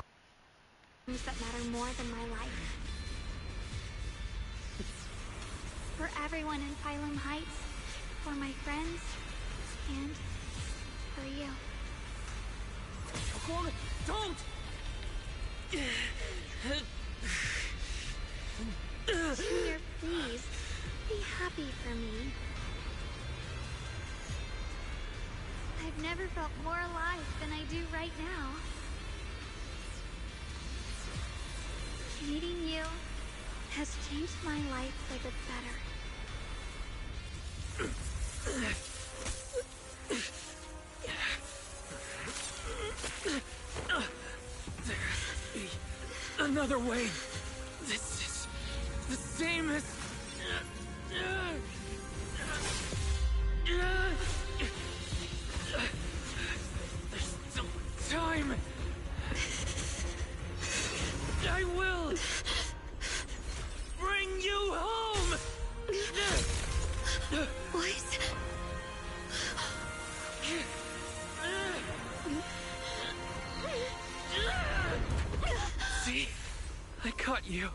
things that matter more than my life. For everyone in Phylum Heights, for my friends, and for you. Xiaoguang, don't! Junior, please, be happy for me. I've never felt more alive than I do right now. Meeting you has changed my life for the better. There has to be another way. This is the same as... There's still time. I will bring you home. Boys. See? I caught you.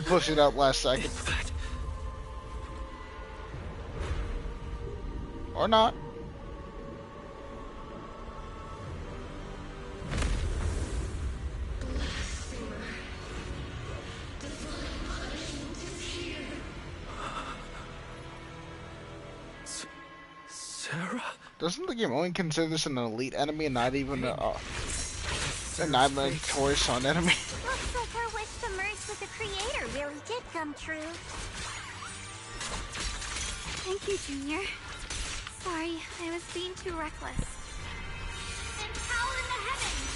Push it out last second. Or not. Sarah? Doesn't the game only consider this an elite enemy and not even an choice on enemy? Looks like our wish to merge with the creator really did come true. Thank you, Junior. Sorry, I was being too reckless. And power in the heavens!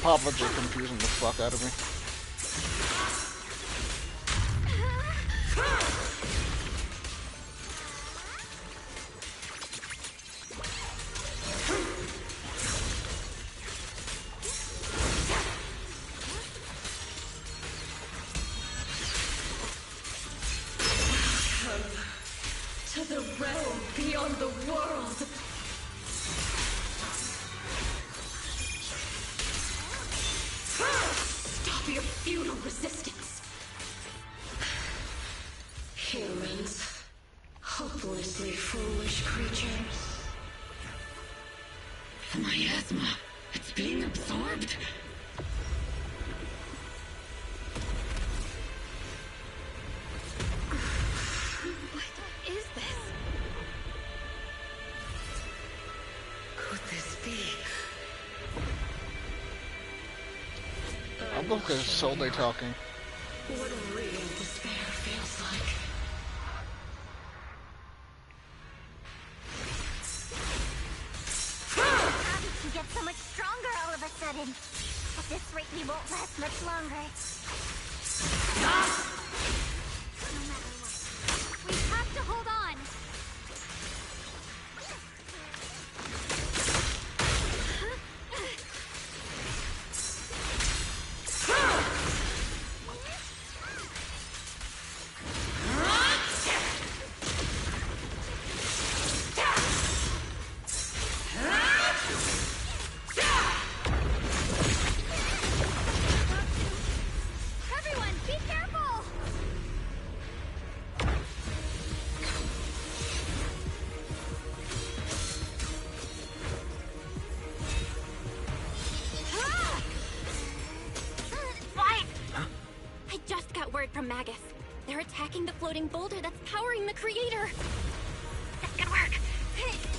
Papa just confusing the fuck out of me. To the realm beyond the world. Stop your futile resistance. Humans. Hopelessly foolish creatures. The miasma. It's being absorbed. What is this? Could this be? I love this soul they talking. What a real despair feels like. How did you get so much stronger all of a sudden? At this rate, we won't last much longer. No matter what, we have to hold on. word from Magus. They're attacking the floating boulder that's powering the creator. This could work.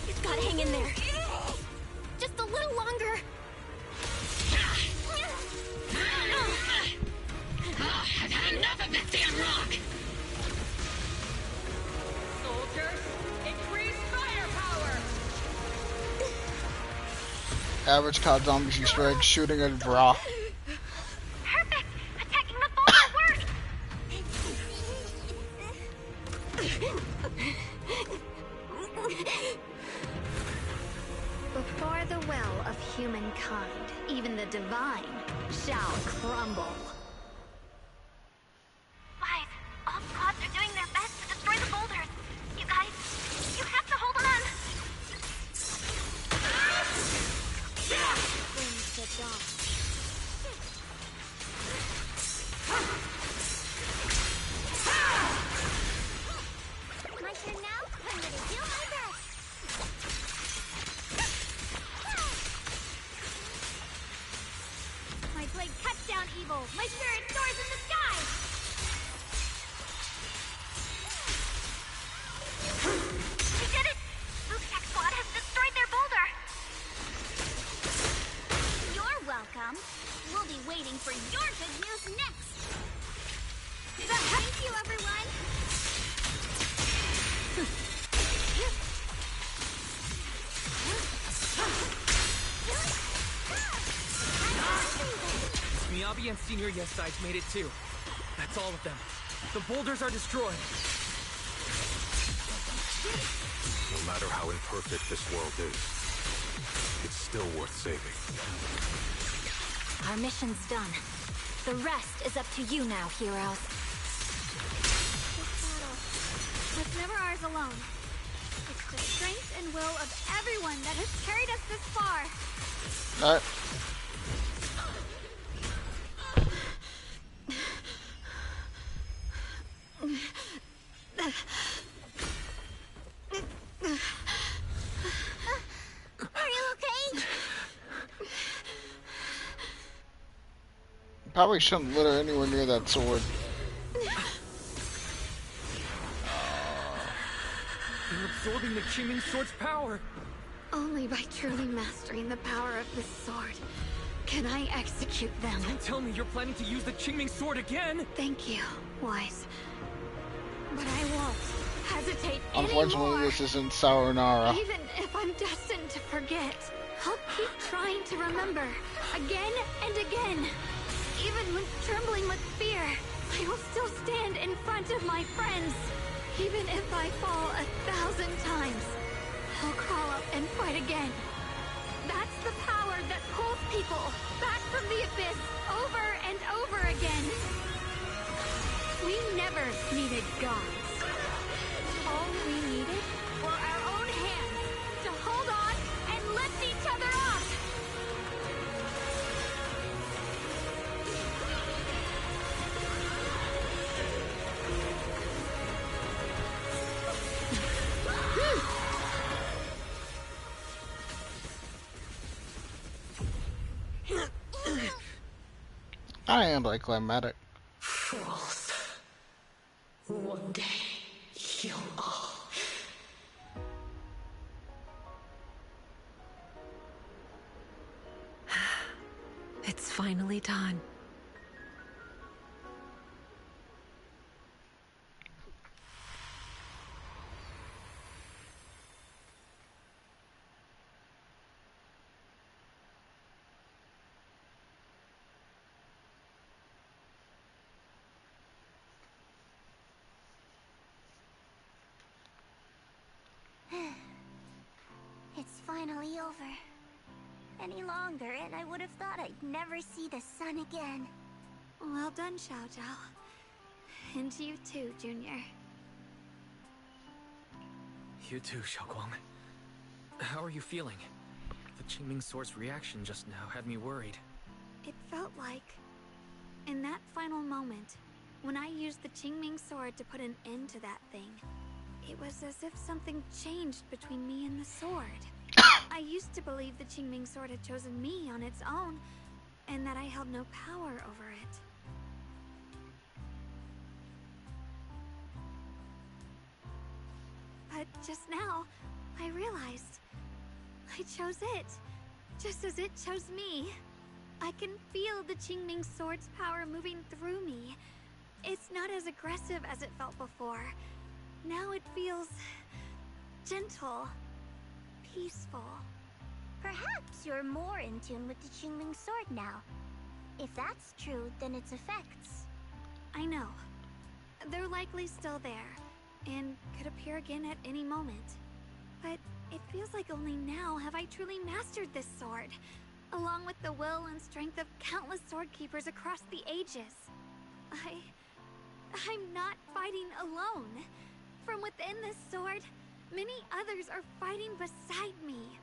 You've got to hang in there. Just a little longer. I've had enough of this damn rock! Soldiers, increase firepower! Average COD Zombies Easter egg shooting at rock. Perfect! Attacking the boulder worked! Before the well of humankind, even the divine shall crumble. Guys, all squads are doing their best to destroy the boulders. You guys, you have to hold on. Brings the dawn. My turn now? I'm gonna do my best. My blade cuts down evil. My spirit soars in the sky. We did it! Bootsack squad has destroyed their boulder. You're welcome. We'll be waiting for your good news next. Thank you, everyone. Miyabi and Senior Yes Sides made it too. That's all of them. The boulders are destroyed. No matter how imperfect this world is, it's still worth saving. Our mission's done. The rest is up to you now, heroes. This battle was never ours alone. It's the strength and will of everyone that has carried us this far. Alright. Are you okay? Probably shouldn't let her anywhere near that sword. They're absorbing the Qingming Sword's power. Only by truly mastering the power of this sword can I execute them. Don't tell me you're planning to use the Qingming Sword again! Thank you, Wise. But I won't hesitate Unfortunately, anymore. this isn't Sayonara. Even if I'm destined to forget, I'll keep trying to remember, again and again. Even when trembling with fear, I will still stand in front of my friends. Even if I fall 1,000 times, I'll crawl up and fight again. That's the power that pulls people back from the abyss over and over again. We never needed gods. All we needed were our own hands to hold on and lift each other up. I am anticlimactic. Fools. One day, you'll all... It's finally done. It's finally over. Any longer, and I would have thought I'd never see the sun again. Well done, Xiao Zhao. And to you too, Junior. You too, Xiaoguang. How are you feeling? The Qingming Sword's reaction just now had me worried. It felt like, in that final moment, when I used the Qingming Sword to put an end to that thing, it was as if something changed between me and the sword. I used to believe the Qingming Sword had chosen me on its own, and that I held no power over it. Just now, I realized I chose it, just as it chose me. I can feel the Qingming sword's power moving through me. It's not as aggressive as it felt before. Now it feels gentle, peaceful. Perhaps you're more in tune with the Qingming sword now. If that's true, then its effects... I know. They're likely still there, and could appear again at any moment. But it feels like only now have I truly mastered this sword, along with the will and strength of countless sword keepers across the ages. I'm not fighting alone. From within this sword, many others are fighting beside me.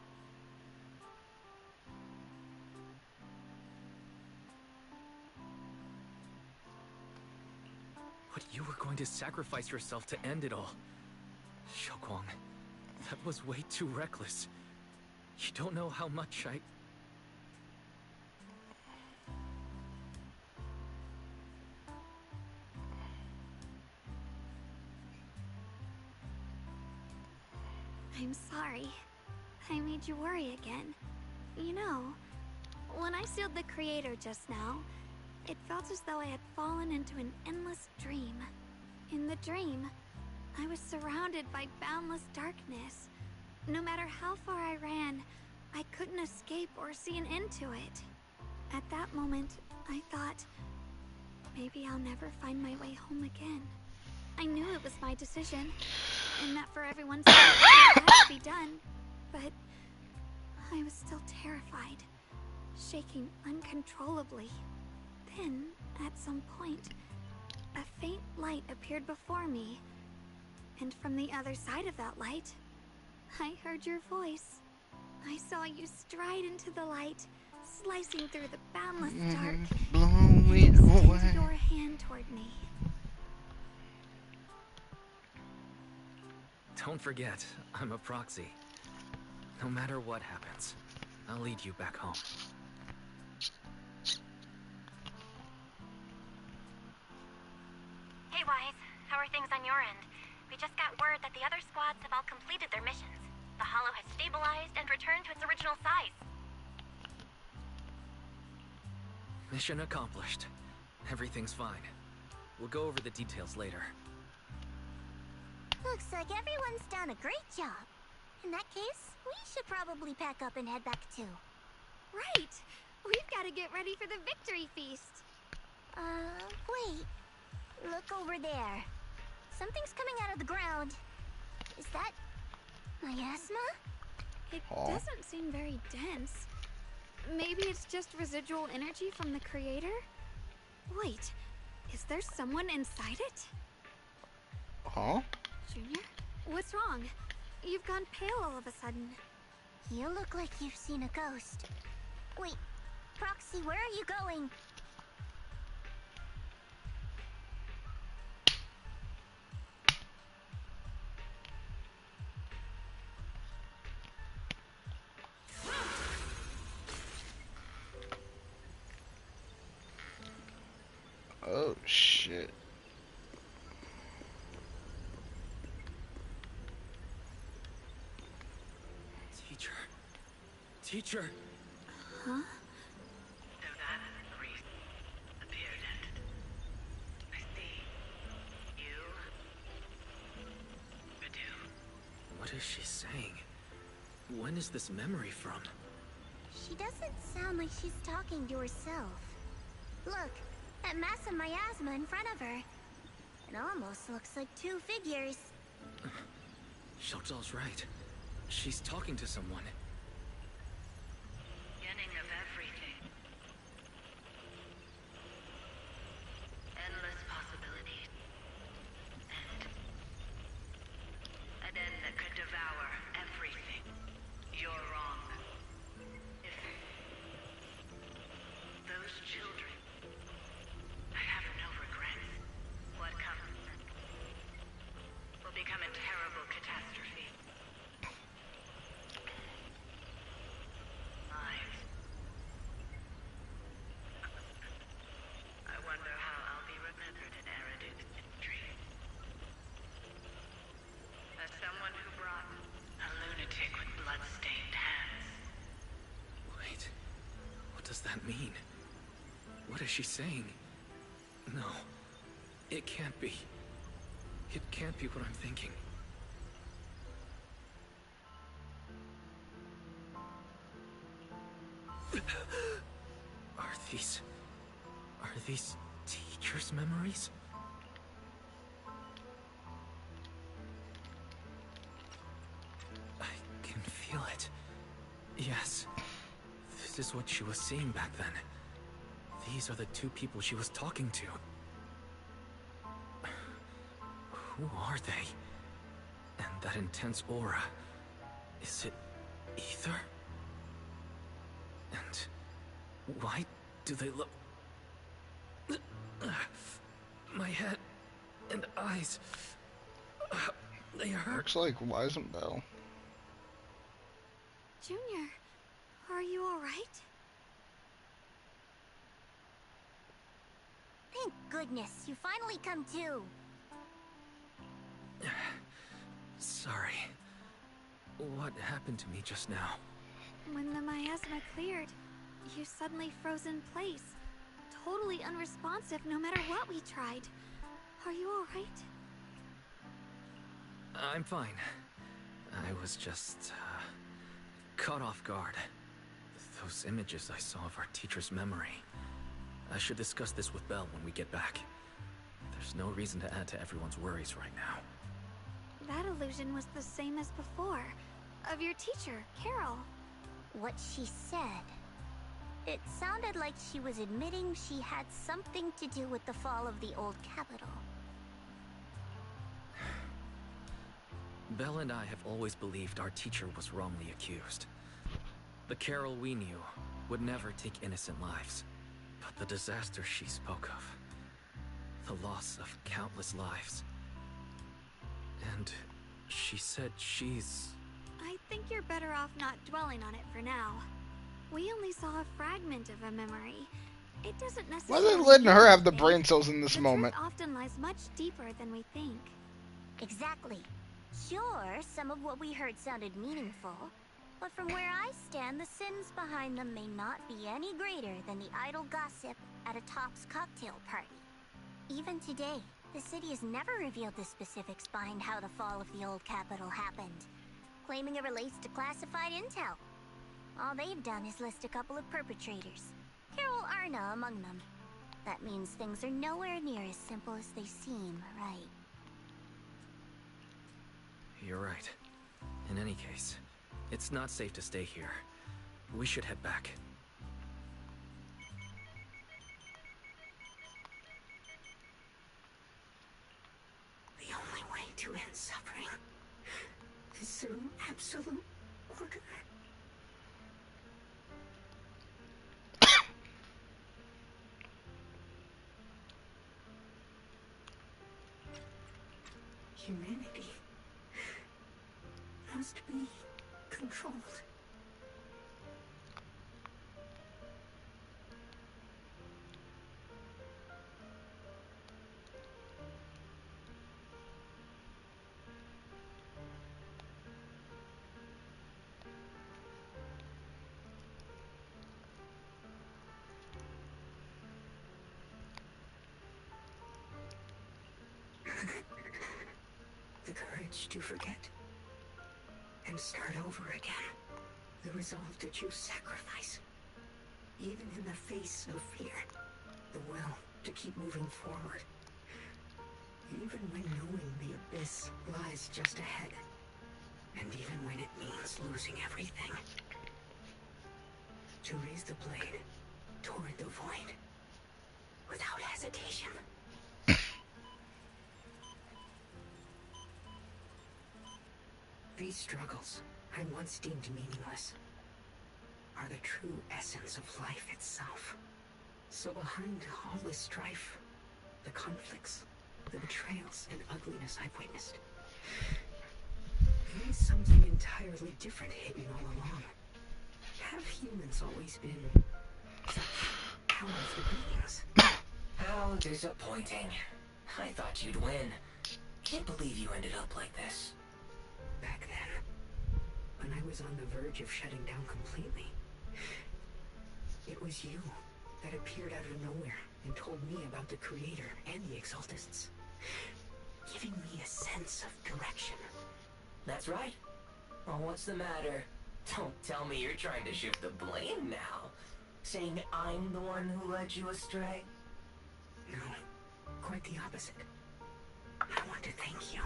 But you were going to sacrifice yourself to end it all. Xiaoguang, that was way too reckless. You don't know how much I'm sorry. I made you worry again. You know, when I sealed the Creator just now, it felt as though I had fallen into an endless dream. In the dream, I was surrounded by boundless darkness. No matter how far I ran, I couldn't escape or see an end to it. At that moment, I thought, maybe I'll never find my way home again. I knew it was my decision, and that for everyone's sake it had to be done, but I was still terrified, shaking uncontrollably. Then, at some point, a faint light appeared before me, and from the other side of that light, I heard your voice. I saw you stride into the light, slicing through the boundless dark, and extend your hand toward me. Don't forget, I'm a proxy. No matter what happens, I'll lead you back home. Hey, Wise. How are things on your end? We just got word that the other squads have all completed their missions. The Hollow has stabilized and returned to its original size. Mission accomplished. Everything's fine. We'll go over the details later. Looks like everyone's done a great job. In that case, we should probably pack up and head back too. Right! We've got to get ready for the victory feast. Wait. Look over there. Something's coming out of the ground. Is that miasma? It doesn't seem very dense. Maybe it's just residual energy from the Creator? Wait, is there someone inside it? Huh? Junior? What's wrong? You've gone pale all of a sudden. You look like you've seen a ghost. Wait, Proxy, where are you going? Oh, shit. Teacher! Huh? So that priest appeared and I see you do. What is she saying? When is this memory from? She doesn't sound like she's talking to herself. Look, that mass of miasma in front of her. It almost looks like two figures. Xiaozhao's right. She's talking to someone. Beginning of everything. Endless possibilities. An end that could devour everything. You're wrong. If those children, I have no regrets. What comes will become a terrible catastrophe. is she saying? No. It can't be. It can't be what I'm thinking. Are these teacher's memories? I can feel it. Yes. This is what she was seeing back then. These are the two people she was talking to. Who are they? And that intense aura. Is it ether? And why do they look... My head and eyes... they hurt. Looks like Weisenbell. Junior, are you alright? Thank goodness, you finally come to. Sorry. What happened to me just now? When the miasma cleared, you suddenly froze in place. Totally unresponsive no matter what we tried. Are you alright? I'm fine. I was just, caught off guard. Those images I saw of our teacher's memory. I should discuss this with Belle when we get back. There's no reason to add to everyone's worries right now. That illusion was the same as before. Of your teacher, Carol. What she said. It sounded like she was admitting she had something to do with the fall of the old capital. Belle and I have always believed our teacher was wrongly accused. The Carol we knew would never take innocent lives. But the disaster she spoke of, the loss of countless lives. And she said she's... I think you're better off not dwelling on it for now. We only saw a fragment of a memory. It doesn't Why necessarily... are they letting her have the mean brain cells in this the moment? truth often lies much deeper than we think. Exactly. Sure, some of what we heard sounded meaningful, but from where I stand, the sins behind them may not be any greater than the idle gossip at a Top's cocktail party. Even today, the city has never revealed the specifics behind how the fall of the old capital happened, claiming it relates to classified intel. All they've done is list a couple of perpetrators, Carol Arna among them. That means things are nowhere near as simple as they seem, right? You're right. In any case, it's not safe to stay here. We should head back. The only way to end suffering is through absolute order. Humanity must be controlled. The courage to forget and start over again. The resolve to choose sacrifice, even in the face of fear. The will to keep moving forward, even when knowing the abyss lies just ahead, and even when it means losing everything. To raise the blade toward the void, without hesitation. These struggles I once deemed meaningless are the true essence of life itself. So behind all this strife, the conflicts, the betrayals, and ugliness I've witnessed, there is something entirely different hidden all along. Have humans always been such powerful beings? How disappointing. I thought you'd win. Can't believe you ended up like this. Back then, when I was on the verge of shutting down completely, it was you that appeared out of nowhere and told me about the Creator and the Exaltists, giving me a sense of direction. That's right. Oh, what's the matter? Don't tell me you're trying to shift the blame now. Saying I'm the one who led you astray? No, quite the opposite. I want to thank you.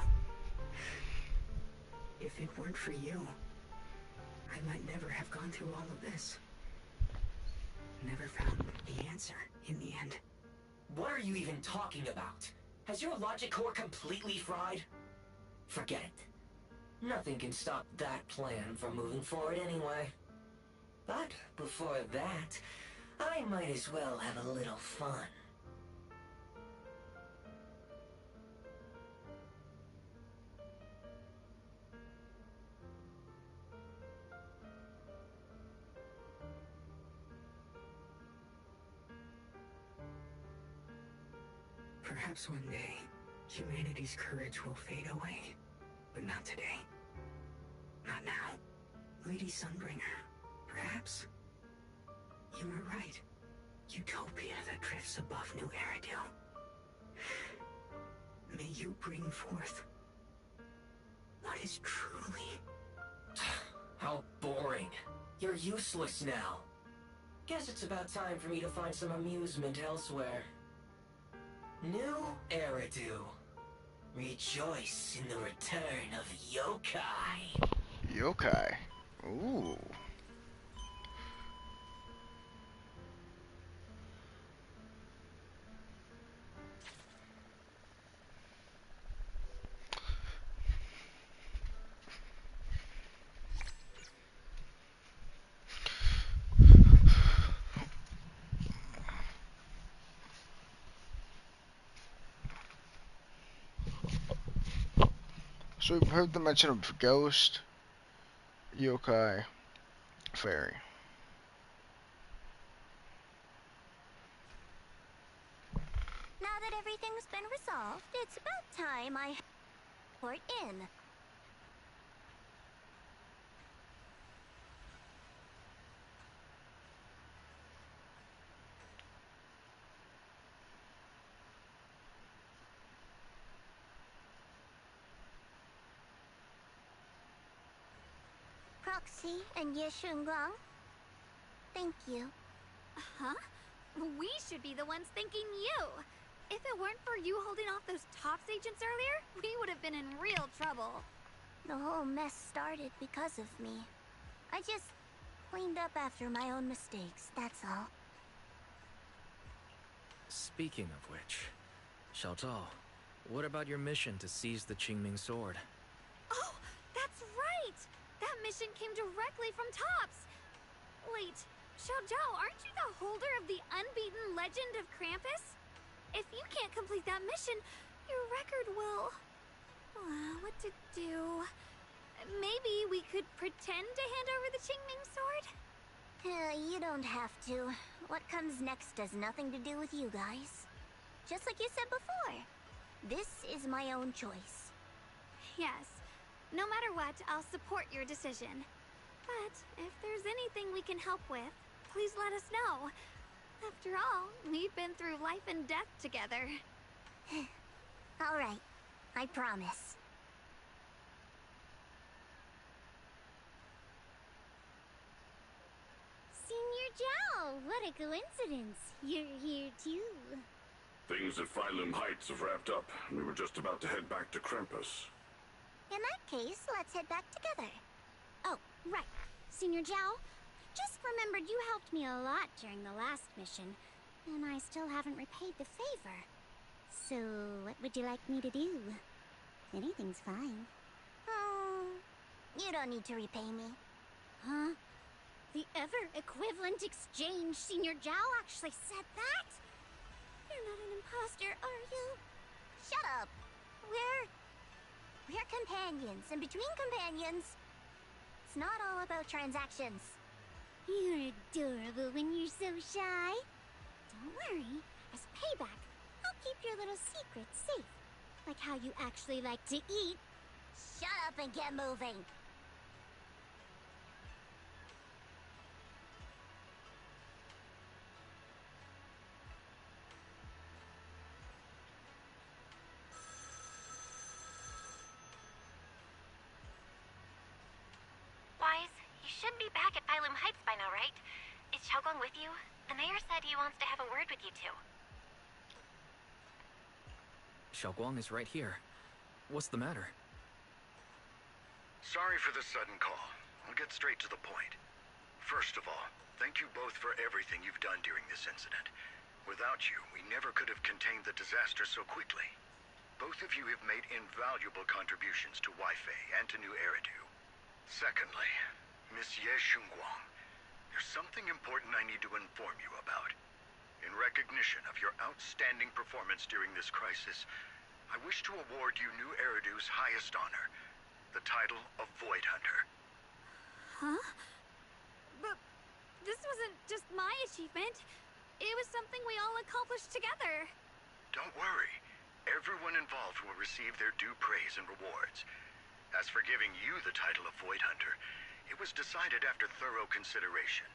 If it weren't for you, I might never have gone through all of this. Never found the answer in the end. What are you even talking about? Has your logic core completely fried? Forget it. Nothing can stop that plan from moving forward anyway. But before that, I might as well have a little fun. Perhaps one day, humanity's courage will fade away. But not today. Not now. Lady Sunbringer, perhaps? You were right. Utopia that drifts above New Eridu. May you bring forth what is truly... How boring. You're useless now. Guess it's about time for me to find some amusement elsewhere. New Eridu. Rejoice in the return of yokai. Yokai. Ooh. So we've heard the mention of ghost, yokai, fairy. Now that everything's been resolved, it's about time I report in. Proxy and Yeshunguang, thank you. Huh? We should be the ones thanking you. If it weren't for you holding off those TOPS agents earlier, we would have been in real trouble. The whole mess started because of me. I just cleaned up after my own mistakes, that's all. Speaking of which, Xiaotao, what about your mission to seize the Qingming sword? Oh, that's right! That mission came directly from TOPS! Wait, Xiaozhao, aren't you the holder of the unbeaten legend of Krampus? If you can't complete that mission, your record will... what to do? Maybe we could pretend to hand over the Qingming sword? You don't have to. What comes next has nothing to do with you guys. Just like you said before, this is my own choice. Yes. No matter what, I'll support your decision. But if there's anything we can help with, please let us know. After all, we've been through life and death together. All right, I promise. Senior Zhao, what a coincidence. You're here too. Things at Phylum Heights have wrapped up. We were just about to head back to Krampus. In that case, let's head back together. Oh, right. Senior Zhao, just remembered you helped me a lot during the last mission, and I still haven't repaid the favor. So, what would you like me to do? Anything's fine. You don't need to repay me. Huh? The ever-equivalent exchange, Senior Zhao actually said that? You're not an imposter, are you? Shut up! We're companions, and between companions, it's not all about transactions. You're adorable when you're so shy. Don't worry, as payback, I'll keep your little secrets safe. Like how you actually like to eat. Shut up and get moving! should be back at Phylum Heights by now, right? Is Xiaoguang with you? The mayor said he wants to have a word with you two. Xiaoguang is right here. What's the matter? Sorry for the sudden call. I'll get straight to the point. First of all, thank you both for everything you've done during this incident. Without you, we never could have contained the disaster so quickly. Both of you have made invaluable contributions to Weifei and to New Eridu. Secondly, Miss Ye Shunguang, there's something important I need to inform you about. In recognition of your outstanding performance during this crisis, I wish to award you New Eridu's highest honor, the title of Void Hunter. Huh? But this wasn't just my achievement. It was something we all accomplished together. Don't worry. Everyone involved will receive their due praise and rewards. As for giving you the title of Void Hunter, it was decided after thorough consideration.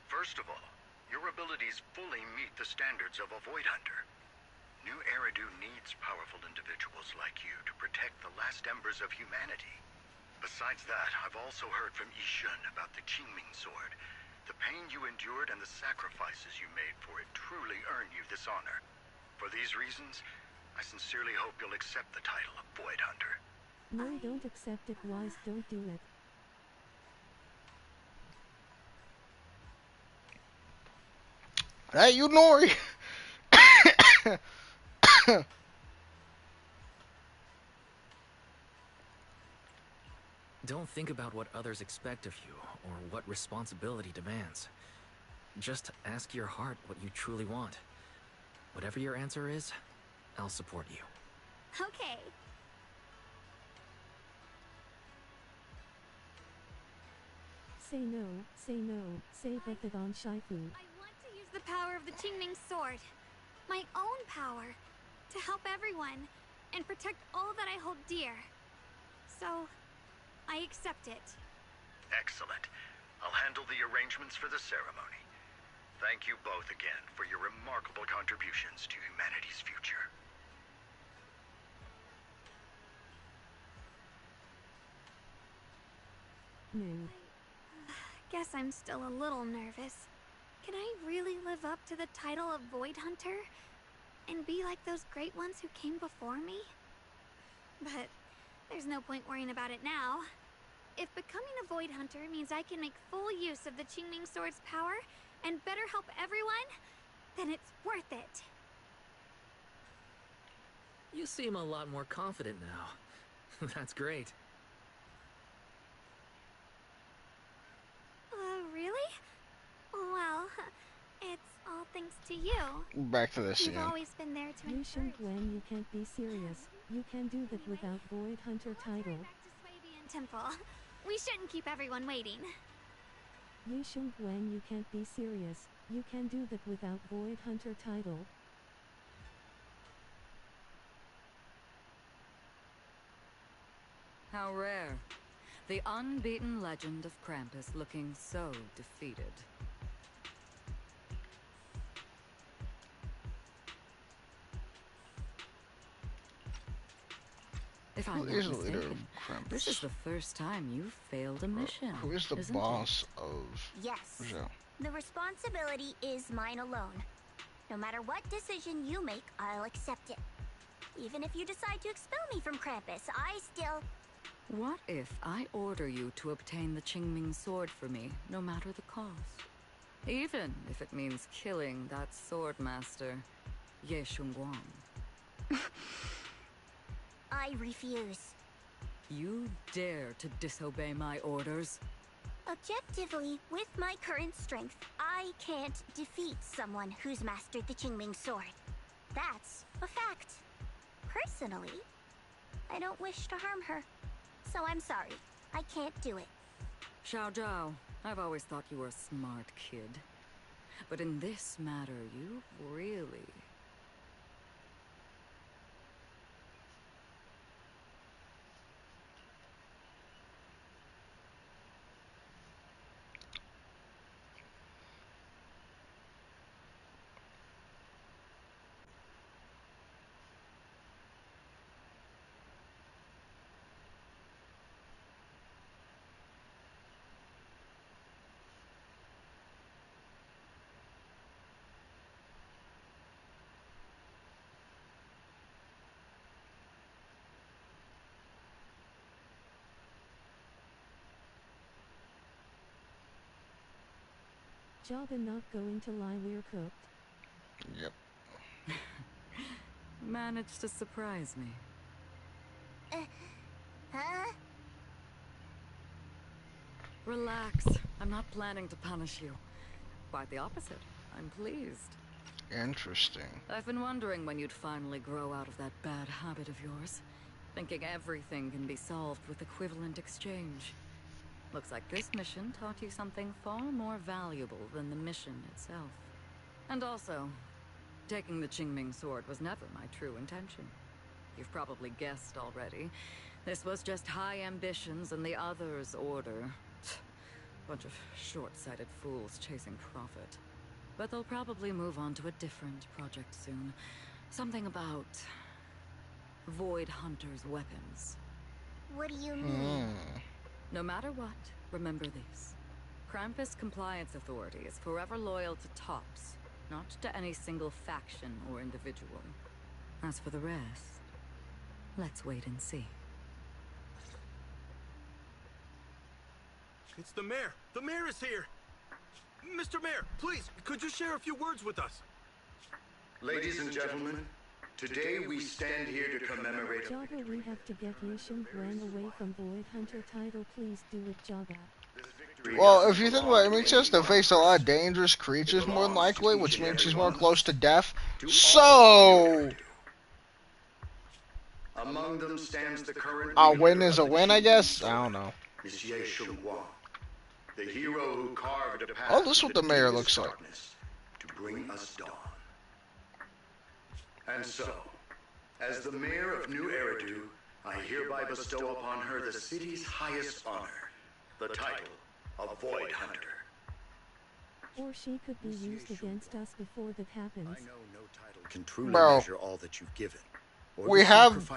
First of all, your abilities fully meet the standards of a Void Hunter. New Eridu needs powerful individuals like you to protect the last embers of humanity. Besides that, I've also heard from Yishun about the Qingming Sword. The pain you endured and the sacrifices you made for it truly earn you this honor. For these reasons, I sincerely hope you'll accept the title of Void Hunter. No, don't accept it, Wise, don't do it. Hey, you Nori! Don't think about what others expect of you, or what responsibility demands. Just ask your heart what you truly want. Whatever your answer is, I'll support you. Okay. Say no, say but on Shifu. I want to use the power of the Qingming Sword. My own power. To help everyone, and protect all that I hold dear. So, I accept it. Excellent. I'll handle the arrangements for the ceremony. Thank you both again for your remarkable contributions to humanity's future. No. Guess I'm still a little nervous. Can I really live up to the title of Void Hunter? And be like those great ones who came before me? But there's no point worrying about it now. If becoming a Void Hunter means I can make full use of the Qingming Sword's power and better help everyone, then it's worth it. You seem a lot more confident now. That's great. Really? Well, it's all thanks to you. Back to this You've again. always been there to You encourage. Gwen, you can't be serious. You can do that without Void Hunter title. Back to Swabian Temple. We shouldn't keep everyone waiting. You Gwen, you can't be serious. You can do that without Void Hunter title. How rare. The unbeaten legend of Krampus looking so defeated. If I'm Who not is the leader of mistaken, Krampus? this is the first time you've failed a mission. Who is the isn't boss it? of Yes. Zhao? The responsibility is mine alone. No matter what decision you make, I'll accept it. Even if you decide to expel me from Krampus, I still... What if I order you to obtain the Qingming Sword for me, no matter the cost? Even if it means killing that sword master, Ye Shunguang. I refuse. You dare to disobey my orders? Objectively, with my current strength, I can't defeat someone who's mastered the Qingming Sword. That's a fact. Personally, I don't wish to harm her. So I'm sorry. I can't do it. Xiao Zhao, I've always thought you were a smart kid. But in this matter, you really... Jabba not going to lie, we're cooked. Yep. Managed to surprise me. Huh? Relax. I'm not planning to punish you. Quite the opposite. I'm pleased. Interesting. I've been wondering when you'd finally grow out of that bad habit of yours. Thinking everything can be solved with equivalent exchange. Looks like this mission taught you something far more valuable than the mission itself. And also, taking the Qingming sword was never my true intention. You've probably guessed already. This was just high ambitions and the others' order. Bunch of short-sighted fools chasing profit. But they'll probably move on to a different project soon. Something about Void Hunter's weapons. What do you mean? No matter what, remember this. Krampus Compliance Authority is forever loyal to TOPS, not to any single faction or individual. As for the rest, let's wait and see. It's the mayor! The mayor is here! Mr. Mayor, please, could you share a few words with us? Ladies and gentlemen, today we stand here to commemorate... Jabba, we have to get Yishun Guan away from Void Hunter title. Please do it, Jabba. Well, if you think about it, it means she has to face a lot of dangerous creatures more than likely, which means she's more close to death. So... Among them stands the current a win is a win, I guess? I don't know. Monsieur Shungguang, the hero who carved a path Oh, this is what the mayor looks like. to bring us dawn. And so, as the mayor of New Eridu, I hereby bestow upon her the city's highest honor, the title of Void Hunter. Or she could be used against us before that happens. I know no title can truly Bro, measure all that you've given. we have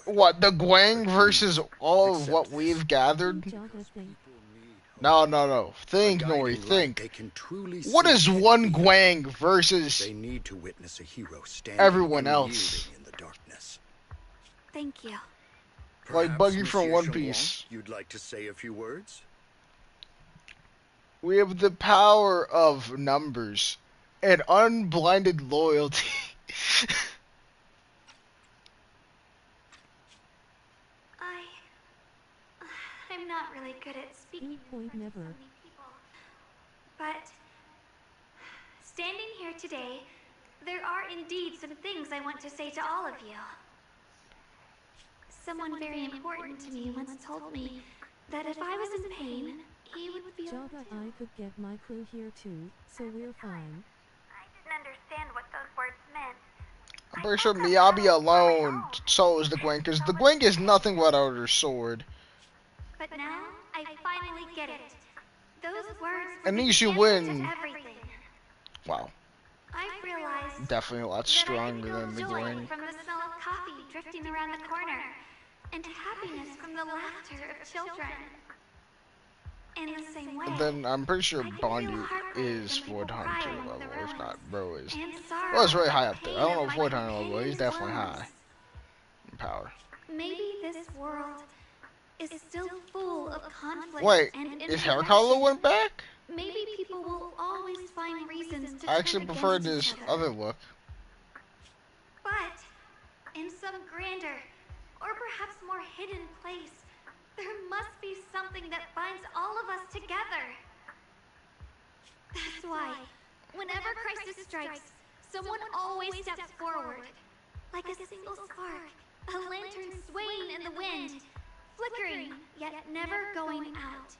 what, the Guang versus all of what we've gathered? No. Think, Nori, think. What is one Guang versus They need to witness a hero standing everyone else? in the darkness. Thank you. Like Buggy from Monsieur One Shungguang, Piece. You'd like to say a few words? We have the power of numbers and unblinded loyalty. I'm not really good at speaking in front of so many people. But standing here today, there are indeed some things I want to say to all of you. Someone very important to me once told me that if I was in pain, he would feel Jabba, I could get my crew here too, so we're fine. I didn't understand what those words meant. I'm pretty sure Miyabi alone so is the Gwyn, because the Gwyn is nothing without her sword. But now, I finally get it. Those words And these you to win. everything. Wow. I've realized Definitely a lot stronger than the joy Gwyn. from the smell of coffee drifting around the corner, and happiness from the laughter of children. In the same way, And then I'm pretty sure Bondu is Void Hunter level, if not, bro is. Well, it's really high up there. I don't know if Void Hunter level, but he's definitely high in power. maybe this world is still full of conflict Wait, and is Hair Color went back? Maybe people will always find reasons to I actually turn preferred against his each other. other look. But in some grander, or perhaps more hidden place, there must be something that binds all of us together. That's why, whenever crisis strikes, someone always steps forward. Like a single spark, a lantern swaying in the wind, flickering, yet never going out.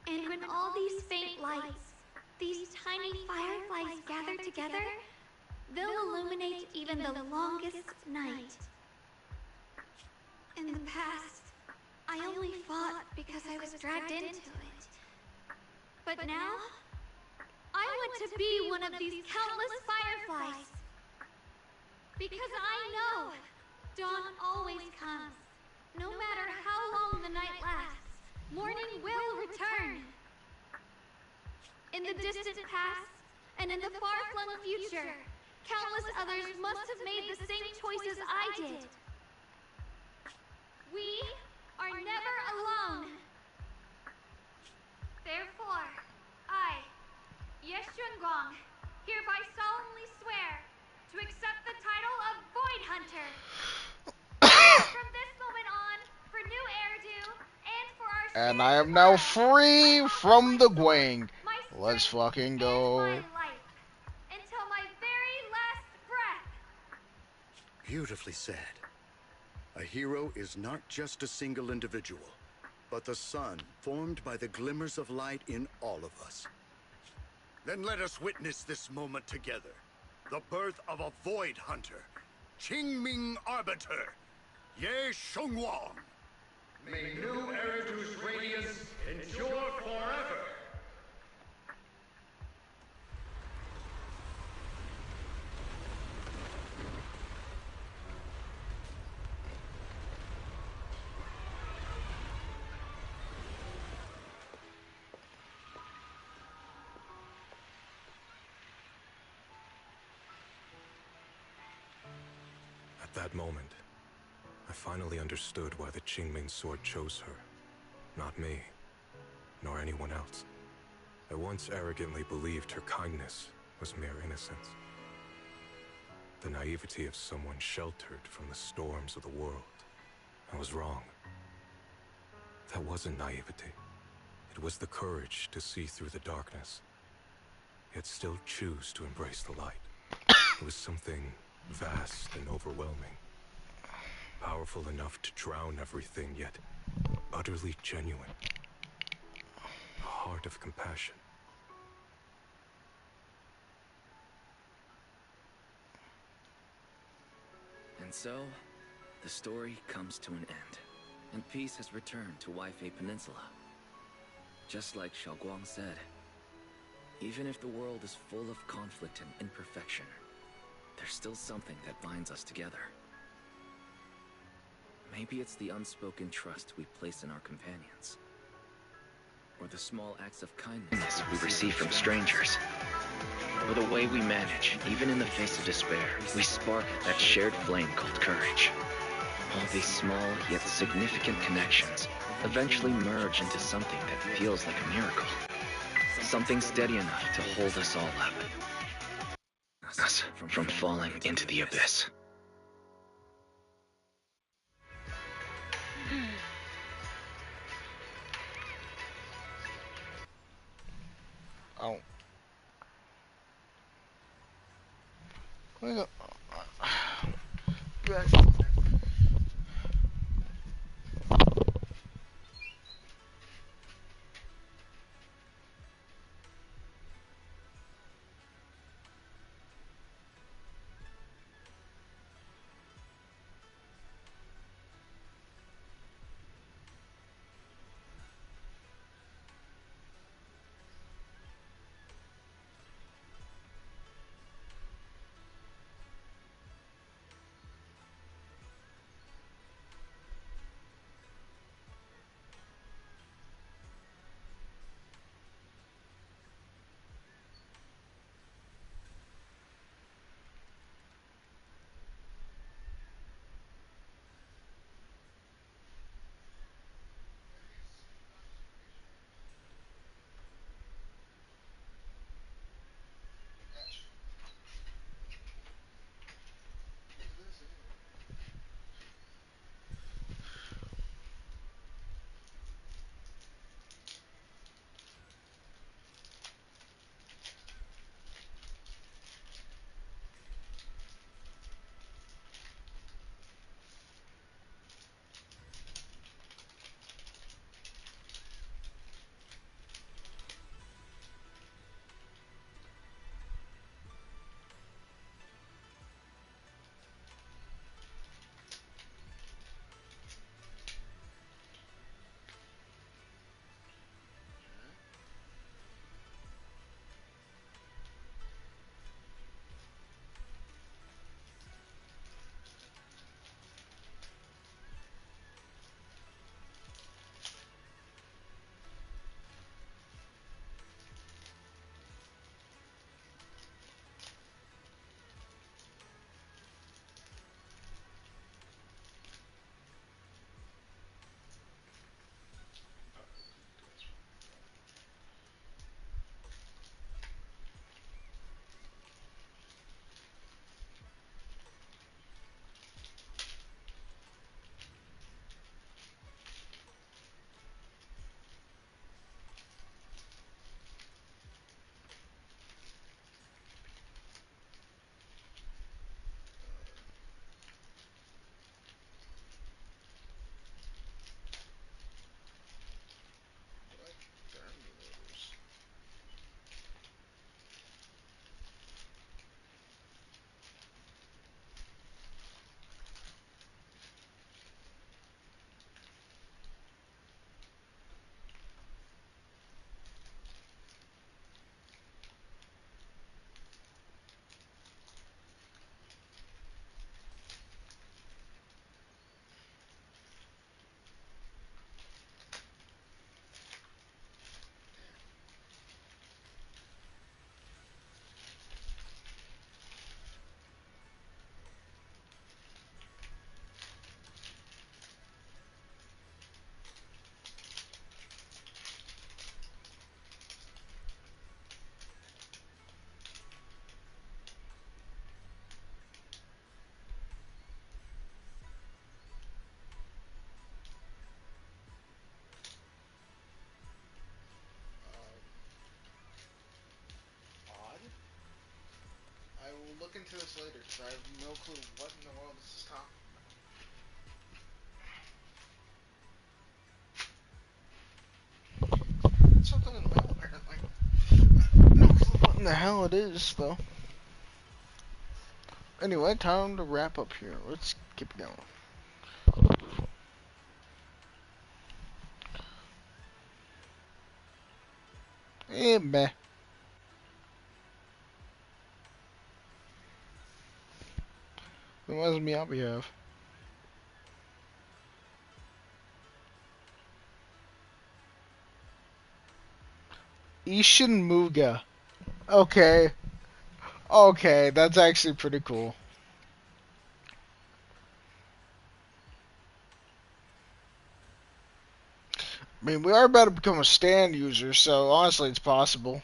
And when all these faint lights, these tiny fireflies gather together, they'll illuminate even the longest night. In the past, I only fought because I was dragged into it. But now, I want to be one of these countless fireflies. Because I know dawn always comes. No matter how long the night lasts, morning will return. In the distant past, and in the far-flung future, countless others must have made the same choices I did. We are never alone. Therefore, I, Ye Shunguang, hereby solemnly swear to accept the title of Void Hunter. From this moment on, for new Eridu, and for our And I am now free from the Gwang. Let's fucking go. my life, until my very last breath. Beautifully said. A hero is not just a single individual, but the sun formed by the glimmers of light in all of us. Then let us witness this moment together. The birth of a Void Hunter, Qingming Arbiter, Ye Shunguang. May new Eridu's radiance endure forever. At that moment, I finally understood why the Qingming sword chose her. Not me, nor anyone else. I once arrogantly believed her kindness was mere innocence. The naivety of someone sheltered from the storms of the world. I was wrong. That wasn't naivety. It was the courage to see through the darkness, yet still choose to embrace the light. It was something vast and overwhelming. Powerful enough to drown everything, yet utterly genuine. A heart of compassion. And so, the story comes to an end, and peace has returned to Waifei Peninsula. Just like Xiaoguang said, even if the world is full of conflict and imperfection, there's still something that binds us together. Maybe it's the unspoken trust we place in our companions, or the small acts of kindness we receive from strangers, or the way we manage, even in the face of despair. We spark that shared flame called courage. All these small yet significant connections eventually merge into something that feels like a miracle. Something steady enough to hold us all up. Us from falling into the abyss. Oh. Well, later, because I have no clue what in the world this is talking about. It's something in the mail, apparently. No clue what in the hell it is, though. Anyway, time to wrap up here. Let's keep going. Eh, meh. Then what does Miyabi have? Ishin Muga. Okay. Okay, that's actually pretty cool. I mean, we are about to become a stand user, so honestly, it's possible.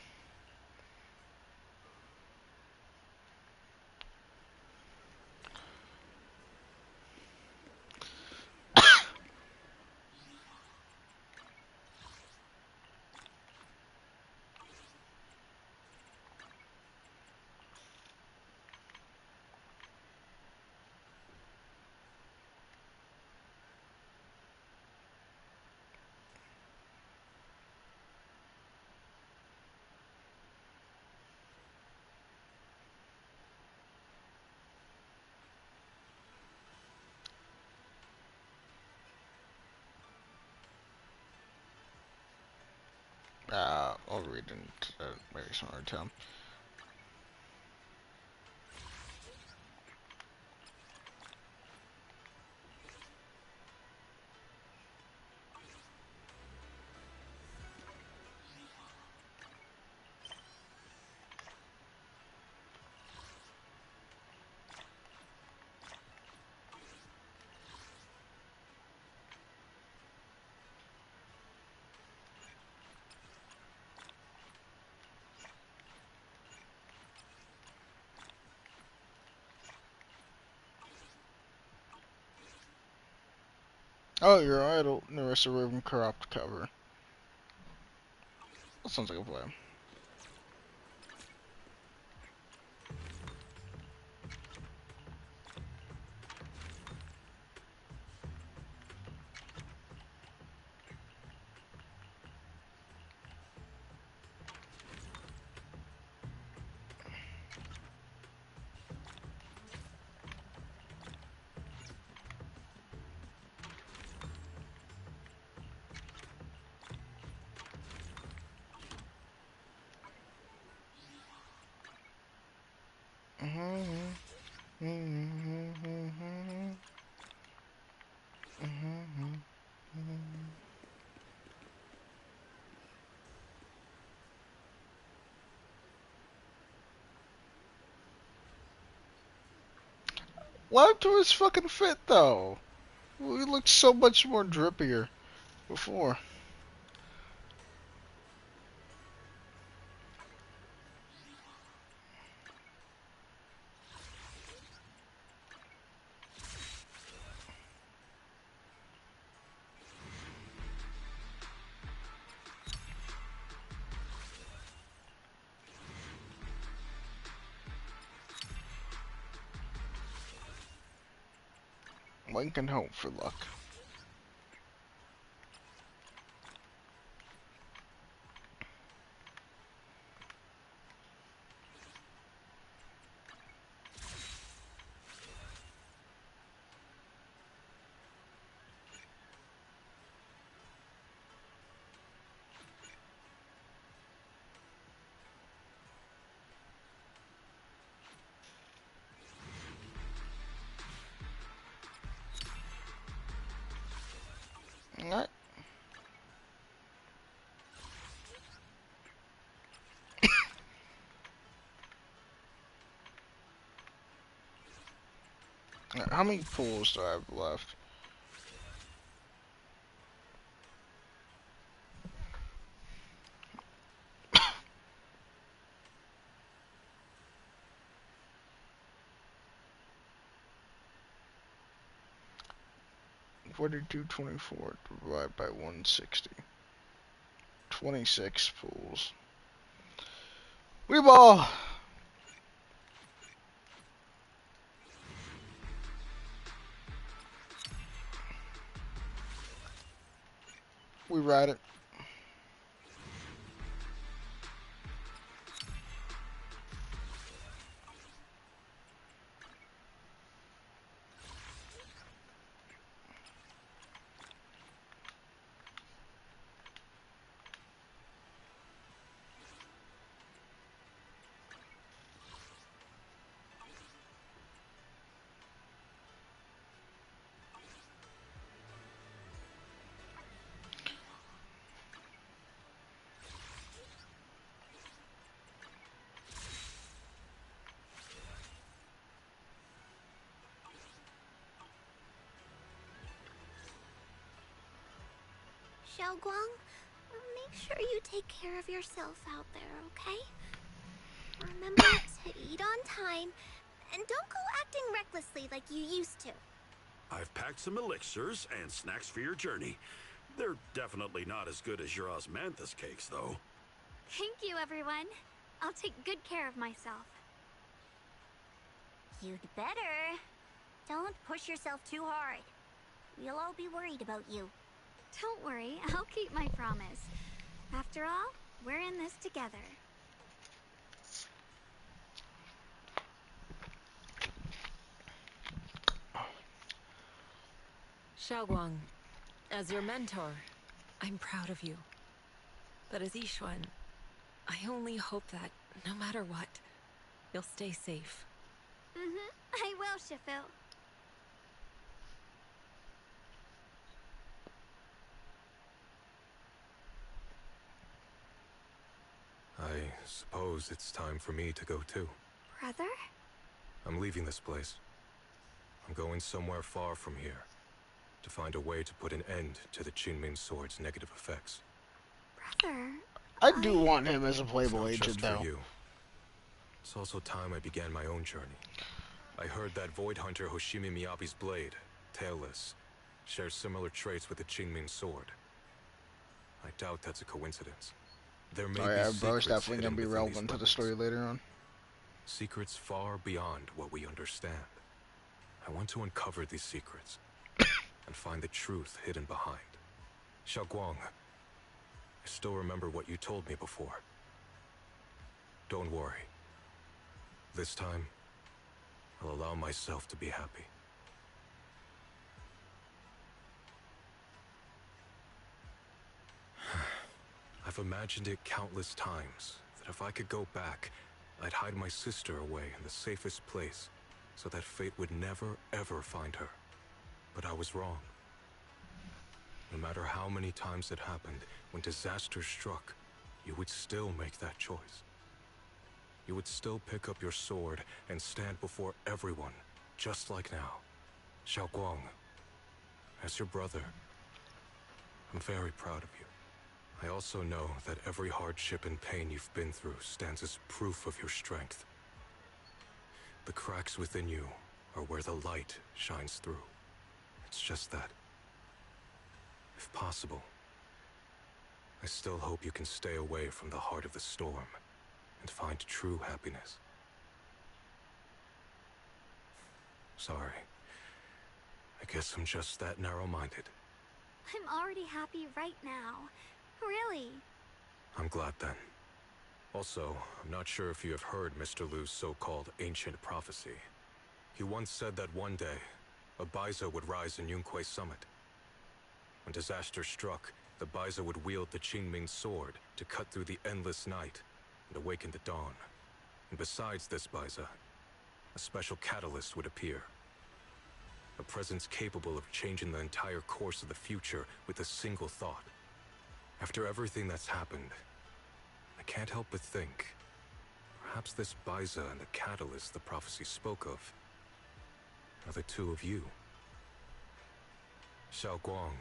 I'll read it maybe some other time. Oh, your idol, Narissa Riven Corrupt cover. That sounds like a plan. What to his fucking fit though? He looked so much more drippier before. One can hope for luck. Alright. How many pools do I have left? $42.24 divided by 160. 26 pools. We ball. We ride it. Xiaoguang, make sure you take care of yourself out there, okay? Remember to eat on time, and don't go acting recklessly like you used to. I've packed some elixirs and snacks for your journey. They're definitely not as good as your osmanthus cakes, though. Thank you, everyone. I'll take good care of myself. You'd better. Don't push yourself too hard. We'll all be worried about you. Don't worry, I'll keep my promise. After all, we're in this together. Xiaoguang, as your mentor, I'm proud of you. But as Yishuan, I only hope that, no matter what, you'll stay safe. I will, Shifu. I suppose it's time for me to go too. Brother? I'm leaving this place. I'm going somewhere far from here to find a way to put an end to the Qingming Sword's negative effects. Brother, I do want him as a It's playable not agent, just though. for you. It's also time I began my own journey. I heard that Void Hunter Hoshimi Miyabi's blade, Tailless, shares similar traits with the Qingming Sword. I doubt that's a coincidence. There may Oh be yeah, bro, it's secrets definitely hidden gonna be within relevant these to the story weapons. later on. Secrets far beyond what we understand. I want to uncover these secrets and find the truth hidden behind. Xiaoguang, I still remember what you told me before. Don't worry. This time, I'll allow myself to be happy. I've imagined it countless times, that if I could go back, I'd hide my sister away in the safest place, so that fate would never, ever find her. But I was wrong. No matter how many times it happened, when disaster struck, you would still make that choice. You would still pick up your sword and stand before everyone, just like now. Xiaoguang, as your brother, I'm very proud of you. I also know that every hardship and pain you've been through stands as proof of your strength. The cracks within you are where the light shines through. It's just that, if possible, I still hope you can stay away from the heart of the storm and find true happiness. Sorry. I guess I'm just that narrow-minded. I'm already happy right now. Really. I'm glad then. Also, I'm not sure if you have heard Mr. Liu's so-called ancient prophecy. He once said that one day, a Baiza would rise in Yunque's summit. When disaster struck, the Baiza would wield the Qingming sword to cut through the endless night and awaken the dawn. And besides this Baiza, a special catalyst would appear. A presence capable of changing the entire course of the future with a single thought. After everything that's happened, I can't help but think, perhaps this Baiza and the catalyst the prophecy spoke of are the two of you. Xiaoguang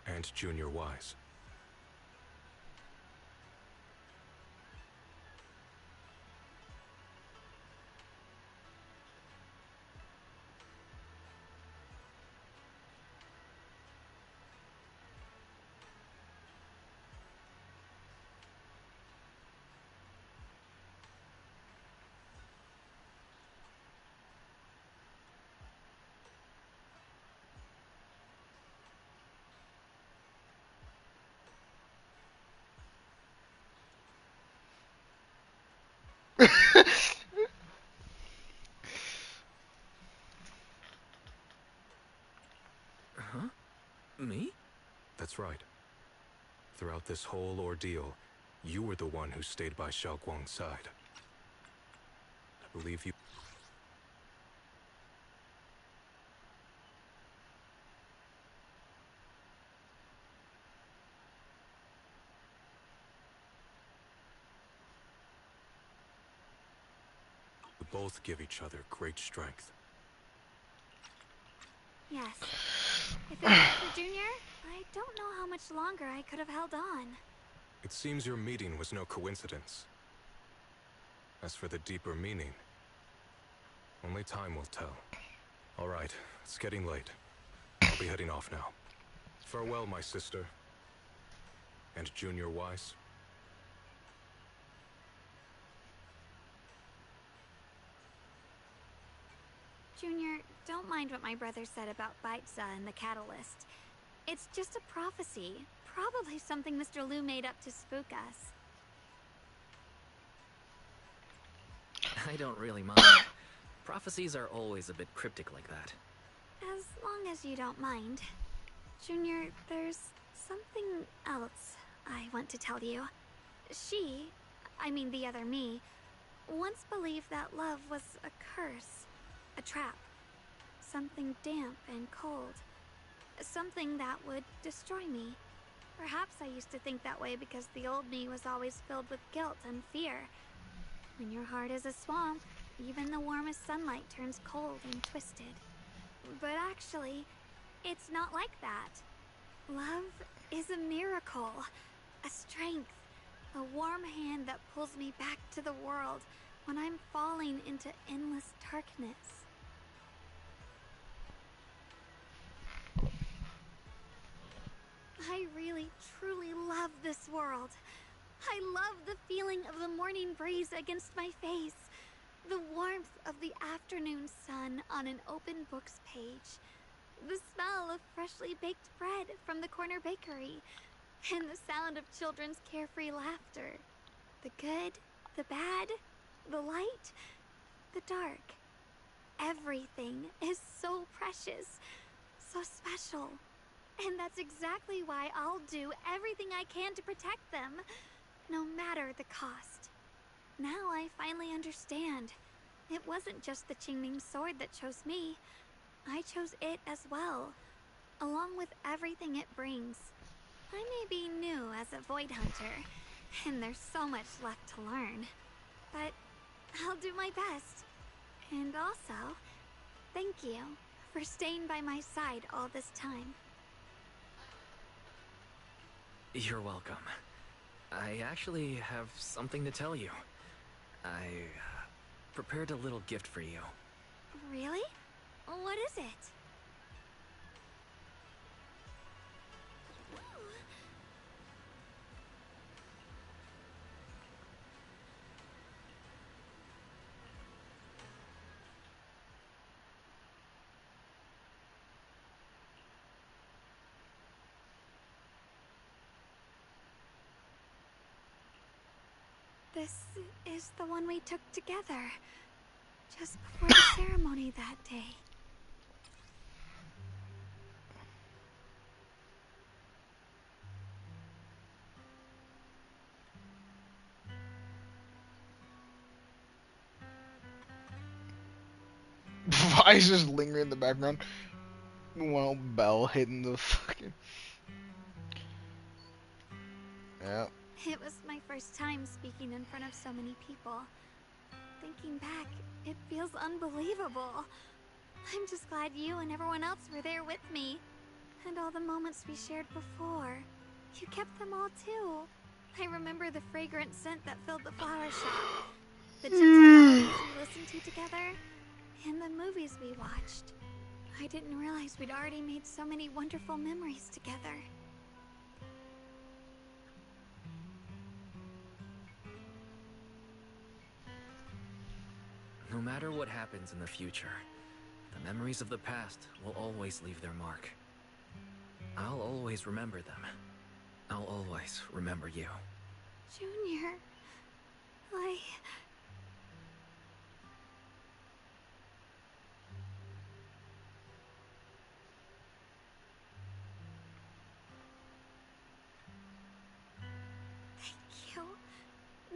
and Junior Wise. Huh? Me? That's right. Throughout this whole ordeal, you were the one who stayed by Xiao Guang's side. I believe you. You both give each other great strength. Yes. If it weren't for Junior, I don't know how much longer I could have held on. It seems your meeting was no coincidence. As for the deeper meaning, only time will tell. All right, it's getting late. I'll be heading off now. Farewell, my sister. And Junior Weiss. Junior, don't mind what my brother said about Baitza and the Catalyst. It's just a prophecy. Probably something Mr. Liu made up to spook us. I don't really mind. Prophecies are always a bit cryptic like that. As long as you don't mind. Junior, there's something else I want to tell you. She, I mean the other me, once believed that love was a curse, a trap, something damp and cold, something that would destroy me. Perhaps I used to think that way because the old me was always filled with guilt and fear. When your heart is a swamp, even the warmest sunlight turns cold and twisted. But actually, it's not like that. Love is a miracle, a strength, a warm hand that pulls me back to the world when I'm falling into endless darkness. I really, truly love this world. I love the feeling of the morning breeze against my face, the warmth of the afternoon sun on an open book's page, the smell of freshly baked bread from the corner bakery, and the sound of children's carefree laughter. The good, the bad, the light, the dark. Everything is so precious, so special. And that's exactly why I'll do everything I can to protect them, no matter the cost. Now I finally understand. It wasn't just the Qingming sword that chose me. I chose it as well, along with everything it brings. I may be new as a Void Hunter, and there's so much left to learn. But I'll do my best. And also, thank you for staying by my side all this time. You're welcome. I actually have something to tell you. I prepared a little gift for you. Really? What is it? This is the one we took together, just before the ceremony that day. Why is just lingering in the background? Well, Bell hitting the fucking. Yeah. It was my first time speaking in front of so many people. Thinking back, it feels unbelievable. I'm just glad you and everyone else were there with me. And all the moments we shared before. You kept them all too. I remember the fragrant scent that filled the flower shop, the gentle melodies we listened to together, and the movies we watched. I didn't realize we'd already made so many wonderful memories together. No matter what happens in the future, the memories of the past will always leave their mark. I'll always remember them. I'll always remember you. Junior,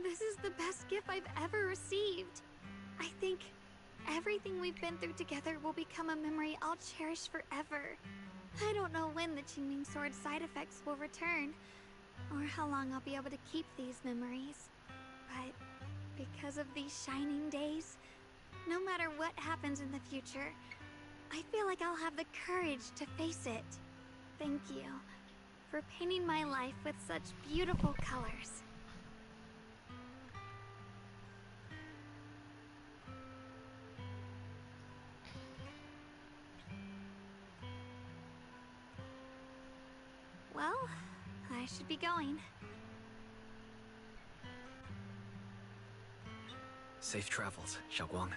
This is the best gift I've ever received. I think everything we've been through together will become a memory I'll cherish forever. I don't know when the Qingming Sword side effects will return, or how long I'll be able to keep these memories. But because of these shining days, no matter what happens in the future, I feel like I'll have the courage to face it. Thank you for painting my life with such beautiful colors. Well, I should be going. Safe travels, Xiaoguang.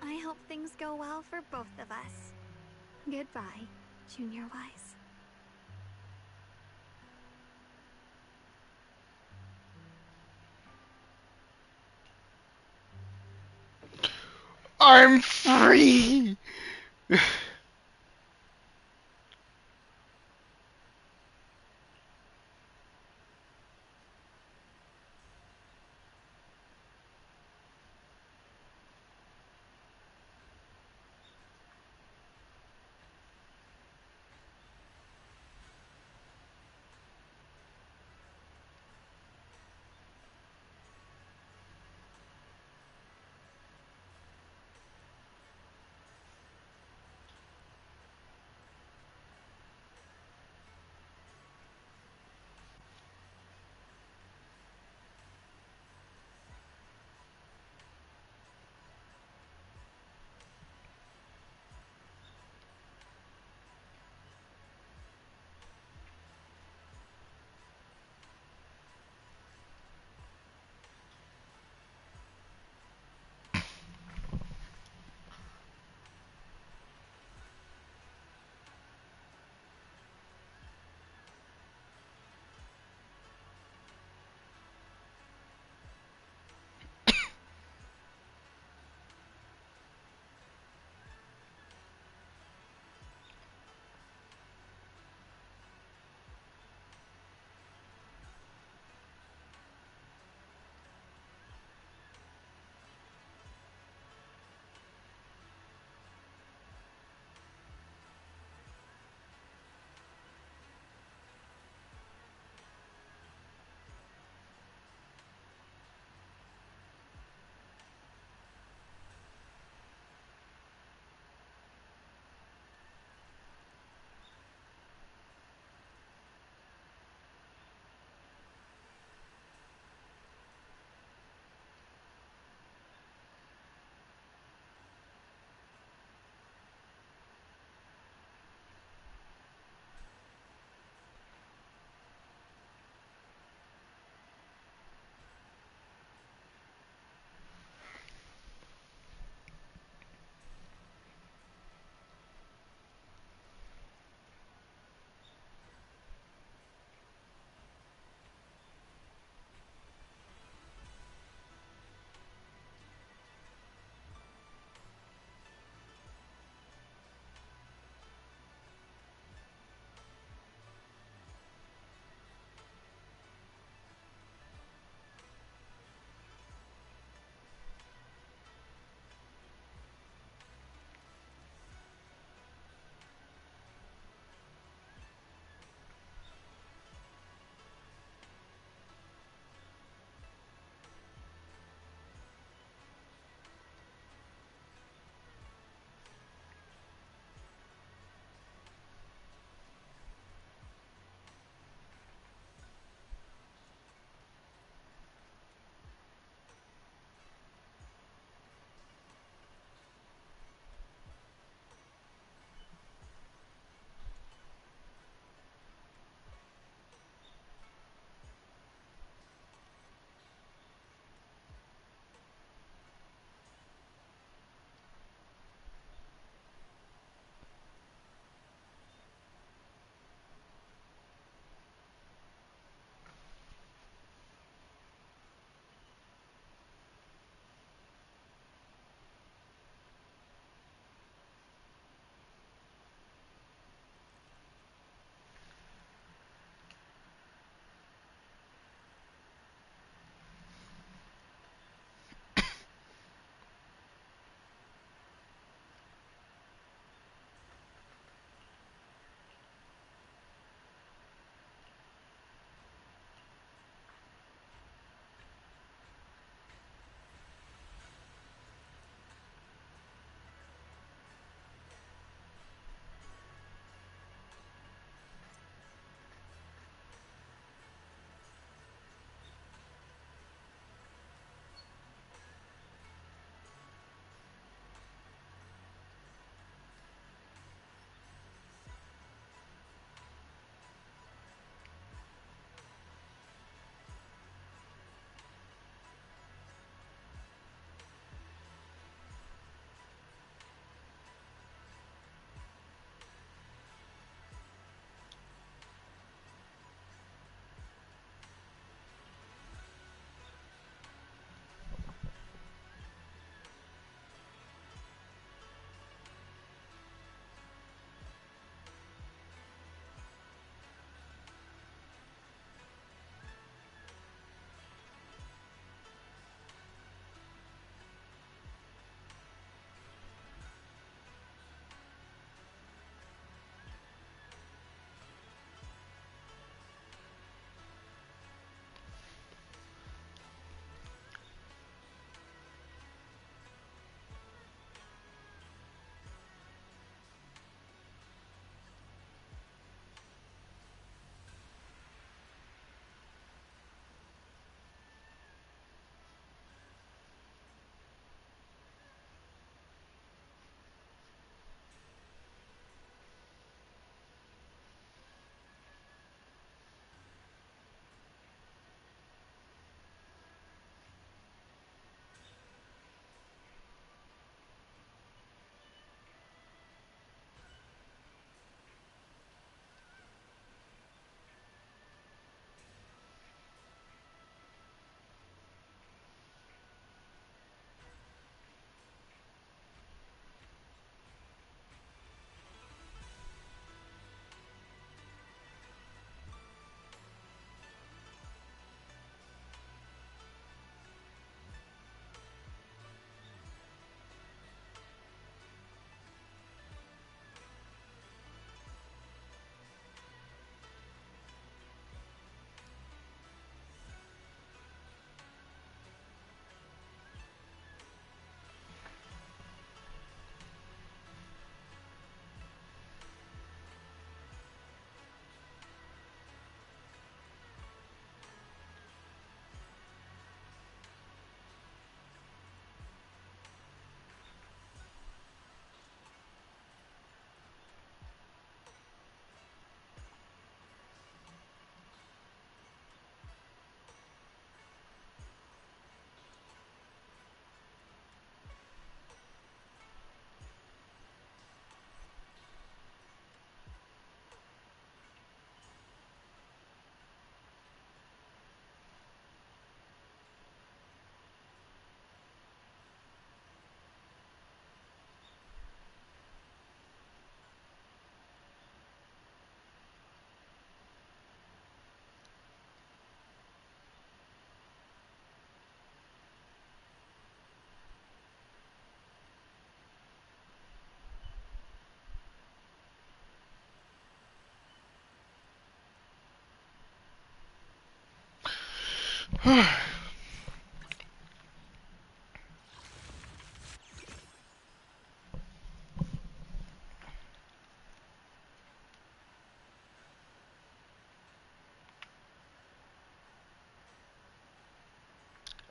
I hope things go well for both of us. Goodbye, Junior Wise. I'm free!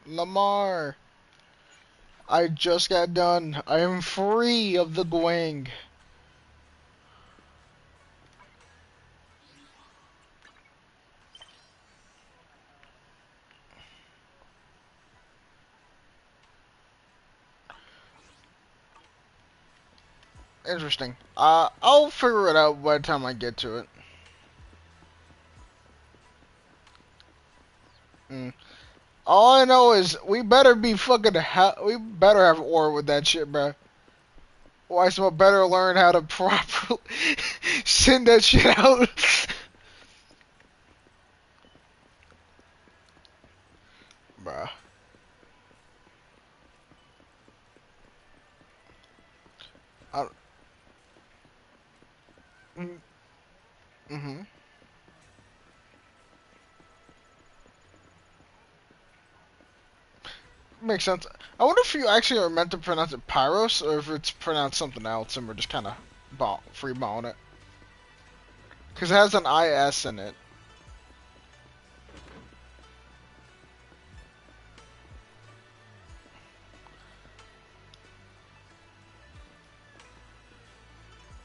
Lamar, I just got done. I am free of the Gwang. Interesting. I'll figure it out by the time I get to it. All I know is we better be fucking we better have ore with that shit, bro. Why someone better learn how to properly send that shit out. Bruh. Mm-hmm. Makes sense. I wonder if you actually are meant to pronounce it Pyros or if it's pronounced something else and we're just kind of freeballing it. Because it has an IS in it.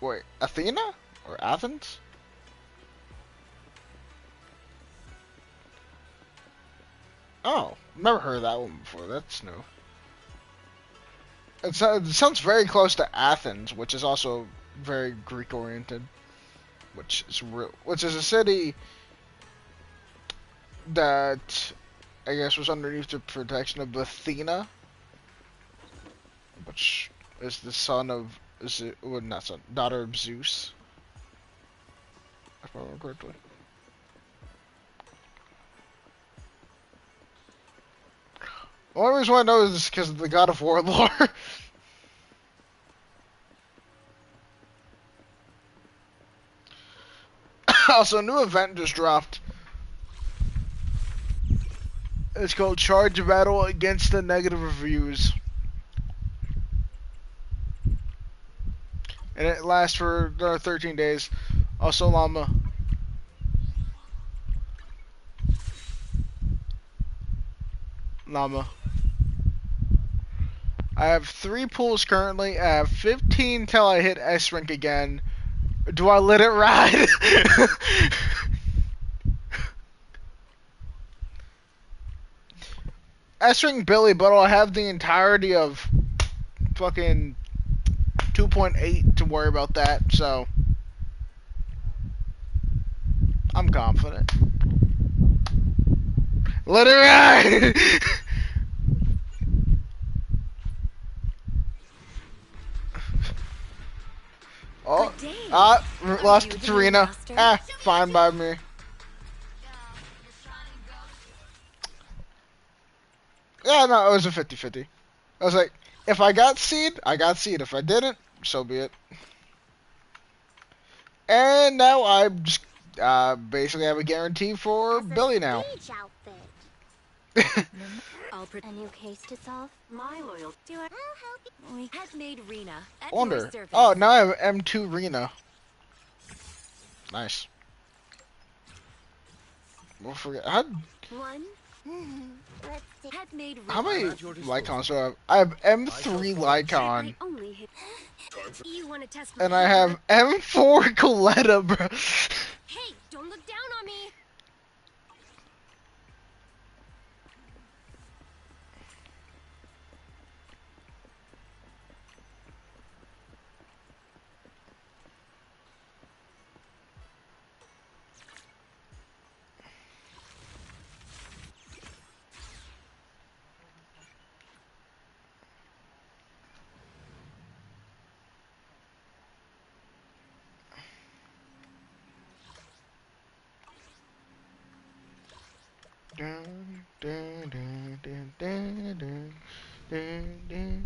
Wait, Athena? Or Athens? Oh, never heard of that one before. That's new. It sounds very close to Athens, which is also very Greek-oriented. Which is a city that I guess was underneath the protection of Athena, which is the son of well, not son, daughter of Zeus, if I remember correctly. The only reason why I know is because of the God of War lore. Also, a new event just dropped. It's called Charge Battle Against the Negative Reviews. And it lasts for another 13 days. Also, Llama. I have 3 pools currently. I have 15 till I hit S rank again. Do I let it ride? S rank Billy, but I'll have the entirety of fucking 2.8 to worry about that, so I'm confident. Let it ride! Oh, lost to Tarina. Fine by me. Yeah, no, it was a 50-50. I was like, if I got seed, I got seed. If I didn't, so be it. And now I just basically have a guarantee for Billy now. A new case to solve? My loyal steward. I'll help you. We had made Rena at Wonder. your service. Oh, now I have M2 Rena. Nice. We'll forget. One. How many Lycons do I have? I have M3 Lycon. And I have M4 Coletta, bro. Hey, don't look down on me. Dun, dun, dun, dun, dun, dun, dun, dun.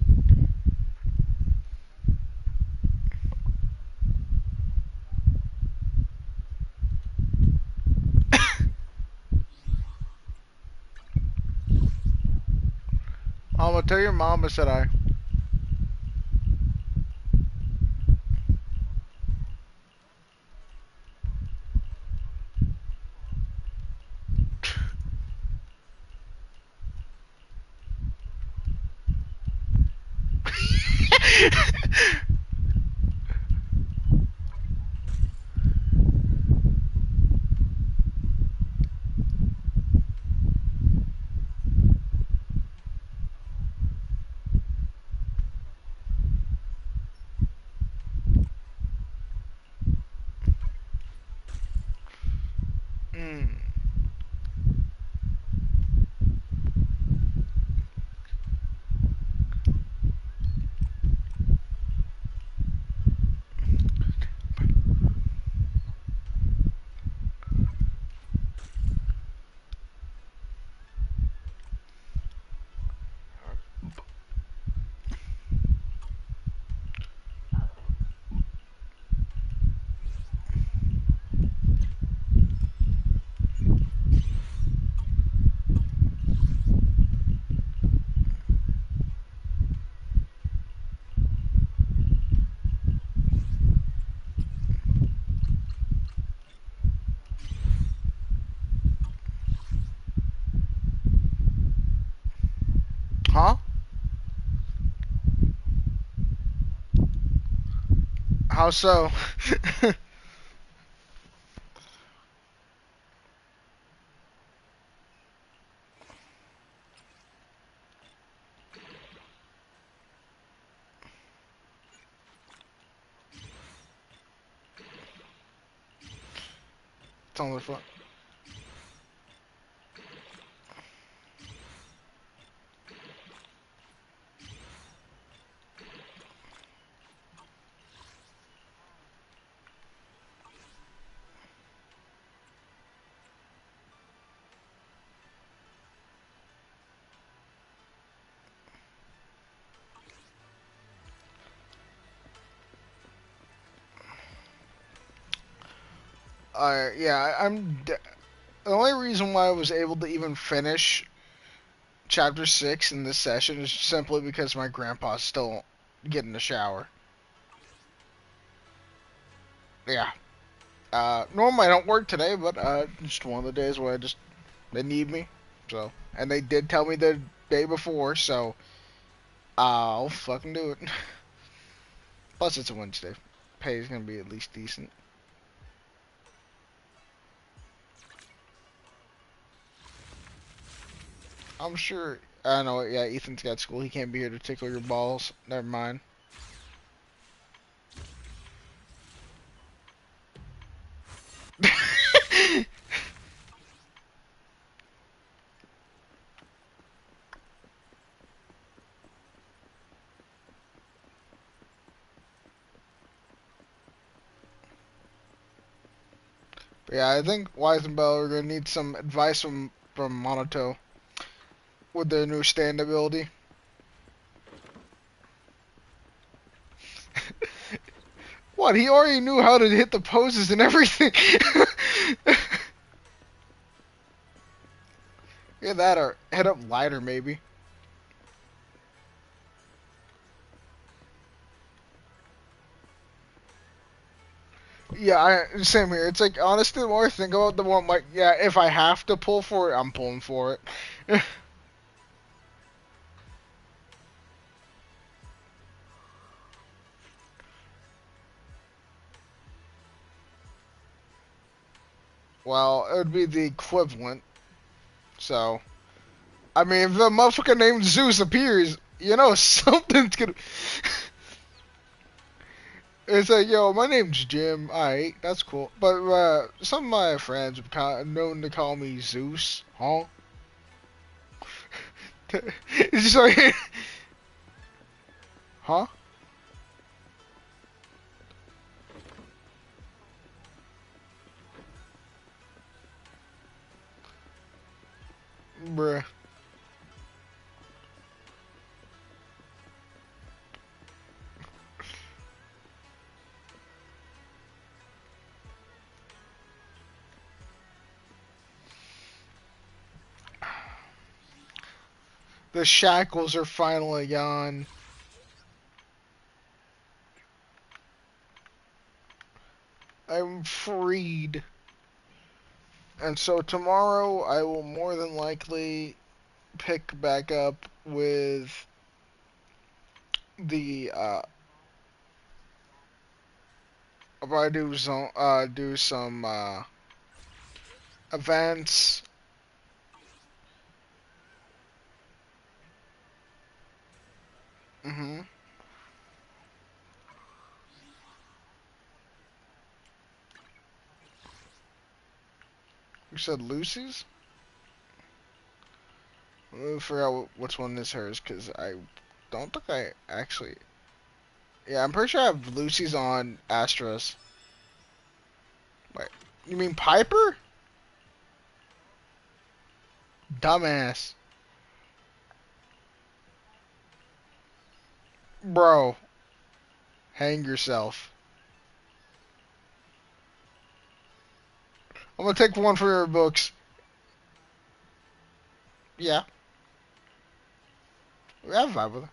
Tell your mom I said I. Mm. Huh? How so? It's only fun. Yeah, the only reason why I was able to even finish chapter 6 in this session is simply because my grandpa's still getting a shower. Yeah. Normally I don't work today, but just one of the days where they need me. So, and they did tell me the day before, so I'll fucking do it. Plus it's a Wednesday. Pay's gonna be at least decent. I'm sure. I know. Yeah, Ethan's got school. He can't be here to tickle your balls. Never mind. But yeah, I think Wise and Bell are gonna need some advice from Monoto with their new stand ability. What? He already knew how to hit the poses and everything. Yeah, that or head up lighter maybe. Yeah, same here. It's like honestly, the more I think about it, the more I'm like, yeah, if I have to pull for it, I'm pulling for it. Well, it would be the equivalent. So, I mean, if the motherfucker named Zeus appears, you know something's gonna. It's like, yo, my name's Jim. Alright, that's cool. But some of my friends have known to call me Zeus. Huh? It's just like, huh? Bruh. The shackles are finally gone. I'm freed. And so tomorrow I will more than likely pick back up with the I'll probably do some events. Mhm. You said Lucy's? Let me figure out which one is hers, because I don't think I actually... Yeah, I'm pretty sure I have Lucy's on Astra's. Wait, you mean Piper? Dumbass. Bro, hang yourself. I'm gonna take one for your books. Yeah, we have vibe with her.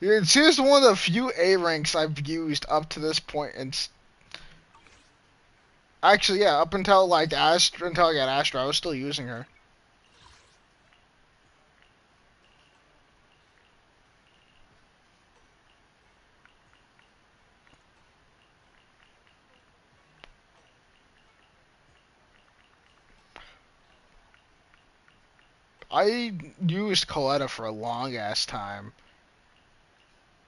Yeah, she's one of the few A ranks I've used up to this point, and actually, yeah, up until like Astra, until I got Astra, I was still using her. I used Coletta for a long ass time.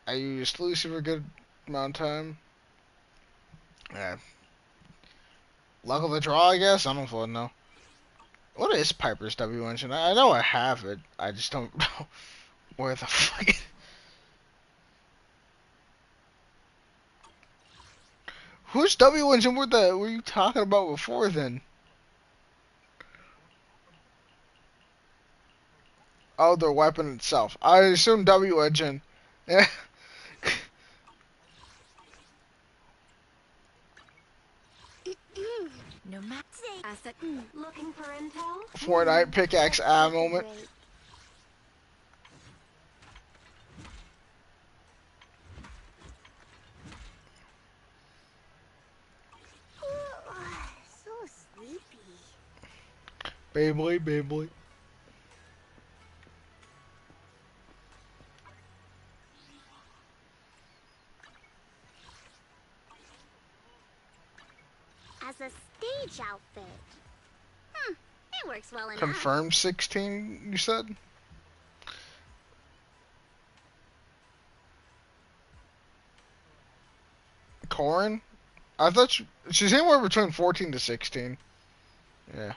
I used Lucy for a good amount of time. Yeah. Luck of the draw, I guess? I don't fucking know. What is Piper's W engine? I know I have it. I just don't know where the fuck it... Whose W engine were you talking about before then? Oh, their weapon itself. I assume W engine. Yeah. No matter. Looking for intel? Fortnite pickaxe moment. So sleepy. Beyblade, Beyblade. As a stage outfit. It works well enough. Confirmed 16, you said? Corin? I thought she's anywhere between 14 to 16. Yeah.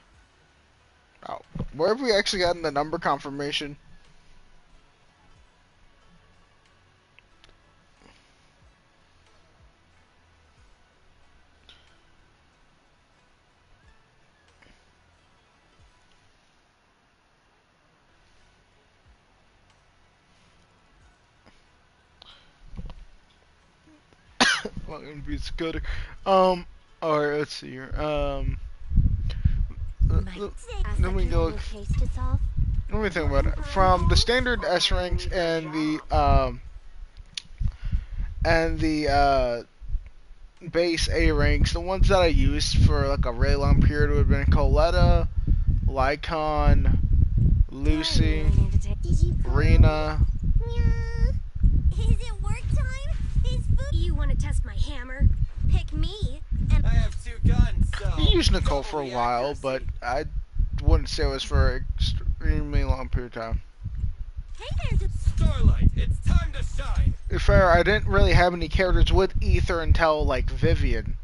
Oh, where have we actually gotten the number confirmation? Fucking be scooter. Alright, let's see here. Let me go. Let me think about it. From the standard S ranks and the base A ranks, the ones that I used for like a really long period would have been Coletta, Lycon, Lucy, Rena. Is it work time? Is food? You want to test my hammer? Pick me. And I have 2 guns, so... I used Nicole for a while, but I wouldn't say it was for an extremely long period of time. Hey there, Starlight, it's time to shine. To be fair, I didn't really have any characters with Ether until like Vivian.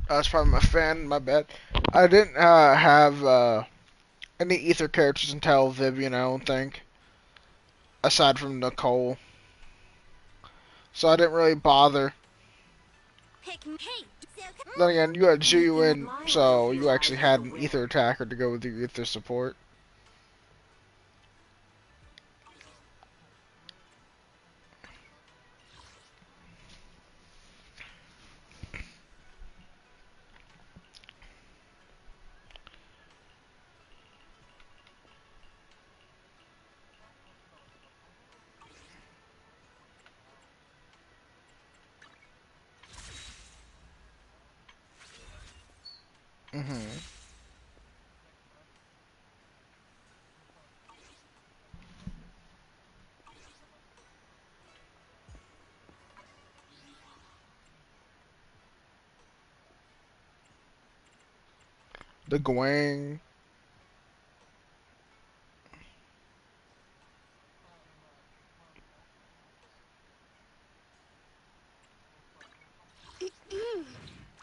That's probably my fan, my bad. I didn't have any Ether characters until Vivian, I don't think. Aside from Nicole. So I didn't really bother. pick me. Hey, Then again, you had Zhuyin, so you actually had an Ether attacker to go with your Ether support. Mm-hmm. The Gwang.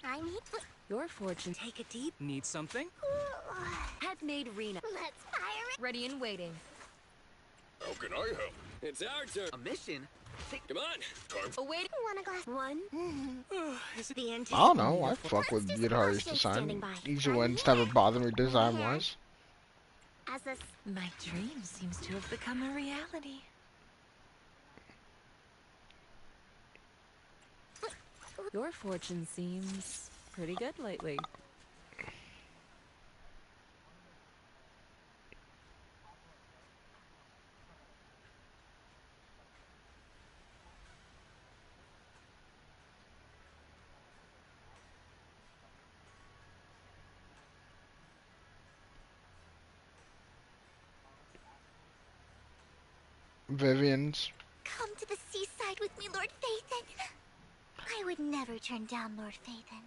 I need Your fortune. Take a deep. Need something? Head made Rena. Let's fire it. Ready and waiting. How can I help? It's our turn. A mission? Come on. Time. Oh, wait. Want a glass? One. Is it The I don't know. I fuck with Yudhari's design. Easy ones never bother me design wise. As a My dream seems to have become a reality. Your fortune seems pretty good lately. Vivian's. come to the seaside with me, Lord Phaethon. I would never turn down Lord Phaethon.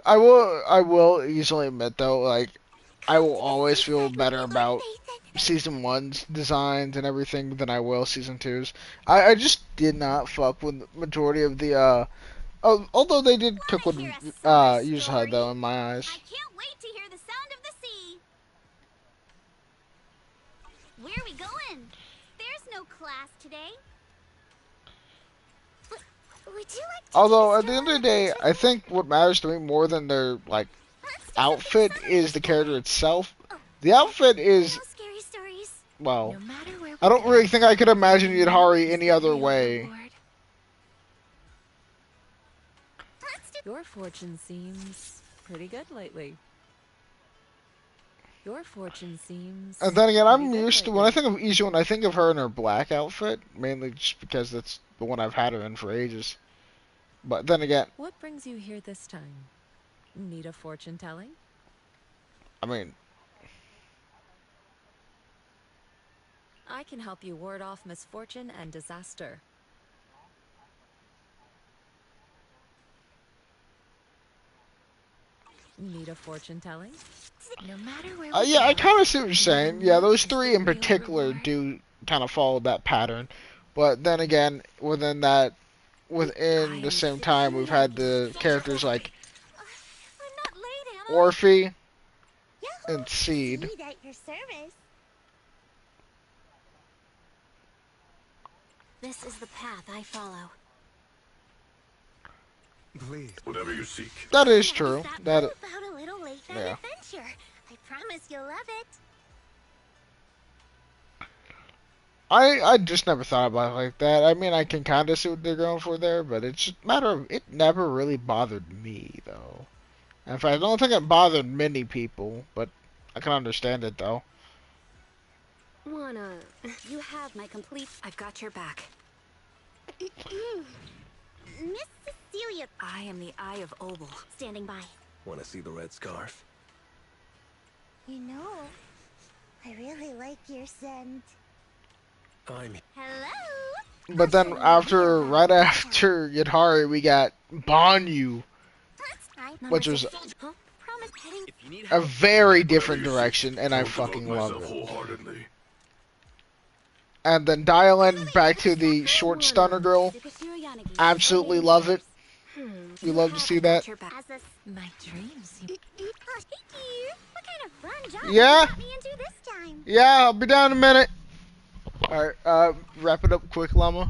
I will easily admit though, like I will always feel better about season 1's designs and everything than I will season 2's. I just did not fuck with the majority of the although they did cook with use HUD though in my eyes. I can't wait to hear the sound of the sea. Where are we going? There's no class today. Would you like to Although at the end of the day, I think what matters to me more than their like outfit is the character itself. The outfit is scary stories? well, I don't really think I could imagine Yudhari any other way. Your fortune seems pretty good lately. Your fortune seems. And then again, I'm used to when I think of Ijuan, I think of her in her black outfit, mainly just because that's the one I've had her in for ages. But then again, What brings you here this time? Need a fortune telling? I mean, I can help you ward off misfortune and disaster. Need a fortune telling? No matter where we yeah, I go, kind of see what you're saying. Yeah, those three in particular do kind of follow that pattern. But then again, within the same time, we've had the characters like Orphe and Seed. Seed at your service. This is the path I follow. Please. Whatever you seek. That is true. That About a little late night yeah. adventure. I promise you'll love it. I just never thought about it like that. I mean, I can kind of see what they're going for there, but it's just a matter of it never really bothered me though. In fact, I don't think it bothered many people, but I can understand it though. You have my complete. I've got your back. Miss Cecilia. I am the Eye of Obel. Standing by. Want to see the red scarf? You know, I really like your scent. I'm. Hello? But then right after Yudhari, we got Banyu, which was a very different direction, and I fucking love it. And then dialing back to the short stunner girl, absolutely love it. We love to see that. My dreams. What kind of fun job Yeah. you got me into this time? Yeah, I'll be down in a minute. Alright, wrap it up quick, Llama.